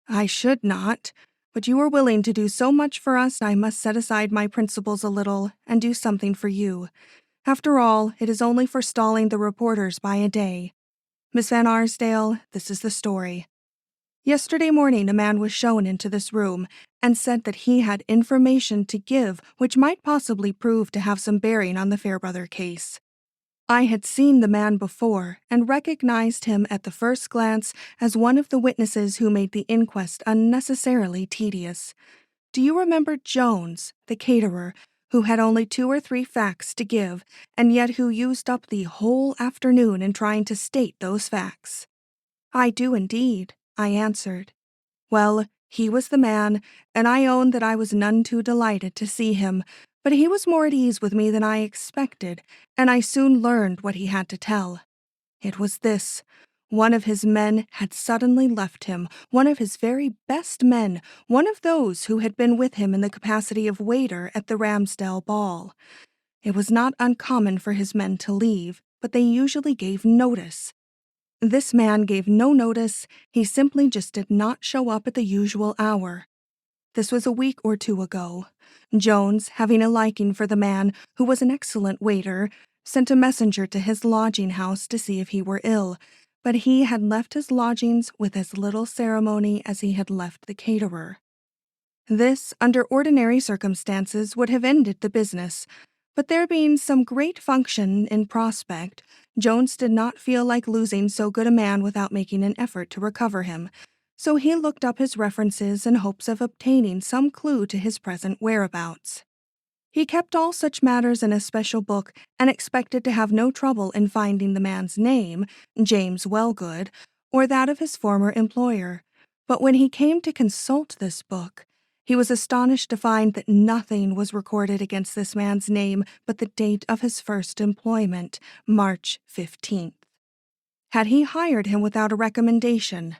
"I should not, but you were willing to do so much for us I must set aside my principles a little and do something for you. After all, it is only for stalling the reporters by a day. Miss Van Arsdale, this is the story. Yesterday morning a man was shown into this room and said that he had information to give which might possibly prove to have some bearing on the Fairbrother case. I had seen the man before and recognized him at the first glance as one of the witnesses who made the inquest unnecessarily tedious. Do you remember Jones, the caterer, who had only 2 or 3 facts to give, and yet who used up the whole afternoon in trying to state those facts? I do indeed, I answered. Well, he was the man, and I own that I was none too delighted to see him, but he was more at ease with me than I expected, and I soon learned what he had to tell. It was this. One of his men had suddenly left him, one of his very best men, one of those who had been with him in the capacity of waiter at the Ramsdale ball. It was not uncommon for his men to leave, but they usually gave notice. This man gave no notice, he simply just did not show up at the usual hour. This was a week or 2 ago. Jones, having a liking for the man, who was an excellent waiter, sent a messenger to his lodging house to see if he were ill, but he had left his lodgings with as little ceremony as he had left the caterer. This, under ordinary circumstances, would have ended the business, but there being some great function in prospect, Jones did not feel like losing so good a man without making an effort to recover him, so he looked up his references in hopes of obtaining some clue to his present whereabouts. He kept all such matters in a special book and expected to have no trouble in finding the man's name, James Wellgood, or that of his former employer. But when he came to consult this book, he was astonished to find that nothing was recorded against this man's name but the date of his first employment, March 15th. Had he hired him without a recommendation?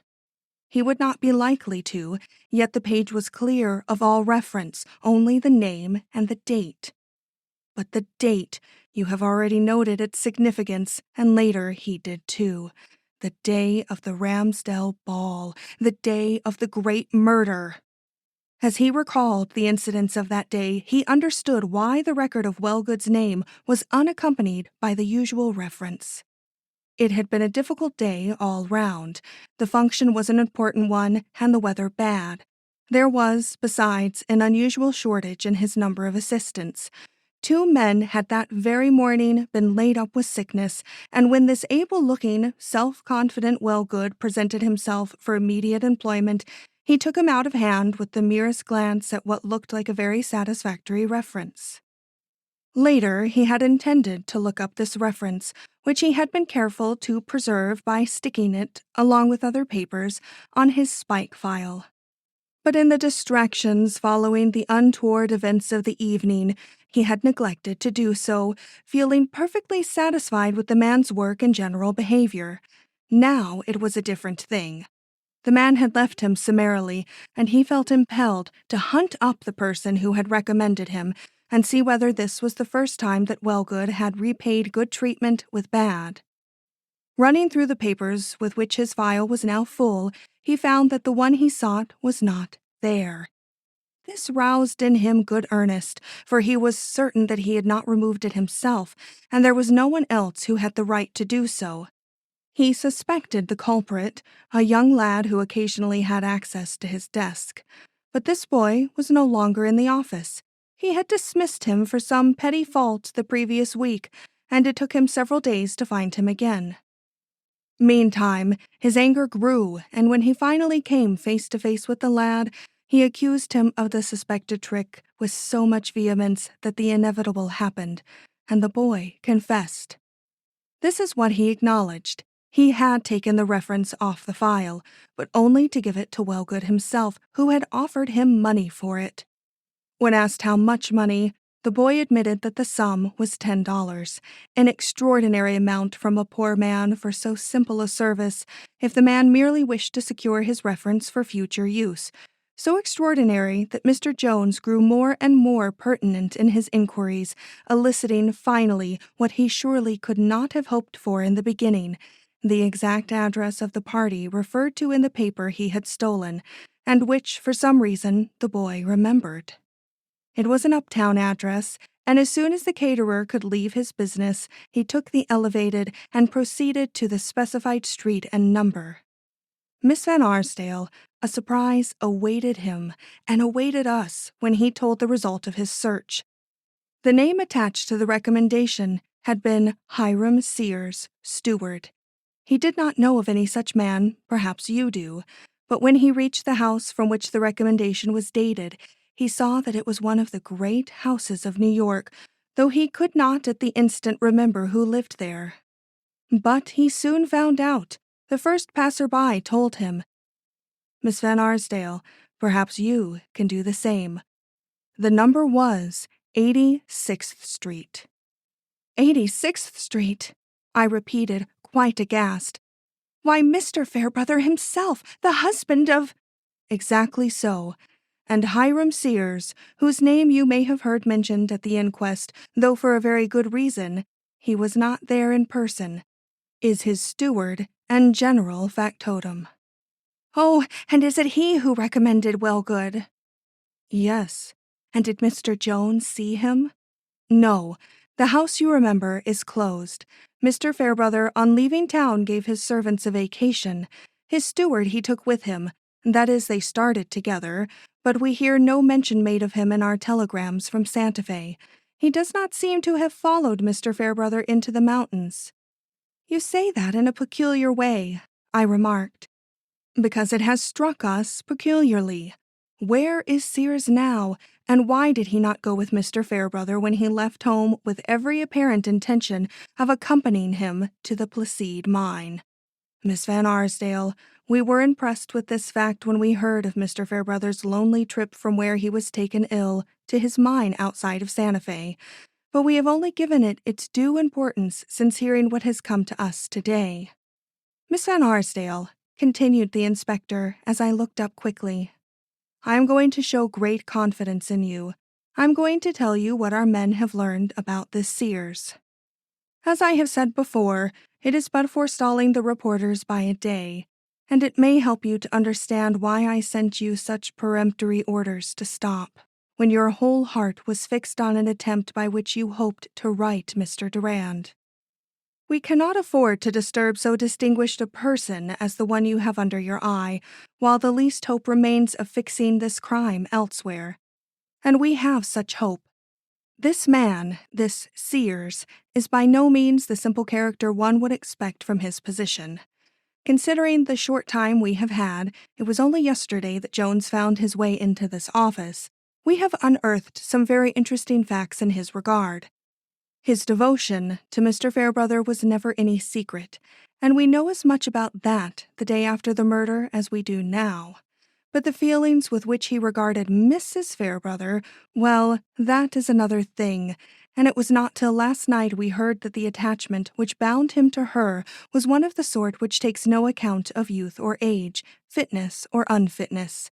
He would not be likely to, yet the page was clear of all reference, only the name and the date. But the date, you have already noted its significance, and later he did too. The day of the Ramsdale ball, the day of the great murder. As he recalled the incidents of that day, he understood why the record of Wellgood's name was unaccompanied by the usual reference. It had been a difficult day all round. The function was an important one, and the weather bad. There was, besides, an unusual shortage in his number of assistants. 2 men had that very morning been laid up with sickness, and when this able-looking, self-confident Wellgood presented himself for immediate employment, he took him out of hand with the merest glance at what looked like a very satisfactory reference. Later, he had intended to look up this reference, which he had been careful to preserve by sticking it, along with other papers, on his spike file. But in the distractions following the untoward events of the evening, he had neglected to do so, feeling perfectly satisfied with the man's work and general behavior. Now it was a different thing. The man had left him summarily, and he felt impelled to hunt up the person who had recommended him and see whether this was the first time that Wellgood had repaid good treatment with bad. Running through the papers with which his file was now full, he found that the one he sought was not there. This roused in him good earnest, for he was certain that he had not removed it himself, and there was no one else who had the right to do so. He suspected the culprit, a young lad who occasionally had access to his desk. But this boy was no longer in the office. He had dismissed him for some petty fault the previous week, and it took him several days to find him again. Meantime, his anger grew, and when he finally came face to face with the lad, he accused him of the suspected trick with so much vehemence that the inevitable happened, and the boy confessed. This is what he acknowledged. He had taken the reference off the file, but only to give it to Wellgood himself, who had offered him money for it. When asked how much money, the boy admitted that the sum was $10, an extraordinary amount from a poor man for so simple a service if the man merely wished to secure his reference for future use, so extraordinary that Mr. Jones grew more and more pertinent in his inquiries, eliciting finally what he surely could not have hoped for in the beginning, the exact address of the party referred to in the paper he had stolen, and which, for some reason, the boy remembered. It was an uptown address, and as soon as the caterer could leave his business, he took the elevated and proceeded to the specified street and number. Miss Van Arsdale, a surprise awaited him and awaited us when he told the result of his search. The name attached to the recommendation had been Hiram Sears, steward. He did not know of any such man, perhaps you do, but when he reached the house from which the recommendation was dated, he saw that it was one of the great houses of New York, though he could not at the instant remember who lived there. But he soon found out. The first passer-by told him. Miss Van Arsdale, perhaps you can do the same. The number was 86th Street. 86th Street, I repeated, quite aghast. Why, Mr. Fairbrother himself, the husband of— Exactly so. And Hiram Sears, whose name you may have heard mentioned at the inquest, though for a very good reason, he was not there in person, is his steward and general factotum. Oh, and is it he who recommended Wellgood? Yes. And did Mr. Jones see him? No. The house, you remember, is closed. Mr. Fairbrother, on leaving town, gave his servants a vacation. His steward he took with him. That is, they started together, but we hear no mention made of him in our telegrams from Santa Fe. He does not seem to have followed Mr. Fairbrother into the mountains. You say that in a peculiar way, I remarked. Because it has struck us peculiarly. Where is Sears now, and why did he not go with Mr. Fairbrother when he left home with every apparent intention of accompanying him to the Placide mine? Miss Van Arsdale, we were impressed with this fact when we heard of Mr. Fairbrother's lonely trip from where he was taken ill to his mine outside of Santa Fe, but we have only given it its due importance since hearing what has come to us today. Miss Van Arsdale, continued the inspector as I looked up quickly, I am going to show great confidence in you. I'm going to tell you what our men have learned about this Sears. As I have said before, it is but forestalling the reporters by a day, and it may help you to understand why I sent you such peremptory orders to stop, when your whole heart was fixed on an attempt by which you hoped to right Mr. Durand. We cannot afford to disturb so distinguished a person as the one you have under your eye, while the least hope remains of fixing this crime elsewhere. And we have such hope. This man, this Sears, is by no means the simple character one would expect from his position. Considering the short time we have had, it was only yesterday that Jones found his way into this office. We have unearthed some very interesting facts in his regard. His devotion to Mr. Fairbrother was never any secret, and we know as much about that the day after the murder as we do now. But the feelings with which he regarded Mrs. Fairbrother, well, that is another thing, and it was not till last night we heard that the attachment which bound him to her was one of the sort which takes no account of youth or age, fitness or unfitness.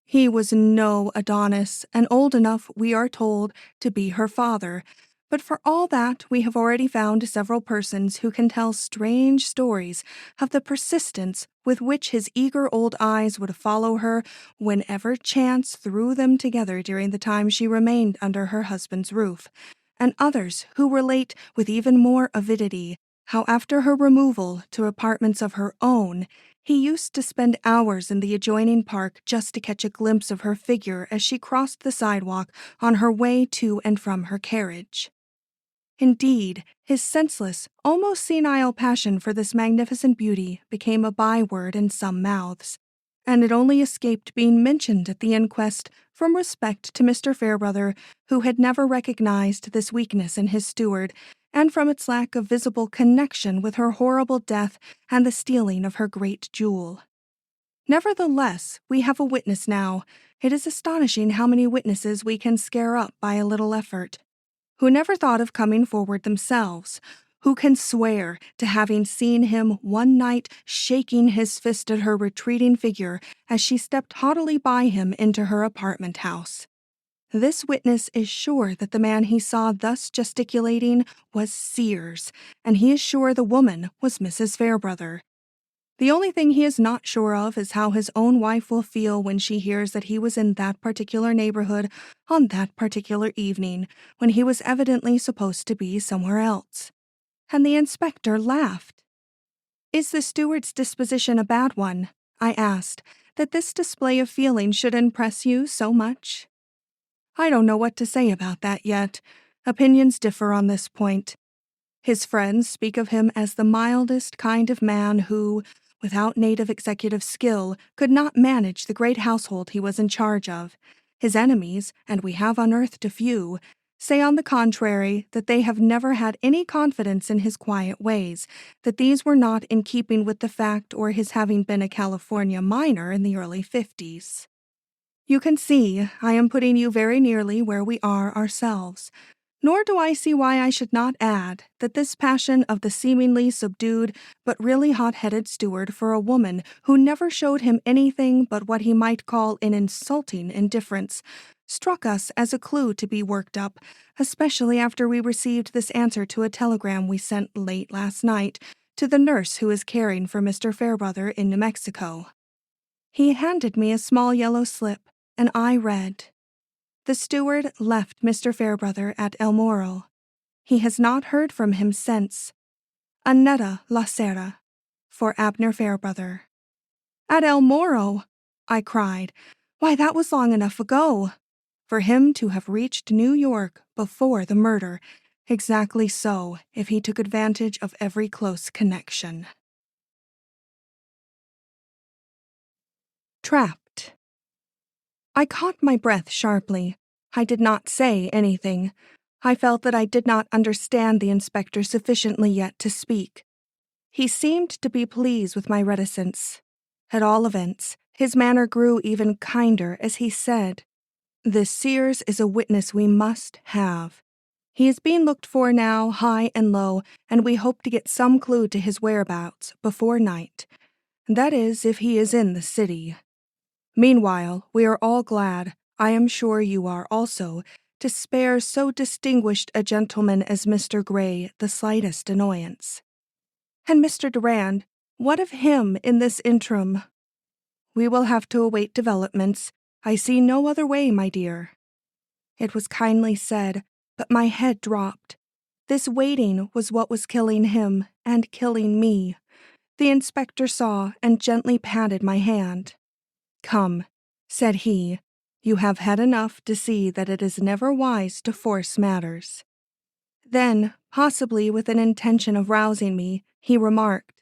He was no Adonis, and old enough, we are told, to be her father, but for all that, we have already found several persons who can tell strange stories of the persistence with which his eager old eyes would follow her whenever chance threw them together during the time she remained under her husband's roof, and others who relate with even more avidity how after her removal to apartments of her own, he used to spend hours in the adjoining park just to catch a glimpse of her figure as she crossed the sidewalk on her way to and from her carriage. Indeed, his senseless, almost senile passion for this magnificent beauty became a byword in some mouths, and it only escaped being mentioned at the inquest from respect to Mr. Fairbrother, who had never recognized this weakness in his steward, and from its lack of visible connection with her horrible death and the stealing of her great jewel. Nevertheless, we have a witness now. It is astonishing how many witnesses we can scare up by a little effort, who never thought of coming forward themselves, who can swear to having seen him one night shaking his fist at her retreating figure as she stepped haughtily by him into her apartment house. This witness is sure that the man he saw thus gesticulating was Sears, and he is sure the woman was Mrs. Fairbrother. The only thing he is not sure of is how his own wife will feel when she hears that he was in that particular neighborhood on that particular evening when he was evidently supposed to be somewhere else. And the inspector laughed. Is the steward's disposition a bad one? I asked, that this display of feeling should impress you so much. I don't know what to say about that yet. Opinions differ on this point. His friends speak of him as the mildest kind of man who, without native executive skill, could not manage the great household he was in charge of. His enemies, and we have unearthed a few, say on the contrary that they have never had any confidence in his quiet ways, that these were not in keeping with the fact or his having been a California miner in the early 50s. You can see I am putting you very nearly where we are ourselves. Nor do I see why I should not add that this passion of the seemingly subdued but really hot-headed steward for a woman who never showed him anything but what he might call an insulting indifference struck us as a clue to be worked up, especially after we received this answer to a telegram we sent late last night to the nurse who is caring for Mr. Fairbrother in New Mexico. He handed me a small yellow slip, and I read, "The steward left Mr. Fairbrother at El Morro. He has not heard from him since. Annetta La Serra, for Abner Fairbrother." At El Morro, I cried. Why, that was long enough ago. For him to have reached New York before the murder. Exactly so, if he took advantage of every close connection. Trapped. I caught my breath sharply. I did not say anything. I felt that I did not understand the inspector sufficiently yet to speak. He seemed to be pleased with my reticence. At all events, his manner grew even kinder as he said, "This Sears is a witness we must have. He is being looked for now, high and low, and we hope to get some clue to his whereabouts before night. That is, if he is in the city. Meanwhile, we are all glad, I am sure you are also, to spare so distinguished a gentleman as Mr. Gray the slightest annoyance. And Mr. Durand, what of him in this interim? We will have to await developments. I see no other way, my dear." It was kindly said, but my head dropped. This waiting was what was killing him and killing me. The inspector saw and gently patted my hand. "Come," said he, "you have had enough to see that it is never wise to force matters." Then, possibly with an intention of rousing me, he remarked,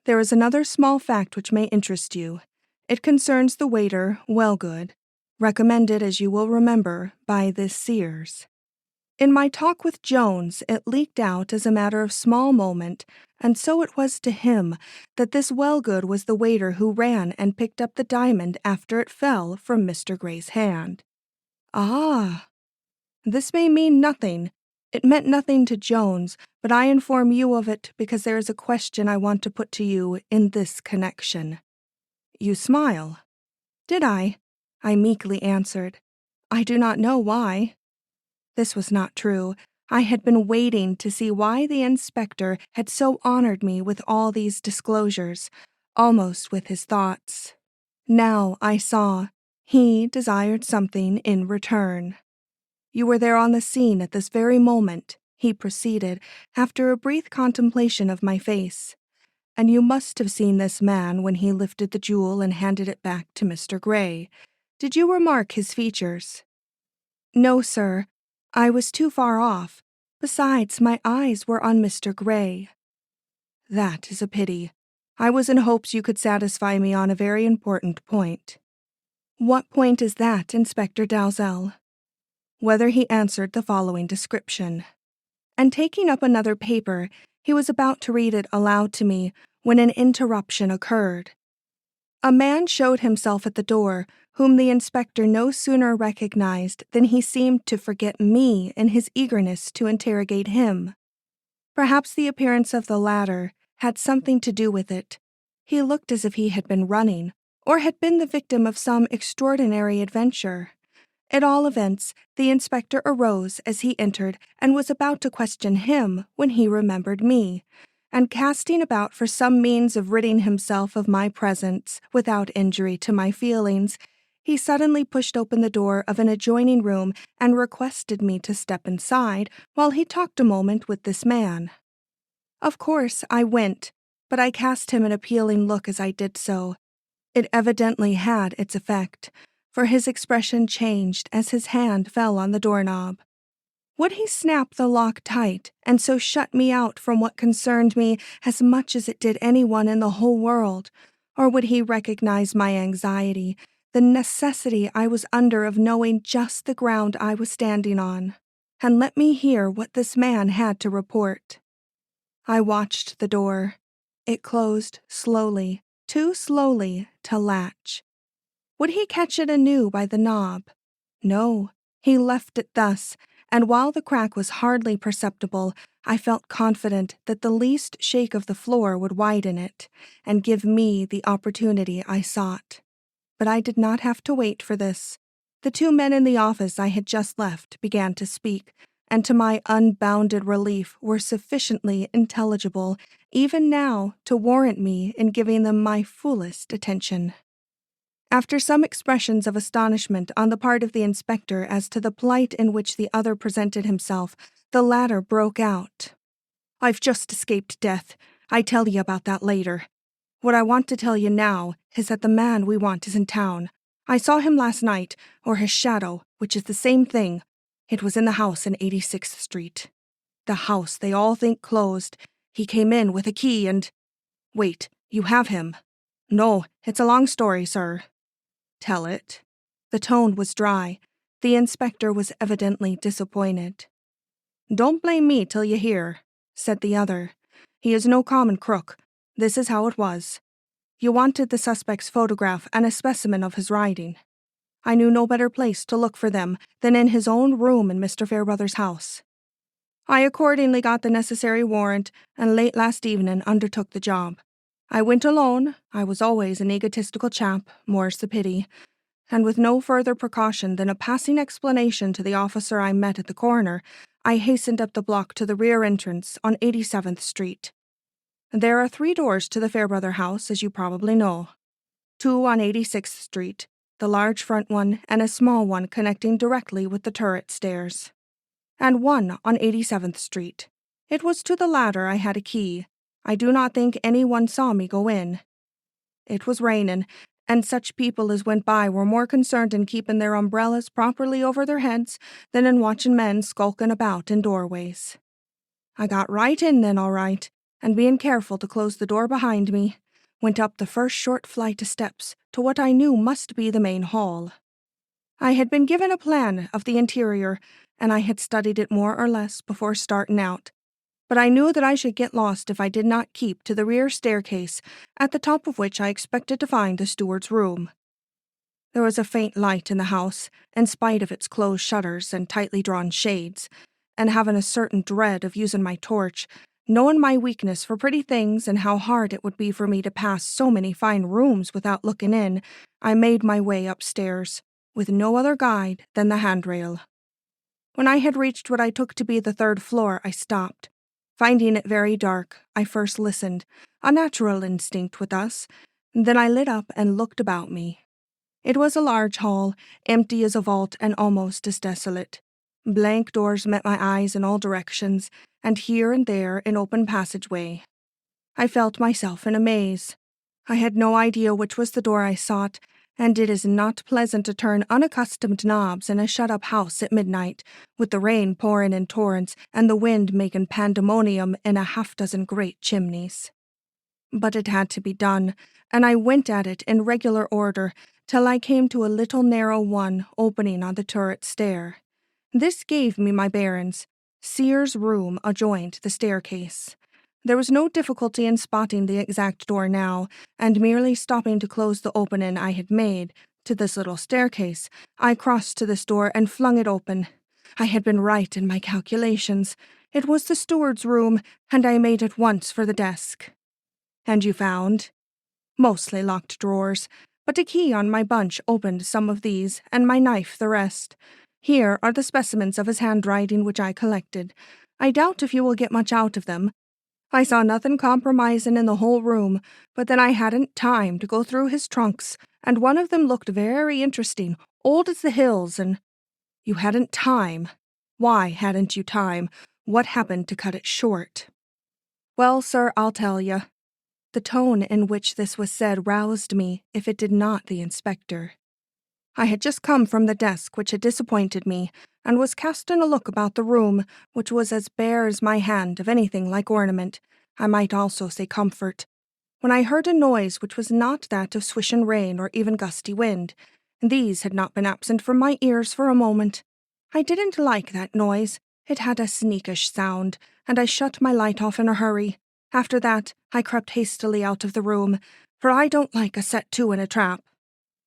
"There is another small fact which may interest you. It concerns the waiter, Wellgood, recommended, as you will remember, by this Sears. In my talk with Jones, it leaked out as a matter of small moment, and so it was to him, that this Wellgood was the waiter who ran and picked up the diamond after it fell from Mr. Gray's hand." "Ah!" "This may mean nothing. It meant nothing to Jones, but I inform you of it because there is a question I want to put to you in this connection." You smile. Did I? I meekly answered. I do not know why. This was not true. I had been waiting to see why the inspector had so honored me with all these disclosures, almost with his thoughts. Now I saw. He desired something in return. "You were there on the scene at this very moment," he proceeded, after a brief contemplation of my face. "And you must have seen this man when he lifted the jewel and handed it back to Mr. Gray. Did you remark his features?" "No, sir. I was too far off. Besides, my eyes were on Mr. Gray." "That is a pity. I was in hopes you could satisfy me on a very important point." "What point is that, Inspector Dalzell?" Whether he answered the following description. And taking up another paper, he was about to read it aloud to me when an interruption occurred. A man showed himself at the door, whom the inspector no sooner recognized than he seemed to forget me in his eagerness to interrogate him. Perhaps the appearance of the latter had something to do with it. He looked as if he had been running, or had been the victim of some extraordinary adventure. At all events, the inspector arose as he entered and was about to question him when he remembered me. and casting about for some means of ridding himself of my presence without injury to my feelings, he suddenly pushed open the door of an adjoining room and requested me to step inside while he talked a moment with this man. Of course, I went, but I cast him an appealing look as I did so. It evidently had its effect, for his expression changed as his hand fell on the doorknob. Would he snap the lock tight and so shut me out from what concerned me as much as it did anyone in the whole world, or would he recognize my anxiety, the necessity I was under of knowing just the ground I was standing on, and let me hear what this man had to report? I watched the door. It closed slowly, too slowly to latch. Would he catch it anew by the knob? No, he left it thus, and while the crack was hardly perceptible, I felt confident that the least shake of the floor would widen it, and give me the opportunity I sought. But I did not have to wait for this. The two men in the office I had just left began to speak, and to my unbounded relief were sufficiently intelligible, even now, to warrant me in giving them my fullest attention. After some expressions of astonishment on the part of the inspector as to the plight in which the other presented himself, the latter broke out. "I've just escaped death. I tell you about that later. What I want to tell you now is that the man we want is in town. I saw him last night, or his shadow, which is the same thing. It was in the house in 86th Street. The house they all think closed. He came in with a key and— Wait, you have him? No, it's a long story, sir." "Tell it." The tone was dry. The inspector was evidently disappointed. "Don't blame me till you hear," said the other. "He is no common crook. This is how it was. You wanted the suspect's photograph and a specimen of his writing. I knew no better place to look for them than in his own room in Mr. Fairbrother's house. I accordingly got the necessary warrant, and late last evening undertook the job. I went alone. I was always an egotistical chap, more's the pity, and with no further precaution than a passing explanation to the officer I met at the corner, I hastened up the block to the rear entrance on 87th Street. There are 3 doors to the Fairbrother house, as you probably know. 2 on 86th Street, the large front one, and a small one connecting directly with the turret stairs. And 1 on 87th Street. It was to the latter I had a key. I do not think anyone saw me go in. It was raining, and such people as went by were more concerned in keeping their umbrellas properly over their heads than in watching men skulking about in doorways. I got right in then, all right, and being careful to close the door behind me, went up the first short flight of steps to what I knew must be the main hall. I had been given a plan of the interior, and I had studied it more or less before starting out, but I knew that I should get lost if I did not keep to the rear staircase, at the top of which I expected to find the steward's room. There was a faint light in the house, in spite of its closed shutters and tightly drawn shades, and having a certain dread of using my torch, knowing my weakness for pretty things and how hard it would be for me to pass so many fine rooms without looking in, I made my way upstairs, with no other guide than the handrail. When I had reached what I took to be the 3rd floor, I stopped. Finding it very dark, I first listened, a natural instinct with us, then I lit up and looked about me. It was a large hall, empty as a vault and almost as desolate. Blank doors met my eyes in all directions, and here and there an open passageway. I felt myself in a maze. I had no idea which was the door I sought, and it is not pleasant to turn unaccustomed knobs in a shut-up house at midnight, with the rain pouring in torrents and the wind making pandemonium in a half-dozen great chimneys. But it had to be done, and I went at it in regular order till I came to a little narrow one opening on the turret stair. This gave me my bearings. Sears' room adjoined the staircase. There was no difficulty in spotting the exact door now, and merely stopping to close the opening I had made to this little staircase, I crossed to this door and flung it open. I had been right in my calculations. It was the steward's room, and I made at once for the desk. "And you found?" "Mostly locked drawers, but a key on my bunch opened some of these, and my knife the rest. Here are the specimens of his handwriting which I collected. I doubt if you will get much out of them, I saw nothing compromising in the whole room, but then I hadn't time to go through his trunks, and one of them looked very interesting, old as the hills, and you hadn't time. Why hadn't you time? What happened to cut it short? Well, sir, I'll tell you. The tone in which this was said roused me, if it did not the inspector. I had just come from the desk which had disappointed me, and was casting a look about the room, which was as bare as my hand of anything like ornament, I might also say comfort, when I heard a noise which was not that of swishing rain or even gusty wind. These had not been absent from my ears for a moment. I didn't like that noise. It had a sneakish sound, and I shut my light off in a hurry. After that, I crept hastily out of the room, for I don't like a set to in a trap.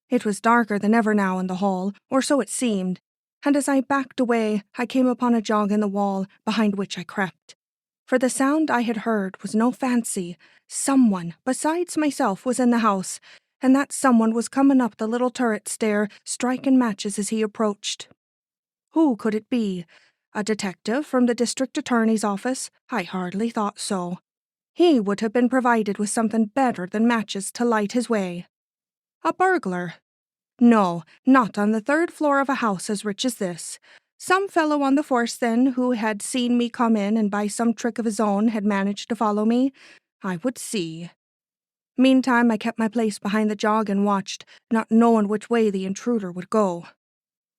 It was darker than ever now in the hall, or so it seemed, and as I backed away, I came upon a jog in the wall, behind which I crept. For the sound I had heard was no fancy. Someone besides myself was in the house, and that someone was coming up the little turret stair, striking matches as he approached. Who could it be? A detective from the district attorney's office? I hardly thought so. He would have been provided with something better than matches to light his way. A burglar? No, not on the third floor of a house as rich as this. Some fellow on the force, then, who had seen me come in and by some trick of his own had managed to follow me. I would see. Meantime, I kept my place behind the jog and watched, not knowing which way the intruder would go.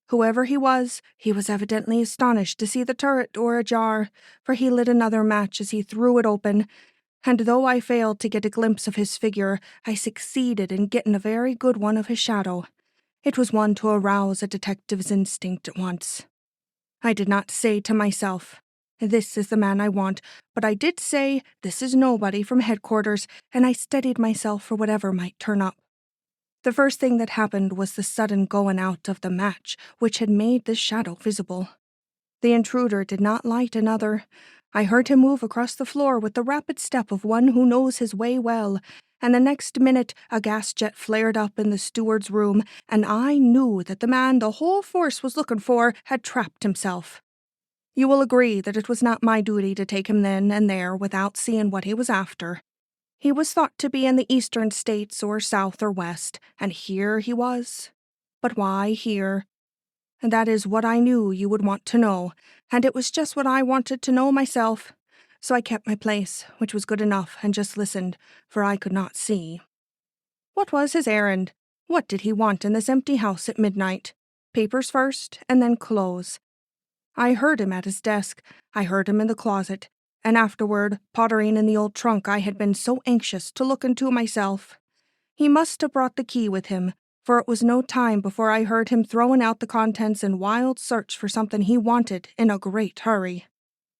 Whoever he was evidently astonished to see the turret door ajar, for he lit another match as he threw it open, and though I failed to get a glimpse of his figure, I succeeded in getting a very good one of his shadow. It was one to arouse a detective's instinct at once. I did not say to myself, "This is the man I want," but I did say, "This is nobody from headquarters," and I steadied myself for whatever might turn up. The first thing that happened was the sudden going out of the match, which had made this shadow visible. The intruder did not light another. I heard him move across the floor with the rapid step of one who knows his way well, and the next minute a gas jet flared up in the steward's room, and I knew that the man the whole force was looking for had trapped himself. You will agree that it was not my duty to take him then and there without seeing what he was after. He was thought to be in the eastern states or south or west, and here he was. But why here? That is what I knew you would want to know, and it was just what I wanted to know myself. So I kept my place, which was good enough, and just listened, for I could not see. What was his errand? What did he want in this empty house at midnight? Papers first, and then clothes. I heard him at his desk, I heard him in the closet, and afterward pottering in the old trunk I had been so anxious to look into myself. He must have brought the key with him, for it was no time before I heard him throwing out the contents in wild search for something he wanted in a great hurry.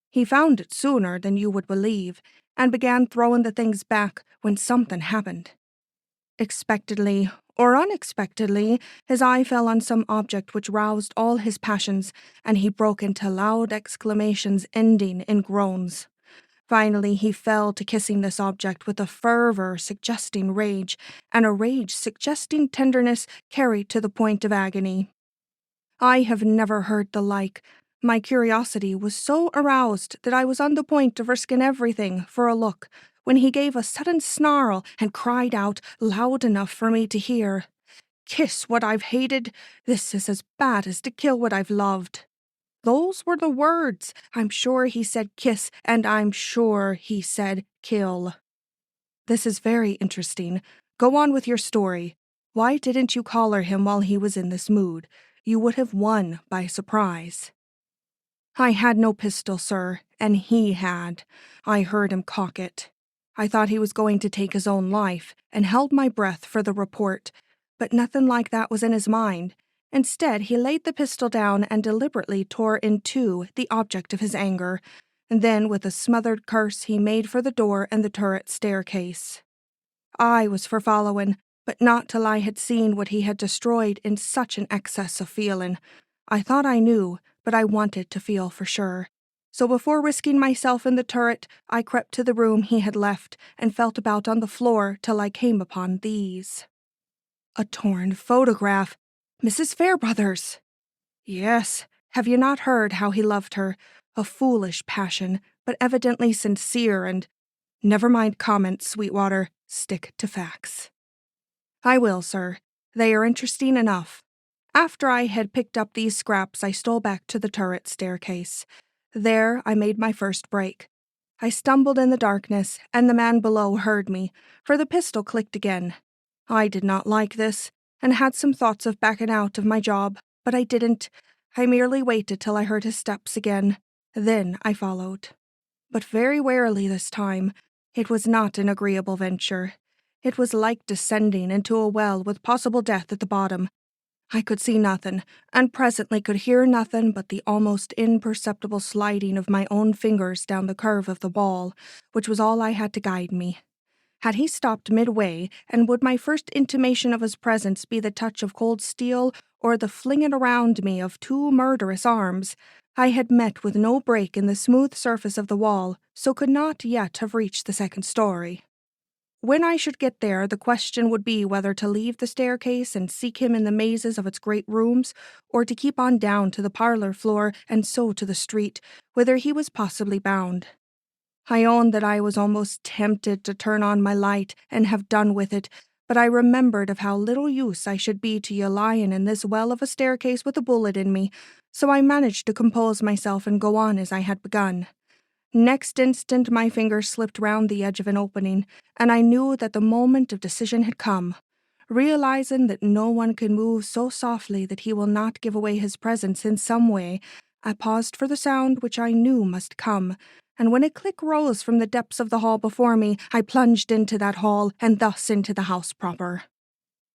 He found it sooner than you would believe, and began throwing the things back when something happened. Expectedly, or unexpectedly, his eye fell on some object which roused all his passions, and he broke into loud exclamations ending in groans. Finally, he fell to kissing this object with a fervor suggesting rage, and a rage suggesting tenderness carried to the point of agony. I have never heard the like. My curiosity was so aroused that I was on the point of risking everything for a look, when he gave a sudden snarl and cried out loud enough for me to hear, "Kiss what I've hated! This is as bad as to kill what I've loved." Those were the words. I'm sure he said kiss, and I'm sure he said kill. This is very interesting. Go on with your story. Why didn't you collar him while he was in this mood? You would have won by surprise. I had no pistol, sir, and he had. I heard him cock it. I thought he was going to take his own life, and held my breath for the report, but nothing like that was in his mind. Instead, he laid the pistol down and deliberately tore in two the object of his anger, and then with a smothered curse he made for the door and the turret staircase. I was for following, but not till I had seen what he had destroyed in such an excess of feeling. I thought I knew, but I wanted to feel for sure. So before risking myself in the turret, I crept to the room he had left and felt about on the floor till I came upon these. A torn photograph. Mrs. Fairbrother's! Yes, have you not heard how he loved her? A foolish passion, but evidently sincere, and Never mind comments, Sweetwater. Stick to facts. I will, sir. They are interesting enough. After I had picked up these scraps, I stole back to the turret staircase. There, I made my first break. I stumbled in the darkness, and the man below heard me, for the pistol clicked again. I did not like this, and had some thoughts of backing out of my job, but I didn't. I merely waited till I heard his steps again. Then I followed. But very warily this time. It was not an agreeable venture. It was like descending into a well with possible death at the bottom. I could see nothing, and presently could hear nothing but the almost imperceptible sliding of my own fingers down the curve of the wall, which was all I had to guide me. Had he stopped midway, and would my first intimation of his presence be the touch of cold steel or the flinging around me of two murderous arms? I had met with no break in the smooth surface of the wall, so could not yet have reached the second story. When I should get there, the question would be whether to leave the staircase and seek him in the mazes of its great rooms, or to keep on down to the parlor floor and so to the street, whither he was possibly bound. I own that I was almost tempted to turn on my light and have done with it, but I remembered of how little use I should be to ye lying in this well of a staircase with a bullet in me, so I managed to compose myself and go on as I had begun. Next instant my fingers slipped round the edge of an opening, and I knew that the moment of decision had come. Realizing that no one can move so softly that he will not give away his presence in some way, I paused for the sound which I knew must come, and when a click rose from the depths of the hall before me, I plunged into that hall, and thus into the house proper.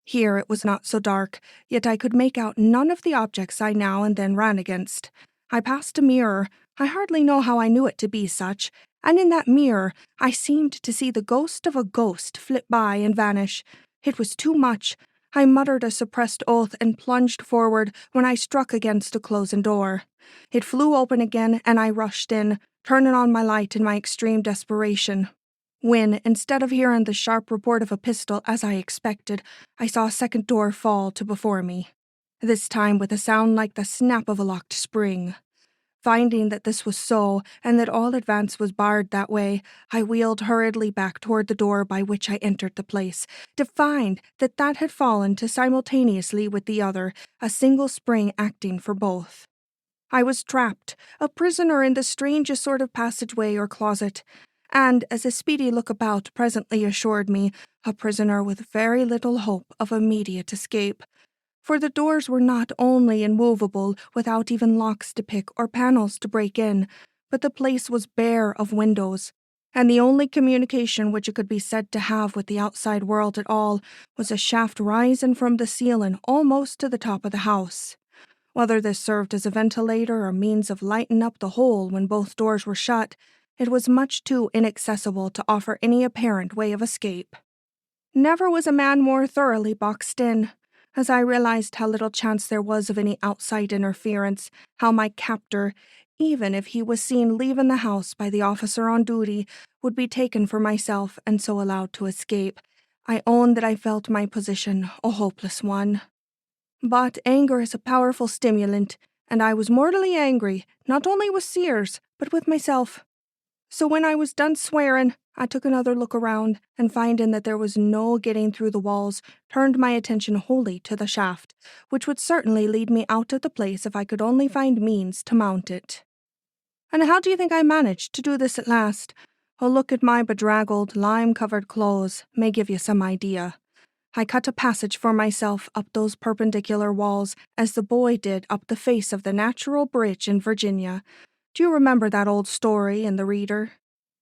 Here it was not so dark, yet I could make out none of the objects I now and then ran against. I passed a mirror. I hardly know how I knew it to be such, and in that mirror I seemed to see the ghost of a ghost flit by and vanish. It was too much. I muttered a suppressed oath and plunged forward when I struck against a closing door. It flew open again, and I rushed in, turning on my light in my extreme desperation. When, instead of hearing the sharp report of a pistol, as I expected, I saw a second door fall to before me, this time with a sound like the snap of a locked spring. Finding that this was so, and that all advance was barred that way, I wheeled hurriedly back toward the door by which I entered the place, to find that that had fallen to simultaneously with the other, a single spring acting for both. I was trapped, a prisoner in the strangest sort of passageway or closet, and, as a speedy look about presently assured me, a prisoner with very little hope of immediate escape. For the doors were not only immovable, without even locks to pick or panels to break in, but the place was bare of windows, and the only communication which it could be said to have with the outside world at all was a shaft rising from the ceiling almost to the top of the house. Whether this served as a ventilator or means of lighting up the whole when both doors were shut, it was much too inaccessible to offer any apparent way of escape. Never was a man more thoroughly boxed in. As I realized how little chance there was of any outside interference, how my captor, even if he was seen leaving the house by the officer on duty, would be taken for myself and so allowed to escape, I own that I felt my position a hopeless one. But anger is a powerful stimulant, and I was mortally angry, not only with Sears, but with myself. So when I was done swearing, I took another look around, and finding that there was no getting through the walls, turned my attention wholly to the shaft, which would certainly lead me out of the place if I could only find means to mount it. And how do you think I managed to do this at last? A look at my bedraggled, lime-covered clothes may give you some idea. I cut a passage for myself up those perpendicular walls as the boy did up the face of the Natural Bridge in Virginia. Do you remember that old story in The Reader?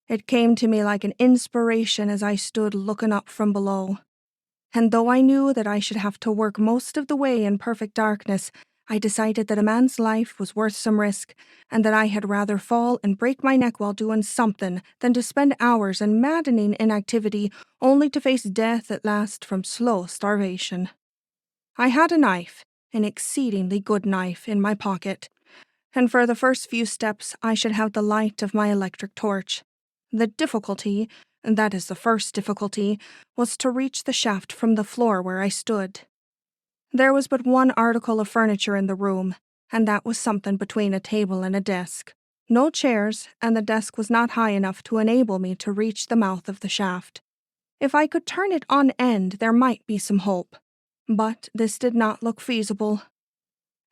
It came to me like an inspiration as I stood looking up from below. And though I knew that I should have to work most of the way in perfect darkness, I decided that a man's life was worth some risk, and that I had rather fall and break my neck while doing something than to spend hours in maddening inactivity only to face death at last from slow starvation. I had a knife, an exceedingly good knife, in my pocket, and for the first few steps I should have the light of my electric torch. The difficulty, and that is the first difficulty, was to reach the shaft from the floor where I stood. There was but one article of furniture in the room, and that was something between a table and a desk. No chairs, and the desk was not high enough to enable me to reach the mouth of the shaft. If I could turn it on end, there might be some hope. But this did not look feasible.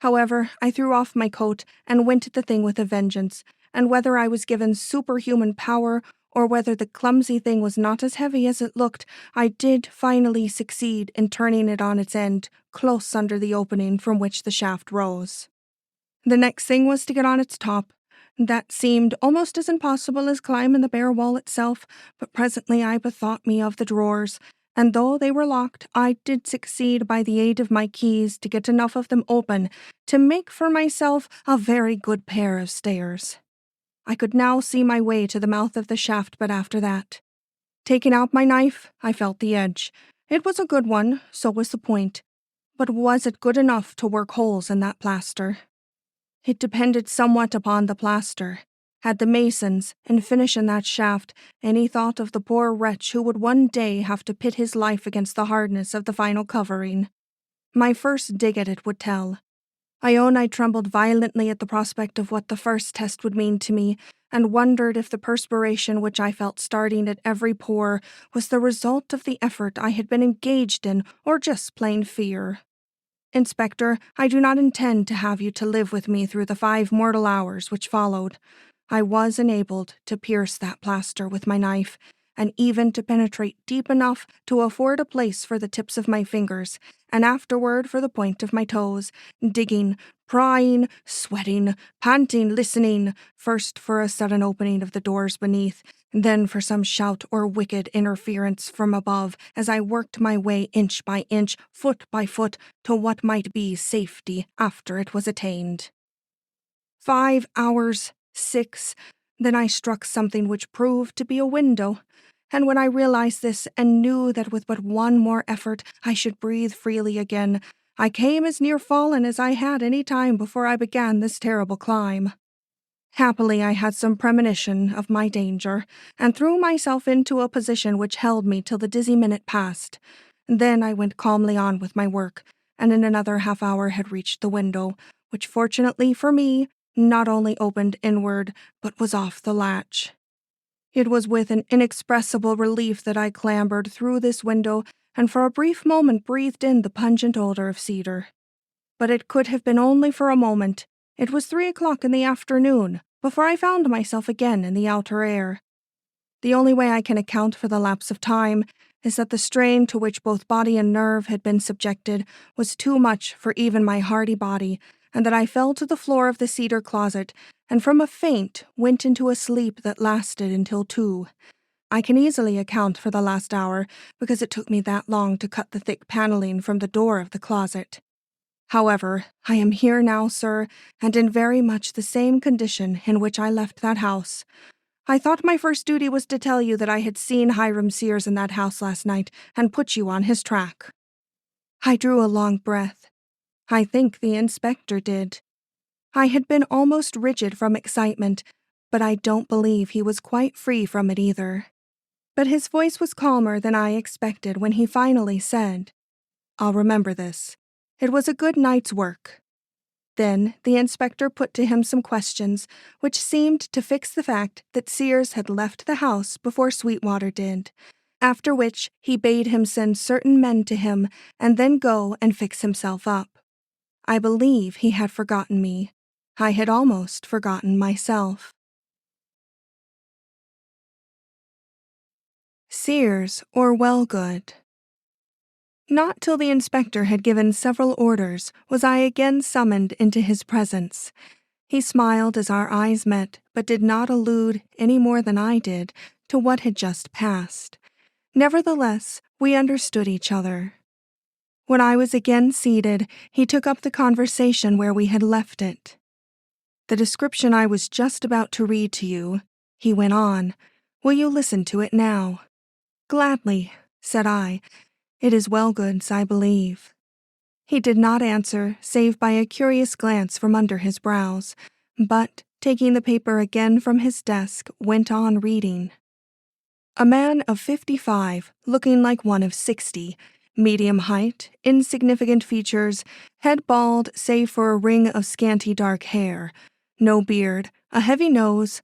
However, I threw off my coat and went at the thing with a vengeance, and whether I was given superhuman power or whether the clumsy thing was not as heavy as it looked, I did finally succeed in turning it on its end, close under the opening from which the shaft rose. The next thing was to get on its top. That seemed almost as impossible as climbing the bare wall itself, but presently I bethought me of the drawers, and though they were locked, I did succeed by the aid of my keys to get enough of them open to make for myself a very good pair of stairs. I could now see my way to the mouth of the shaft, but after that. Taking out my knife, I felt the edge. It was a good one, so was the point. But was it good enough to work holes in that plaster? It depended somewhat upon the plaster. Had the masons, in finishing that shaft, any thought of the poor wretch who would one day have to pit his life against the hardness of the final covering? My first dig at it would tell. I own I trembled violently at the prospect of what the first test would mean to me, and wondered if the perspiration which I felt starting at every pore was the result of the effort I had been engaged in, or just plain fear. Inspector, I do not intend to have you to live with me through the 5 mortal hours which followed. I was enabled to pierce that plaster with my knife, and even to penetrate deep enough to afford a place for the tips of my fingers, and afterward for the point of my toes, digging, prying, sweating, panting, listening, first for a sudden opening of the doors beneath, then for some shout or wicked interference from above, as I worked my way inch by inch, foot by foot, to what might be safety after it was attained. 5 hours, 6, then I struck something which proved to be a window, and when I realized this and knew that with but one more effort I should breathe freely again, I came as near falling as I had any time before I began this terrible climb. Happily, I had some premonition of my danger, and threw myself into a position which held me till the dizzy minute passed. Then I went calmly on with my work, and in another half-hour had reached the window, which fortunately for me not only opened inward, but was off the latch. It was with an inexpressible relief that I clambered through this window, and for a brief moment breathed in the pungent odor of cedar. But it could have been only for a moment. It was 3 o'clock in the afternoon before I found myself again in the outer air. The only way I can account for the lapse of time is that the strain to which both body and nerve had been subjected was too much for even my hardy body, and that I fell to the floor of the cedar closet, and from a faint went into a sleep that lasted until 2. I can easily account for the last hour, because it took me that long to cut the thick paneling from the door of the closet. However, I am here now, sir, and in very much the same condition in which I left that house. I thought my first duty was to tell you that I had seen Hiram Sears in that house last night, and put you on his track. I drew a long breath. I think the inspector did. I had been almost rigid from excitement, but I don't believe he was quite free from it either. But his voice was calmer than I expected when he finally said, "I'll remember this. It was a good night's work." Then the inspector put to him some questions, which seemed to fix the fact that Sears had left the house before Sweetwater did, after which he bade him send certain men to him and then go and fix himself up. I believe he had forgotten me. I had almost forgotten myself. Sears or Wellgood. Not till the inspector had given several orders was I again summoned into his presence. He smiled as our eyes met, but did not allude, any more than I did, to what had just passed. Nevertheless, we understood each other. When I was again seated, he took up the conversation where we had left it. "The description I was just about to read to you," he went on. "Will you listen to it now?" "Gladly," said I. "It is Wellgood's, I believe." He did not answer, save by a curious glance from under his brows, but, taking the paper again from his desk, went on reading. "A man of 55, looking like one of 60, medium height, insignificant features, head bald save for a ring of scanty dark hair, no beard, A heavy nose,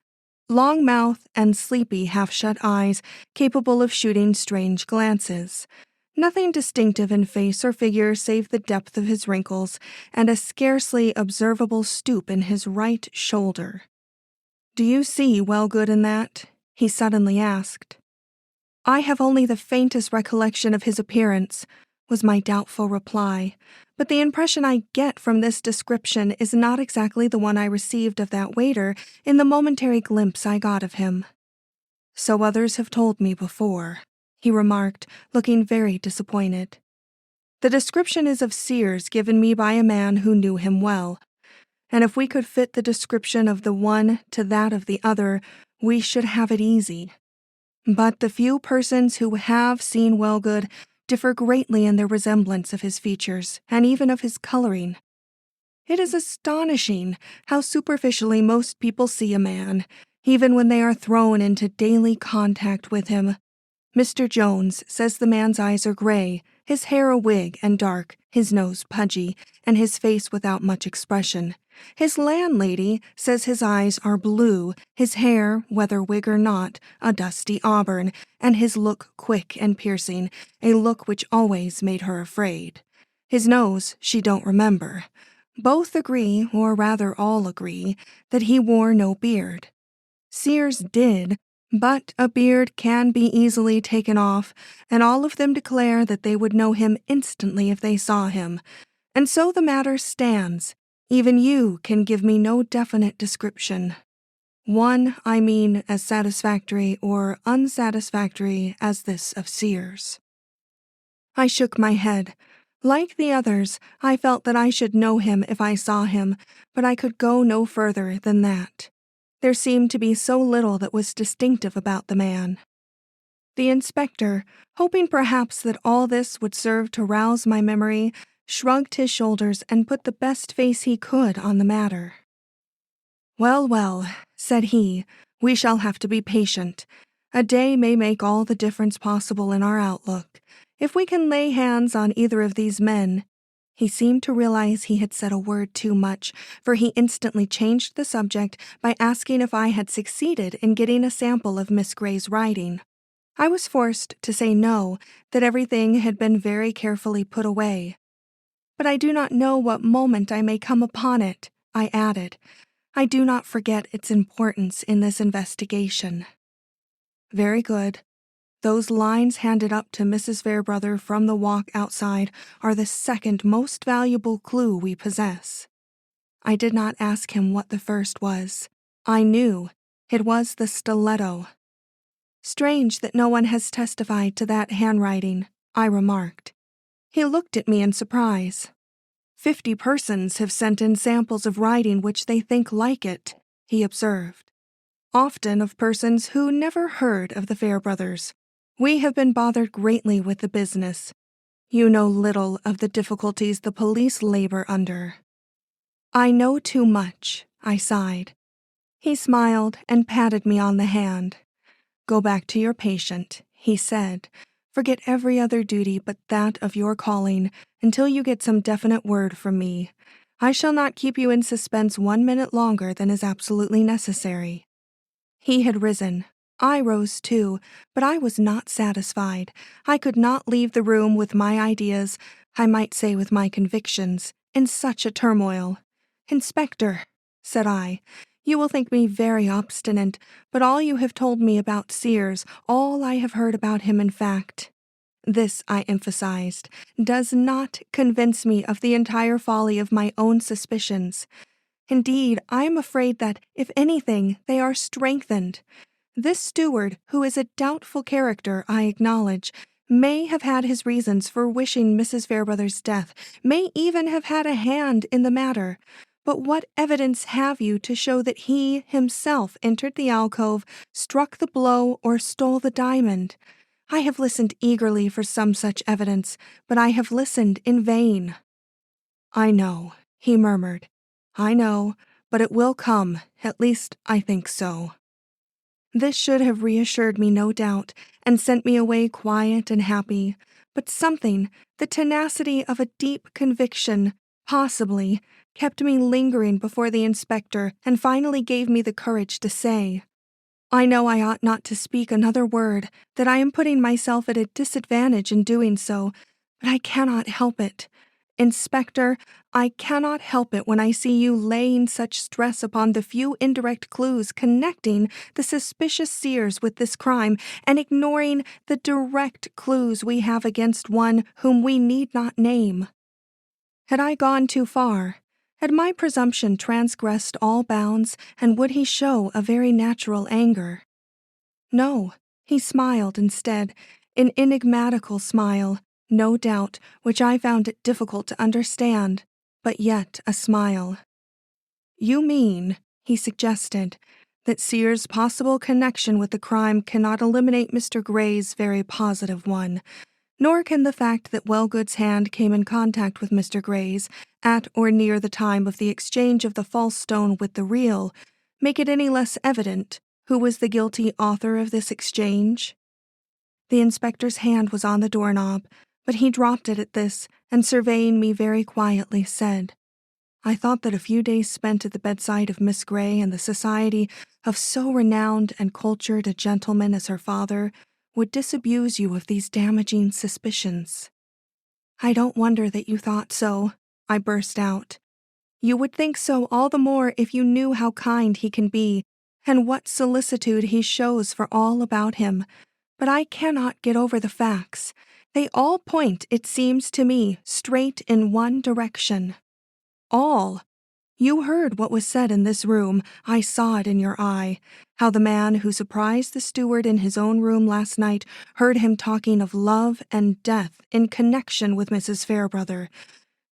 long mouth, and sleepy half-shut eyes capable of shooting strange glances. Nothing distinctive in face or figure save the depth of his wrinkles and a scarcely observable stoop in his right shoulder. "Do you see Wellgood in that?" he suddenly asked. "I have only the faintest recollection of his appearance," was my doubtful reply, but the impression I get from this description is not exactly the one I received of that waiter in the momentary glimpse I got of him. "So others have told me before," he remarked, looking very disappointed. "The description is of Sears given me by a man who knew him well, and if we could fit the description of the one to that of the other, we should have it easy. But the few persons who have seen Wellgood differ greatly in their resemblance of his features and even of his coloring. It is astonishing how superficially most people see a man, even when they are thrown into daily contact with him. Mr. Jones says the man's eyes are gray, his hair a wig and dark, his nose pudgy, and his face without much expression. His landlady says his eyes are blue, his hair, whether wig or not, a dusty auburn, and his look quick and piercing, a look which always made her afraid. His nose she don't remember. Both agree, or rather all agree, that he wore no beard. Sears did, but a beard can be easily taken off, and all of them declare that they would know him instantly if they saw him. And so the matter stands. Even you can give me no definite description. One, I mean, as satisfactory or unsatisfactory as this of Sears." I shook my head. Like the others, I felt that I should know him if I saw him, but I could go no further than that. There seemed to be so little that was distinctive about the man. The inspector, hoping perhaps that all this would serve to rouse my memory, shrugged his shoulders and put the best face he could on the matter. "Well, well," said he, "we shall have to be patient. A day may make all the difference possible in our outlook. If we can lay hands on either of these men—" He seemed to realize he had said a word too much, for he instantly changed the subject by asking if I had succeeded in getting a sample of Miss Gray's writing. I was forced to say no, that everything had been very carefully put away. "But I do not know what moment I may come upon it," I added. "I do not forget its importance in this investigation." "Very good. Those lines handed up to Mrs. Fairbrother from the walk outside are the second most valuable clue we possess." I did not ask him what the first was. I knew. It was the stiletto. "Strange that no one has testified to that handwriting," I remarked. He looked at me in surprise. 50 persons have sent in samples of writing which they think like it," he observed. "Often of persons who never heard of the Fairbrothers. We have been bothered greatly with the business. You know little of the difficulties the police labor under." "I know too much," I sighed. He smiled and patted me on the hand. "Go back to your patient," he said. "Forget every other duty but that of your calling until you get some definite word from me. I shall not keep you in suspense 1 minute longer than is absolutely necessary." He had risen. I rose too, but I was not satisfied. I could not leave the room with my ideas, I might say with my convictions, in such a turmoil. "Inspector," said I, "you will think me very obstinate, but all you have told me about Sears, all I have heard about him in fact," this I emphasized, "does not convince me of the entire folly of my own suspicions. Indeed, I am afraid that, if anything, they are strengthened. This steward, who is a doubtful character, I acknowledge, may have had his reasons for wishing Mrs. Fairbrother's death, may even have had a hand in the matter. But what evidence have you to show that he himself entered the alcove, struck the blow, or stole the diamond? I have listened eagerly for some such evidence, but I have listened in vain." "I know," he murmured. "I know, but it will come, at least I think so." This should have reassured me, no doubt, and sent me away quiet and happy, but something, the tenacity of a deep conviction, possibly, kept me lingering before the inspector and finally gave me the courage to say, "I know I ought not to speak another word, that I am putting myself at a disadvantage in doing so, but I cannot help it. Inspector, I cannot help it when I see you laying such stress upon the few indirect clues connecting the suspicious Sears with this crime and ignoring the direct clues we have against one whom we need not name. Had I gone too far? Had my presumption transgressed all bounds, and would he show a very natural anger? No, he smiled instead, an enigmatical smile, no doubt, which I found it difficult to understand, but yet a smile. "You mean," he suggested, "that Sears' possible connection with the crime cannot eliminate Mr. Gray's very positive one, nor can the fact that Wellgood's hand came in contact with Mr. Gray's at or near the time of the exchange of the false stone with the real make it any less evident who was the guilty author of this exchange?" The inspector's hand was on the doorknob, but he dropped it at this and, surveying me very quietly, said, "I thought that a few days spent at the bedside of Miss Gray in the society of so renowned and cultured a gentleman as her father would disabuse you of these damaging suspicions." "I don't wonder that you thought so," I burst out. "You would think so all the more if you knew how kind he can be, and what solicitude he shows for all about him. But I cannot get over the facts. They all point, it seems to me, straight in one direction." "All? You heard what was said in this room. I saw it in your eye. How the man who surprised the steward in his own room last night heard him talking of love and death in connection with Mrs. Fairbrother.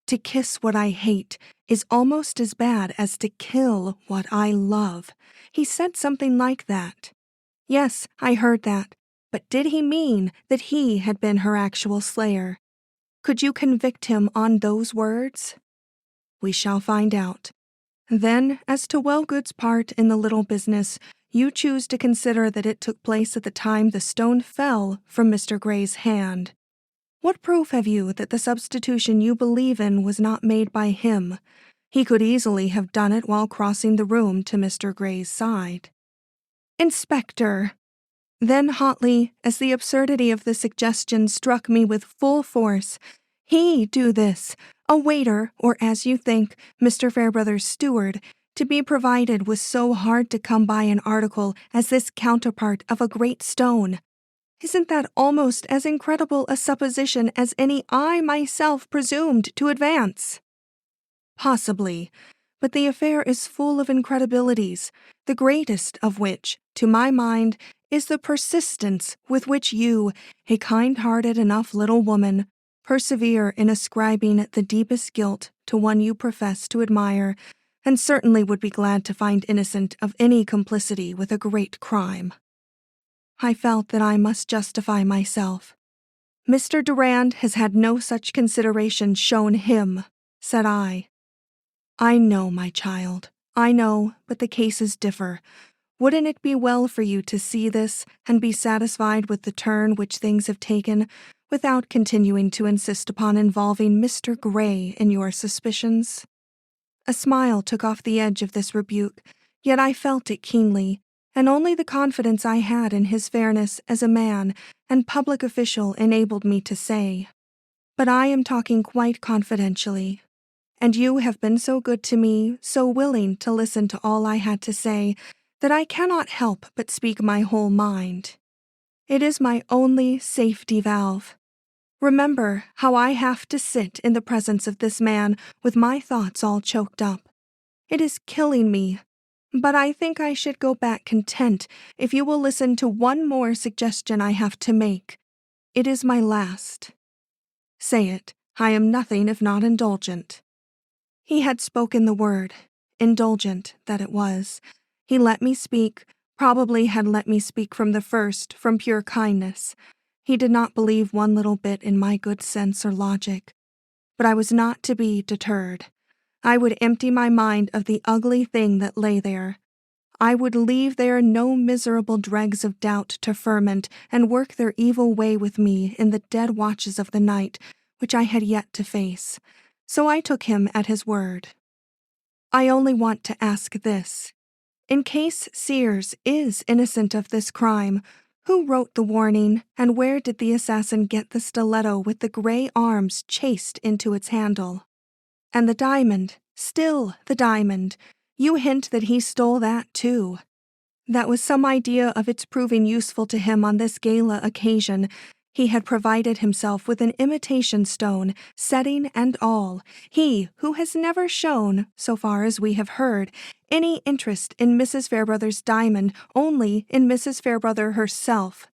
To kiss what I hate is almost as bad as to kill what I love. He said something like that. Yes, I heard that. But did he mean that he had been her actual slayer? Could you convict him on those words? We shall find out. Then, as to Wellgood's part in the little business, you choose to consider that it took place at the time the stone fell from Mr. Gray's hand. What proof have you that the substitution you believe in was not made by him? He could easily have done it while crossing the room to Mr. Gray's side." "Inspector!" Then hotly, as the absurdity of the suggestion struck me with full force, "he do this, a waiter, or as you think, Mr. Fairbrother's steward, to be provided with so hard-to-come-by an article as this counterpart of a great stone. Isn't that almost as incredible a supposition as any I myself presumed to advance?" "Possibly, but the affair is full of incredibilities, the greatest of which, to my mind, is the persistence with which you, a kind-hearted enough little woman, persevere in ascribing the deepest guilt to one you profess to admire, and certainly would be glad to find innocent of any complicity with a great crime." I felt that I must justify myself. "Mr. Durand has had no such consideration shown him," said I. "I know, my child, I know, but the cases differ. Wouldn't it be well for you to see this and be satisfied with the turn which things have taken, without continuing to insist upon involving Mr. Gray in your suspicions?" A smile took off the edge of this rebuke, yet I felt it keenly, and only the confidence I had in his fairness as a man and public official enabled me to say, "But I am talking quite confidentially. And you have been so good to me, so willing to listen to all I had to say, that I cannot help but speak my whole mind. It is my only safety valve. Remember how I have to sit in the presence of this man with my thoughts all choked up. It is killing me, but I think I should go back content if you will listen to one more suggestion I have to make. It is my last. Say it, I am nothing if not indulgent." He had spoken the word, indulgent that it was. He let me speak, probably had let me speak from the first, from pure kindness. He did not believe one little bit in my good sense or logic. But I was not to be deterred. I would empty my mind of the ugly thing that lay there. I would leave there no miserable dregs of doubt to ferment and work their evil way with me in the dead watches of the night, which I had yet to face. So I took him at his word. I only want to ask this. In case Sears is innocent of this crime, who wrote the warning, and where did the assassin get the stiletto with the gray arms chased into its handle? And the diamond, still the diamond, you hint that he stole that too. That was some idea of its proving useful to him on this gala occasion. He had provided himself with an imitation stone, setting and all, he who has never shown, so far as we have heard, any interest in Mrs. Fairbrother's diamond, only in Mrs. Fairbrother herself.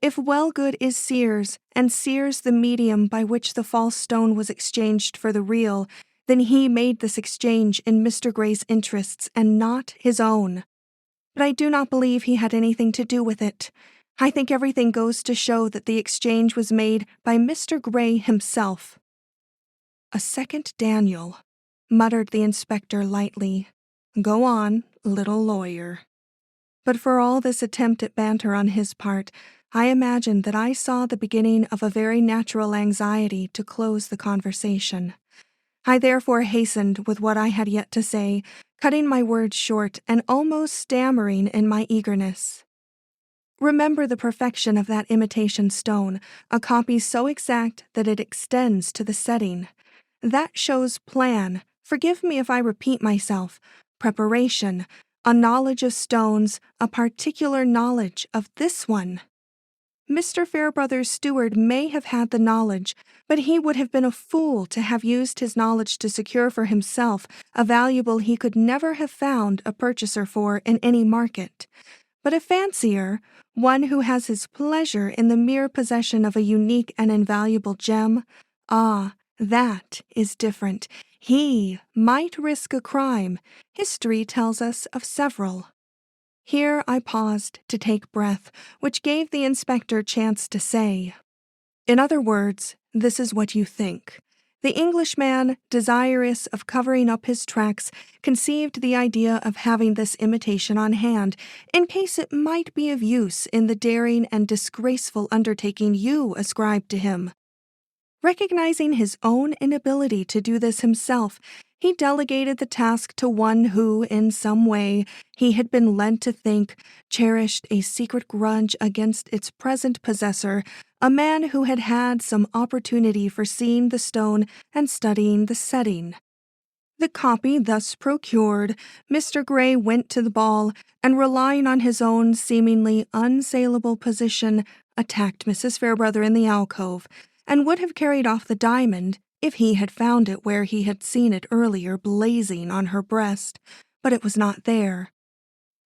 If Wellgood is Sears, and Sears the medium by which the false stone was exchanged for the real, then he made this exchange in Mr. Gray's interests and not his own. But I do not believe he had anything to do with it. I think everything goes to show that the exchange was made by Mr. Gray himself. A second Daniel, muttered the inspector lightly. Go on, little lawyer. But for all this attempt at banter on his part, I imagined that I saw the beginning of a very natural anxiety to close the conversation. I therefore hastened with what I had yet to say, cutting my words short and almost stammering in my eagerness. Remember the perfection of that imitation stone, a copy so exact that it extends to the setting. That shows plan, forgive me if I repeat myself, preparation, a knowledge of stones, a particular knowledge of this one. Mr. Fairbrother's steward may have had the knowledge, but he would have been a fool to have used his knowledge to secure for himself a valuable he could never have found a purchaser for in any market. But a fancier, one who has his pleasure in the mere possession of a unique and invaluable gem, that is different. He might risk a crime. History tells us of several. Here I paused to take breath, which gave the inspector chance to say, In other words, this is what you think. The Englishman, desirous of covering up his tracks, conceived the idea of having this imitation on hand, in case it might be of use in the daring and disgraceful undertaking you ascribed to him. Recognizing his own inability to do this himself, he delegated the task to one who, in some way, he had been led to think, cherished a secret grudge against its present possessor, a man who had had some opportunity for seeing the stone and studying the setting. The copy thus procured, Mr. Gray went to the ball, and relying on his own seemingly unsaleable position, attacked Mrs. Fairbrother in the alcove, and would have carried off the diamond if he had found it where he had seen it earlier blazing on her breast, but it was not there.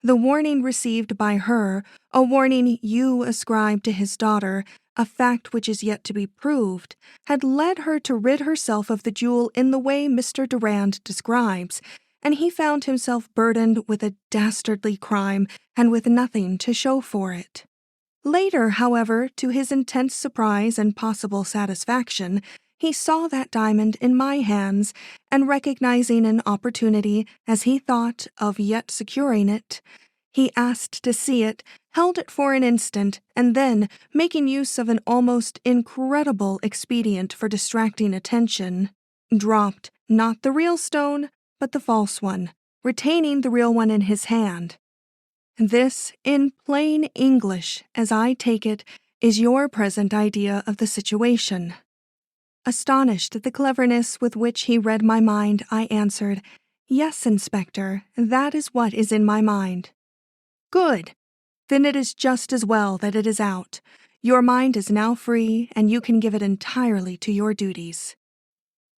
The warning received by her, a warning you ascribed to his daughter, a fact which is yet to be proved, had led her to rid herself of the jewel in the way Mr. Durand describes, and he found himself burdened with a dastardly crime and with nothing to show for it. Later, however, to his intense surprise and possible satisfaction, he saw that diamond in my hands, and recognizing an opportunity, as he thought, of yet securing it, he asked to see it, held it for an instant, and then, making use of an almost incredible expedient for distracting attention, dropped not the real stone, but the false one, retaining the real one in his hand. This, in plain English, as I take it, is your present idea of the situation. Astonished at the cleverness with which he read my mind, I answered, Yes, Inspector, that is what is in my mind. Good. Then it is just as well that it is out. Your mind is now free, and you can give it entirely to your duties.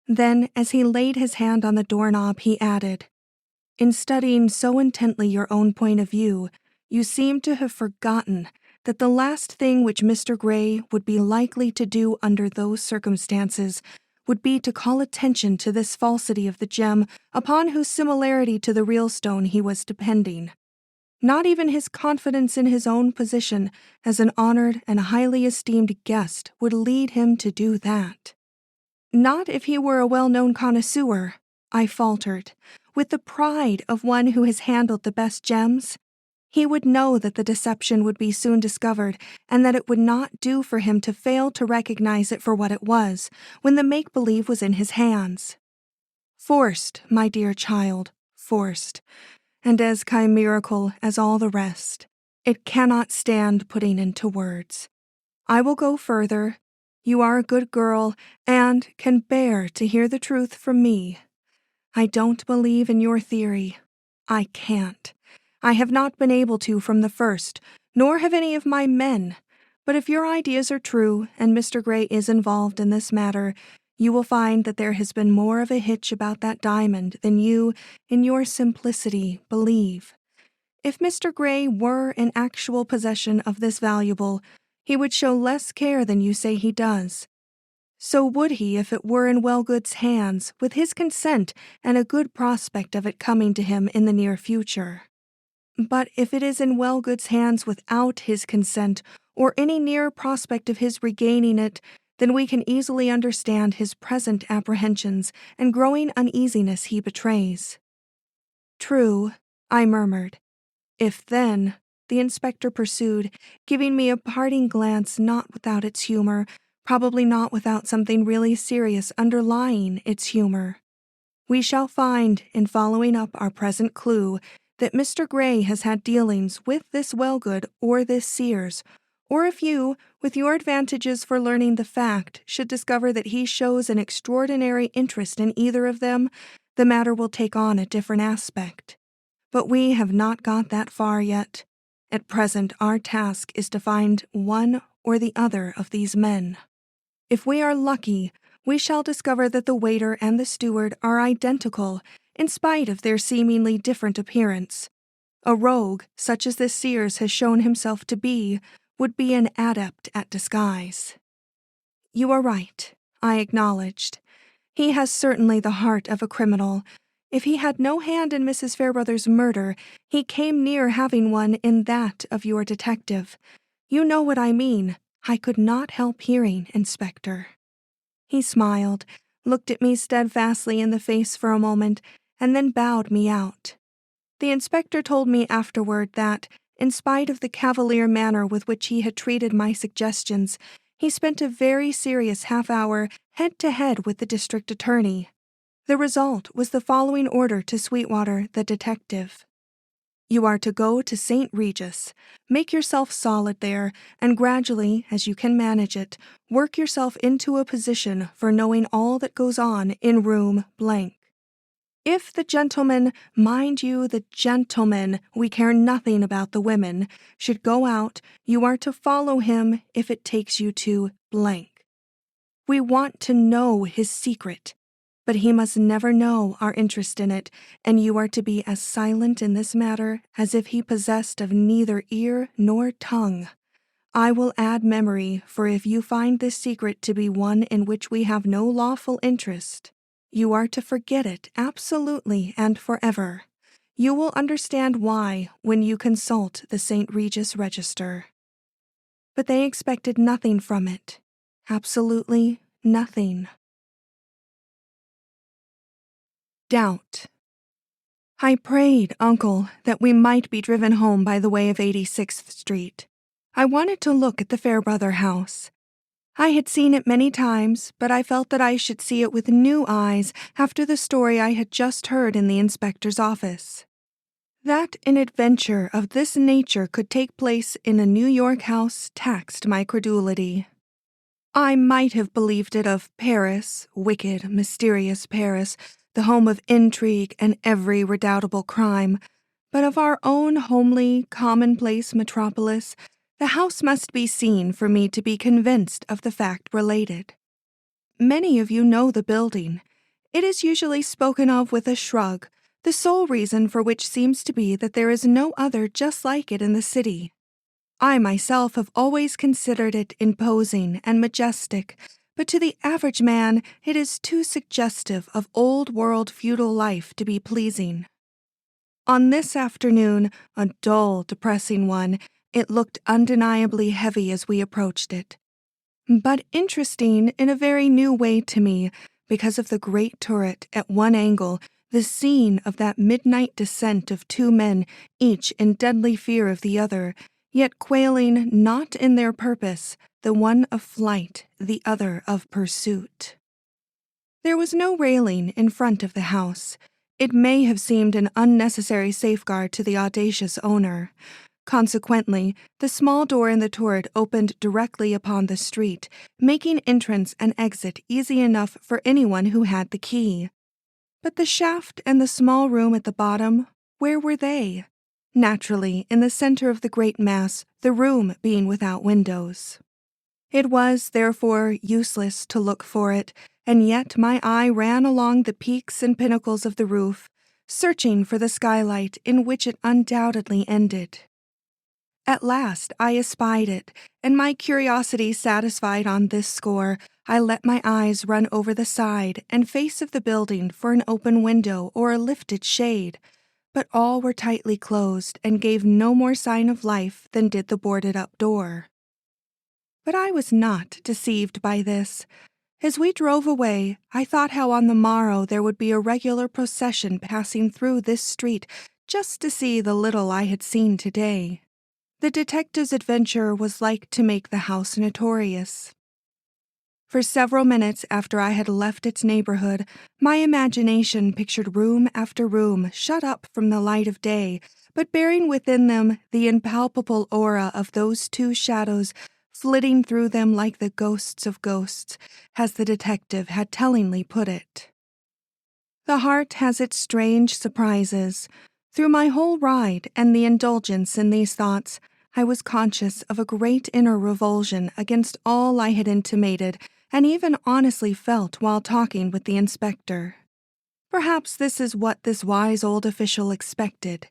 Then, as he laid his hand on the doorknob, he added, In studying so intently your own point of view, you seem to have forgotten that the last thing which Mr. Gray would be likely to do under those circumstances would be to call attention to this falsity of the gem upon whose similarity to the real stone he was depending. Not even his confidence in his own position as an honored and highly esteemed guest would lead him to do that. Not if he were a well-known connoisseur, I faltered, with the pride of one who has handled the best gems. He would know that the deception would be soon discovered, and that it would not do for him to fail to recognize it for what it was, when the make-believe was in his hands. Forced, my dear child, forced, and as chimerical as all the rest. It cannot stand putting into words. I will go further. You are a good girl and can bear to hear the truth from me. I don't believe in your theory. I can't. I have not been able to from the first, nor have any of my men. But if your ideas are true and Mr. Gray is involved in this matter, you will find that there has been more of a hitch about that diamond than you, in your simplicity, believe. If Mr. Gray were in actual possession of this valuable, he would show less care than you say he does. So would he if it were in Wellgood's hands, with his consent and a good prospect of it coming to him in the near future. But if it is in Wellgood's hands without his consent, or any near prospect of his regaining it, then we can easily understand his present apprehensions and growing uneasiness he betrays. True, I murmured. If then, the inspector pursued, giving me a parting glance not without its humor, probably not without something really serious underlying its humor. We shall find, in following up our present clue, that Mr. Gray has had dealings with this Wellgood or this Sears, or if you, with your advantages for learning the fact, should discover that he shows an extraordinary interest in either of them, the matter will take on a different aspect. But we have not got that far yet. At present, our task is to find one or the other of these men. If we are lucky, we shall discover that the waiter and the steward are identical, in spite of their seemingly different appearance. A rogue, such as this Sears has shown himself to be, would be an adept at disguise. You are right, I acknowledged. He has certainly the heart of a criminal. If he had no hand in Mrs. Fairbrother's murder, he came near having one in that of your detective. You know what I mean. I could not help hearing, Inspector. He smiled, looked at me steadfastly in the face for a moment, and then bowed me out. The inspector told me afterward that, in spite of the cavalier manner with which he had treated my suggestions, he spent a very serious half-hour head-to-head with the district attorney. The result was the following order to Sweetwater, the detective. You are to go to St. Regis, make yourself solid there, and gradually, as you can manage it, work yourself into a position for knowing all that goes on in room blank. If the gentleman, mind you, the gentleman, we care nothing about the women, should go out, you are to follow him if it takes you to blank. We want to know his secret, but he must never know our interest in it, and you are to be as silent in this matter as if he possessed of neither ear nor tongue. I will add memory, for if you find this secret to be one in which we have no lawful interest, you are to forget it absolutely and forever. You will understand why when you consult the St. Regis Register. But they expected nothing from it. Absolutely nothing. Doubt. I prayed, Uncle, that we might be driven home by the way of 86th Street. I wanted to look at the Fairbrother house. I had seen it many times, but I felt that I should see it with new eyes after the story I had just heard in the inspector's office. That an adventure of this nature could take place in a New York house taxed my credulity. I might have believed it of Paris, wicked, mysterious Paris, the home of intrigue and every redoubtable crime, but of our own homely, commonplace metropolis, the house must be seen for me to be convinced of the fact related. Many of you know the building. It is usually spoken of with a shrug, the sole reason for which seems to be that there is no other just like it in the city. I myself have always considered it imposing and majestic, but to the average man it is too suggestive of old-world feudal life to be pleasing. On this afternoon, a dull, depressing one, it looked undeniably heavy as we approached it, but interesting in a very new way to me because of the great turret at one angle, the scene of that midnight descent of two men, each in deadly fear of the other, yet quailing not in their purpose, the one of flight, the other of pursuit. There was no railing in front of the house. It may have seemed an unnecessary safeguard to the audacious owner. Consequently, the small door in the turret opened directly upon the street, making entrance and exit easy enough for anyone who had the key. But the shaft and the small room at the bottom, where were they? Naturally, in the center of the great mass, the room being without windows. It was, therefore, useless to look for it, and yet my eye ran along the peaks and pinnacles of the roof, searching for the skylight in which it undoubtedly ended. At last I espied it, and my curiosity satisfied on this score, I let my eyes run over the side and face of the building for an open window or a lifted shade, but all were tightly closed and gave no more sign of life than did the boarded-up door. But I was not deceived by this. As we drove away, I thought how on the morrow there would be a regular procession passing through this street just to see the little I had seen today. The detective's adventure was like to make the house notorious. For several minutes after I had left its neighborhood, my imagination pictured room after room shut up from the light of day, but bearing within them the impalpable aura of those two shadows flitting through them like the ghosts of ghosts, as the detective had tellingly put it. The heart has its strange surprises. Through my whole ride and the indulgence in these thoughts, I was conscious of a great inner revulsion against all I had intimated and even honestly felt while talking with the inspector. Perhaps this is what this wise old official expected.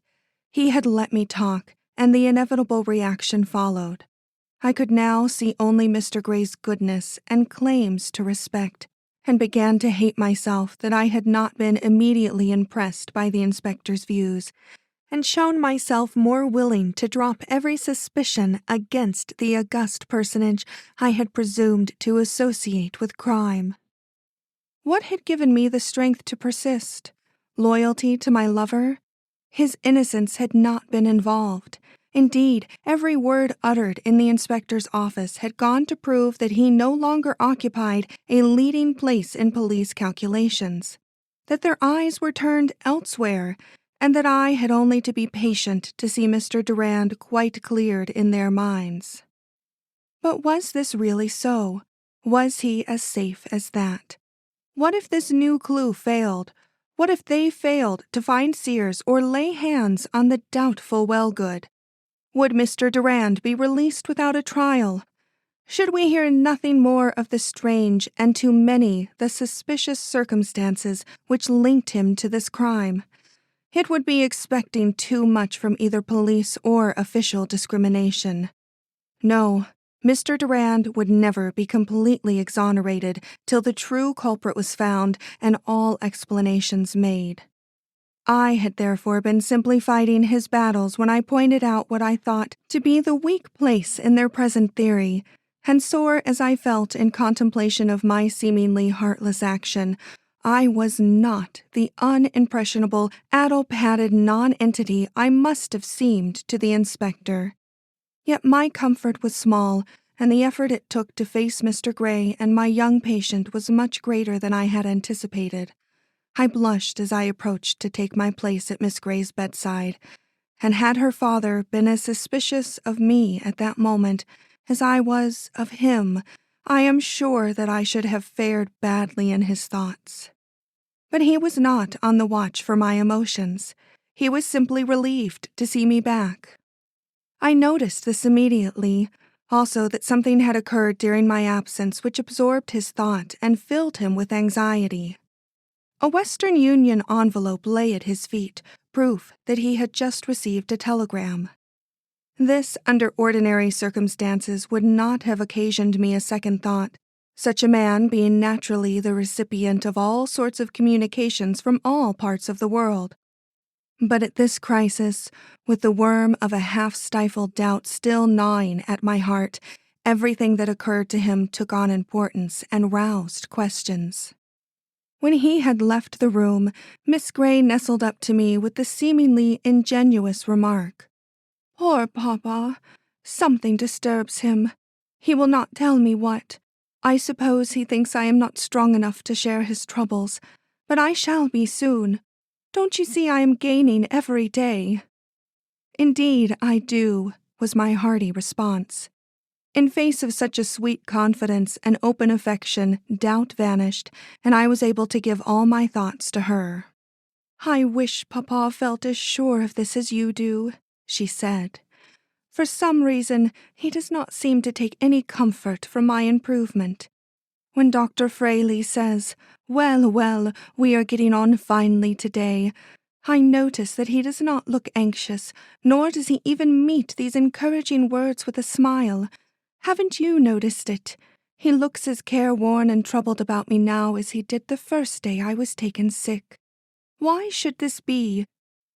He had let me talk, and the inevitable reaction followed. I could now see only Mr. Gray's goodness and claims to respect, and began to hate myself that I had not been immediately impressed by the inspector's views, and shown myself more willing to drop every suspicion against the august personage I had presumed to associate with crime. What had given me the strength to persist? Loyalty to my lover? His innocence had not been involved. Indeed, every word uttered in the inspector's office had gone to prove that he no longer occupied a leading place in police calculations, that their eyes were turned elsewhere, and that I had only to be patient to see Mr. Durand quite cleared in their minds. But was this really so? Was he as safe as that? What if this new clue failed? What if they failed to find Sears or lay hands on the doubtful Wellgood? Would Mr. Durand be released without a trial? Should we hear nothing more of the strange and to many the suspicious circumstances which linked him to this crime? It would be expecting too much from either police or official discrimination. No, Mr. Durand would never be completely exonerated till the true culprit was found and all explanations made. I had therefore been simply fighting his battles when I pointed out what I thought to be the weak place in their present theory, and sore as I felt in contemplation of my seemingly heartless action, I was not the unimpressionable, addle-padded non-entity I must have seemed to the inspector. Yet my comfort was small, and the effort it took to face Mr. Gray and my young patient was much greater than I had anticipated. I blushed as I approached to take my place at Miss Gray's bedside, and had her father been as suspicious of me at that moment as I was of him, I am sure that I should have fared badly in his thoughts. But he was not on the watch for my emotions. He was simply relieved to see me back. I noticed this immediately, also that something had occurred during my absence which absorbed his thought and filled him with anxiety. A Western Union envelope lay at his feet, proof that he had just received a telegram. This, under ordinary circumstances, would not have occasioned me a second thought, such a man being naturally the recipient of all sorts of communications from all parts of the world. But at this crisis, with the worm of a half-stifled doubt still gnawing at my heart, everything that occurred to him took on importance and roused questions. When he had left the room, Miss Gray nestled up to me with the seemingly ingenuous remark, "Poor papa, something disturbs him. He will not tell me what. I suppose he thinks I am not strong enough to share his troubles, but I shall be soon. Don't you see I am gaining every day?" "Indeed, I do," was my hearty response. In face of such a sweet confidence and open affection, doubt vanished, and I was able to give all my thoughts to her. "I wish Papa felt as sure of this as you do," she said. "For some reason, he does not seem to take any comfort from my improvement. When Dr. Fraley says, 'Well, well, we are getting on finely today,' I notice that he does not look anxious, nor does he even meet these encouraging words with a smile. Haven't you noticed it? He looks as careworn and troubled about me now as he did the first day I was taken sick. Why should this be?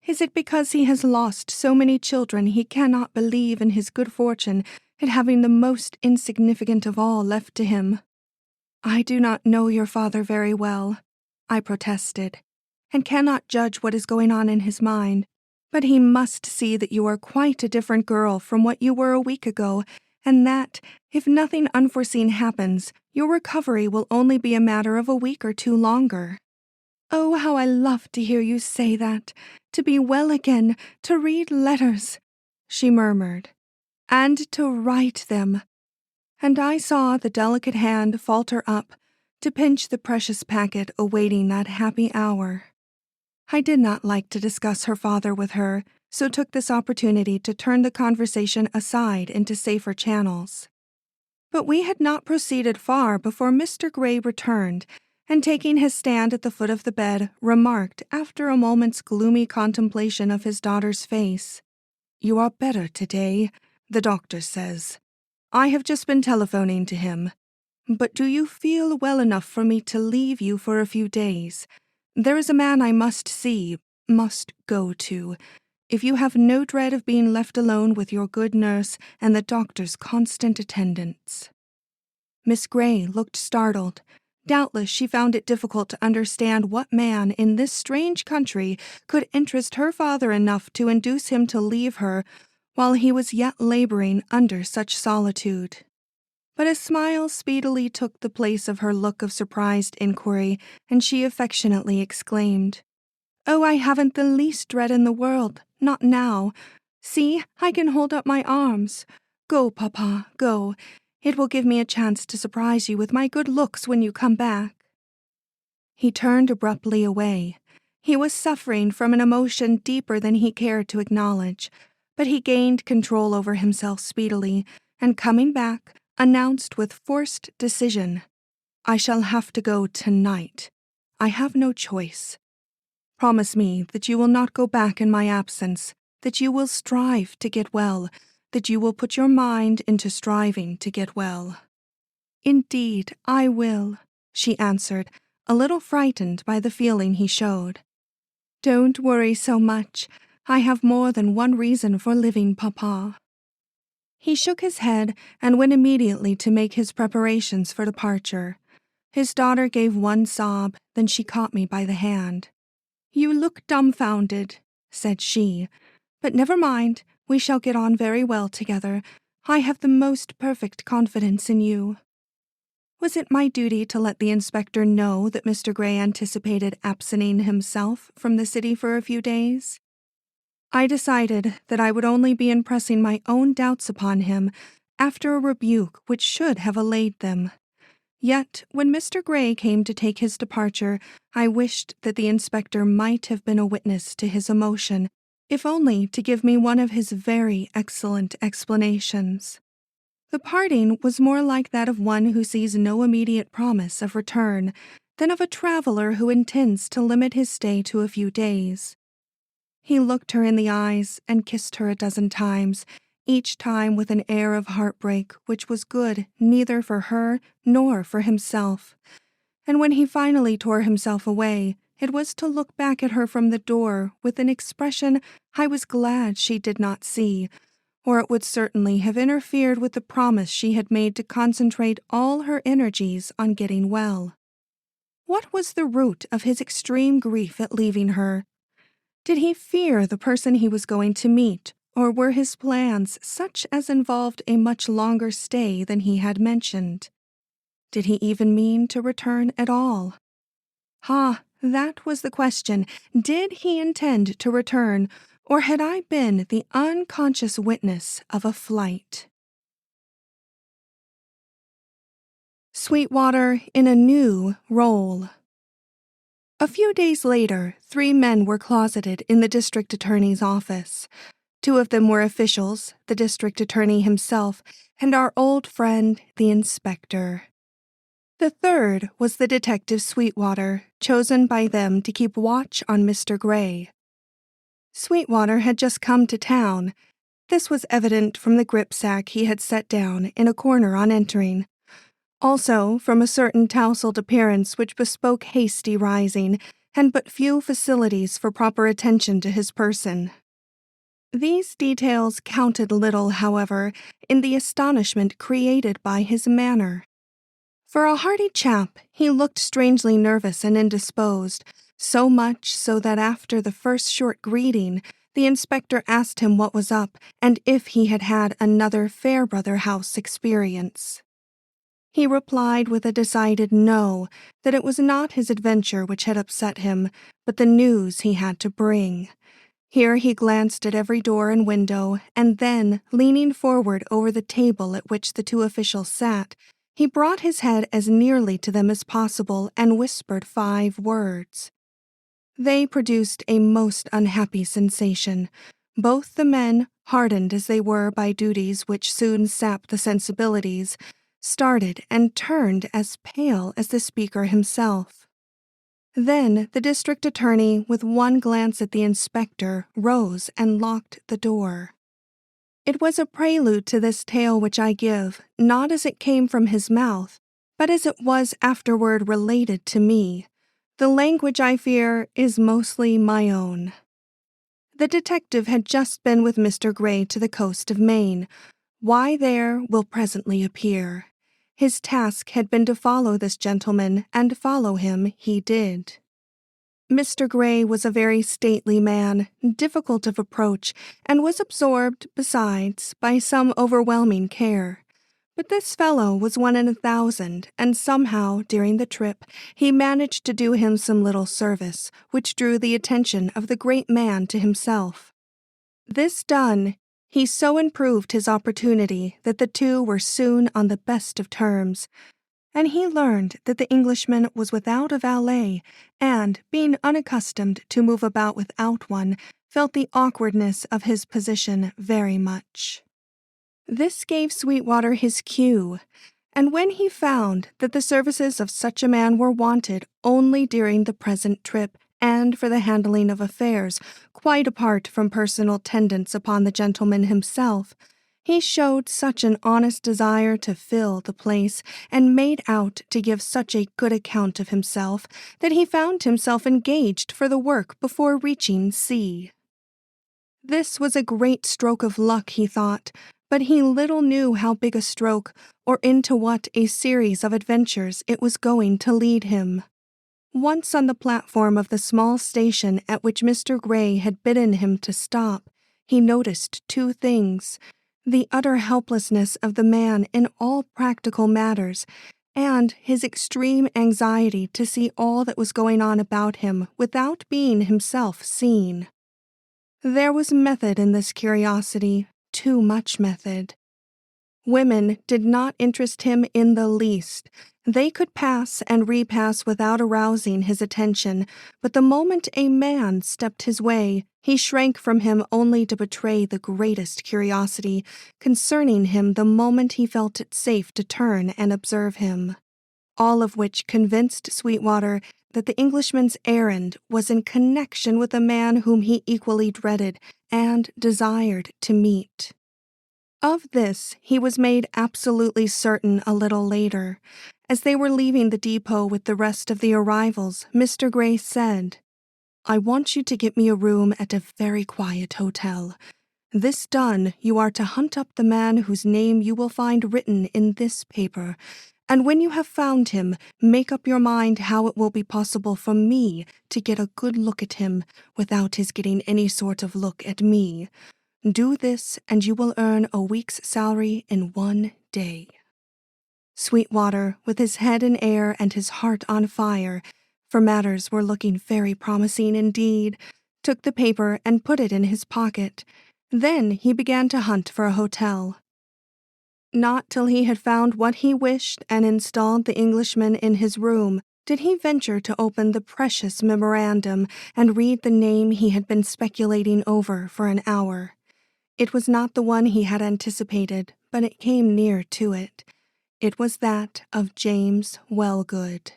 Is it because he has lost so many children he cannot believe in his good fortune at having the most insignificant of all left to him?" "I do not know your father very well," I protested, "and cannot judge what is going on in his mind, but he must see that you are quite a different girl from what you were a week ago, and that, if nothing unforeseen happens, your recovery will only be a matter of a week or two longer." "Oh, how I love to hear you say that, to be well again, to read letters," she murmured, "and to write them." And I saw the delicate hand falter up to pinch the precious packet awaiting that happy hour. I did not like to discuss her father with her, so took this opportunity to turn the conversation aside into safer channels. But we had not proceeded far before Mr. Gray returned, and taking his stand at the foot of the bed, remarked, after a moment's gloomy contemplation of his daughter's face, "You are better today, the doctor says. I have just been telephoning to him. But do you feel well enough for me to leave you for a few days? There is a man I must see, must go to. If you have no dread of being left alone with your good nurse and the doctor's constant attendance." Miss Gray looked startled. Doubtless she found it difficult to understand what man in this strange country could interest her father enough to induce him to leave her while he was yet laboring under such solitude. But a smile speedily took the place of her look of surprised inquiry, and she affectionately exclaimed, "Oh, I haven't the least dread in the world, not now. See, I can hold up my arms. Go, Papa, go. It will give me a chance to surprise you with my good looks when you come back." He turned abruptly away. He was suffering from an emotion deeper than he cared to acknowledge, but he gained control over himself speedily, and coming back, announced with forced decision, "I shall have to go tonight. I have no choice. Promise me that you will not go back in my absence, that you will strive to get well, that you will put your mind into striving to get well." "Indeed, I will," she answered, a little frightened by the feeling he showed. "Don't worry so much. I have more than one reason for living, Papa." He shook his head and went immediately to make his preparations for departure. His daughter gave one sob, then she caught me by the hand. "You look dumbfounded," said she, "but never mind, we shall get on very well together. I have the most perfect confidence in you." Was it my duty to let the inspector know that Mr. Gray anticipated absenting himself from the city for a few days? I decided that I would only be impressing my own doubts upon him after a rebuke which should have allayed them. Yet, when Mr. Gray came to take his departure, I wished that the inspector might have been a witness to his emotion, if only to give me one of his very excellent explanations. The parting was more like that of one who sees no immediate promise of return than of a traveler who intends to limit his stay to a few days. He looked her in the eyes and kissed her a dozen times, each time with an air of heartbreak which was good neither for her nor for himself. And when he finally tore himself away, it was to look back at her from the door with an expression I was glad she did not see, or it would certainly have interfered with the promise she had made to concentrate all her energies on getting well. What was the root of his extreme grief at leaving her? Did he fear the person he was going to meet, or were his plans such as involved a much longer stay than he had mentioned? Did he even mean to return at all? That was the question. Did he intend to return, or had I been the unconscious witness of a flight? Sweetwater in a new role. A few days later, 3 men were closeted in the district attorney's office. 2 of them were officials, the district attorney himself, and our old friend, the inspector. The third was the detective Sweetwater, chosen by them to keep watch on Mr. Gray. Sweetwater had just come to town. This was evident from the gripsack he had set down in a corner on entering. Also from a certain tousled appearance which bespoke hasty rising, and but few facilities for proper attention to his person. These details counted little, however, in the astonishment created by his manner. For a hearty chap, he looked strangely nervous and indisposed, so much so that after the first short greeting, the inspector asked him what was up and if he had had another Fairbrother house experience. He replied with a decided no, that it was not his adventure which had upset him, but the news he had to bring. Here he glanced at every door and window, and then, leaning forward over the table at which the 2 officials sat, he brought his head as nearly to them as possible and whispered 5 words. They produced a most unhappy sensation. Both the men, hardened as they were by duties which soon sap the sensibilities, started and turned as pale as the speaker himself. Then the district attorney, with one glance at the inspector, rose and locked the door. It was a prelude to this tale which I give, not as it came from his mouth, but as it was afterward related to me. The language, I fear, is mostly my own. The detective had just been with Mr. Gray to the coast of Maine. Why there will presently appear. His task had been to follow this gentleman, and follow him he did. Mr. Gray was a very stately man, difficult of approach, and was absorbed, besides, by some overwhelming care. But this fellow was 1 in 1,000, and somehow, during the trip, he managed to do him some little service, which drew the attention of the great man to himself. This done, he so improved his opportunity that the 2 were soon on the best of terms, and he learned that the Englishman was without a valet, and, being unaccustomed to move about without one, felt the awkwardness of his position very much. This gave Sweetwater his cue, and when he found that the services of such a man were wanted only during the present trip and for the handling of affairs, quite apart from personal tendance upon the gentleman himself, he showed such an honest desire to fill the place and made out to give such a good account of himself that he found himself engaged for the work before reaching sea. This was a great stroke of luck, he thought, but he little knew how big a stroke or into what a series of adventures it was going to lead him. Once on the platform of the small station at which Mr. Gray had bidden him to stop, he noticed 2 things: the utter helplessness of the man in all practical matters, and his extreme anxiety to see all that was going on about him without being himself seen. There was method in this curiosity, too much method. Women did not interest him in the least. They could pass and repass without arousing his attention, but the moment a man stepped his way, he shrank from him only to betray the greatest curiosity concerning him the moment he felt it safe to turn and observe him. All of which convinced Sweetwater that the Englishman's errand was in connection with a man whom he equally dreaded and desired to meet. Of this he was made absolutely certain a little later. As they were leaving the depot with the rest of the arrivals, Mr. Gray said, "I want you to get me a room at a very quiet hotel. This done, you are to hunt up the man whose name you will find written in this paper, and when you have found him, make up your mind how it will be possible for me to get a good look at him without his getting any sort of look at me. Do this, and you will earn a week's salary in 1 day." Sweetwater, with his head in air and his heart on fire, for matters were looking very promising indeed, took the paper and put it in his pocket. Then he began to hunt for a hotel. Not till he had found what he wished and installed the Englishman in his room did he venture to open the precious memorandum and read the name he had been speculating over for an hour. It was not the one he had anticipated, but it came near to it. It was that of James Wellgood.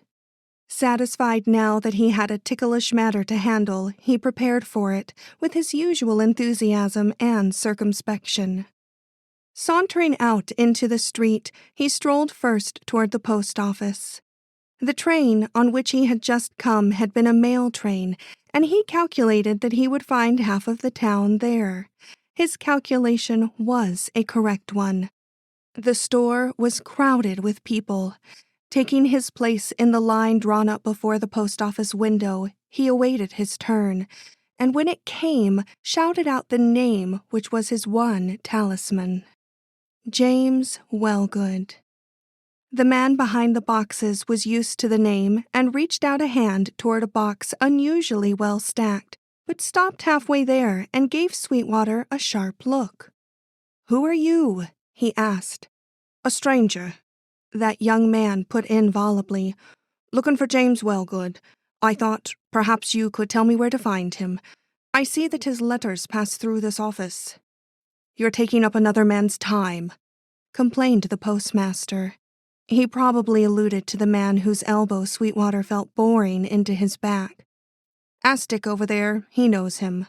Satisfied now that he had a ticklish matter to handle, he prepared for it with his usual enthusiasm and circumspection. Sauntering out into the street, he strolled first toward the post office. The train on which he had just come had been a mail train, and he calculated that he would find half of the town there. His calculation was a correct one. The store was crowded with people. Taking his place in the line drawn up before the post office window, he awaited his turn, and when it came, shouted out the name which was his one talisman. James Wellgood. The man behind the boxes was used to the name and reached out a hand toward a box unusually well stacked, but stopped halfway there and gave Sweetwater a sharp look. "Who are you?" he asked. "A stranger," that young man put in volubly. "Looking for James Wellgood. I thought perhaps you could tell me where to find him. I see that his letters pass through this office." "You're taking up another man's time," complained the postmaster. He probably alluded to the man whose elbow Sweetwater felt boring into his back. "Ask Dick over there, he knows him."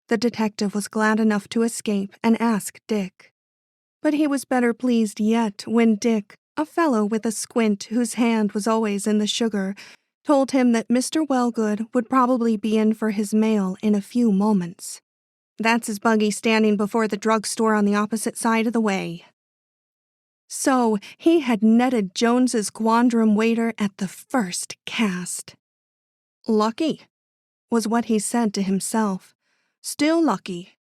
The detective was glad enough to escape and ask Dick. But he was better pleased yet when Dick, a fellow with a squint whose hand was always in the sugar, told him that Mr. Wellgood would probably be in for his mail in a few moments. "That's his buggy standing before the drugstore on the opposite side of the way." So he had netted Jones's quandrum waiter at the first cast. "Lucky," was what he said to himself. "Still lucky."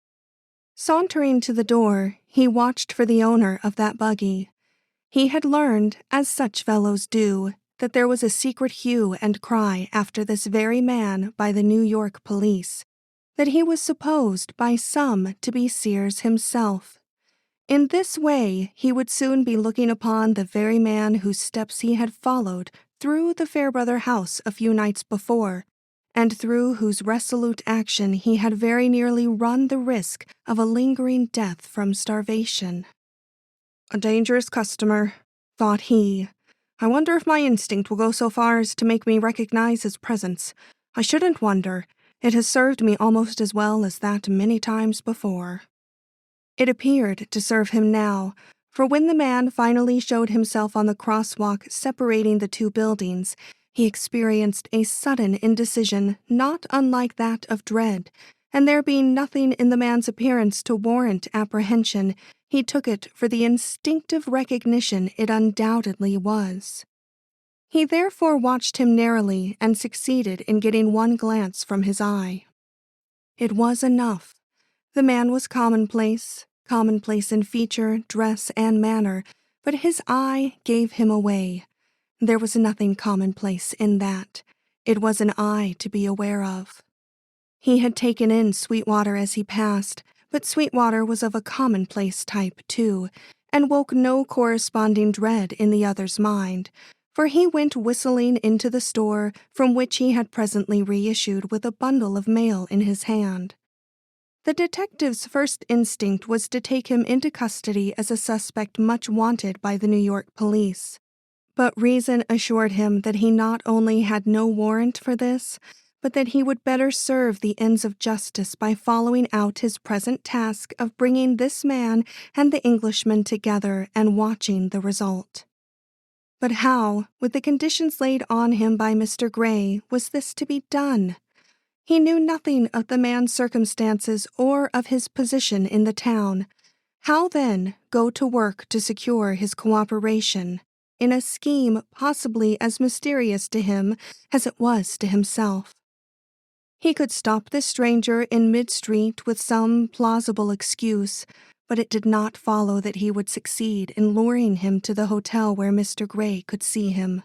Sauntering to the door, he watched for the owner of that buggy. He had learned, as such fellows do, that there was a secret hue and cry after this very man by the New York police, that he was supposed by some to be Sears himself. In this way, he would soon be looking upon the very man whose steps he had followed through the Fairbrother house a few nights before, and through whose resolute action he had very nearly run the risk of a lingering death from starvation. "A dangerous customer," thought he. "I wonder if my instinct will go so far as to make me recognize his presence. I shouldn't wonder. It has served me almost as well as that many times before." It appeared to serve him now, for when the man finally showed himself on the crosswalk separating the two buildings, he experienced a sudden indecision not unlike that of dread, and there being nothing in the man's appearance to warrant apprehension, he took it for the instinctive recognition it undoubtedly was. He therefore watched him narrowly and succeeded in getting one glance from his eye. It was enough. The man was commonplace in feature, dress, and manner, but his eye gave him away. There was nothing commonplace in that. It was an eye to be aware of. He had taken in Sweetwater as he passed, but Sweetwater was of a commonplace type, too, and woke no corresponding dread in the other's mind, for he went whistling into the store from which he had presently reissued with a bundle of mail in his hand. The detective's first instinct was to take him into custody as a suspect much wanted by the New York police. But reason assured him that he not only had no warrant for this, but that he would better serve the ends of justice by following out his present task of bringing this man and the Englishman together and watching the result. But how, with the conditions laid on him by Mr. Gray, was this to be done? He knew nothing of the man's circumstances or of his position in the town. How, then, go to work to secure his cooperation, in a scheme possibly as mysterious to him as it was to himself? He could stop this stranger in mid-street with some plausible excuse, but it did not follow that he would succeed in luring him to the hotel where Mr. Gray could see him.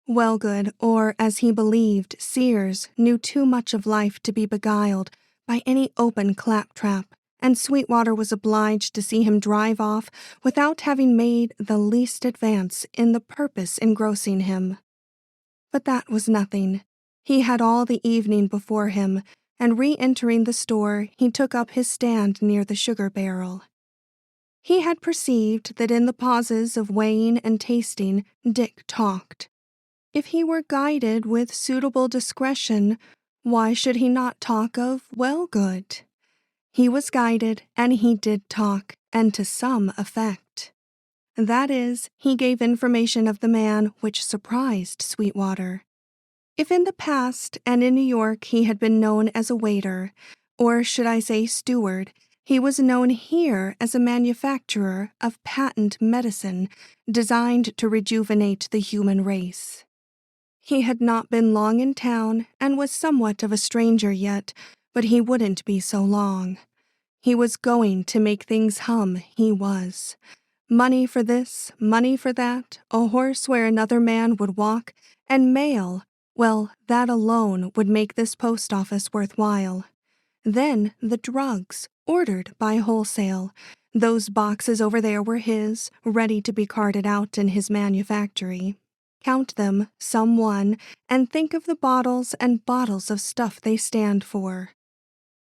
Wellgood, or as he believed, Sears, knew too much of life to be beguiled by any open claptrap, and Sweetwater was obliged to see him drive off without having made the least advance in the purpose engrossing him. But that was nothing. He had all the evening before him, and re-entering the store, he took up his stand near the sugar barrel. He had perceived that in the pauses of weighing and tasting, Dick talked. If he were guided with suitable discretion, why should he not talk of Wellgood? He was guided, and he did talk, and to some effect. That is, he gave information of the man which surprised Sweetwater. If in the past and in New York he had been known as a waiter, or should I say steward, he was known here as a manufacturer of patent medicine designed to rejuvenate the human race. He had not been long in town and was somewhat of a stranger yet, but he wouldn't be so long. He was going to make things hum, he was. Money for this, money for that, a horse where another man would walk, and mail, well, that alone would make this post office worthwhile. Then the drugs, ordered by wholesale. Those boxes over there were his, ready to be carted out in his manufactory. Count them, some one, and think of the bottles and bottles of stuff they stand for.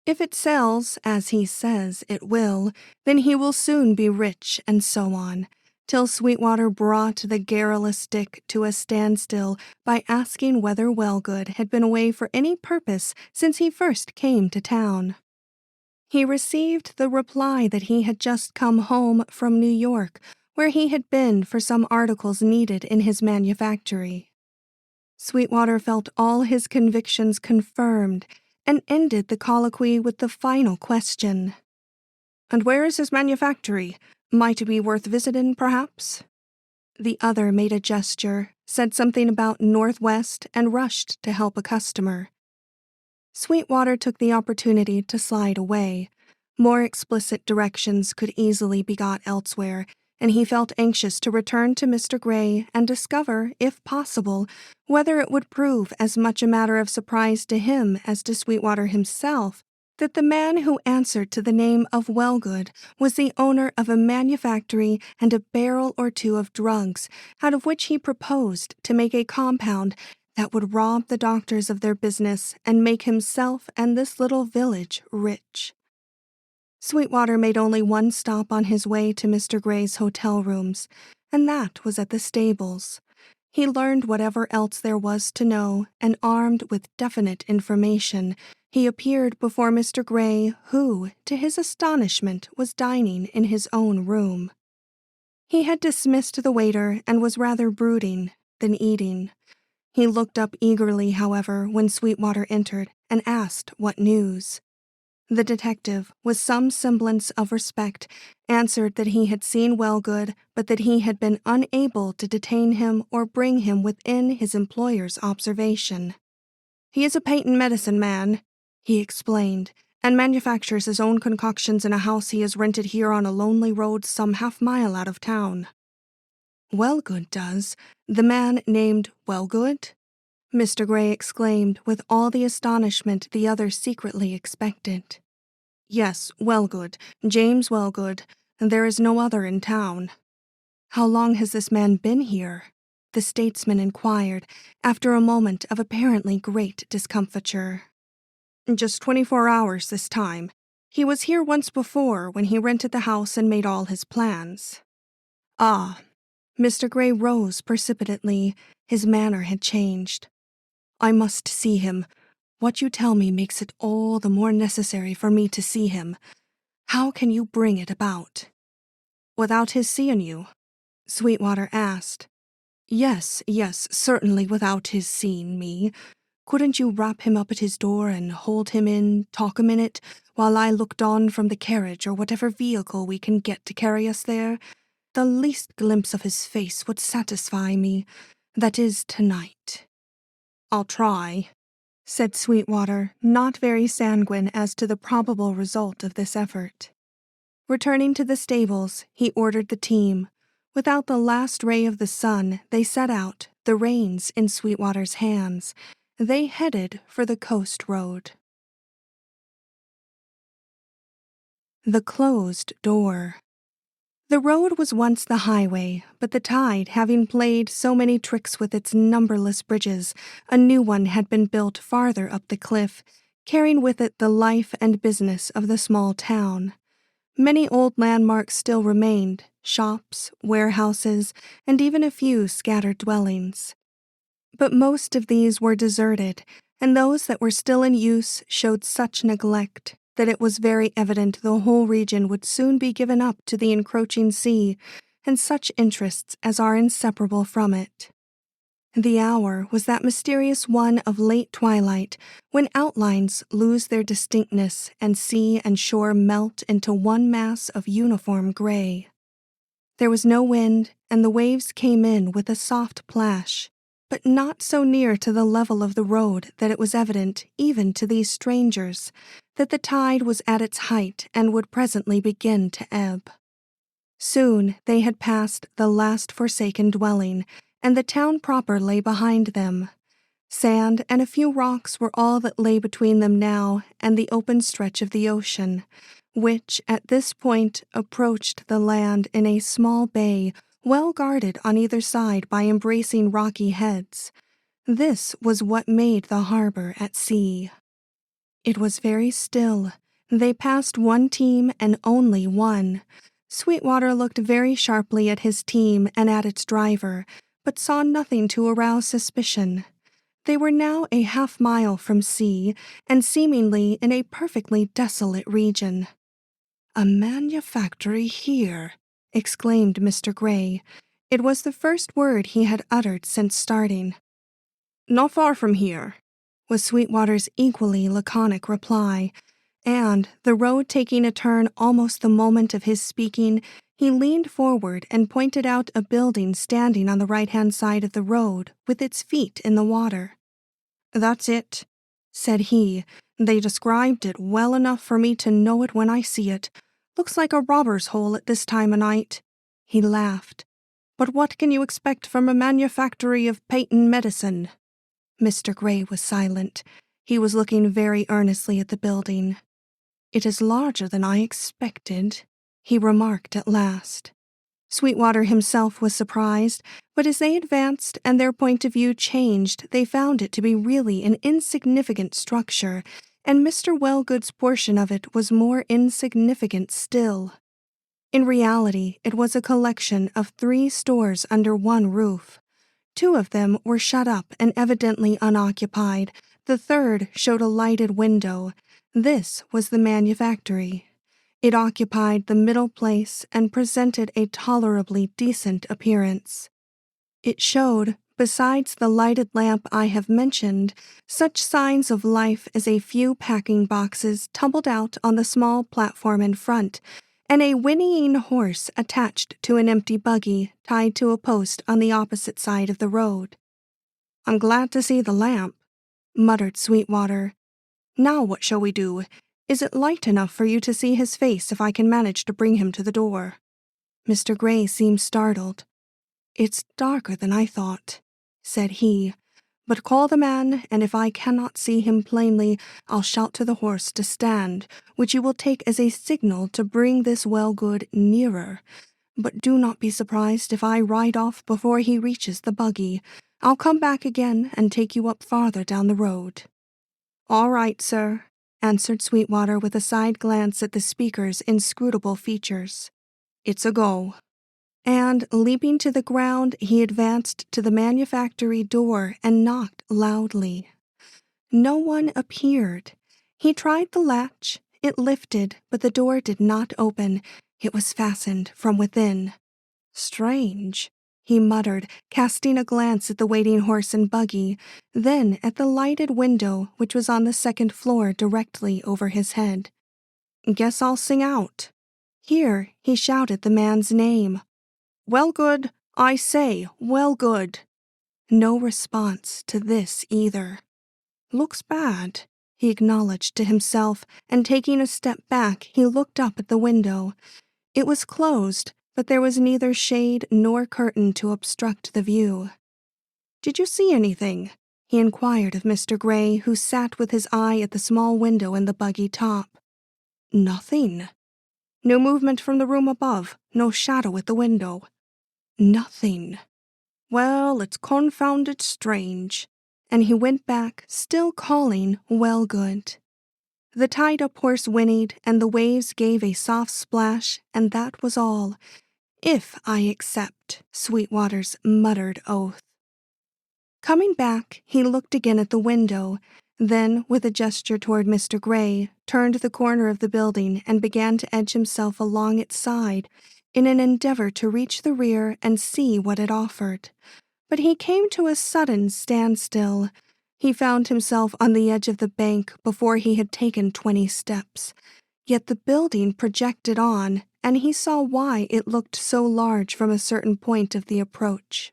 If it sells, as he says it will, then he will soon be rich, and so on, till Sweetwater brought the garrulous Dick to a standstill by asking whether Wellgood had been away for any purpose since he first came to town. He received the reply that he had just come home from New York, where he had been for some articles needed in his manufactory. Sweetwater felt all his convictions confirmed and ended the colloquy with the final question. "And where is his manufactory? Might it be worth visiting, perhaps?" The other made a gesture, said something about northwest, and rushed to help a customer. Sweetwater took the opportunity to slide away. More explicit directions could easily be got elsewhere, and he felt anxious to return to Mr. Gray and discover, if possible, whether it would prove as much a matter of surprise to him as to Sweetwater himself that the man who answered to the name of Wellgood was the owner of a manufactory and a barrel or two of drugs, out of which he proposed to make a compound that would rob the doctors of their business and make himself and this little village rich. Sweetwater made only one stop on his way to Mr. Gray's hotel rooms, and that was at the stables. He learned whatever else there was to know, and armed with definite information, he appeared before Mr. Gray, who, to his astonishment, was dining in his own room. He had dismissed the waiter and was rather brooding than eating. He looked up eagerly, however, when Sweetwater entered, and asked what news. The detective, with some semblance of respect, answered that he had seen Wellgood, but that he had been unable to detain him or bring him within his employer's observation. "He is a patent medicine man," he explained, "and manufactures his own concoctions in a house he has rented here on a lonely road some half-mile out of town." "Wellgood does? The man named Wellgood?" Mr. Gray exclaimed with all the astonishment the other secretly expected. "Yes, Wellgood, James Wellgood. There is no other in town." "How long has this man been here?" the statesman inquired, after a moment of apparently great discomfiture. "Just 24 hours this time. He was here once before when he rented the house and made all his plans." "Ah." Mr. Gray rose precipitately. His manner had changed. "I must see him. What you tell me makes it all the more necessary for me to see him. How can you bring it about?" "Without his seeing you?" Sweetwater asked. Yes, certainly without his seeing me. Couldn't you wrap him up at his door and hold him in, talk a minute, while I looked on from the carriage or whatever vehicle we can get to carry us there? The least glimpse of his face would satisfy me. That is, tonight." "I'll try," said Sweetwater, not very sanguine as to the probable result of this effort. Returning to the stables, he ordered the team. Without the last ray of the sun, they set out, the reins in Sweetwater's hands. They headed for the coast road. The closed door. The road was once the highway, but the tide having played so many tricks with its numberless bridges, a new one had been built farther up the cliff, carrying with it the life and business of the small town. Many old landmarks still remained, shops, warehouses, and even a few scattered dwellings. But most of these were deserted, and those that were still in use showed such neglect that it was very evident the whole region would soon be given up to the encroaching sea and such interests as are inseparable from it. The hour was that mysterious one of late twilight, when outlines lose their distinctness and sea and shore melt into one mass of uniform gray. There was no wind, and the waves came in with a soft plash, but not so near to the level of the road that it was evident, even to these strangers, that the tide was at its height and would presently begin to ebb. Soon they had passed the last forsaken dwelling, and the town proper lay behind them. Sand and a few rocks were all that lay between them now and the open stretch of the ocean, which at this point approached the land in a small bay well guarded on either side by embracing rocky heads. This was what made the harbor at sea. It was very still. They passed one team and only one. Sweetwater looked very sharply at his team and at its driver, but saw nothing to arouse suspicion. They were now a half-mile from sea, and seemingly in a perfectly desolate region. "A manufactory here," exclaimed Mr. Gray. It was the first word he had uttered since starting. "Not far from here," was Sweetwater's equally laconic reply, and, the road taking a turn almost the moment of his speaking, he leaned forward and pointed out a building standing on the right-hand side of the road with its feet in the water. "That's it," said he. "They described it well enough for me to know it when I see it. Looks like a robber's hole at this time of night." He laughed. "But what can you expect from a manufactory of patent medicine?" Mr. Gray was silent. He was looking very earnestly at the building. "It is larger than I expected," he remarked at last. Sweetwater himself was surprised, but as they advanced and their point of view changed, they found it to be really an insignificant structure, and Mr. Wellgood's portion of it was more insignificant still. In reality, it was a collection of 3 stores under one roof. 2 of them were shut up and evidently unoccupied. The third showed a lighted window. This was the manufactory. It occupied the middle place and presented a tolerably decent appearance. It showed, besides the lighted lamp I have mentioned, such signs of life as a few packing boxes tumbled out on the small platform in front, and a whinnying horse attached to an empty buggy tied to a post on the opposite side of the road. "I'm glad to see the lamp," muttered Sweetwater. "Now what shall we do? Is it light enough for you to see his face if I can manage to bring him to the door?" Mr. Gray seemed startled. "It's darker than I thought," said he. "But call the man, and if I cannot see him plainly, I'll shout to the horse to stand, which you will take as a signal to bring this Wellgood nearer. But do not be surprised if I ride off before he reaches the buggy. I'll come back again and take you up farther down the road." "All right, sir," answered Sweetwater with a side glance at the speaker's inscrutable features. "It's a go." And, leaping to the ground, he advanced to the manufactory door and knocked loudly. No one appeared. He tried the latch. It lifted, but the door did not open. It was fastened from within. "Strange," he muttered, casting a glance at the waiting horse and buggy, then at the lighted window which was on the second floor directly over his head. "Guess I'll sing out." Here he shouted the man's name. "Wellgood, I say, Wellgood." No response to this either. "Looks bad," he acknowledged to himself, and taking a step back, he looked up at the window. It was closed, but there was neither shade nor curtain to obstruct the view. "Did you see anything?" he inquired of Mr. Gray, who sat with his eye at the small window in the buggy top. "Nothing." "No movement from the room above, no shadow at the window?" "Nothing." "Well, it's confounded strange." And he went back, still calling Wellgood. The tied-up horse whinnied, and the waves gave a soft splash, and that was all. "If I accept," Sweetwater's muttered oath. Coming back, he looked again at the window, then, with a gesture toward Mr. Gray, turned the corner of the building and began to edge himself along its side in an endeavor to reach the rear and see what it offered. But he came to a sudden standstill. He found himself on the edge of the bank before he had taken 20 steps. Yet the building projected on, and he saw why it looked so large from a certain point of the approach.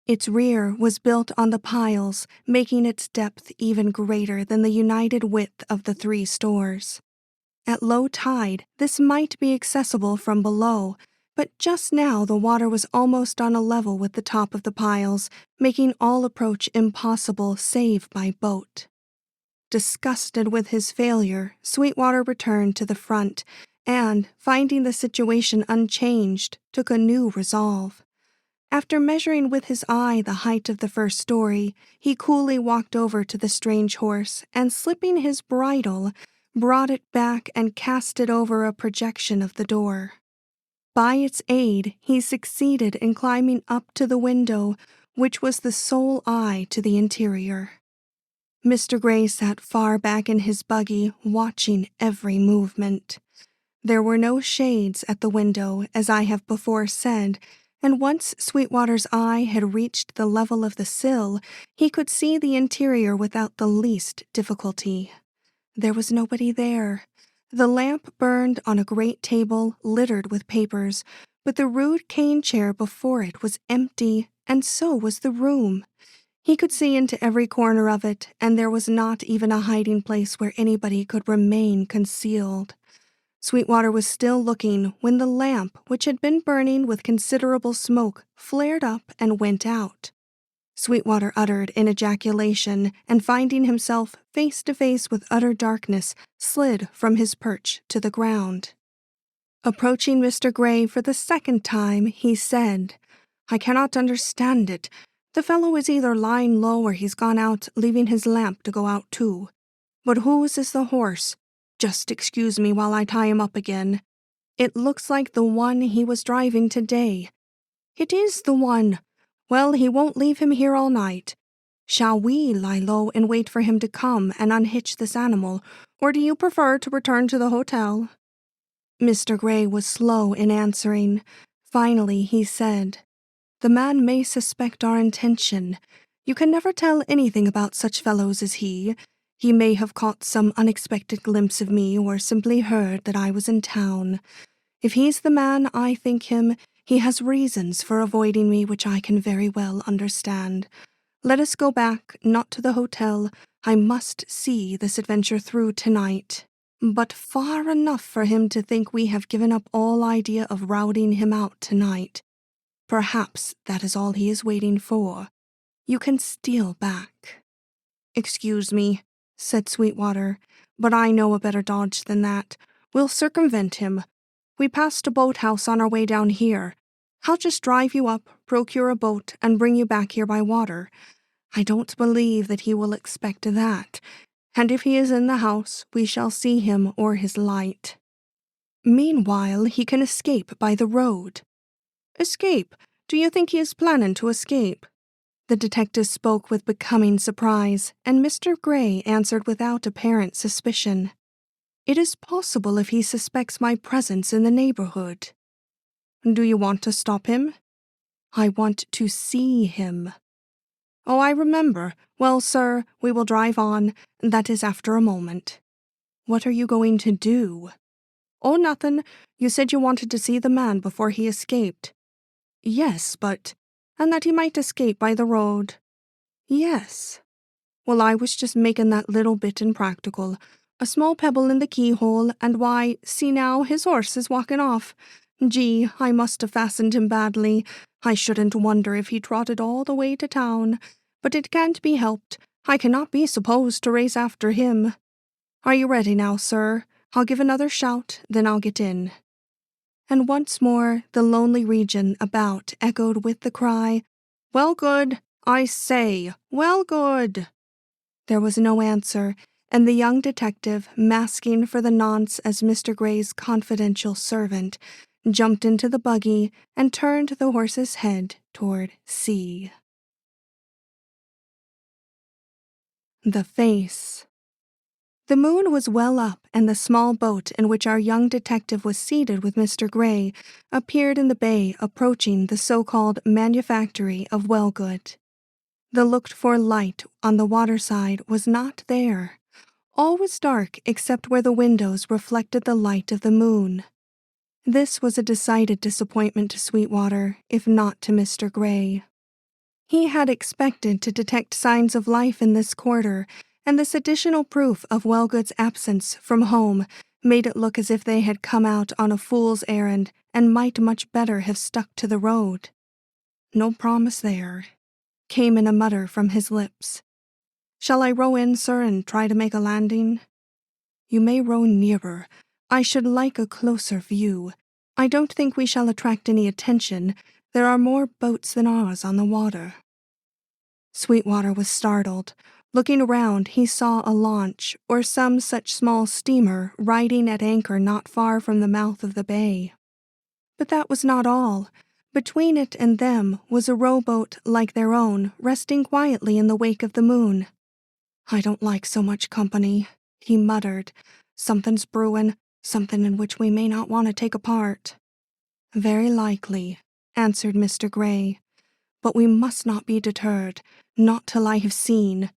Its rear was built on the piles, making its depth even greater than the united width of the 3 stores. At low tide, this might be accessible from below, but just now the water was almost on a level with the top of the piles, making all approach impossible save by boat. Disgusted with his failure, Sweetwater returned to the front and, finding the situation unchanged, took a new resolve. After measuring with his eye the height of the first story, he coolly walked over to the strange horse and, slipping his bridle, brought it back and cast it over a projection of the door. By its aid, he succeeded in climbing up to the window, which was the sole eye to the interior. Mr. Gray sat far back in his buggy, watching every movement. There were no shades at the window, as I have before said, and once Sweetwater's eye had reached the level of the sill, he could see the interior without the least difficulty. There was nobody there. The lamp burned on a great table littered with papers, but the rude cane chair before it was empty, and so was the room. He could see into every corner of it, and there was not even a hiding place where anybody could remain concealed. Sweetwater was still looking when the lamp, which had been burning with considerable smoke, flared up and went out. Sweetwater uttered an ejaculation, and finding himself face to face with utter darkness, slid from his perch to the ground. Approaching Mr. Gray for the second time, he said, "I cannot understand it. The fellow is either lying low or he's gone out, leaving his lamp to go out too. But whose is the horse? Just excuse me while I tie him up again. It looks like the one he was driving today." "It is the one. Well, he won't leave him here all night. Shall we lie low and wait for him to come and unhitch this animal, or do you prefer to return to the hotel?" Mr. Gray was slow in answering. Finally, he said, "The man may suspect our intention. You can never tell anything about such fellows as he. He may have caught some unexpected glimpse of me or simply heard that I was in town. If he's the man I think him, he has reasons for avoiding me which I can very well understand. Let us go back, not to the hotel. I must see this adventure through tonight, but far enough for him to think we have given up all idea of routing him out tonight. Perhaps that is all he is waiting for. You can steal back." "Excuse me," said Sweetwater, "but I know a better dodge than that. We'll circumvent him. We passed a boathouse on our way down here. I'll just drive you up, procure a boat, and bring you back here by water. I don't believe that he will expect that, and if he is in the house, we shall see him or his light. Meanwhile, he can escape by the road." "Escape? Do you think he is planning to escape?" The detective spoke with becoming surprise, and Mr. Gray answered without apparent suspicion. "It is possible if he suspects my presence in the neighborhood." "Do you want to stop him?" "I want to see him." "Oh, I remember. Well, sir, we will drive on. That is after a moment." "What are you going to do?" "Oh, nothing. You said you wanted to see the man before he escaped." "Yes, but—" "And that he might escape by the road." "Yes." Well, I was just making that little bit impractical. A small pebble in the keyhole, and why, see now, his horse is walking off. Gee, I must have fastened him badly. I shouldn't wonder if he trotted all the way to town. But it can't be helped. I cannot be supposed to race after him. Are you ready now, sir? I'll give another shout, then I'll get in. And once more the lonely region about echoed with the cry, "Well good, I say, well good." There was no answer, and the young detective, masking for the nonce as Mr. Gray's confidential servant, jumped into the buggy and turned the horse's head toward C. The face. The moon was well up, and the small boat in which our young detective was seated with Mr. Gray appeared in the bay approaching the so-called manufactory of Wellgood. The looked-for light on the waterside was not there. All was dark except where the windows reflected the light of the moon. This was a decided disappointment to Sweetwater, if not to Mr. Gray. He had expected to detect signs of life in this quarter, and this additional proof of Wellgood's absence from home made it look as if they had come out on a fool's errand and might much better have stuck to the road. "No promise there," came in a mutter from his lips. "Shall I row in, sir, and try to make a landing?" "You may row nearer. I should like a closer view. I don't think we shall attract any attention. There are more boats than ours on the water." Sweetwater was startled. Looking around, he saw a launch, or some such small steamer, riding at anchor not far from the mouth of the bay. But that was not all. Between it and them was a rowboat like their own, resting quietly in the wake of the moon. "I don't like so much company," he muttered. "Something's brewing, something in which we may not want to take a part." "Very likely," answered Mr. Gray. "But we must not be deterred, not till I have seen."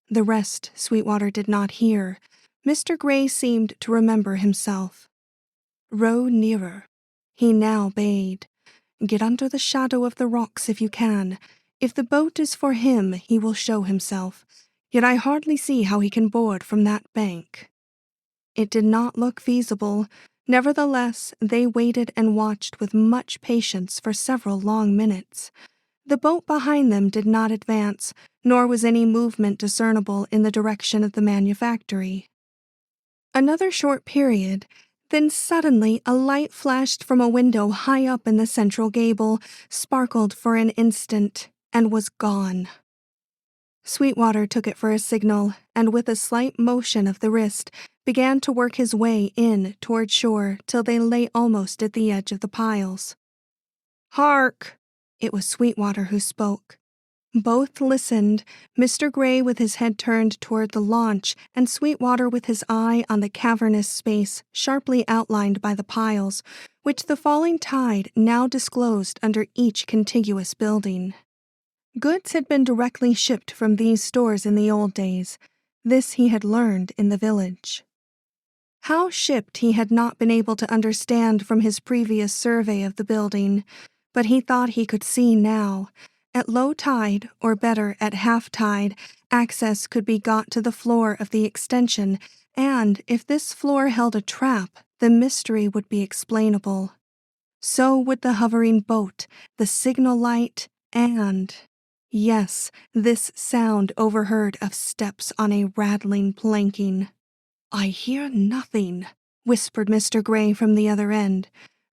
The rest Sweetwater did not hear. Mr. Gray seemed to remember himself. "Row nearer," he now bade. "Get under the shadow of the rocks if you can. If the boat is for him, he will show himself. Yet I hardly see how he can board from that bank." It did not look feasible. Nevertheless, they waited and watched with much patience for several long minutes. The boat behind them did not advance, nor was any movement discernible in the direction of the manufactory. Another short period, then suddenly a light flashed from a window high up in the central gable, sparkled for an instant, and was gone. Sweetwater took it for a signal, and with a slight motion of the wrist, began to work his way in toward shore till they lay almost at the edge of the piles. "Hark!" It was Sweetwater who spoke. Both listened, Mr. Gray with his head turned toward the launch, and Sweetwater with his eye on the cavernous space sharply outlined by the piles, which the falling tide now disclosed under each contiguous building. Goods had been directly shipped from these stores in the old days. This he had learned in the village. How shipped he had not been able to understand from his previous survey of the building, but he thought he could see now. At low tide, or better, at half tide, access could be got to the floor of the extension, and if this floor held a trap, the mystery would be explainable. So would the hovering boat, the signal light, and... yes, this sound overheard of steps on a rattling planking. "I hear nothing," whispered Mr. Gray from the other end.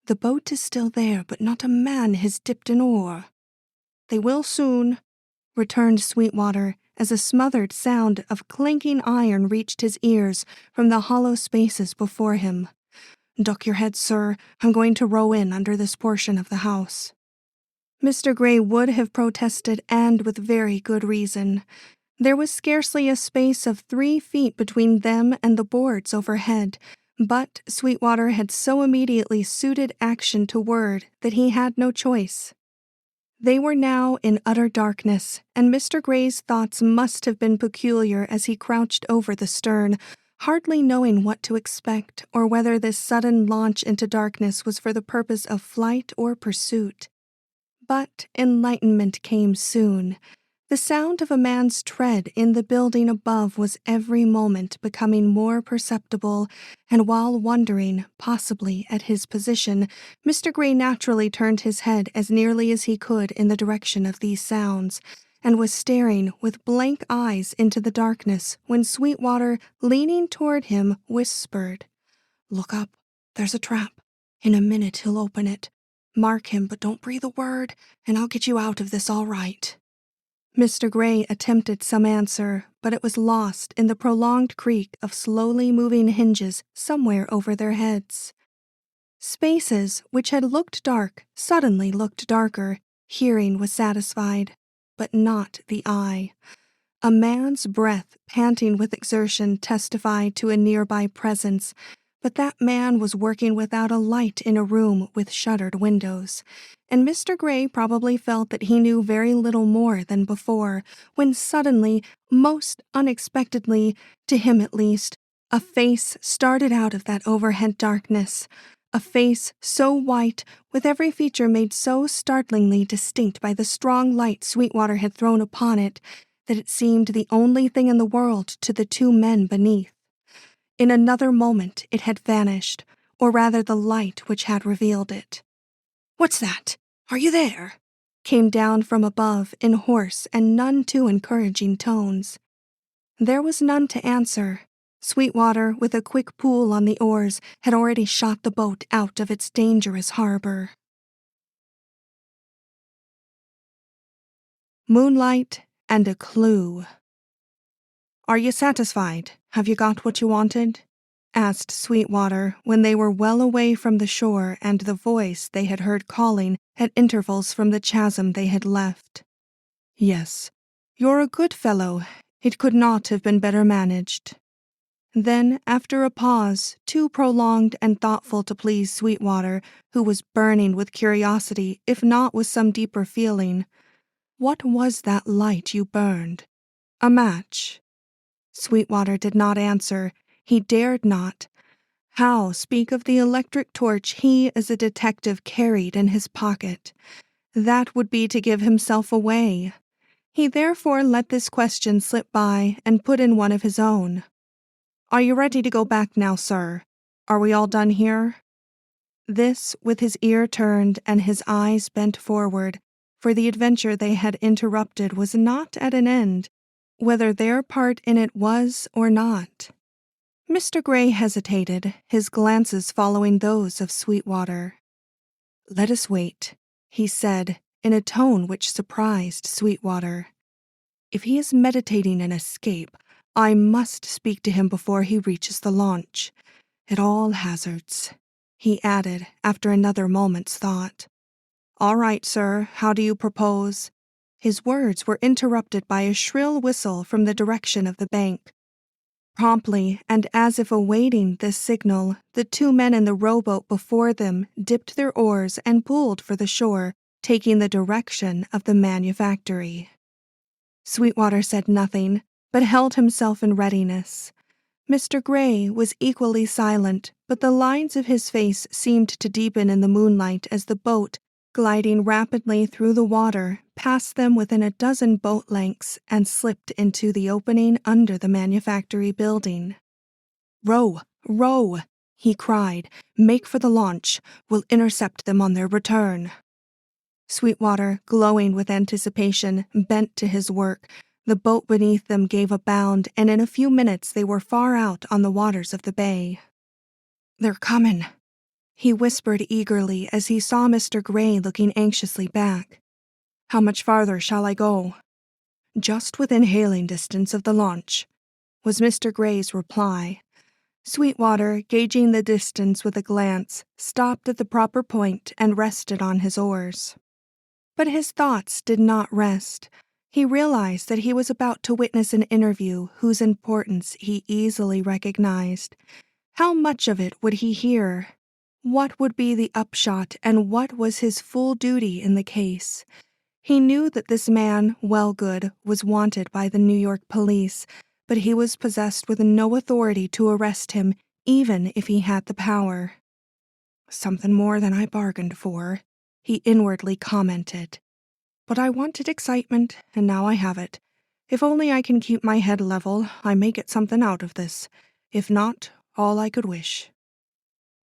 "The boat is still there, but not a man has dipped an oar." "They will soon," returned Sweetwater, as a smothered sound of clanking iron reached his ears from the hollow spaces before him. "Duck your head, sir. I'm going to row in under this portion of the house." Mr. Gray would have protested, and with very good reason. There was scarcely a space of 3 feet between them and the boards overhead, but Sweetwater had so immediately suited action to word that he had no choice. They were now in utter darkness, and Mr. Gray's thoughts must have been peculiar as he crouched over the stern, hardly knowing what to expect or whether this sudden launch into darkness was for the purpose of flight or pursuit. But enlightenment came soon. The sound of a man's tread in the building above was every moment becoming more perceptible, and while wondering, possibly, at his position, Mr. Gray naturally turned his head as nearly as he could in the direction of these sounds, and was staring with blank eyes into the darkness when Sweetwater, leaning toward him, whispered, "Look up. There's a trap. In a minute he'll open it. Mark him, but don't breathe a word, and I'll get you out of this all right." Mr. Gray attempted some answer, but it was lost in the prolonged creak of slowly moving hinges somewhere over their heads. Spaces which had looked dark suddenly looked darker. Hearing was satisfied, but not the eye. A man's breath, panting with exertion, testified to a nearby presence, but that man was working without a light in a room with shuttered windows, and Mr. Gray probably felt that he knew very little more than before, when suddenly, most unexpectedly, to him at least, a face started out of that overhead darkness. A face so white, with every feature made so startlingly distinct by the strong light Sweetwater had thrown upon it, that it seemed the only thing in the world to the two men beneath. In another moment it had vanished, or rather the light which had revealed it. "What's that? Are you there?" came down from above in hoarse and none too encouraging tones. There was none to answer. Sweetwater, with a quick pull on the oars, had already shot the boat out of its dangerous harbor. Moonlight and a clue. "Are you satisfied? Have you got what you wanted?" asked Sweetwater when they were well away from the shore and the voice they had heard calling at intervals from the chasm they had left. "Yes. You're a good fellow. It could not have been better managed." Then, after a pause, too prolonged and thoughtful to please Sweetwater, who was burning with curiosity, if not with some deeper feeling, "What was that light you burned? A match?" Sweetwater did not answer. He dared not. How speak of the electric torch he as a detective carried in his pocket? That would be to give himself away. He therefore let this question slip by and put in one of his own. "Are you ready to go back now, sir? Are we all done here?" This with his ear turned and his eyes bent forward, for the adventure they had interrupted was not at an end, whether their part in it was or not. Mr. Gray hesitated, his glances following those of Sweetwater. "Let us wait," he said, in a tone which surprised Sweetwater. "If he is meditating an escape, I must speak to him before he reaches the launch. At all hazards," he added after another moment's thought. "All right, sir. How do you propose?" His words were interrupted by a shrill whistle from the direction of the bank. Promptly, and as if awaiting this signal, the two men in the rowboat before them dipped their oars and pulled for the shore, taking the direction of the manufactory. Sweetwater said nothing, but held himself in readiness. Mr. Gray was equally silent, but the lines of his face seemed to deepen in the moonlight as the boat, gliding rapidly through the water, passed them within a dozen boat lengths and slipped into the opening under the manufactory building. "Row! Row!" he cried. "Make for the launch. We'll intercept them on their return." Sweetwater, glowing with anticipation, bent to his work. The boat beneath them gave a bound, and in a few minutes they were far out on the waters of the bay. "They're coming," he whispered eagerly as he saw Mr. Gray looking anxiously back. "How much farther shall I go?" "Just within hailing distance of the launch," was Mr. Gray's reply. Sweetwater, gauging the distance with a glance, stopped at the proper point and rested on his oars. But his thoughts did not rest. He realized that he was about to witness an interview whose importance he easily recognized. How much of it would he hear? What would be the upshot, and what was his full duty in the case? He knew that this man, Wellgood, was wanted by the New York police, but he was possessed with no authority to arrest him, even if he had the power. "Something more than I bargained for," he inwardly commented. But I wanted excitement, and now I have it. If only I can keep my head level, I may get something out of this. If not, all I could wish.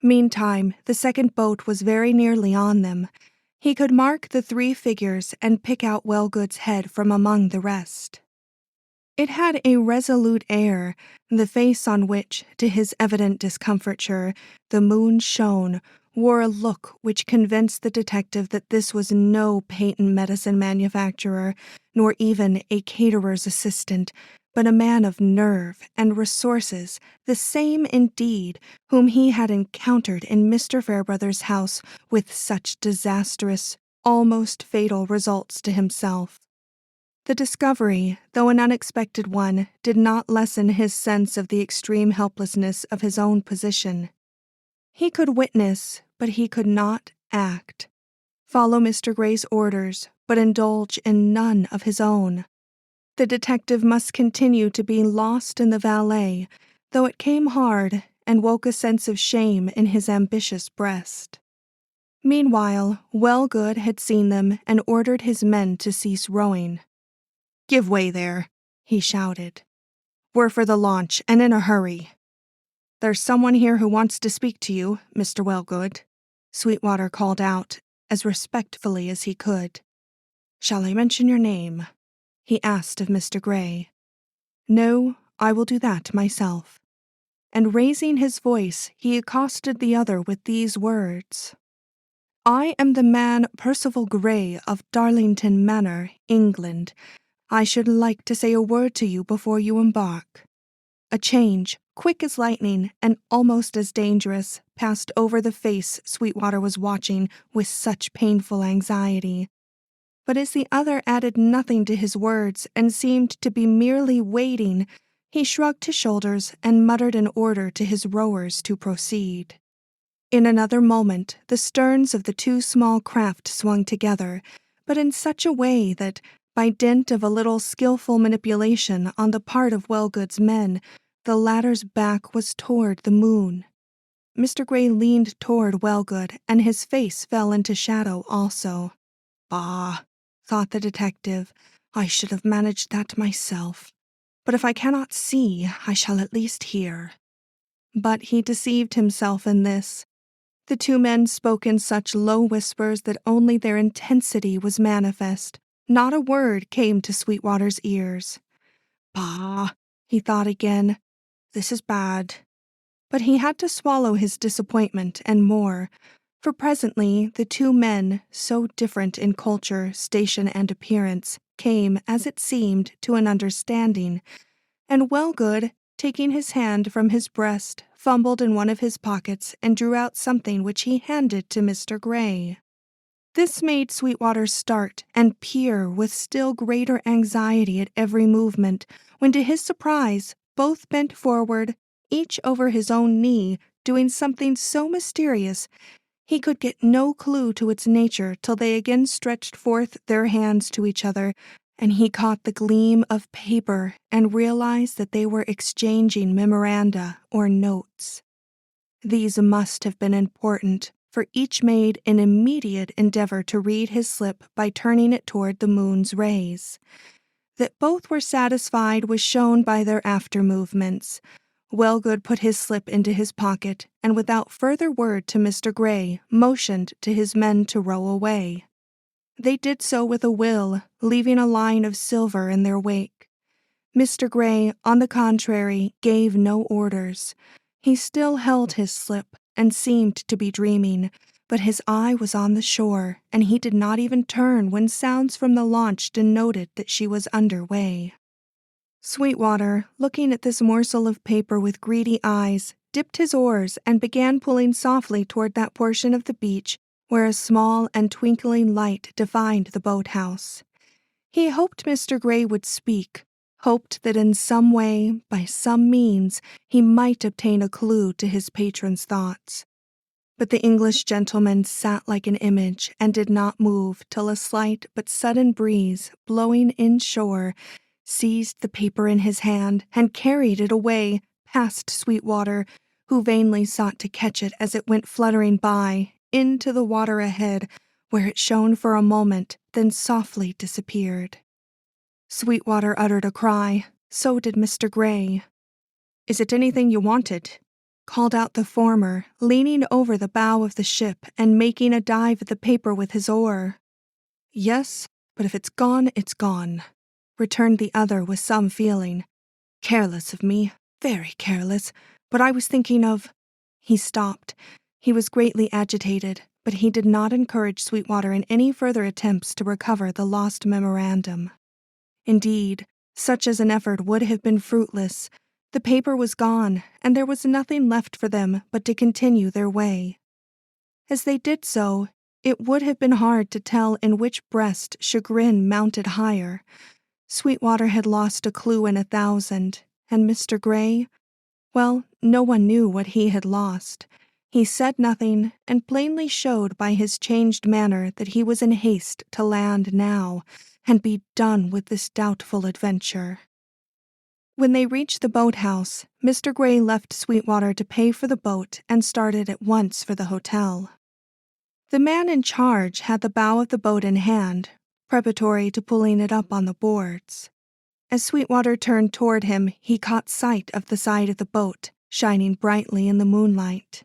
Meantime, the second boat was very nearly on them. He could mark the 3 figures and pick out Wellgood's head from among the rest. It had a resolute air, the face on which, to his evident discomfiture, the moon shone, wore a look which convinced the detective that this was no patent medicine manufacturer, nor even a caterer's assistant, but a man of nerve and resources, the same, indeed, whom he had encountered in Mr. Fairbrother's house with such disastrous, almost fatal results to himself. The discovery, though an unexpected one, did not lessen his sense of the extreme helplessness of his own position. He could witness, but he could not act. Follow Mr. Gray's orders, but indulge in none of his own. The detective must continue to be lost in the valet, though it came hard and woke a sense of shame in his ambitious breast. Meanwhile, Wellgood had seen them and ordered his men to cease rowing. "Give way there," he shouted. "We're for the launch, and in a hurry." "There's someone here who wants to speak to you, Mr. Wellgood," Sweetwater called out, as respectfully as he could. "Shall I mention your name?" he asked of Mr. Gray. "No, I will do that myself." And raising his voice, he accosted the other with these words. "I am the man Percival Gray of Darlington Manor, England. I should like to say a word to you before you embark." A change, quick as lightning and almost as dangerous, passed over the face Sweetwater was watching with such painful anxiety. But as the other added nothing to his words and seemed to be merely waiting, he shrugged his shoulders and muttered an order to his rowers to proceed. In another moment, the sterns of the 2 small craft swung together, but in such a way that, by dint of a little skillful manipulation on the part of Wellgood's men, the latter's back was toward the moon. Mr. Gray leaned toward Wellgood, and his face fell into shadow also. "Bah," thought the detective, "I should have managed that myself. But if I cannot see, I shall at least hear." But he deceived himself in this. The 2 men spoke in such low whispers that only their intensity was manifest. Not a word came to Sweetwater's ears. "Bah," he thought again, "this is bad." But he had to swallow his disappointment and more, for presently the 2 men, so different in culture, station, and appearance, came, as it seemed, to an understanding, and Wellgood, taking his hand from his breast, fumbled in one of his pockets and drew out something which he handed to Mr. Gray. This made Sweetwater start and peer with still greater anxiety at every movement, when to his surprise both bent forward, each over his own knee, doing something so mysterious he could get no clue to its nature till they again stretched forth their hands to each other, and he caught the gleam of paper and realized that they were exchanging memoranda or notes. These must have been important, for each made an immediate endeavor to read his slip by turning it toward the moon's rays. That both were satisfied was shown by their after movements. Wellgood put his slip into his pocket, and without further word to Mr. Gray, motioned to his men to row away. They did so with a will, leaving a line of silver in their wake. Mr. Gray, on the contrary, gave no orders. He still held his slip and seemed to be dreaming, but his eye was on the shore, and he did not even turn when sounds from the launch denoted that she was under way. Sweetwater, looking at this morsel of paper with greedy eyes, dipped his oars and began pulling softly toward that portion of the beach where a small and twinkling light defined the boathouse. He hoped Mr. Gray would speak, hoped that in some way, by some means, he might obtain a clue to his patron's thoughts. But the English gentleman sat like an image and did not move till a slight but sudden breeze, blowing inshore, seized the paper in his hand and carried it away past Sweetwater, who vainly sought to catch it as it went fluttering by, into the water ahead, where it shone for a moment, then softly disappeared. Sweetwater uttered a cry. So did Mr. Gray. "Is it anything you wanted?" called out the former, leaning over the bow of the ship and making a dive at the paper with his oar. "Yes, but if it's gone, it's gone," returned the other with some feeling. "Careless of me, very careless, but I was thinking of—" He stopped. He was greatly agitated, but he did not encourage Sweetwater in any further attempts to recover the lost memorandum. Indeed, such as an effort would have been fruitless. The paper was gone, and there was nothing left for them but to continue their way. As they did so, it would have been hard to tell in which breast chagrin mounted higher. Sweetwater had lost a clue in 1,000, and Mr. Gray, well, no one knew what he had lost. He said nothing, and plainly showed by his changed manner that he was in haste to land now, and be done with this doubtful adventure. When they reached the boathouse, Mr. Gray left Sweetwater to pay for the boat and started at once for the hotel. The man in charge had the bow of the boat in hand, preparatory to pulling it up on the boards. As Sweetwater turned toward him, he caught sight of the side of the boat, shining brightly in the moonlight.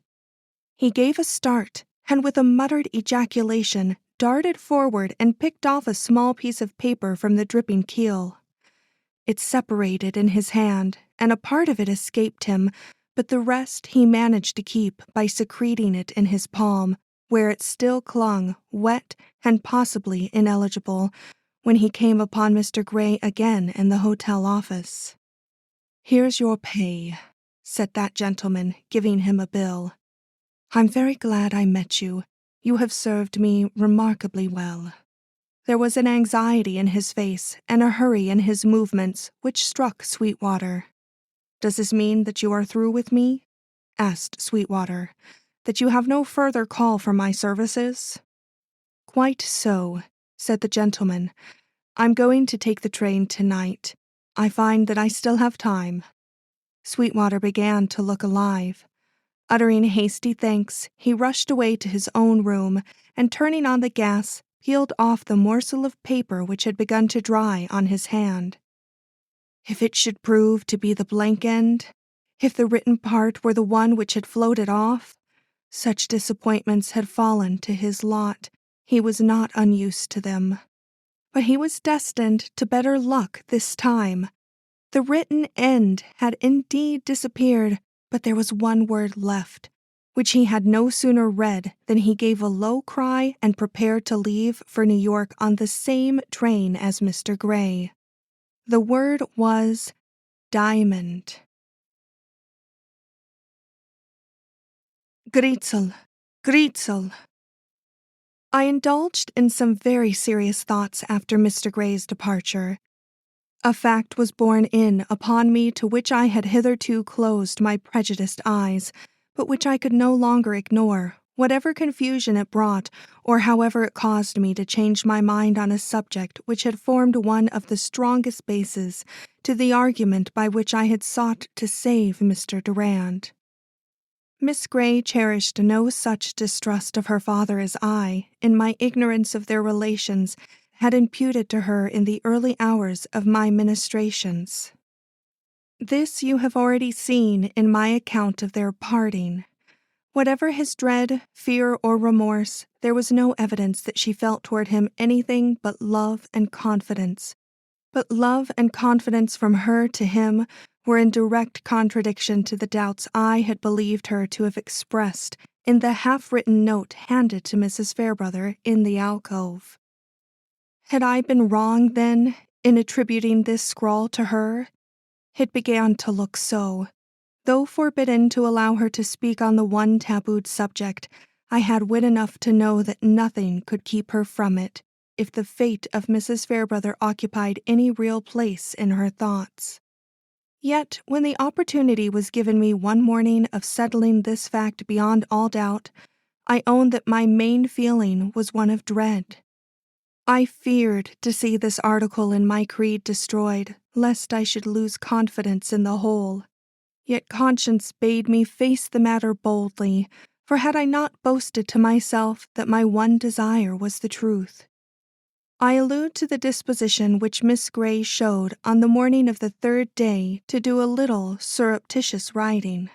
He gave a start, and with a muttered ejaculation, darted forward and picked off a small piece of paper from the dripping keel. It separated in his hand, and a part of it escaped him, but the rest he managed to keep by secreting it in his palm, where it still clung, wet and possibly ineligible, when he came upon Mr. Gray again in the hotel office. "Here's your pay," said that gentleman, giving him a bill. "I'm very glad I met you. You have served me remarkably well." There was an anxiety in his face and a hurry in his movements which struck Sweetwater. "Does this mean that you are through with me?" asked Sweetwater. "That you have no further call for my services?" "Quite so," said the gentleman. "I'm going to take the train tonight. I find that I still have time." Sweetwater began to look alive. Uttering hasty thanks, he rushed away to his own room, and turning on the gas, peeled off the morsel of paper which had begun to dry on his hand. If it should prove to be the blank end, if the written part were the one which had floated off, such disappointments had fallen to his lot. He was not unused to them. But he was destined to better luck this time. The written end had indeed disappeared, but there was one word left, which he had no sooner read than he gave a low cry and prepared to leave for New York on the same train as Mr. Gray. The word was diamond. Gritzel, Gritzel. I indulged in some very serious thoughts after Mr. Gray's departure. A fact was borne in upon me to which I had hitherto closed my prejudiced eyes, but which I could no longer ignore, whatever confusion it brought, or however it caused me to change my mind on a subject which had formed one of the strongest bases to the argument by which I had sought to save Mr. Durand. Miss Gray cherished no such distrust of her father as I, in my ignorance of their relations, had imputed to her in the early hours of my ministrations. This you have already seen in my account of their parting. Whatever his dread, fear, or remorse, there was no evidence that she felt toward him anything but love and confidence. But love and confidence from her to him were in direct contradiction to the doubts I had believed her to have expressed in the half-written note handed to Mrs. Fairbrother in the alcove. Had I been wrong, then, in attributing this scrawl to her? It began to look so. Though forbidden to allow her to speak on the one tabooed subject, I had wit enough to know that nothing could keep her from it, if the fate of Mrs. Fairbrother occupied any real place in her thoughts. Yet, when the opportunity was given me one morning of settling this fact beyond all doubt, I own that my main feeling was one of dread. I feared to see this article in my creed destroyed, lest I should lose confidence in the whole. Yet conscience bade me face the matter boldly, for had I not boasted to myself that my one desire was the truth? I allude to the disposition which Miss Grey showed on the morning of the third day to do a little surreptitious writing.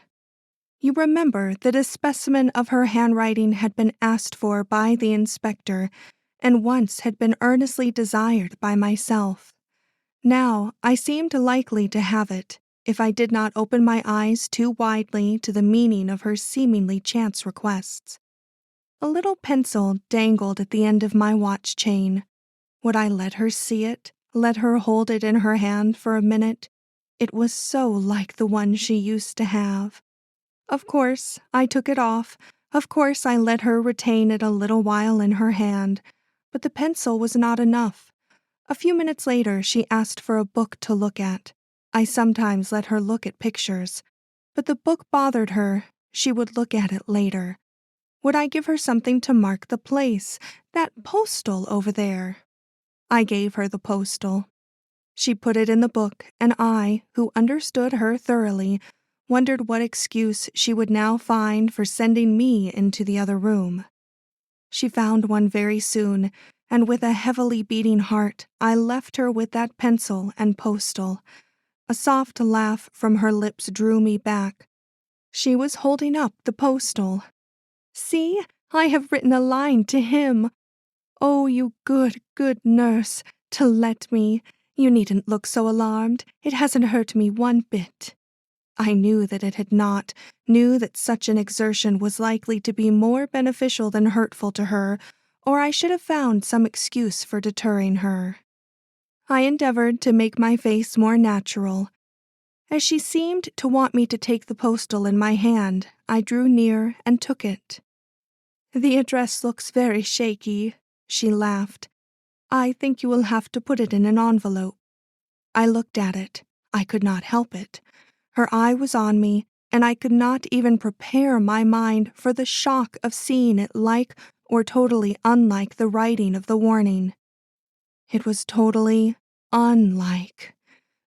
You remember that a specimen of her handwriting had been asked for by the inspector, and once had been earnestly desired by myself. Now I seemed likely to have it, if I did not open my eyes too widely to the meaning of her seemingly chance requests. A little pencil dangled at the end of my watch chain. Would I let her see it, let her hold it in her hand for a minute? It was so like the one she used to have. Of course, I took it off. Of course, I let her retain it a little while in her hand. But the pencil was not enough. A few minutes later, she asked for a book to look at. I sometimes let her look at pictures. But the book bothered her. She would look at it later. Would I give her something to mark the place? That postal over there. I gave her the postal. She put it in the book, and I, who understood her thoroughly, wondered what excuse she would now find for sending me into the other room. She found one very soon, and with a heavily beating heart, I left her with that pencil and postal. A soft laugh from her lips drew me back. She was holding up the postal. "See, I have written a line to him. Oh, you good, good nurse, to let me. You needn't look so alarmed. It hasn't hurt me one bit." I knew that it had not, knew that such an exertion was likely to be more beneficial than hurtful to her, or I should have found some excuse for deterring her. I endeavored to make my face more natural. As she seemed to want me to take the postal in my hand, I drew near and took it. "The address looks very shaky," she laughed. "I think you will have to put it in an envelope." I looked at it. I could not help it. Her eye was on me, and I could not even prepare my mind for the shock of seeing it like or totally unlike the writing of the warning. It was totally unlike.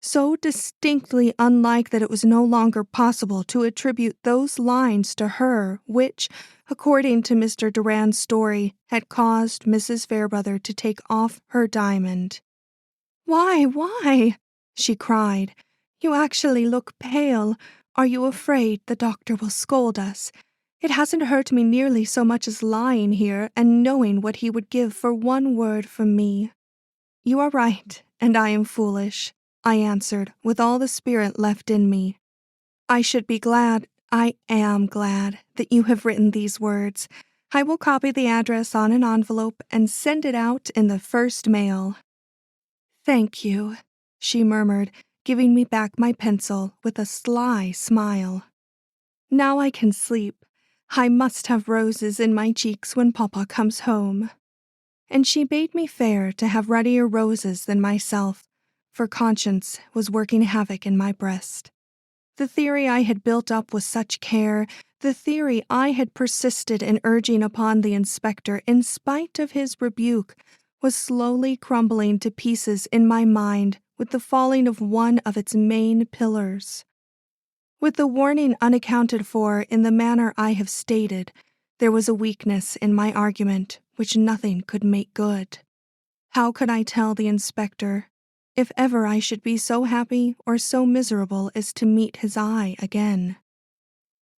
So distinctly unlike that it was no longer possible to attribute those lines to her which, according to Mr. Durand's story, had caused Mrs. Fairbrother to take off her diamond. Why?" she cried. "You actually look pale. Are you afraid the doctor will scold us? It hasn't hurt me nearly so much as lying here and knowing what he would give for one word from me." "You are right, and I am foolish," I answered with all the spirit left in me. "I am glad that you have written these words. I will copy the address on an envelope and send it out in the first mail." "Thank you," she murmured, giving me back my pencil with a sly smile. "Now I can sleep. I must have roses in my cheeks when Papa comes home." And she bade me fair to have ruddier roses than myself, for conscience was working havoc in my breast. The theory I had built up with such care, the theory I had persisted in urging upon the inspector in spite of his rebuke, was slowly crumbling to pieces in my mind with the falling of one of its main pillars. With the warning unaccounted for in the manner I have stated, there was a weakness in my argument which nothing could make good. How could I tell the inspector, if ever I should be so happy or so miserable as to meet his eye again?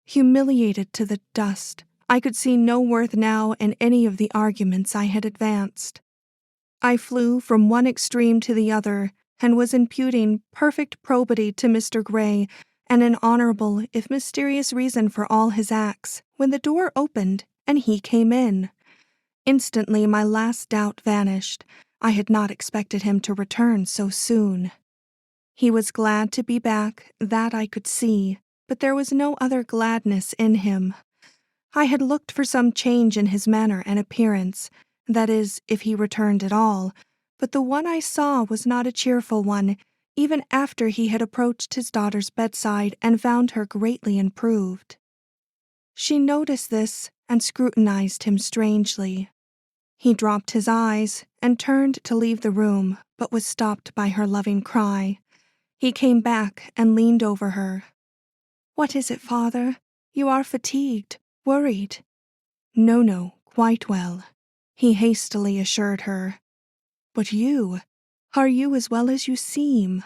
Humiliated to the dust, I could see no worth now in any of the arguments I had advanced. I flew from one extreme to the other, and was imputing perfect probity to Mr. Grey and an honorable, if mysterious reason for all his acts, when the door opened and he came in. Instantly my last doubt vanished. I had not expected him to return so soon. He was glad to be back, that I could see, but there was no other gladness in him. I had looked for some change in his manner and appearance, that is, if he returned at all, but the one I saw was not a cheerful one, even after he had approached his daughter's bedside and found her greatly improved. She noticed this and scrutinized him strangely. He dropped his eyes and turned to leave the room, but was stopped by her loving cry. He came back and leaned over her. "What is it, father? You are fatigued. Worried? No, quite well, he hastily assured her. But you, are you as well as you seem?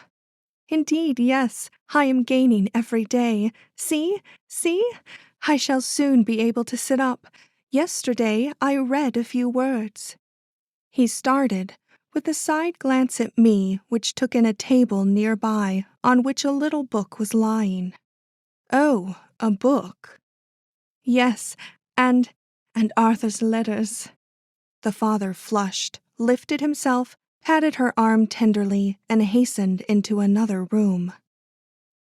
Indeed, yes, I am gaining every day. See? I shall soon be able to sit up. Yesterday I read a few words. He started, with a side glance at me which took in a table nearby on which a little book was lying. Oh, a book. Yes, and Arthur's letters. The father flushed, lifted himself, patted her arm tenderly, and hastened into another room.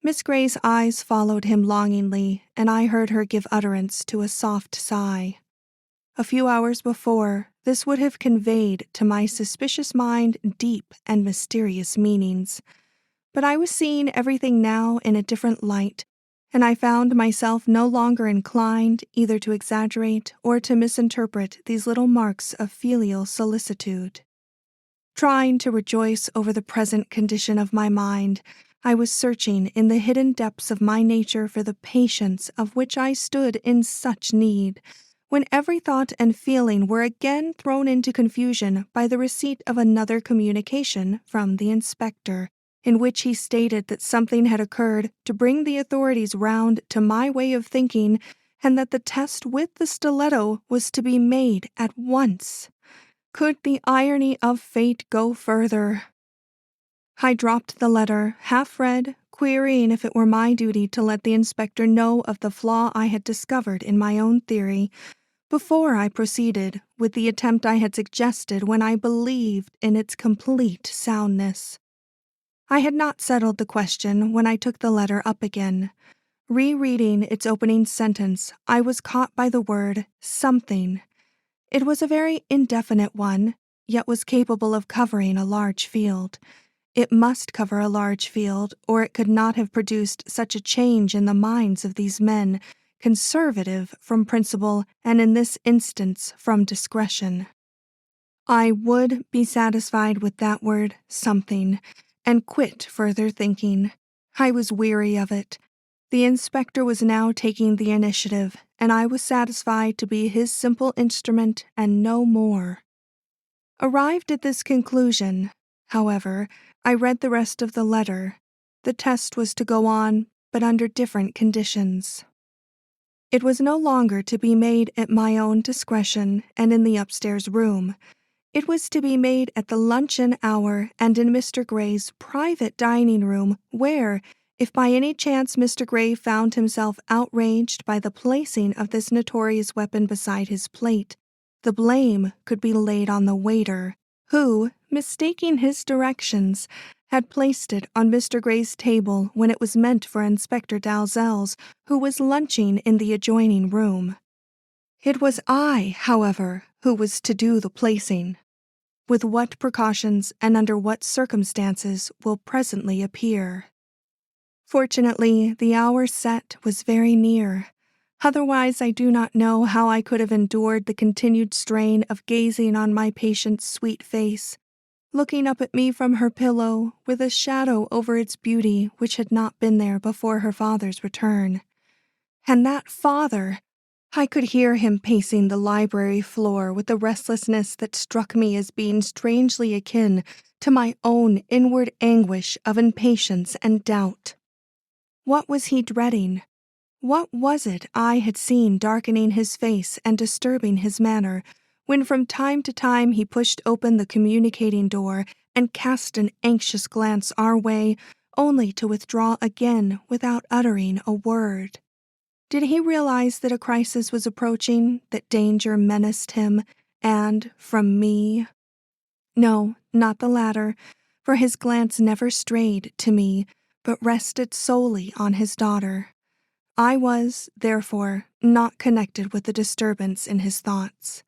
Miss Grey's eyes followed him longingly, and I heard her give utterance to a soft sigh. A few hours before, this would have conveyed to my suspicious mind deep and mysterious meanings, but I was seeing everything now in a different light, and I found myself no longer inclined either to exaggerate or to misinterpret these little marks of filial solicitude. Trying to rejoice over the present condition of my mind, I was searching in the hidden depths of my nature for the patience of which I stood in such need, when every thought and feeling were again thrown into confusion by the receipt of another communication from the inspector, in which he stated that something had occurred to bring the authorities round to my way of thinking, and that the test with the stiletto was to be made at once. Could the irony of fate go further? I dropped the letter, half read, querying if it were my duty to let the inspector know of the flaw I had discovered in my own theory, before I proceeded with the attempt I had suggested when I believed in its complete soundness. I had not settled the question when I took the letter up again. Rereading its opening sentence, I was caught by the word something. It was a very indefinite one, yet was capable of covering a large field. It must cover a large field, or it could not have produced such a change in the minds of these men, conservative from principle and in this instance from discretion. I would be satisfied with that word something, and quit further thinking. I was weary of it. The inspector was now taking the initiative, and I was satisfied to be his simple instrument and no more. Arrived at this conclusion, however, I read the rest of the letter. The test was to go on, but under different conditions. It was no longer to be made at my own discretion and in the upstairs room. It was to be made at the luncheon hour and in Mr. Grey's private dining room, where, if by any chance Mr. Grey found himself outraged by the placing of this notorious weapon beside his plate, the blame could be laid on the waiter, who, mistaking his directions, had placed it on Mr. Grey's table when it was meant for Inspector Dalzell's, who was lunching in the adjoining room. It was I, however, who was to do the placing. With what precautions and under what circumstances will presently appear. Fortunately, the hour set was very near. Otherwise, I do not know how I could have endured the continued strain of gazing on my patient's sweet face, looking up at me from her pillow with a shadow over its beauty which had not been there before her father's return. And that father! I could hear him pacing the library floor with a restlessness that struck me as being strangely akin to my own inward anguish of impatience and doubt. What was he dreading? What was it I had seen darkening his face and disturbing his manner, when from time to time he pushed open the communicating door and cast an anxious glance our way, only to withdraw again without uttering a word? Did he realize that a crisis was approaching, that danger menaced him, and from me? No, not the latter, for his glance never strayed to me, but rested solely on his daughter. I was, therefore, not connected with the disturbance in his thoughts.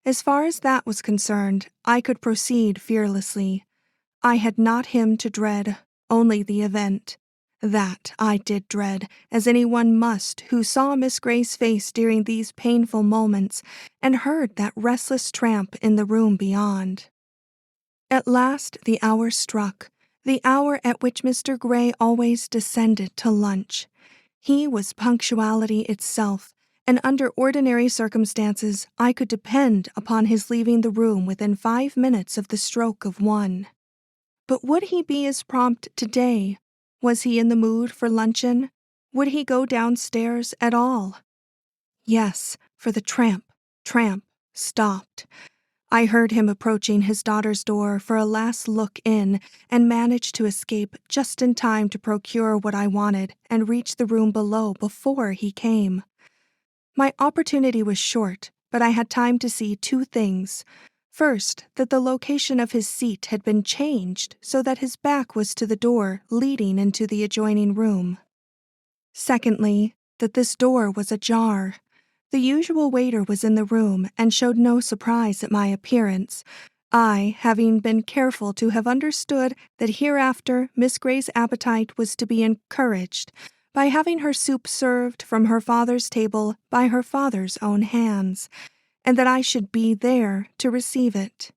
As far as that was concerned, I could proceed fearlessly. I had not him to dread, only the event. That I did dread, as anyone must who saw Miss Grey's face during these painful moments and heard that restless tramp in the room beyond. At last the hour struck, the hour at which Mr. Grey always descended to lunch. He was punctuality itself, and under ordinary circumstances I could depend upon his leaving the room within 5 minutes of the stroke of 1. But would he be as prompt today? Was he in the mood for luncheon? Would he go downstairs at all? Yes, for the tramp stopped. I heard him approaching his daughter's door for a last look in and managed to escape just in time to procure what I wanted and reach the room below before he came. My opportunity was short, but I had time to see 2 things. First, that the location of his seat had been changed so that his back was to the door leading into the adjoining room. Secondly, that this door was ajar. The usual waiter was in the room and showed no surprise at my appearance, I having been careful to have understood that hereafter Miss Grey's appetite was to be encouraged by having her soup served from her father's table by her father's own hands, and that I should be there to receive it.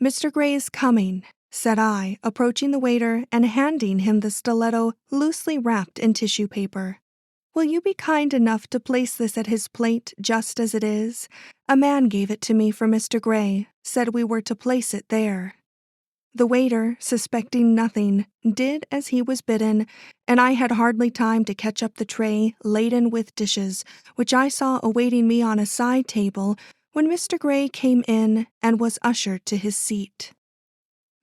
"Mr. Grey is coming," said I, approaching the waiter and handing him the stiletto loosely wrapped in tissue paper. "Will you be kind enough to place this at his plate just as it is? A man gave it to me for Mr. Grey, said we were to place it there." The waiter, suspecting nothing, did as he was bidden, and I had hardly time to catch up the tray laden with dishes, which I saw awaiting me on a side table, when Mr. Grey came in and was ushered to his seat.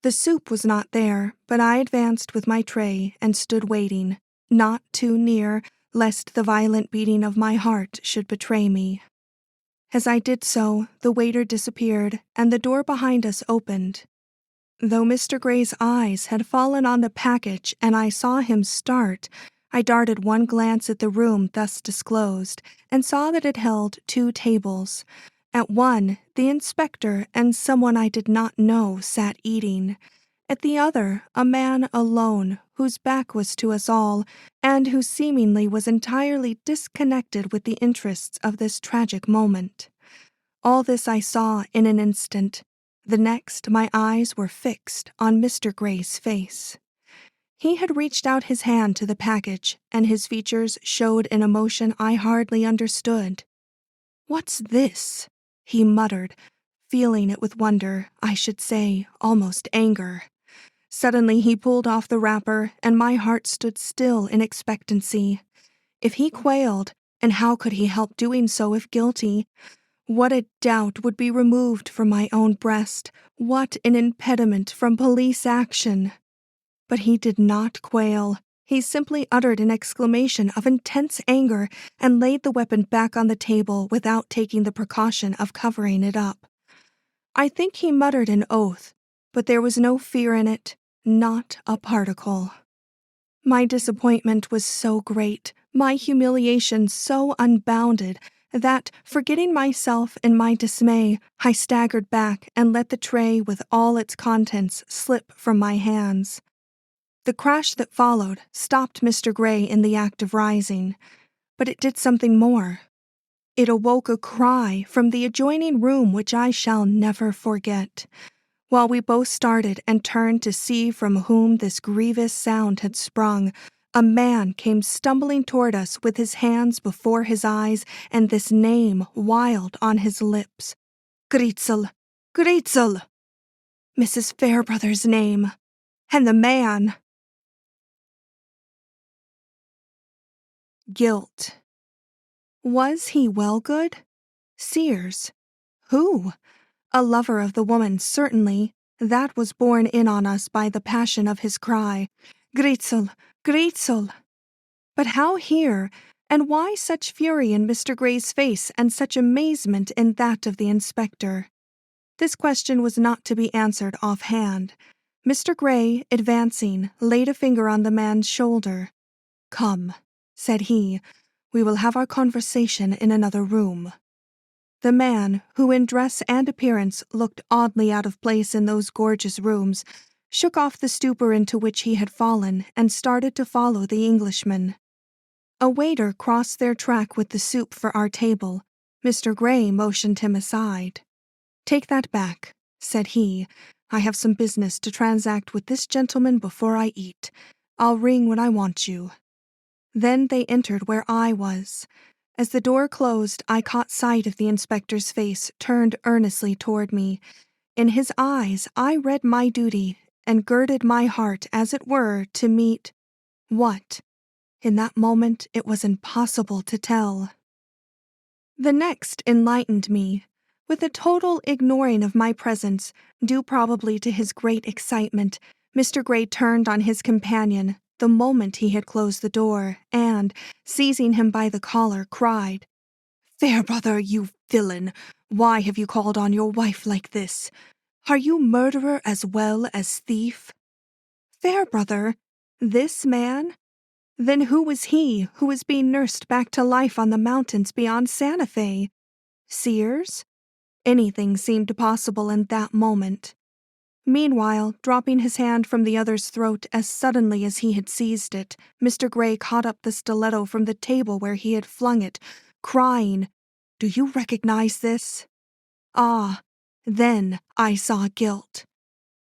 The soup was not there, but I advanced with my tray and stood waiting, not too near, lest the violent beating of my heart should betray me. As I did so, the waiter disappeared, and the door behind us opened. Though Mr. Grey's eyes had fallen on the package and I saw him start, I darted one glance at the room thus disclosed, and saw that it held 2 tables. At one, the inspector and someone I did not know sat eating. At the other, a man alone, whose back was to us all, and who seemingly was entirely disconnected with the interests of this tragic moment. All this I saw in an instant. The next, my eyes were fixed on Mr. Grey's face. He had reached out his hand to the package, and his features showed an emotion I hardly understood. "What's this?" he muttered, feeling it with wonder, I should say, almost anger. Suddenly he pulled off the wrapper, and my heart stood still in expectancy. If he quailed, and how could he help doing so if guilty? What a doubt would be removed from my own breast, what an impediment from police action! But he did not quail. He simply uttered an exclamation of intense anger and laid the weapon back on the table without taking the precaution of covering it up. I think he muttered an oath, but there was no fear in it, not a particle. My disappointment was so great, my humiliation so unbounded, that, forgetting myself in my dismay, I staggered back and let the tray with all its contents slip from my hands. The crash that followed stopped Mr. Grey in the act of rising, but it did something more. It awoke a cry from the adjoining room which I shall never forget. While we both started and turned to see from whom this grievous sound had sprung, a man came stumbling toward us with his hands before his eyes and this name wild on his lips. Gritzel! Gritzel! Mrs. Fairbrother's name. And the man. Guilt. Was he Wellgood? Sears? Who? A lover of the woman, certainly. That was borne in on us by the passion of his cry, "Gritzel! Gritzel!" But how here, and why such fury in Mr. Grey's face and such amazement in that of the inspector? This question was not to be answered offhand. Mr. Grey, advancing, laid a finger on the man's shoulder. "Come," said he, "we will have our conversation in another room." The man, who in dress and appearance looked oddly out of place in those gorgeous rooms, shook off the stupor into which he had fallen and started to follow the Englishman. A waiter crossed their track with the soup for our table. Mr. Grey motioned him aside. "Take that back," said he. "I have some business to transact with this gentleman before I eat. I'll ring when I want you." Then they entered where I was. As the door closed, I caught sight of the inspector's face turned earnestly toward me. In his eyes, I read my duty and girded my heart, as it were, to meet what? In that moment, it was impossible to tell. The next enlightened me. With a total ignoring of my presence, due probably to his great excitement, Mr. Gray turned on his companion the moment he had closed the door and, seizing him by the collar, cried, "Fairbrother, you villain! Why have you called on your wife like this? Are you murderer as well as thief?" Fairbrother? This man? Then who was he who was being nursed back to life on the mountains beyond Santa Fe? Sears? Anything seemed possible in that moment. Meanwhile, dropping his hand from the other's throat as suddenly as he had seized it, Mr. Gray caught up the stiletto from the table where he had flung it, crying, "Do you recognize this?" Ah, then I saw guilt.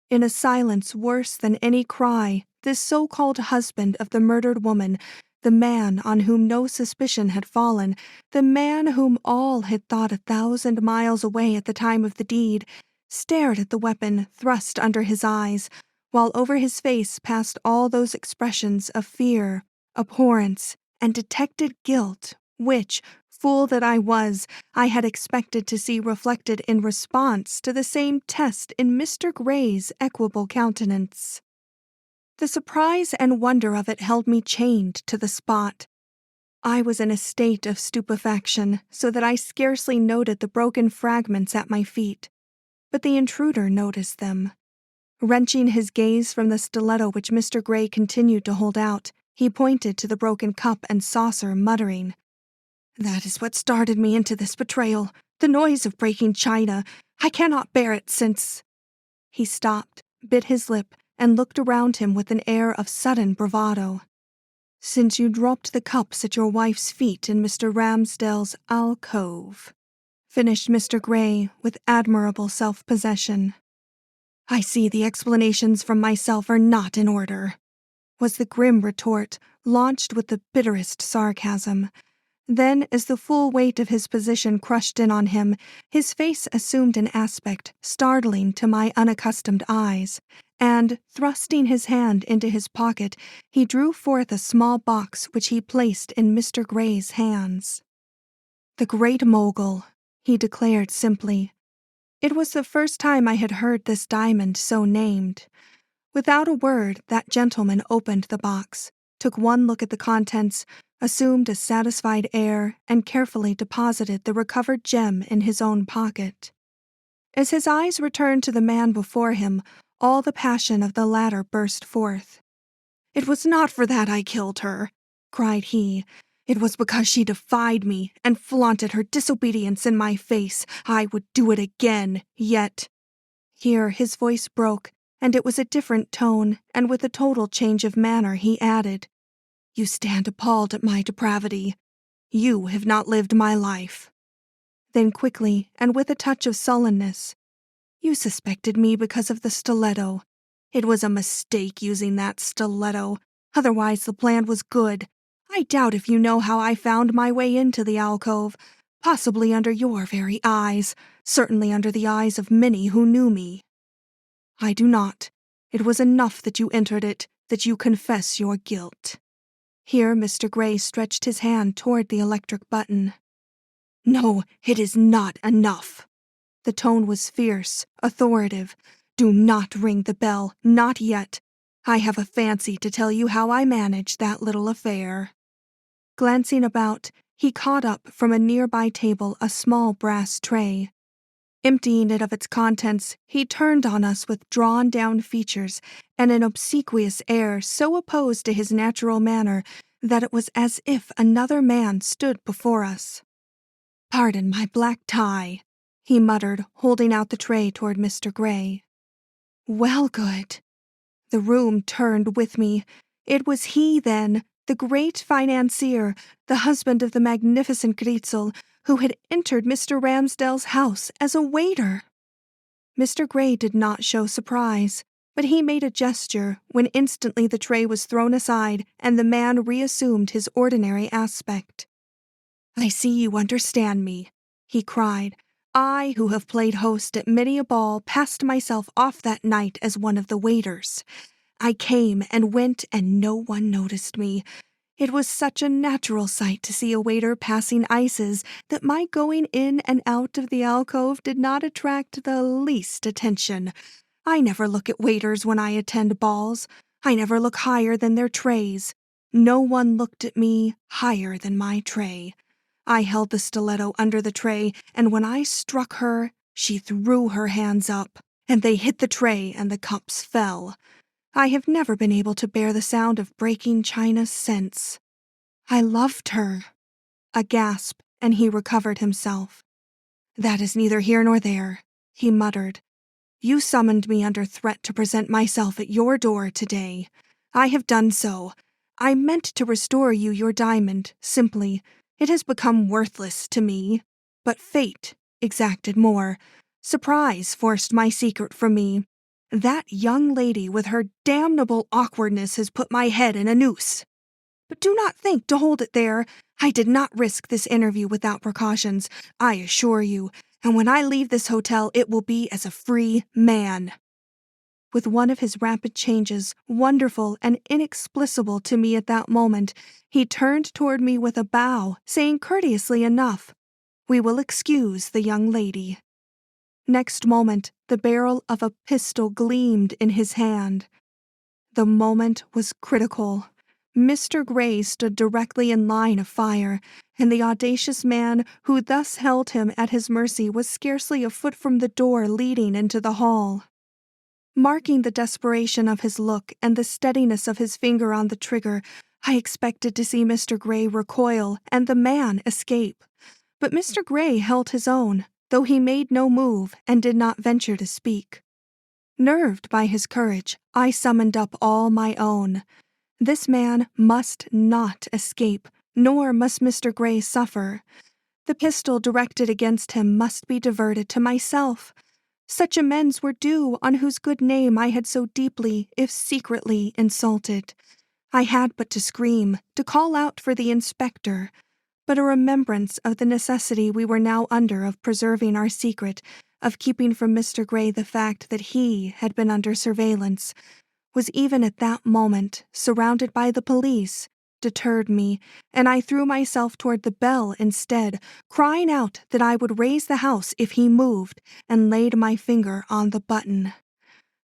In a silence worse than any cry, this so-called husband of the murdered woman, the man on whom no suspicion had fallen, the man whom all had thought 1,000 miles away at the time of the deed, stared at the weapon thrust under his eyes, while over his face passed all those expressions of fear, abhorrence, and detected guilt which, fool that I was, I had expected to see reflected in response to the same test in Mr. Gray's equable countenance. The surprise and wonder of it held me chained to the spot. I was in a state of stupefaction, so that I scarcely noted the broken fragments at my feet, but the intruder noticed them. Wrenching his gaze from the stiletto which Mr. Gray continued to hold out, he pointed to the broken cup and saucer, muttering, "That is what started me into this betrayal, the noise of breaking china. I cannot bear it since—" He stopped, bit his lip, and looked around him with an air of sudden bravado. "Since you dropped the cups at your wife's feet in Mr. Ramsdale's alcove," finished Mr. Gray with admirable self-possession. "I see the explanations from myself are not in order," was the grim retort, launched with the bitterest sarcasm. Then, as the full weight of his position crushed in on him, his face assumed an aspect startling to my unaccustomed eyes, and, thrusting his hand into his pocket, he drew forth a small box which he placed in Mr. Gray's hands. "The Great Mogul," he declared simply. It was the first time I had heard this diamond so named. Without a word, that gentleman opened the box, took one look at the contents, assumed a satisfied air, and carefully deposited the recovered gem in his own pocket. As his eyes returned to the man before him, all the passion of the latter burst forth. "It was not for that I killed her," cried he. "It was because she defied me and flaunted her disobedience in my face. I would do it again, yet—" Here his voice broke, and it was a different tone, and with a total change of manner he added, "You stand appalled at my depravity. You have not lived my life." Then quickly, and with a touch of sullenness, "You suspected me because of the stiletto. It was a mistake using that stiletto. Otherwise the plan was good. I doubt if you know how I found my way into the alcove, possibly under your very eyes, certainly under the eyes of many who knew me. I do not. It was enough that you entered it, that you confess your guilt." Here Mr. Gray stretched his hand toward the electric button. "No, it is not enough." The tone was fierce, authoritative. "Do not ring the bell, not yet. I have a fancy to tell you how I managed that little affair." Glancing about, he caught up from a nearby table a small brass tray. Emptying it of its contents, he turned on us with drawn-down features and an obsequious air so opposed to his natural manner that it was as if another man stood before us. "Pardon my black tie," he muttered, holding out the tray toward Mr. Gray. Wellgood! The room turned with me. It was he, then, the great financier, the husband of the magnificent Gritzel, who had entered Mr. Ramsdale's house as a waiter. Mr. Gray did not show surprise, but he made a gesture when instantly the tray was thrown aside and the man reassumed his ordinary aspect. "I see you understand me," he cried. "I, who have played host at many a ball, passed myself off that night as one of the waiters. I came and went and no one noticed me. It was such a natural sight to see a waiter passing ices that my going in and out of the alcove did not attract the least attention. I never look at waiters when I attend balls. I never look higher than their trays. No one looked at me higher than my tray. I held the stiletto under the tray, and when I struck her, she threw her hands up, and they hit the tray and the cups fell. I have never been able to bear the sound of breaking china since. I loved her." A gasp, and he recovered himself. "That is neither here nor there," he muttered. "You summoned me under threat to present myself at your door today. I have done so. I meant to restore you your diamond, simply. It has become worthless to me. But fate exacted more. Surprise forced my secret from me. That young lady with her damnable awkwardness has put my head in a noose. But do not think to hold it there. I did not risk this interview without precautions, I assure you, and when I leave this hotel it will be as a free man." With one of his rapid changes, wonderful and inexplicable to me at that moment, he turned toward me with a bow, saying courteously enough, "We will excuse the young lady." Next moment, the barrel of a pistol gleamed in his hand. The moment was critical. Mr. Gray stood directly in line of fire, and the audacious man who thus held him at his mercy was scarcely a foot from the door leading into the hall. Marking the desperation of his look and the steadiness of his finger on the trigger, I expected to see Mr. Gray recoil and the man escape. But Mr. Gray held his own, though he made no move and did not venture to speak. Nerved by his courage, I summoned up all my own. This man must not escape, nor must Mr. Gray suffer. The pistol directed against him must be diverted to myself. Such amends were due on whose good name I had so deeply, if secretly, insulted. I had but to scream, to call out for the inspector. But a remembrance of the necessity we were now under of preserving our secret, of keeping from Mr. Gray the fact that he had been under surveillance, was even at that moment, surrounded by the police, deterred me, and I threw myself toward the bell instead, crying out that I would raise the house if he moved, and laid my finger on the button.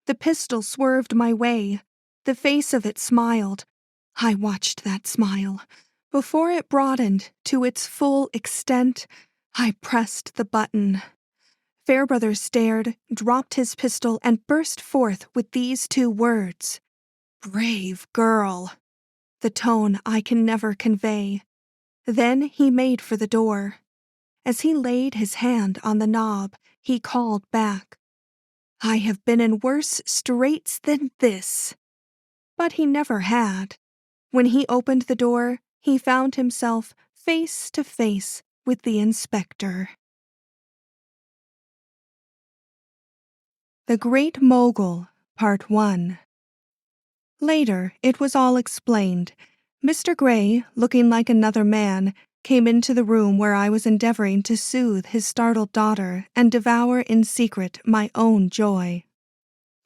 The pistol swerved my way. The face of it smiled. I watched that smile. Before it broadened to its full extent, I pressed the button. Fairbrother stared, dropped his pistol, and burst forth with these two words, "Brave girl," the tone I can never convey. Then he made for the door. As he laid his hand on the knob, he called back, "I have been in worse straits than this." But he never had. When he opened the door, he found himself face to face with the inspector. The Great Mogul, Part 1. Later, it was all explained. Mr. Gray, looking like another man, came into the room where I was endeavoring to soothe his startled daughter and devour in secret my own joy.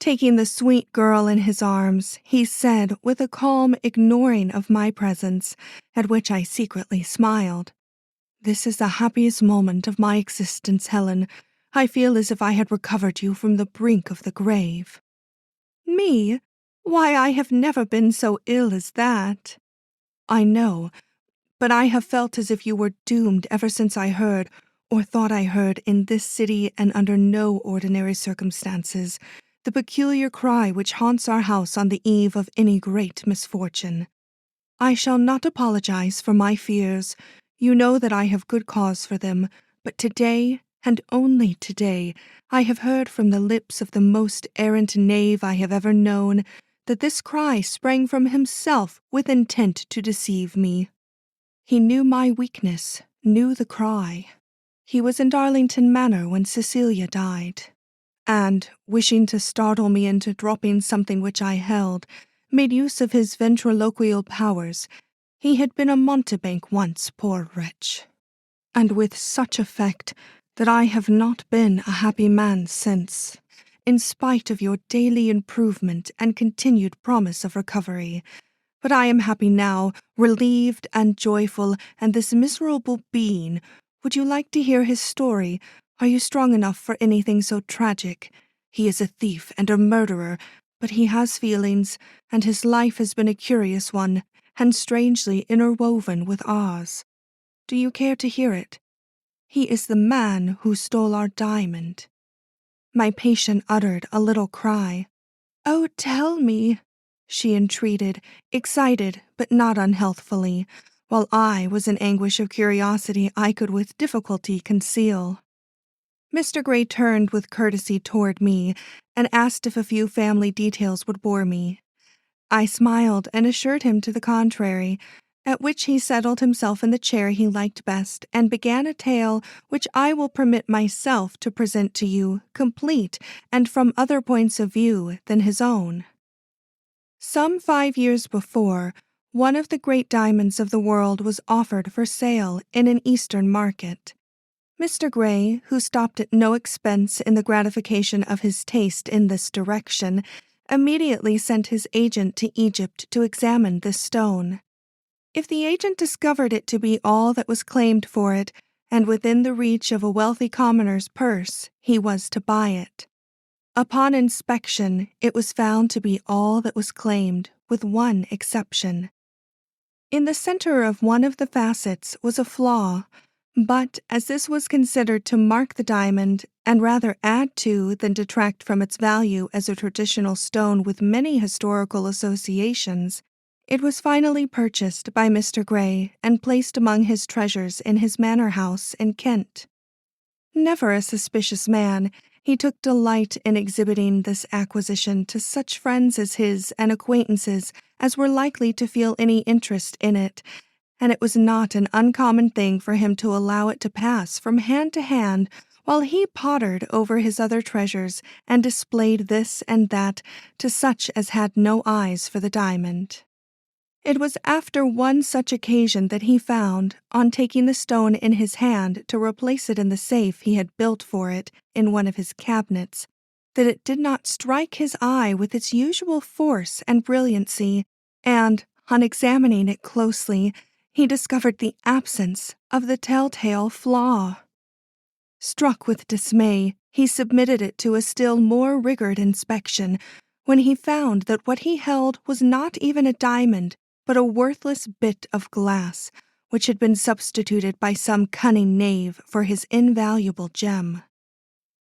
Taking the sweet girl in his arms, he said with a calm ignoring of my presence, at which I secretly smiled, "This is the happiest moment of my existence, Helen. I feel as if I had recovered you from the brink of the grave." "Me? Why, I have never been so ill as that." "I know, but I have felt as if you were doomed ever since I heard, or thought I heard, in this city and under no ordinary circumstances, the peculiar cry which haunts our house on the eve of any great misfortune. I shall not apologize for my fears. You know that I have good cause for them, but today, and only today, I have heard from the lips of the most errant knave I have ever known that this cry sprang from himself with intent to deceive me. He knew my weakness, knew the cry. He was in Darlington Manor when Cecilia died, and, wishing to startle me into dropping something which I held, made use of his ventriloquial powers. He had been a mountebank once, poor wretch. and with such effect that I have not been a happy man since, in spite of your daily improvement and continued promise of recovery. But I am happy now, relieved and joyful, and this miserable being, would you like to hear his story? Are you strong enough for anything so tragic? He is a thief and a murderer, but he has feelings, and his life has been a curious one, and strangely interwoven with ours. Do you care to hear it? He is the man who stole our diamond." My patient uttered a little cry. "Oh, tell me," she entreated, excited but not unhealthfully, while I was in anguish of curiosity I could with difficulty conceal. Mr. Gray turned with courtesy toward me and asked if a few family details would bore me. I smiled and assured him to the contrary, at which he settled himself in the chair he liked best and began a tale which I will permit myself to present to you, complete and from other points of view than his own. Some 5 years before, one of the great diamonds of the world was offered for sale in an Eastern market. Mr. Gray, who stopped at no expense in the gratification of his taste in this direction, immediately sent his agent to Egypt to examine this stone. If the agent discovered it to be all that was claimed for it, and within the reach of a wealthy commoner's purse, he was to buy it. Upon inspection, it was found to be all that was claimed, with one exception. In the center of one of the facets was a flaw, but as this was considered to mark the diamond and rather add to than detract from its value as a traditional stone with many historical associations, it was finally purchased by Mr. Gray and placed among his treasures in his manor house in Kent. Never a suspicious man, he took delight in exhibiting this acquisition to such friends as his and acquaintances as were likely to feel any interest in it, and it was not an uncommon thing for him to allow it to pass from hand to hand while he pottered over his other treasures and displayed this and that to such as had no eyes for the diamond. It was after one such occasion that he found, on taking the stone in his hand to replace it in the safe he had built for it in one of his cabinets, that it did not strike his eye with its usual force and brilliancy, and, on examining it closely, he discovered the absence of the telltale flaw. Struck with dismay, he submitted it to a still more rigored inspection, when he found that what he held was not even a diamond, but a worthless bit of glass, which had been substituted by some cunning knave for his invaluable gem.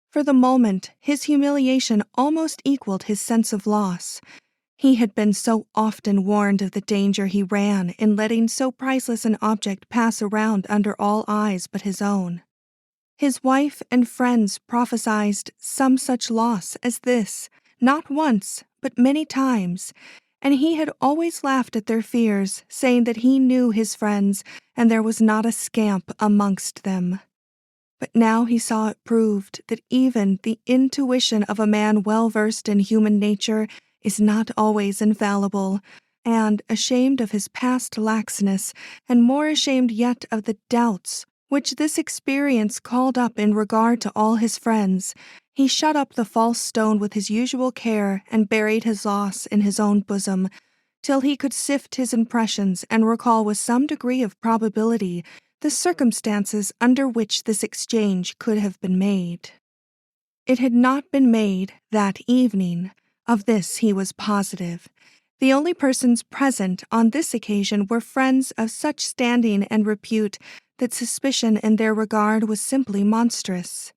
For the moment, his humiliation almost equaled his sense of loss. He had been so often warned of the danger he ran in letting so priceless an object pass around under all eyes but his own. His wife and friends prophesied some such loss as this, not once, but many times, and he had always laughed at their fears, saying that he knew his friends, and there was not a scamp amongst them. But now he saw it proved that even the intuition of a man well versed in human nature is not always infallible, and, ashamed of his past laxness, and more ashamed yet of the doubts which this experience called up in regard to all his friends, he shut up the false stone with his usual care and buried his loss in his own bosom, till he could sift his impressions and recall with some degree of probability the circumstances under which this exchange could have been made. It had not been made that evening. Of this he was positive. The only persons present on this occasion were friends of such standing and repute that suspicion in their regard was simply monstrous.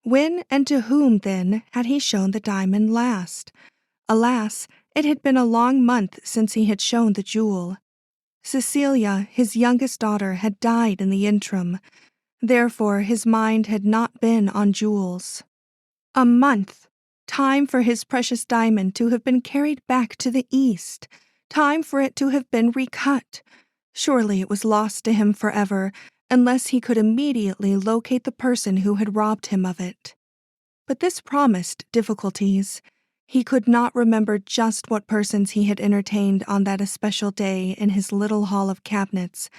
When and to whom, then, had he shown the diamond last? Alas, it had been a long month since he had shown the jewel. Cecilia, his youngest daughter, had died in the interim. Therefore his mind had not been on jewels. A month! Time for his precious diamond to have been carried back to the East. Time for it to have been recut. Surely it was lost to him forever, unless he could immediately locate the person who had robbed him of it. But this promised difficulties. He could not remember just what persons he had entertained on that especial day in his little hall of cabinets,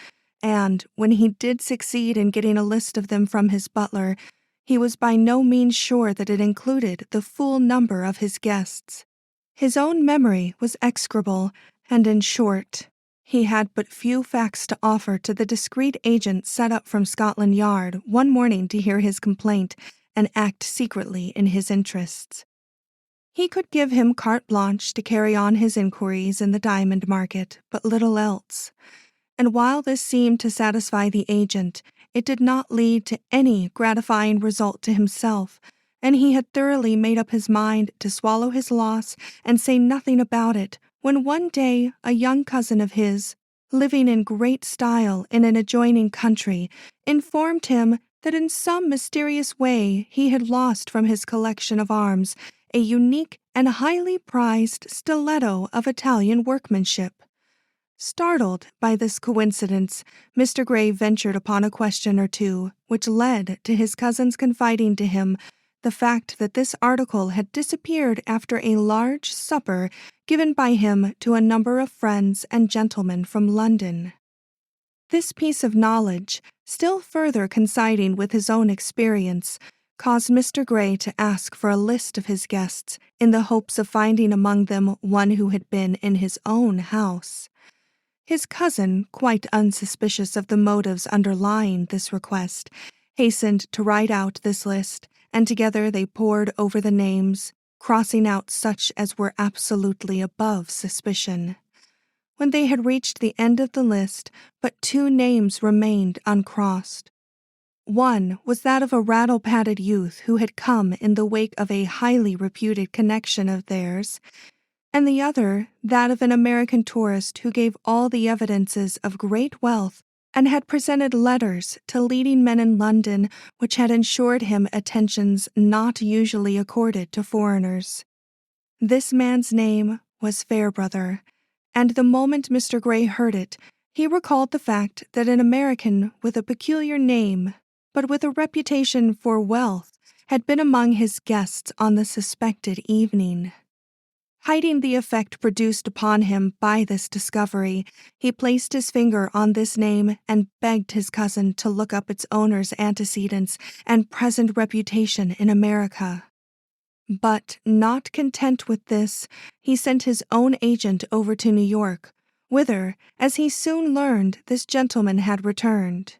and when he did succeed in getting a list of them from his butler, he was by no means sure that it included the full number of his guests. His own memory was execrable, and in short, he had but few facts to offer to the discreet agent set up from Scotland Yard one morning to hear his complaint and act secretly in his interests. He could give him carte blanche to carry on his inquiries in the diamond market, but little else. And while this seemed to satisfy the agent, it did not lead to any gratifying result to himself, and he had thoroughly made up his mind to swallow his loss and say nothing about it when one day a young cousin of his, living in great style in an adjoining country, informed him that in some mysterious way he had lost from his collection of arms a unique and highly prized stiletto of Italian workmanship. Startled by this coincidence, Mr. Gray ventured upon a question or two, which led to his cousin's confiding to him the fact that this article had disappeared after a large supper given by him to a number of friends and gentlemen from London. This piece of knowledge, still further coinciding with his own experience, caused Mr. Gray to ask for a list of his guests in the hopes of finding among them one who had been in his own house. His cousin, quite unsuspicious of the motives underlying this request, hastened to write out this list, and together they pored over the names, crossing out such as were absolutely above suspicion. When they had reached the end of the list, but 2 names remained uncrossed. One was that of a rattle-pated youth who had come in the wake of a highly reputed connection of theirs, and the other that of an American tourist who gave all the evidences of great wealth and had presented letters to leading men in London which had ensured him attentions not usually accorded to foreigners. This man's name was Fairbrother, and the moment Mr. Gray heard it, he recalled the fact that an American with a peculiar name, but with a reputation for wealth, had been among his guests on the suspected evening. Hiding the effect produced upon him by this discovery, he placed his finger on this name and begged his cousin to look up its owner's antecedents and present reputation in America. But, not content with this, he sent his own agent over to New York, whither, as he soon learned, this gentleman had returned.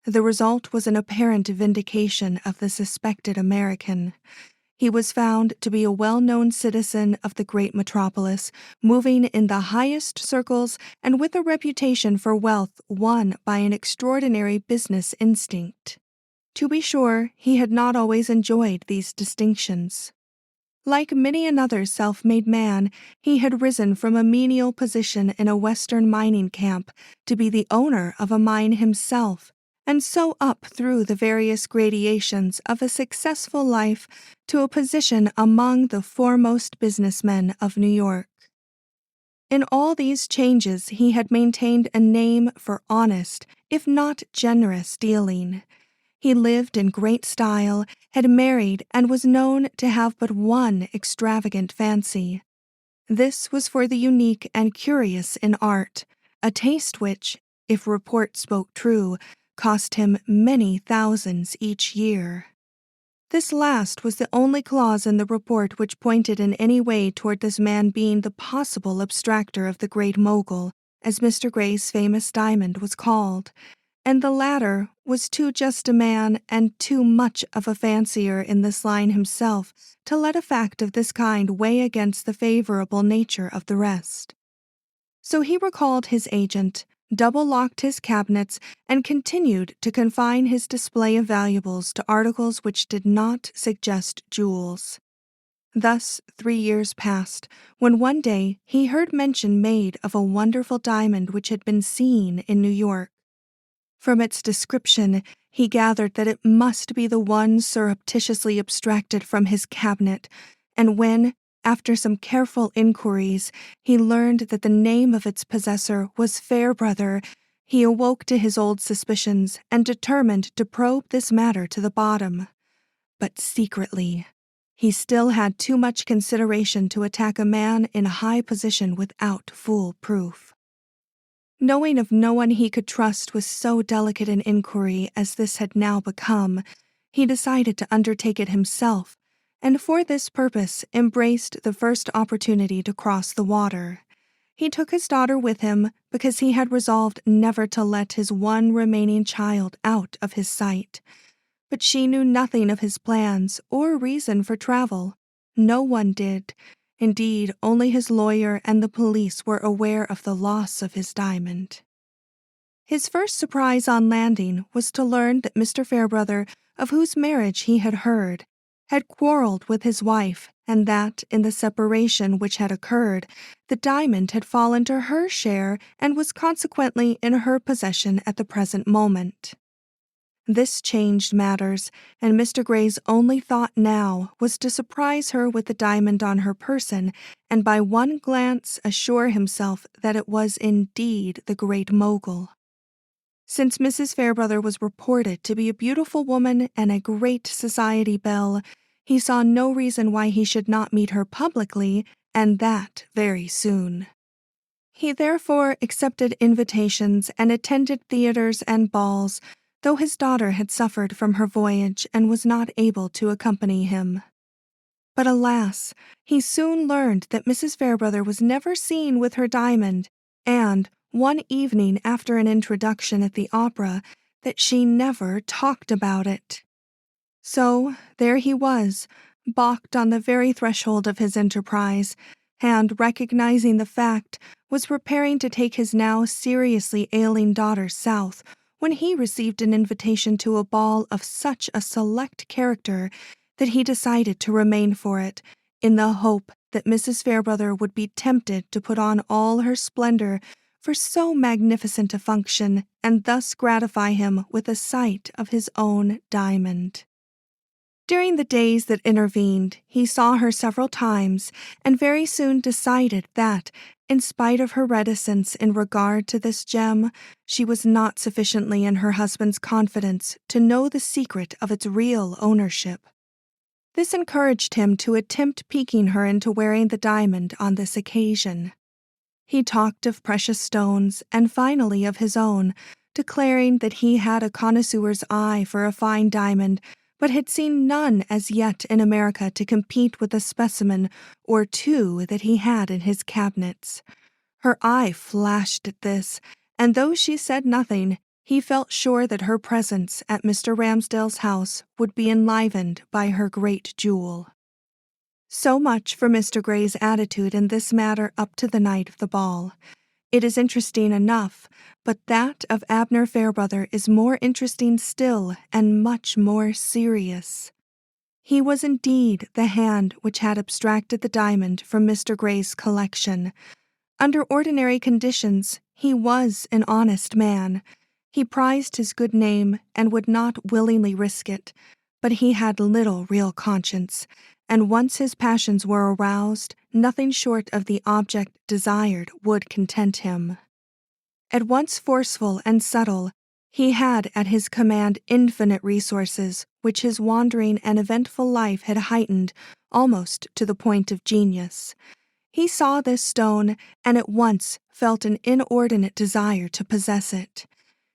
The result was an apparent vindication of the suspected American. He was found to be a well-known citizen of the great metropolis, moving in the highest circles and with a reputation for wealth won by an extraordinary business instinct. To be sure, he had not always enjoyed these distinctions. Like many another self-made man, he had risen from a menial position in a western mining camp to be the owner of a mine himself, and so up through the various gradations of a successful life to a position among the foremost businessmen of New York. In all these changes he had maintained a name for honest, if not generous, dealing. He lived in great style, had married, and was known to have but one extravagant fancy. This was for the unique and curious in art, a taste which, if report spoke true, cost him many thousands each year. This last was the only clause in the report which pointed in any way toward this man being the possible abstractor of the Great Mogul, as Mr. Gray's famous diamond was called, and the latter was too just a man and too much of a fancier in this line himself to let a fact of this kind weigh against the favorable nature of the rest. So he recalled his agent, double-locked his cabinets, and continued to confine his display of valuables to articles which did not suggest jewels. Thus 3 years passed, when one day he heard mention made of a wonderful diamond which had been seen in New York. From its description, he gathered that it must be the one surreptitiously abstracted from his cabinet, and when, after some careful inquiries, he learned that the name of its possessor was Fairbrother, he awoke to his old suspicions and determined to probe this matter to the bottom. But secretly. He still had too much consideration to attack a man in a high position without full proof. Knowing of no one he could trust with so delicate an inquiry as this had now become, he decided to undertake it himself, and for this purpose embraced the first opportunity to cross the water. He took his daughter with him because he had resolved never to let his one remaining child out of his sight. But she knew nothing of his plans or reason for travel. No one did. Indeed, only his lawyer and the police were aware of the loss of his diamond. His first surprise on landing was to learn that Mr. Fairbrother, of whose marriage he had heard, had quarreled with his wife, and that, in the separation which had occurred, the diamond had fallen to her share and was consequently in her possession at the present moment. This changed matters, and Mr. Gray's only thought now was to surprise her with the diamond on her person and by one glance assure himself that it was indeed the Great Mogul. Since Mrs. Fairbrother was reported to be a beautiful woman and a great society belle, he saw no reason why he should not meet her publicly, and that very soon. He therefore accepted invitations and attended theaters and balls, though his daughter had suffered from her voyage and was not able to accompany him. But alas, he soon learned that Mrs. Fairbrother was never seen with her diamond, and, one evening after an introduction at the opera, that she never talked about it. So there he was, balked on the very threshold of his enterprise, and, recognizing the fact, was preparing to take his now seriously ailing daughter south, when he received an invitation to a ball of such a select character that he decided to remain for it, in the hope that Mrs. Fairbrother would be tempted to put on all her splendor for so magnificent a function, and thus gratify him with a sight of his own diamond. During the days that intervened, he saw her several times, and very soon decided that, in spite of her reticence in regard to this gem, she was not sufficiently in her husband's confidence to know the secret of its real ownership. This encouraged him to attempt piquing her into wearing the diamond on this occasion. He talked of precious stones and finally of his own, declaring that he had a connoisseur's eye for a fine diamond, but had seen none as yet in America to compete with a specimen or two that he had in his cabinets. Her eye flashed at this, and though she said nothing, he felt sure that her presence at Mr. Ramsdale's house would be enlivened by her great jewel. So much for Mr. Gray's attitude in this matter up to the night of the ball. It is interesting enough, but that of Abner Fairbrother is more interesting still and much more serious. He was indeed the hand which had abstracted the diamond from Mr. Gray's collection. Under ordinary conditions, he was an honest man. He prized his good name and would not willingly risk it, but he had little real conscience, and once his passions were aroused, nothing short of the object desired would content him. At once forceful and subtle, he had at his command infinite resources which his wandering and eventful life had heightened almost to the point of genius. He saw this stone and at once felt an inordinate desire to possess it.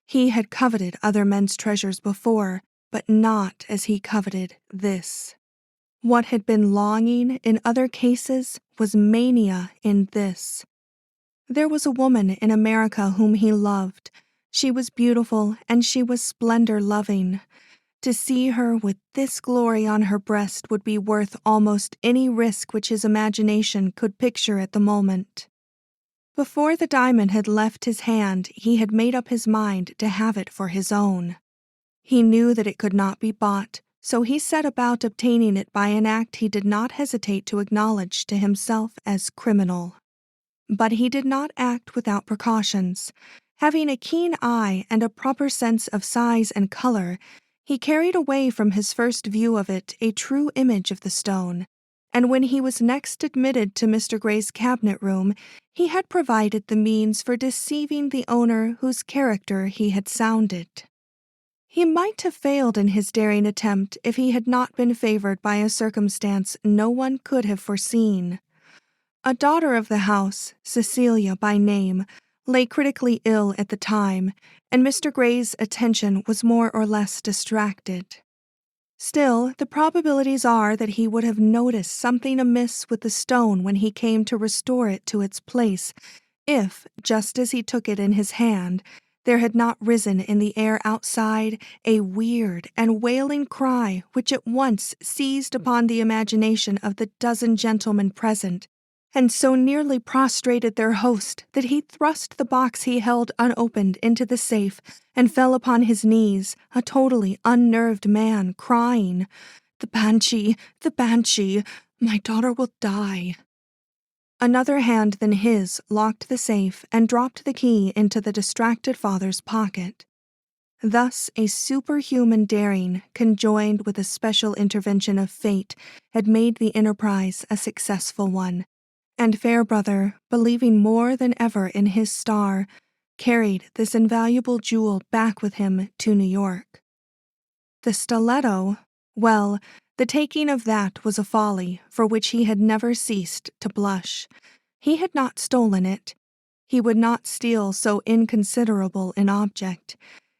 He had coveted other men's treasures before, but not as he coveted this. What had been longing in other cases was mania in this. There was a woman in America whom he loved. She was beautiful and she was splendor-loving. To see her with this glory on her breast would be worth almost any risk which his imagination could picture at the moment. Before the diamond had left his hand, he had made up his mind to have it for his own. He knew that it could not be bought, so he set about obtaining it by an act he did not hesitate to acknowledge to himself as criminal. But he did not act without precautions. Having a keen eye and a proper sense of size and color, he carried away from his first view of it a true image of the stone, and when he was next admitted to Mr. Gray's cabinet room, he had provided the means for deceiving the owner whose character he had sounded. He might have failed in his daring attempt if he had not been favored by a circumstance no one could have foreseen. A daughter of the house, Cecilia by name, lay critically ill at the time, and Mr. Gray's attention was more or less distracted. Still, the probabilities are that he would have noticed something amiss with the stone when he came to restore it to its place, if, just as he took it in his hand, there had not risen in the air outside a weird and wailing cry which at once seized upon the imagination of the dozen gentlemen present, and so nearly prostrated their host that he thrust the box he held unopened into the safe and fell upon his knees, a totally unnerved man, crying, "The banshee! The banshee! My daughter will die!" Another hand than his locked the safe and dropped the key into the distracted father's pocket. Thus, a superhuman daring, conjoined with a special intervention of fate, had made the enterprise a successful one, and Fairbrother, believing more than ever in his star, carried this invaluable jewel back with him to New York. The stiletto, well, the taking of that was a folly for which he had never ceased to blush. He had not stolen it. He would not steal so inconsiderable an object.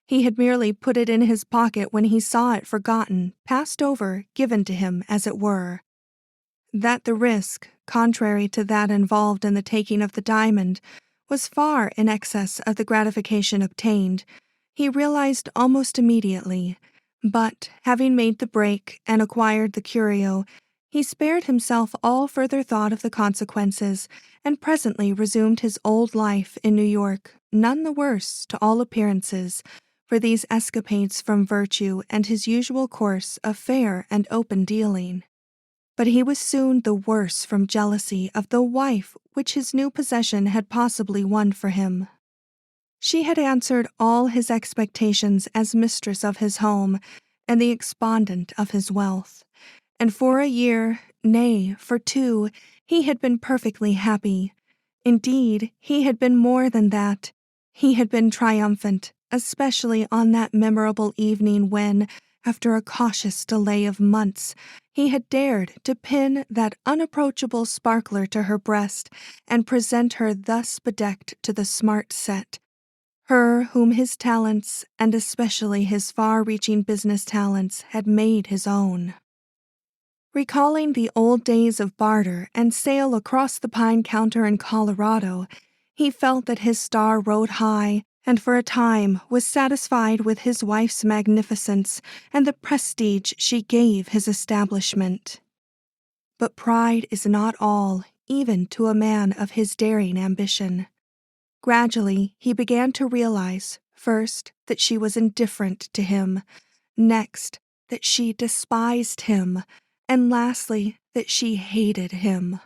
He had merely put it in his pocket when he saw it forgotten, passed over, given to him, as it were. That the risk, contrary to that involved in the taking of the diamond, was far in excess of the gratification obtained, he realized almost immediately, but, having made the break and acquired the curio, he spared himself all further thought of the consequences, and presently resumed his old life in New York, none the worse, to all appearances, for these escapades from virtue and his usual course of fair and open dealing. But he was soon the worse from jealousy of the wife which his new possession had possibly won for him. She had answered all his expectations as mistress of his home and the expondent of his wealth, and for a year, nay, for 2, he had been perfectly happy. Indeed, he had been more than that. He had been triumphant, especially on that memorable evening when, after a cautious delay of months, he had dared to pin that unapproachable sparkler to her breast and present her thus bedecked to the smart set, her whom his talents, and especially his far-reaching business talents, had made his own. Recalling the old days of barter and sail across the pine counter in Colorado, he felt that his star rode high, and for a time was satisfied with his wife's magnificence and the prestige she gave his establishment. But pride is not all, even to a man of his daring ambition. Gradually, he began to realize, first, that she was indifferent to him, next, that she despised him, and lastly, that she hated him.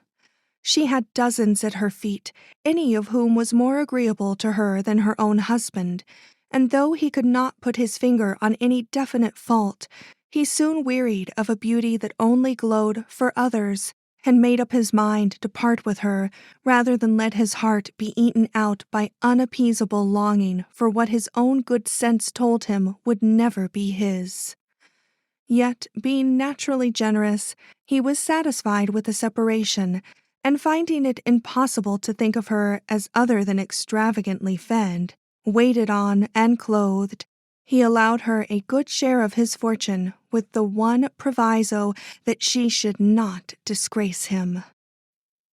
She had dozens at her feet, any of whom was more agreeable to her than her own husband, and though he could not put his finger on any definite fault, he soon wearied of a beauty that only glowed for others, and made up his mind to part with her rather than let his heart be eaten out by unappeasable longing for what his own good sense told him would never be his. Yet, being naturally generous, he was satisfied with the separation, and finding it impossible to think of her as other than extravagantly fed, waited on, and clothed, he allowed her a good share of his fortune, with the one proviso that she should not disgrace him.